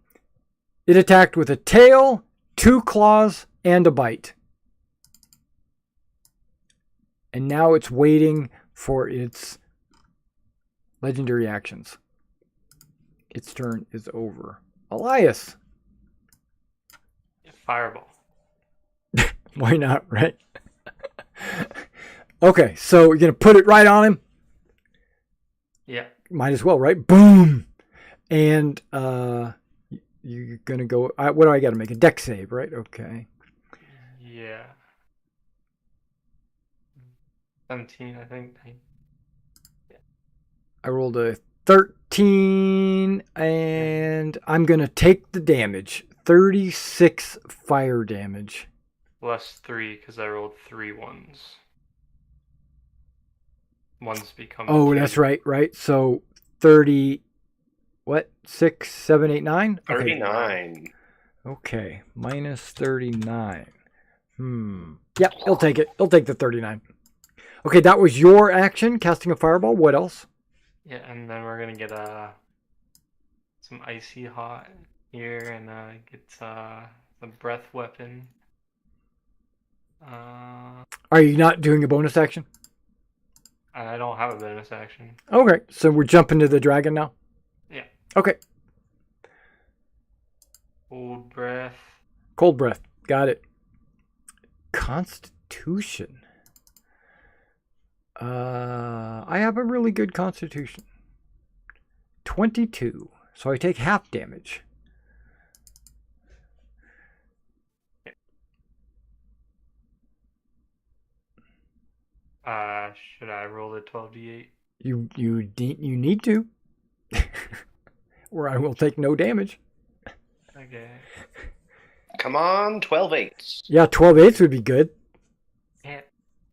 it attacked with a tail, 2 claws, and a bite. And now it's waiting for its legendary actions. Its turn is over. Elias. Fireball. Why not, right? Okay, so you're going to put it right on him? Yeah. Might as well, right? Boom! And you're going to go... what do I got to make? A dex save, right? Okay. Yeah. 17, I think. I rolled a 13, and I'm going to take the damage. 36 fire damage. Plus 3, because I rolled 3 ones. Ones become... Oh, 2. that's right. So 30... What? 6, 7, 8, 9? 39. Okay. Minus 39. Yep, he'll take it. He'll take the 39. Okay, that was your action, casting a fireball. What else? Yeah, and then we're gonna get some icy hot here, and get the breath weapon. Are you not doing a bonus action? I don't have a bonus action. Okay, so we're jumping to the dragon now? Yeah. Okay. Cold breath. Cold breath. Got it. Constitution. I have a really good constitution. 22. So I take half damage. Should I roll the 12d8? You need to. Or I will take no damage. Okay. Come on, 12 eights. Yeah, 12 eighths would be good. Can't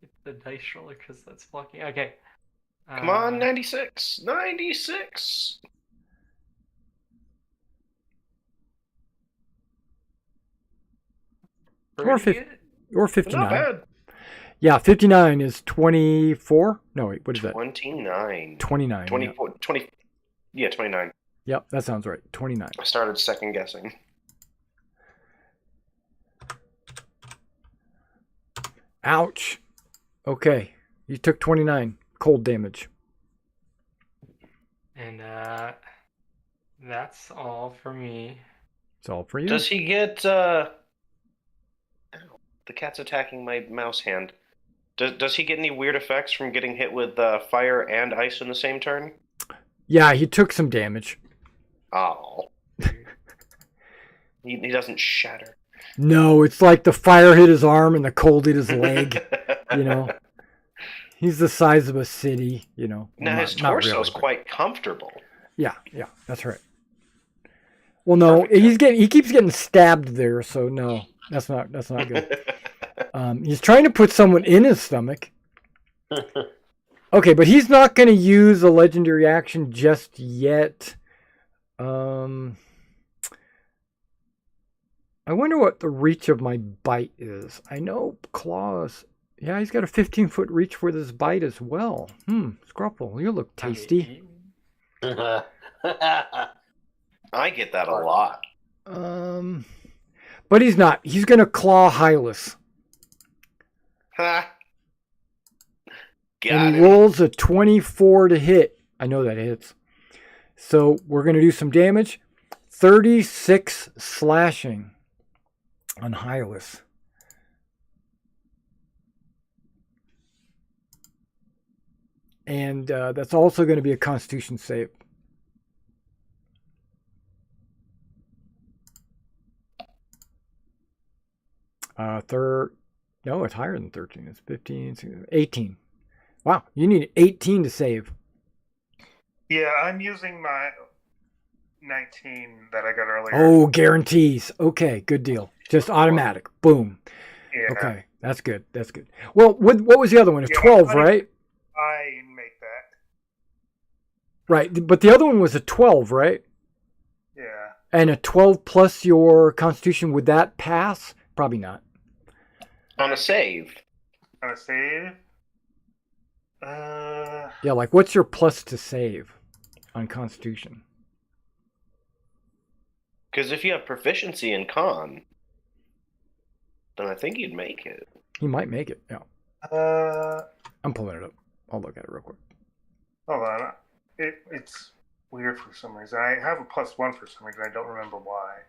get the dice roller because that's blocking. Okay. Come on, 96. 96. Or 59. Not bad. Yeah, 59 is 24. No, wait, what is that? 29. 29. 24, 20. Yeah, 29. Yep, that sounds right. 29. I started second guessing. Ouch. Okay, you took 29 cold damage. And that's all for me. It's all for you. Does he get... Ow, the cat's attacking my mouse hand. Does he get any weird effects from getting hit with fire and ice in the same turn? Yeah, he took some damage. Oh. He doesn't shatter. No, it's like the fire hit his arm and the cold hit his leg. You know, he's the size of a city. You know. Now his torso's quite comfortable. Yeah, that's right. Well, no, he keeps getting stabbed there, so no, that's not good. He's trying to put someone in his stomach. Okay, but he's not going to use a legendary action just yet. I wonder what the reach of my bite is. I know claws. Yeah, he's got a 15-foot reach for this bite as well. Scruffle, you look tasty. I get that a lot. But he's not. He's going to claw Hylas. Ha! And he Got it. rolls a 24 to hit. I know that hits. So we're going to do some damage. 36 slashing on Hylas. And that's also going to be a Constitution save. No, it's higher than 13. It's 15, 16, 18. Wow, you need 18 to save. Yeah, I'm using my 19 that I got earlier. Oh, guarantees. Okay, good deal. Just automatic. Boom. Yeah. Okay, that's good. That's good. Well, what was the other one? A Yeah, 12, right? I make that. Right, but the other one was a 12, right? Yeah. And a 12 plus your Constitution, would that pass? Probably not. On a save. On a save? Yeah, like what's your plus to save on Constitution? Because if you have proficiency in con, then I think you'd make it. He might make it, yeah. Uh, I'm pulling it up. I'll look at it real quick. hold on. It's weird for some reason. I have a +1 for some reason. I don't remember why.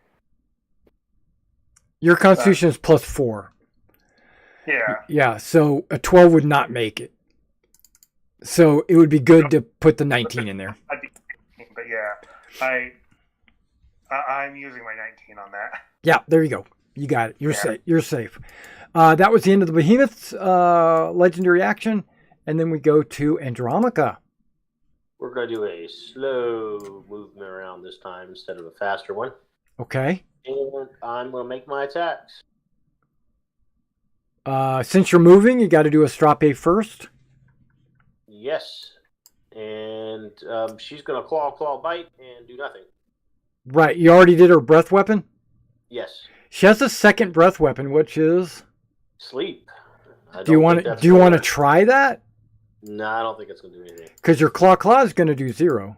Your Constitution is plus 4. Yeah. Yeah, so a 12 would not make it. So it would be good to put the 19 in there. I'd be 18, but yeah, I'm using my 19 on that. Yeah, there you go. You got it. You're safe. You're safe. That was the end of the Behemoth's legendary action, and then we go to Andromaca. We're going to do a slow movement around this time instead of a faster one. Okay. And I'm going to make my attacks. Since you're moving, you got to do a strape first. Yes. And she's going to claw, bite, and do nothing. Right. You already did her breath weapon? Yes. She has a second breath weapon, which is... Sleep. Do you want to try that? No, I don't think it's going to do anything. Because your claw is going to do 0.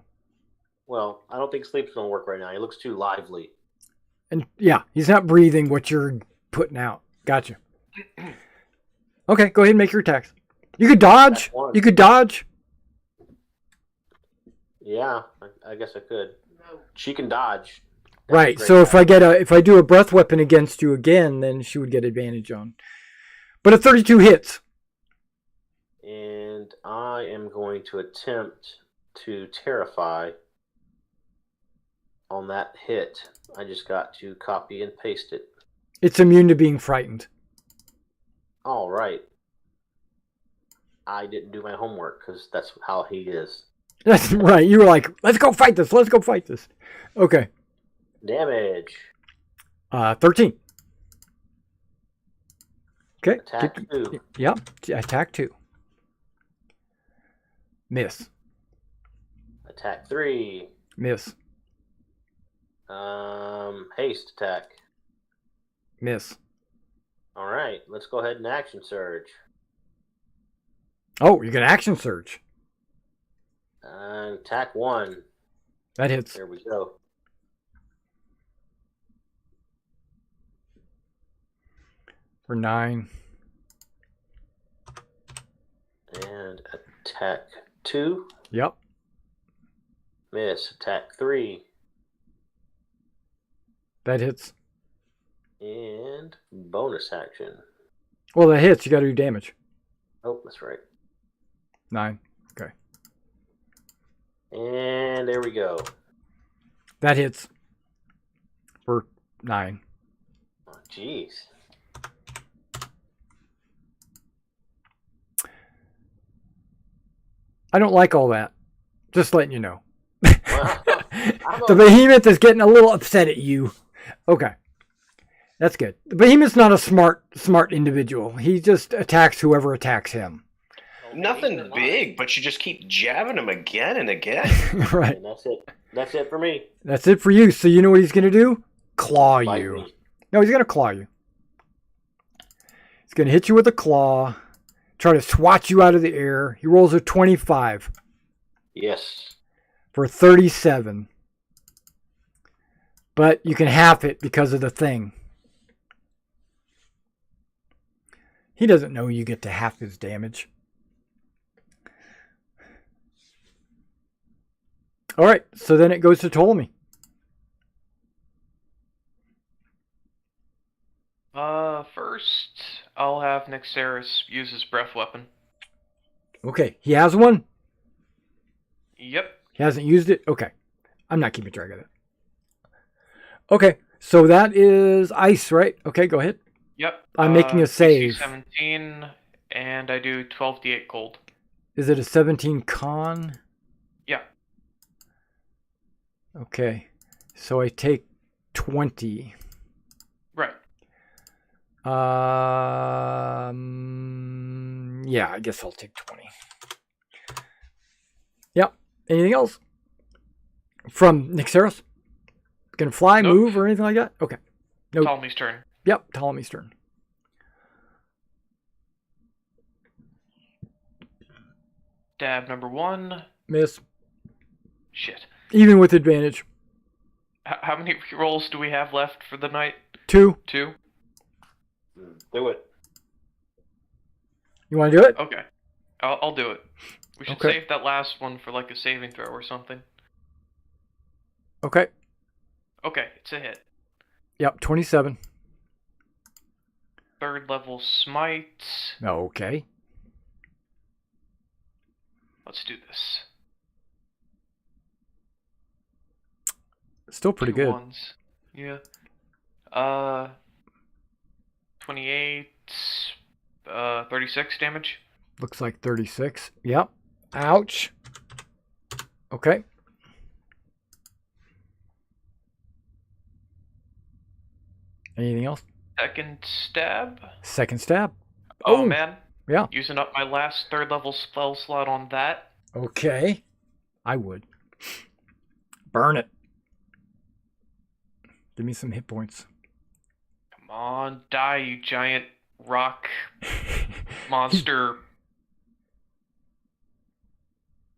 Well, I don't think sleep's going to work right now. He looks too lively. And yeah, he's not breathing what you're putting out. Gotcha. Okay, go ahead and make your attacks. You could dodge. You could dodge. Yeah, I guess I could. She can dodge. That's Right. great. So if I do a breath weapon against you again, then she would get advantage on. But a 32 hits. And I am going to attempt to terrify on that hit. I just got to copy and paste it. It's immune to being frightened. All right. I didn't do my homework because that's how he is. That's right. You were like, let's go fight this. Let's go fight this. Okay. Damage. 13. Okay. Attack 2. Yep. Attack 2. Miss. Attack 3. Miss. Haste attack. Miss. All right. Let's go ahead and action surge. Oh, you can action surge. And attack 1. That hits. There we go. For 9. And attack 2. Yep. Miss. Attack 3. That hits. And bonus action. Well, that hits. You got to do damage. Oh, that's right. 9. Okay. And there we go. That hits. For 9. Oh, jeez. I don't like all that. Just letting you know. Wow. The Behemoth is getting a little upset at you. Okay. That's good. The Behemoth's not a smart individual. He just attacks whoever attacks him. Nothing big, but you just keep jabbing him again and again. Right. And that's it. That's it for me. That's it for you. So you know what he's going to do? Claw Bite you. me. No, he's going to claw you. He's going to hit you with a claw. try to swat you out of the air. He rolls a 25 Yes. for 37. But you can half it because of the thing. He doesn't know you get to half his damage. All right, so then it goes to Ptolemy. First, I'll have Nyxeris use his breath weapon. Okay, he has one? Yep. He hasn't used it? Okay. I'm not keeping track of that. Okay, so that is ice, right? Okay, go ahead. Yep. I'm making a save. 17, and I do 12d8 cold. Is it a 17 con? Yeah. Okay, so I take 20. Right. Yeah, I guess I'll take 20. Yep. Anything else? From Nyxeris? Can fly, Nope. move, or anything like that? Okay. Nope. Ptolemy's turn. Yep, Ptolemy's turn. Dab number 1. Miss. Shit. Even with advantage. How many rolls do we have left for the night? 2. 2? Do it. You want to do it? Okay. I'll do it. We should Okay. save that last one for like a saving throw or something. Okay. Okay, it's a hit. Yep, 27. 3rd level smite. Okay. Let's do this. Still pretty 2 good. ones. Yeah. 28, 36 damage. Looks like 36. Yep. Ouch. Okay. Anything else? Second stab. Second stab. Oh, Oh. man. Yeah. Using up my last 3rd level spell slot on that. Okay. I would. Burn it. Give me some hit points. Come on, die, you giant rock monster.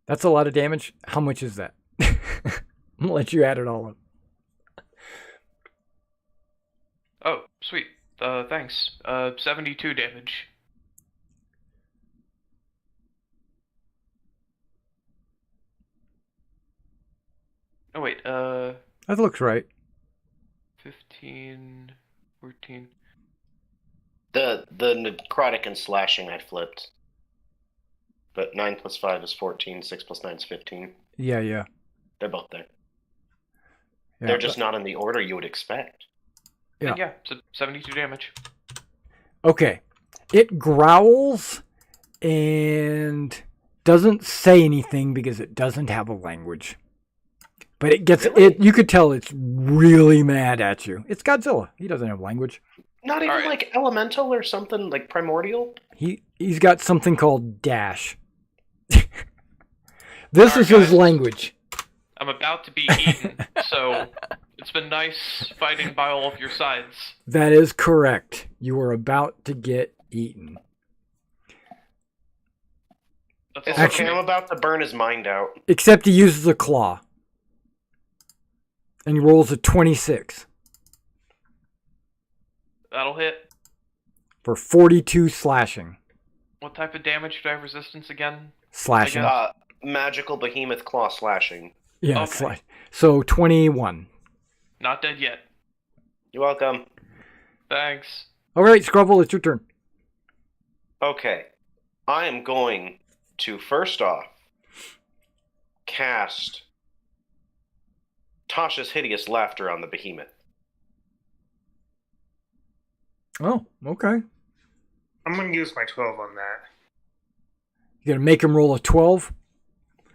That's a lot of damage. How much is that? I'm gonna let you add it all up. Oh, sweet. Thanks. 72 damage. Oh, wait, That looks right. 15, 14. The necrotic and slashing I flipped. But 9 plus 5 is 14, 6 plus 9 is 15. Yeah. They're both there. Yeah, They're just not in the order you would expect. Yeah. Yeah, so 72 damage. Okay. It growls and doesn't say anything because it doesn't have a language. But it gets Really? it. You could tell it's really mad at you. It's Godzilla. He doesn't have language. Not even Alright. like elemental or something like primordial? He's got something called dash. This is Alright, his guys. language. I'm about to be eaten, so it's been nice fighting by all of your sides. That is correct. You are about to get eaten. That's It's all Actually- okay, for I'm me. about to burn his mind out. Except he uses a claw. And he rolls a 26 That'll hit. for 42 slashing. What type of damage do I have resistance again? Slashing. I Magical behemoth claw slashing. Yeah, Okay. so 21. Not dead yet. You're welcome. Thanks. All right, Scrubble, it's your turn. Okay. I am going to first off cast Tasha's Hideous Laughter on the behemoth. Oh, okay. I'm going to use my 12 on that. You're going to make him roll a 12?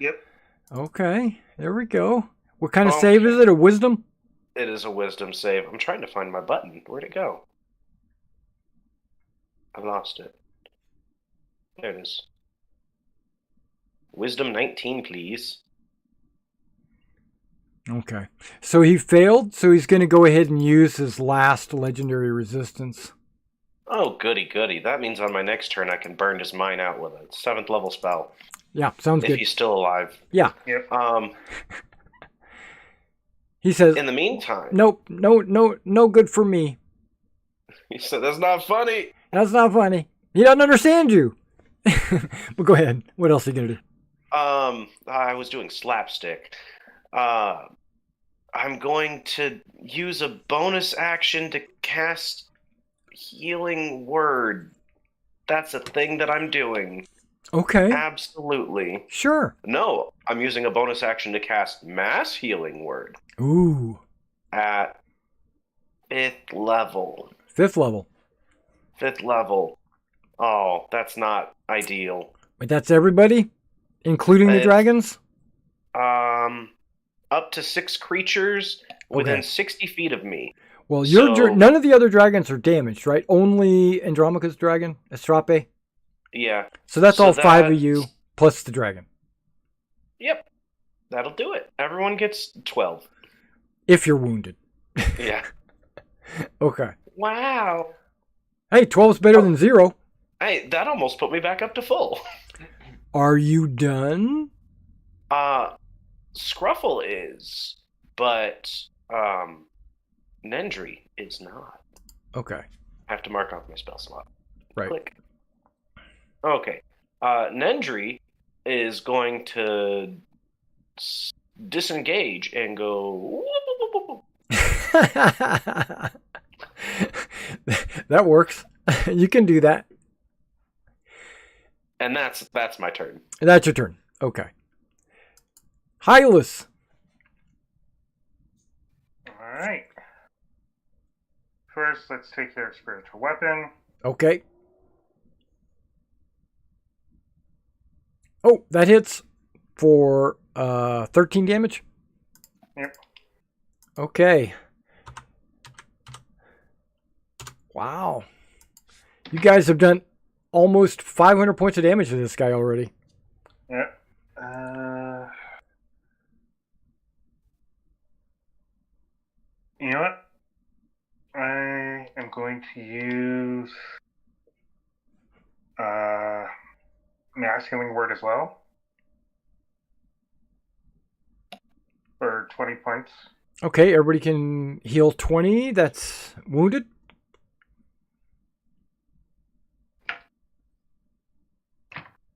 Yep. Okay, there we go. What kind of Okay. save is it? A wisdom? It is a wisdom save. I'm trying to find my button. Where'd it go? I lost it. There it is. Wisdom 19, please. Okay. So he failed, so he's going to go ahead and use his last legendary resistance. Oh, goody goody. That means on my next turn I can burn his mind out with a 7th level spell. Yeah, sounds If good. he's still alive. Yeah. Yep. He says, In the meantime, nope, no good for me. he said that's not funny. That's not funny. He doesn't understand you. But go ahead. What else are you going to do? I was doing slapstick. I'm going to use a bonus action to cast Healing Word. That's a thing that I'm doing. Okay. Absolutely. Sure. No, I'm using a bonus action to cast Mass Healing Word Ooh. at 5th level. 5th level. 5th level. Oh, that's not ideal. But that's everybody? Including the It's- dragons? Up to 6 creatures within Okay. 60 feet of me. Well, So- none of the other dragons are damaged, right? Only Andromacha's dragon, Astrape. Yeah. So that's So all 5 of that's- you, plus the dragon. Yep. That'll do it. Everyone gets 12. If you're wounded. Yeah. Okay. Wow. Hey, 12's better than 0. Hey, that almost put me back up to full. Are you done? Scruffle is, but Nendry is not. Okay. I have to mark off my spell slot. Right. Click. Okay. Nendry is going to disengage and go. Whoop, whoop, whoop, whoop. That works. You can do that. And that's my turn. That's your turn. Okay. Hylas. Alright. First, let's take their spiritual weapon. Okay. Oh, that hits for 13 damage. Yep. Okay. Wow. You guys have done almost 500 points of damage to this guy already. Yep. You know what? I am going to use Mass Healing Word as well for 20 points. Okay, everybody can heal 20 that's wounded.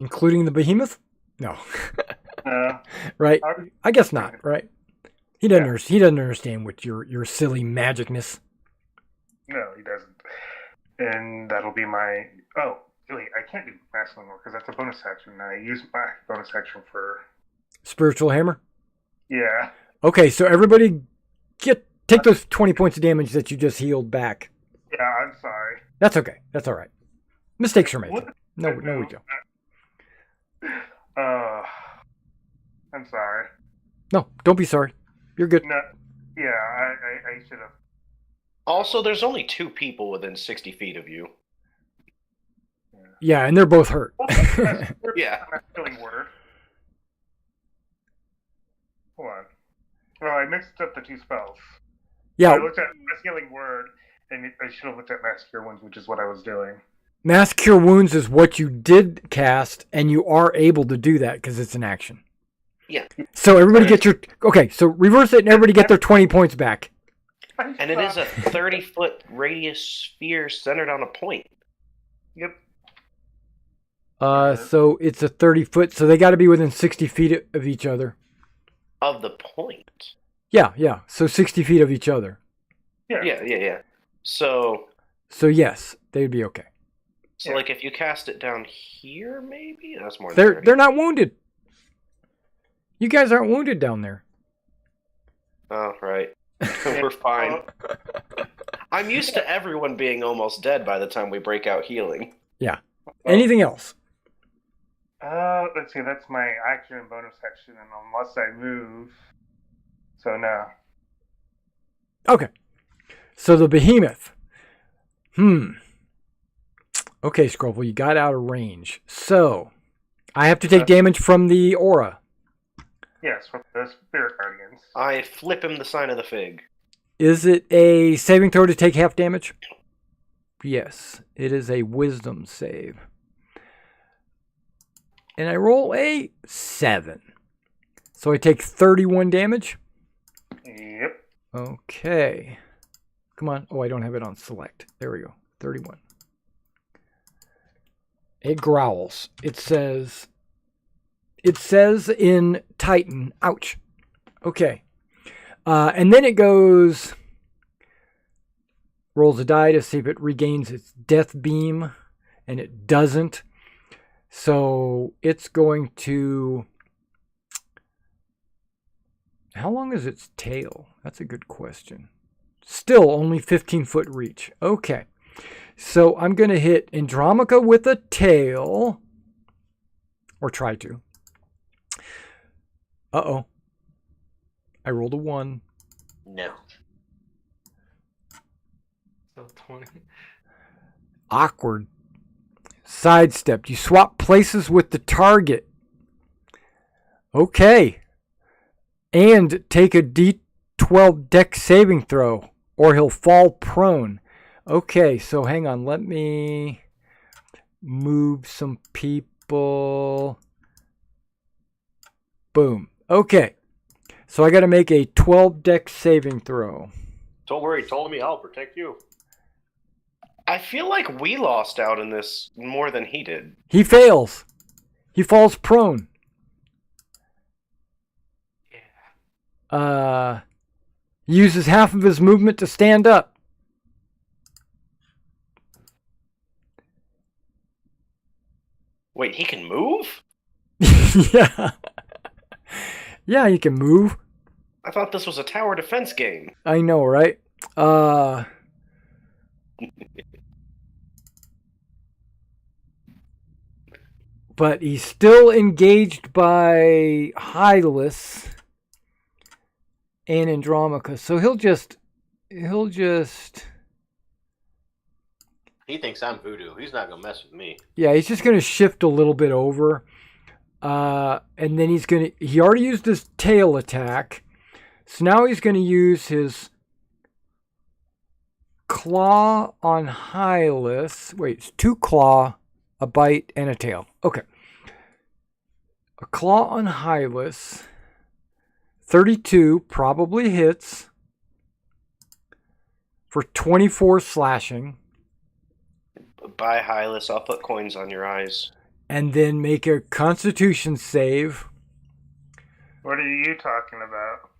Including the Behemoth? No. Right? I guess not, right? He doesn't understand what your silly magicness. No, he doesn't. And that'll be my... Oh, wait, I can't do Mass Healing Word because that's a bonus action. I use my bonus action for... Spiritual hammer? Yeah. Okay, so everybody take those 20 points of damage that you just healed back. Yeah, I'm sorry. That's okay. That's all right. Mistakes are made. What? No we don't. I'm sorry. No, don't be sorry. You're good. No, yeah, I should have. Also, there's only 2 people within 60 feet of you. Yeah, and they're both hurt. Yeah. Healing Word. Hold on. Well, I mixed up the 2 spells. Yeah, I looked at Mass Healing Word, and I should have looked at Mass Cure Wounds, which is what I was doing. Mass Cure Wounds is what you did cast, and you are able to do that because it's an action. Yeah. So everybody get your... Okay, so reverse it and everybody get their 20 points back. And it is a 30-foot radius sphere centered on a point. Yep. So it's a 30-foot, so they got to be within 60 feet of each other. Of the point. Yeah. So 60 feet of each other. Yeah. So yes, they'd be okay. like if you cast it down here, maybe? That's more than 30. They're not wounded. You guys aren't wounded down there. Oh, right. We're fine. I'm used to everyone being almost dead by the time we break out healing. Yeah. Anything else? Let's see, that's my action and bonus action, and unless I move. So, no. Okay. So the Behemoth. Okay, Scruffle, you got out of range. So, I have to take damage from the aura. Yes, with the Spirit Guardians. I flip him the sign of the fig. Is it a saving throw to take half damage? Yes, It is a wisdom save. And I roll a 7. So I take 31 damage. Yep. Okay. Come on. Oh, I don't have it on select. There we go. 31. It growls. It says in Titan, ouch. Okay. And then it goes, rolls a die to see if it regains its death beam, and it doesn't. So it's going to, how long is its tail? That's a good question. Still only 15-foot reach. Okay. So I'm going to hit Andromaca with a tail, or try to. Uh-oh. I rolled a 1. No. So 20. Awkward. Sidestepped. You swap places with the target. Okay. And take a D12 dex saving throw, or he'll fall prone. Okay, so hang on. Let me move some people. Boom. Okay. So I got to make a 12 dex saving throw. Don't worry, Ptolemy, I'll protect you. I feel like we lost out in this more than he did. He fails. He falls prone. He uses half of his movement to stand up. Wait, he can move? Yeah. Yeah, he can move. I thought this was a tower defense game. I know, right? But he's still engaged by Hylas and Andromaca. So he'll just He thinks I'm voodoo. He's not going to mess with me. yeah, he's just gonna shift a little bit over. And then he already used his tail attack. So now he's gonna use his claw on Hylas. Wait, it's 2 claw, a bite, and a tail. Okay. A claw on Hylas. 32 probably hits for 24 slashing. Bye, Hylas. I'll put coins on your eyes. And then make a Constitution save. What are you talking about?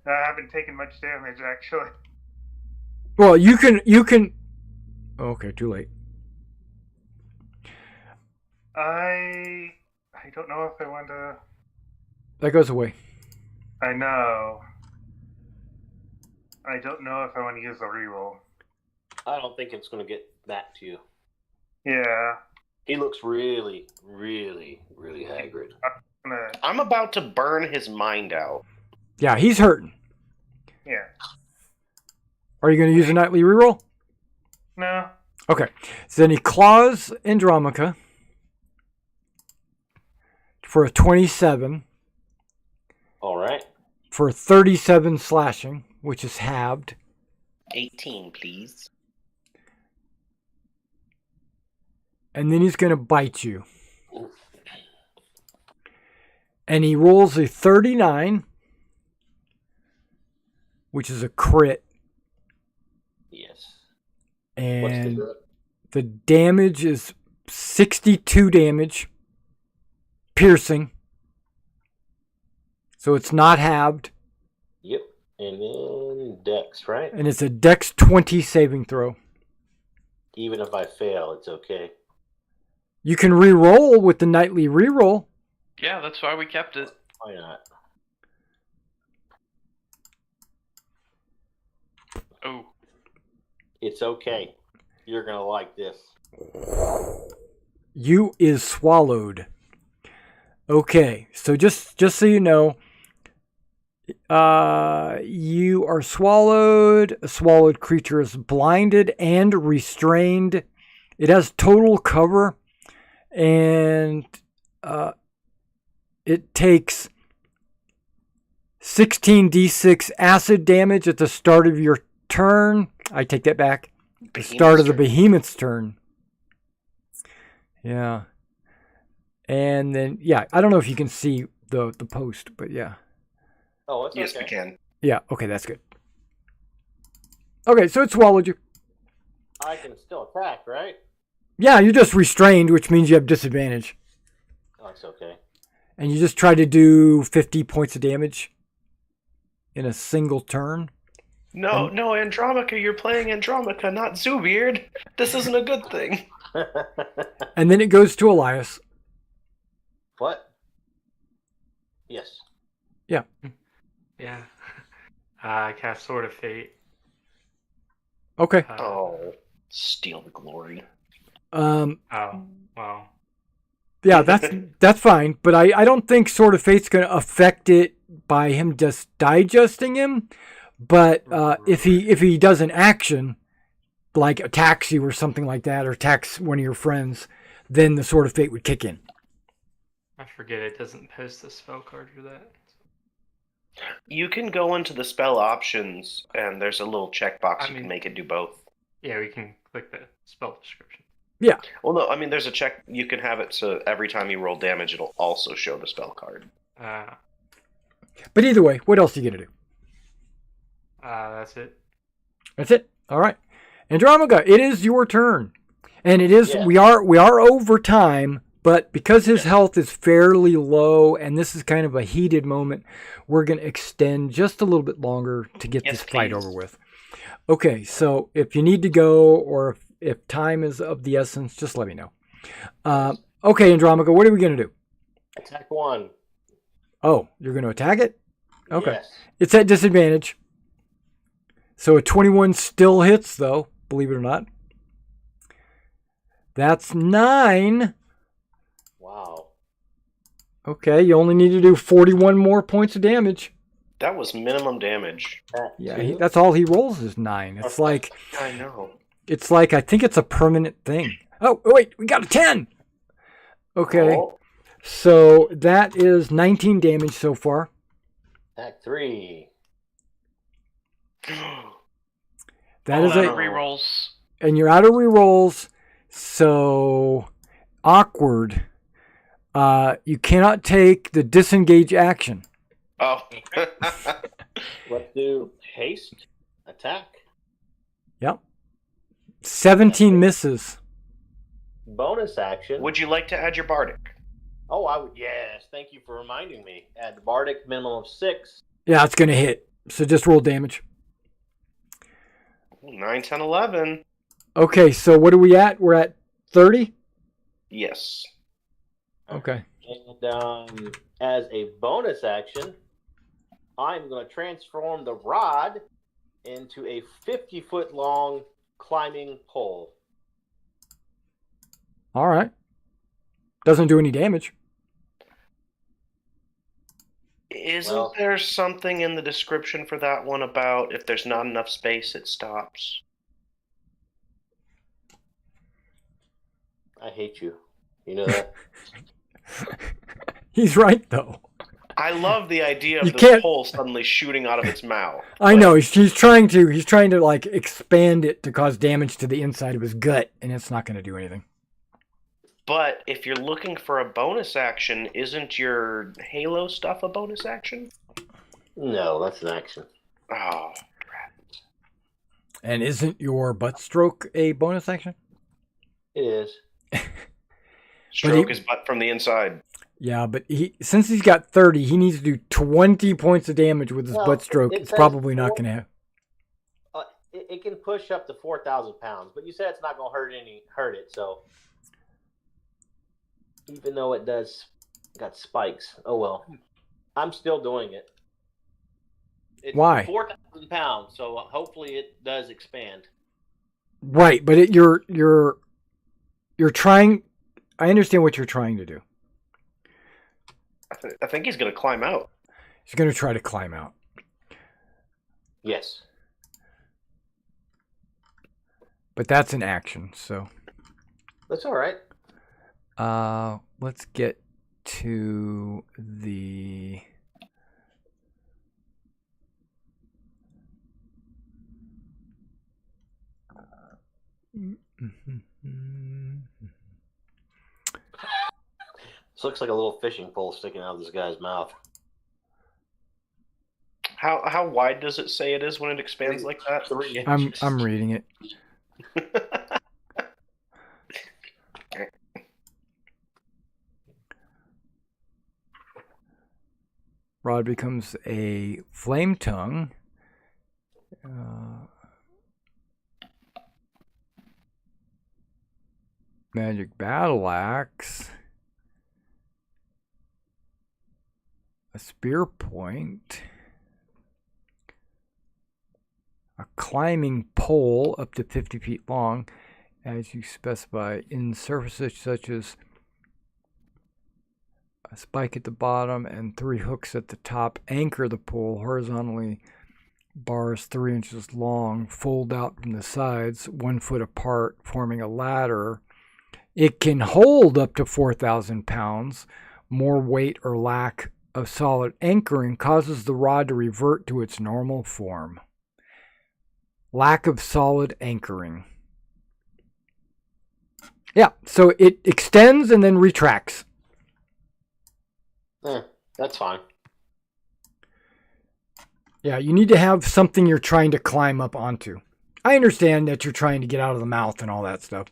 I haven't taken much damage, actually. Well, you can. Okay, too late. I don't know if I want to. That goes away. I know. I don't know if I want to use a reroll. I don't think it's going to get back to you. Yeah. He looks really, really, really haggard. I'm about to burn his mind out. Yeah, he's hurting. Yeah. Are you going to use a nightly reroll? No. Okay. So then he claws Andromaca for a 27. All right. For 37 slashing, which is halved. 18, please. And then he's going to bite you. And he rolls a 39, which is a crit. Yes. And What's the damage is 62 damage, piercing. So it's not halved. Yep. And then Dex, right? And it's a Dex 20 saving throw. Even if I fail, it's okay. You can re-roll with the nightly re-roll. Yeah, that's why we kept it. Why not? Oh. It's okay. You're going to like this. You is swallowed. Okay, so just so you know, you are swallowed. A swallowed creature is blinded and restrained. It has total cover, and it takes 16d6 acid damage at the start of your turn. I take that back. the start of the turn. Behemoth's turn. Yeah. And then, yeah, I don't know if you can see the post, but yeah. Oh, it's Yes, okay. we can. Yeah, okay, that's good. Okay, so it swallowed you. I can still attack, right? Yeah, you're just restrained, which means you have disadvantage. Oh, it's okay. And you just try to do 50 points of damage in a single turn. No, Andromaca, you're playing Andromaca, not Zoobeard. This isn't a good thing. And then it goes to Elias. What? Yes. Yeah. Yeah. I cast Sword of Fate. Okay. Oh, steal the glory. Um, Oh, well. yeah, that's fine. But I don't think Sword of Fate's going to affect it by him just digesting him. But if he does an action, like attacks you or something like that, or attacks one of your friends, then the Sword of Fate would kick in. I forget it doesn't post a spell card for that. You can go into the spell options, and there's a little checkbox you can make it do both. Yeah, we can click the spell description. Yeah. Well, no, I mean, there's a check. You can have it so every time you roll damage, it'll also show the spell card. But either way, what else are you going to do? That's it. That's it. All right. Andromaca, it is your turn. And it is, Yeah. we are over time, but because his health is fairly low and this is kind of a heated moment, we're going to extend just a little bit longer to get Yes, this fight please. over with. Okay, so if you need to go or if time is of the essence, just let me know. Okay, Andromaca, what are we going to do? Attack 1. Oh, you're going to attack it? Okay. Yes. It's at disadvantage. So a 21 still hits, though, believe it or not. That's 9. Wow. Okay, you only need to do 41 more points of damage. That was minimum damage. Attack Yeah, 2. that's all he rolls is 9. It's like I know. I think it's a permanent thing. Oh, wait, we got a 10. Okay, Oh, so that is 19 damage so far. attack 3. That All is out a, of rerolls. and you're out of rerolls, so awkward. You cannot take the disengage action. Oh. Let's do haste. Attack. Yep. 17 misses. Bonus action. Would you like to add your bardic? Oh, I would. Yes. Thank you for reminding me. Add the bardic, minimum of 6. Yeah, it's going to hit. So just roll damage. 9, 10, 11. Okay, so what are we at? We're at 30? Yes. Okay. And as a bonus action, I'm going to transform the rod into a 50-foot long climbing pole. All right. Doesn't do any damage. Isn't there something in the description for that one about if there's not enough space, it stops? I hate you. You know that? He's right, though. I love the idea of You this can't- pole suddenly shooting out of its mouth. I know. He's trying to like expand it to cause damage to the inside of his gut, and it's not going to do anything. But if you're looking for a bonus action, isn't your Halo stuff a bonus action? No, that's an action. Oh, And isn't your butt stroke a bonus action? It is. stroke his butt from the inside. Yeah, but since he's got 30, he needs to do 20 points of damage with his Well, butt stroke. it It's says probably not four- going to have. It can push up to 4,000 pounds, but you said it's not going to hurt it. So even though it does got spikes, oh well. I'm still doing it. It's Why? 4,000 pounds, so hopefully it does expand. Right, but you're trying. I understand what you're trying to do. I think he's going to climb out. He's going to try to climb out. Yes. But that's an action, so That's all right. let's get to the This looks like a little fishing pole sticking out of this guy's mouth. How wide does it say it is when it expands like that? 3 inches. I'm reading it. Rod becomes a flame tongue. Magic battle axe. A spear point. A climbing pole up to 50 feet long, as you specify, in surfaces such as a spike at the bottom and 3 hooks at the top. Anchor the pole horizontally, bars 3 inches long, fold out from the sides 1 foot apart, forming a ladder. It can hold up to 4,000 pounds. More weight or lack of solid anchoring causes the rod to revert to its normal form. Lack of solid anchoring. Yeah, so it extends and then retracts. That's fine. Yeah, you need to have something you're trying to climb up onto. I understand that you're trying to get out of the mouth and all that stuff.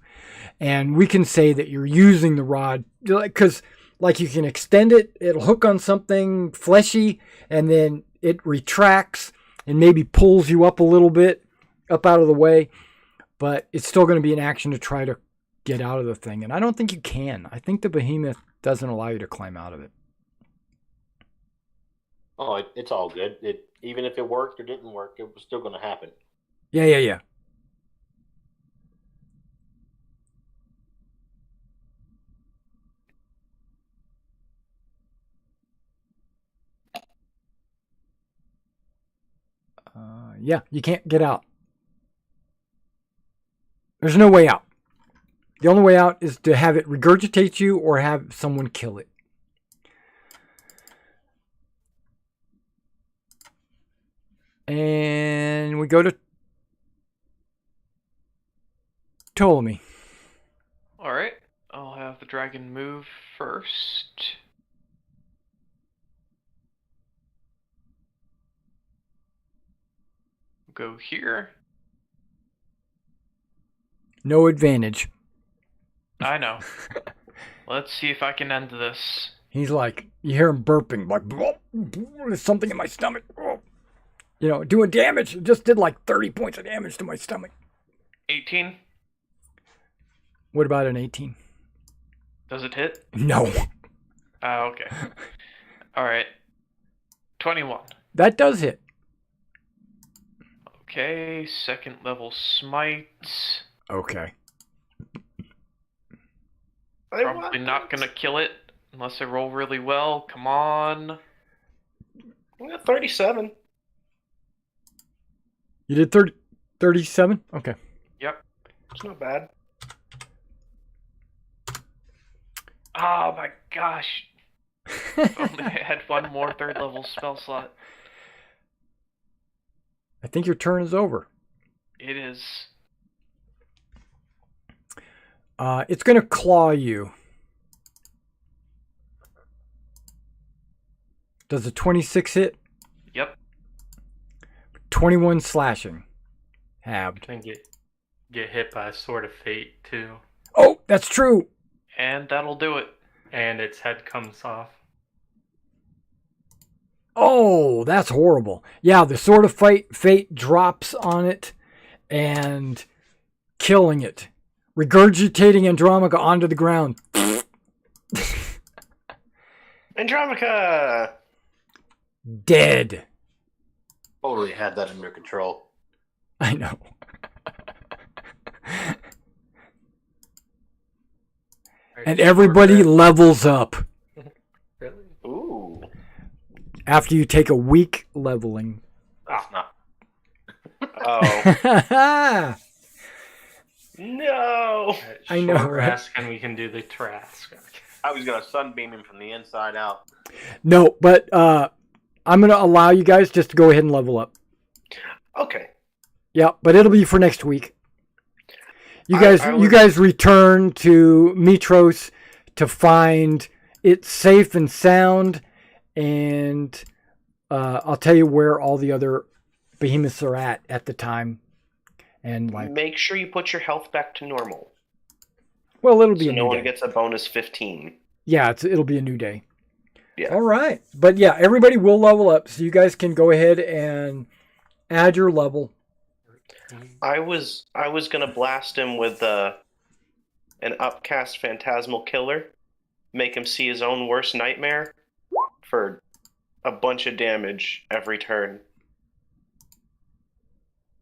And we can say that you're using the rod because like you can extend it, it'll hook on something fleshy, and then it retracts and maybe pulls you up a little bit, up out of the way. But it's still going to be an action to try to get out of the thing. And I don't think you can. I think the Behemoth doesn't allow you to climb out of it. Oh, it's all good. Even if it worked or didn't work, it was still going to happen. Yeah. Yeah, you can't get out. There's no way out. The only way out is to have it regurgitate you or have someone kill it. And we go to Ptolemy. Alright, I'll have the dragon move first. Go here. No advantage. I know. Let's see if I can end this. He's like, you hear him burping, like, there's something in my stomach. You know, doing damage. It just did like 30 points of damage to my stomach. 18. What about an 18? Does it hit? No. Okay. Alright. 21. That does hit. Okay, second level smite. Okay. Probably not gonna kill it unless I roll really well. Come on. We got 37. You did 37? Okay. Yep. It's not bad. Oh my gosh. If only I had one more third level spell slot. I think your turn is over. It is. It's going to claw you. Does a 26 hit? Yep. 21 slashing. Halved. I think get hit by a sword of fate too. Oh, that's true. And that'll do it. And its head comes off. Oh, that's horrible. Yeah, the sword of fate drops on it and killing it. Regurgitating Andromaca onto the ground. Andromaca! Dead. Totally had that under control. I know. And everybody levels up Really? Ooh. after you take a week leveling. That's not. Oh. No! I know, Short right? rest, and we can do the Trask. I was going to sunbeam him from the inside out. No, but I'm going to allow you guys just to go ahead and level up. Okay. Yeah, but it'll be for next week. You I guys, you was- guys return to Mitros to find it safe and sound, and I'll tell you where all the other behemoths are at the time, and like, Make sure you put your health back to normal, well, it'll be so a no new one day. gets a bonus 15. Yeah, it'll be a new day. Yeah. All right, but yeah, everybody will level up, so you guys can go ahead and add your level. I was gonna blast him with an upcast phantasmal killer, make him see his own worst nightmare for a bunch of damage every turn.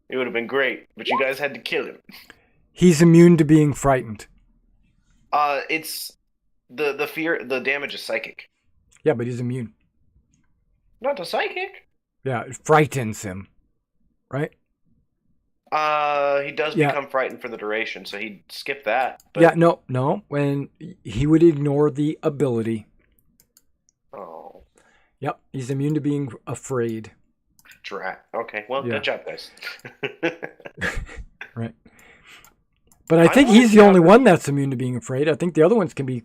It would have been great, but you guys had to kill him. He's immune to being frightened. It's the fear. The damage is psychic, Yeah, but he's immune. not to psychic. Yeah, it frightens him, right? He does Yeah. become frightened for the duration, so he'd skip that. But, Yeah, no. When he would ignore the ability. Oh, Yep, he's immune to being afraid. drat. Okay, well, Yeah. good job, guys. Right. But I think wanna he's the only counter- one that's immune to being afraid. I think the other ones can be,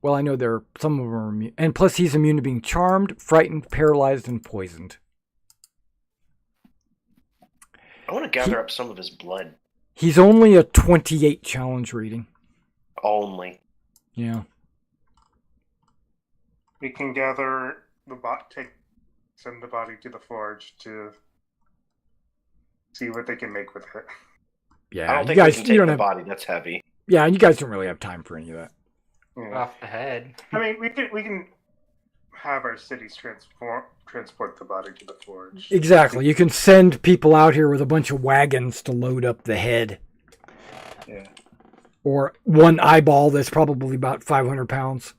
well, I know some of them are immune. And plus he's immune to being charmed, frightened, paralyzed, and poisoned. I want to gather up some of his blood. He's only a 28 challenge rating. Only. Yeah. We can gather the send the body to the forge to see what they can make with it. Yeah, I don't you think guys, we can you take don't the have, body. That's heavy. yeah, and you guys don't really have time for any of that. Yeah. Off the head. I mean, we can have our cities transport the body to the forge. Exactly. You can send people out here with a bunch of wagons to load up the head. Yeah. Or one eyeball that's probably about 500 pounds.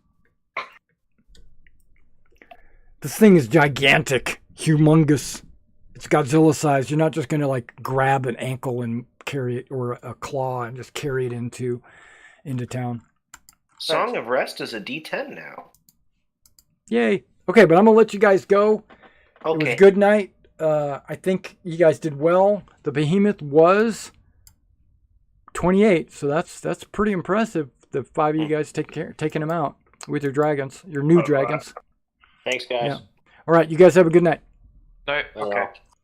This thing is gigantic, humongous. It's Godzilla sized. You're not just going to like grab an ankle and carry it, or a claw and just carry it into town. Song of Rest is a D10 now. Yay. Okay, but I'm going to let you guys go. It was Okay. a good night. I think you guys did well. The behemoth was 28, so that's pretty impressive. The 5 of you guys taking him out with your dragons, your new dragons. Thanks, guys. Yeah. All right, you guys have a good night. No, Well, Okay.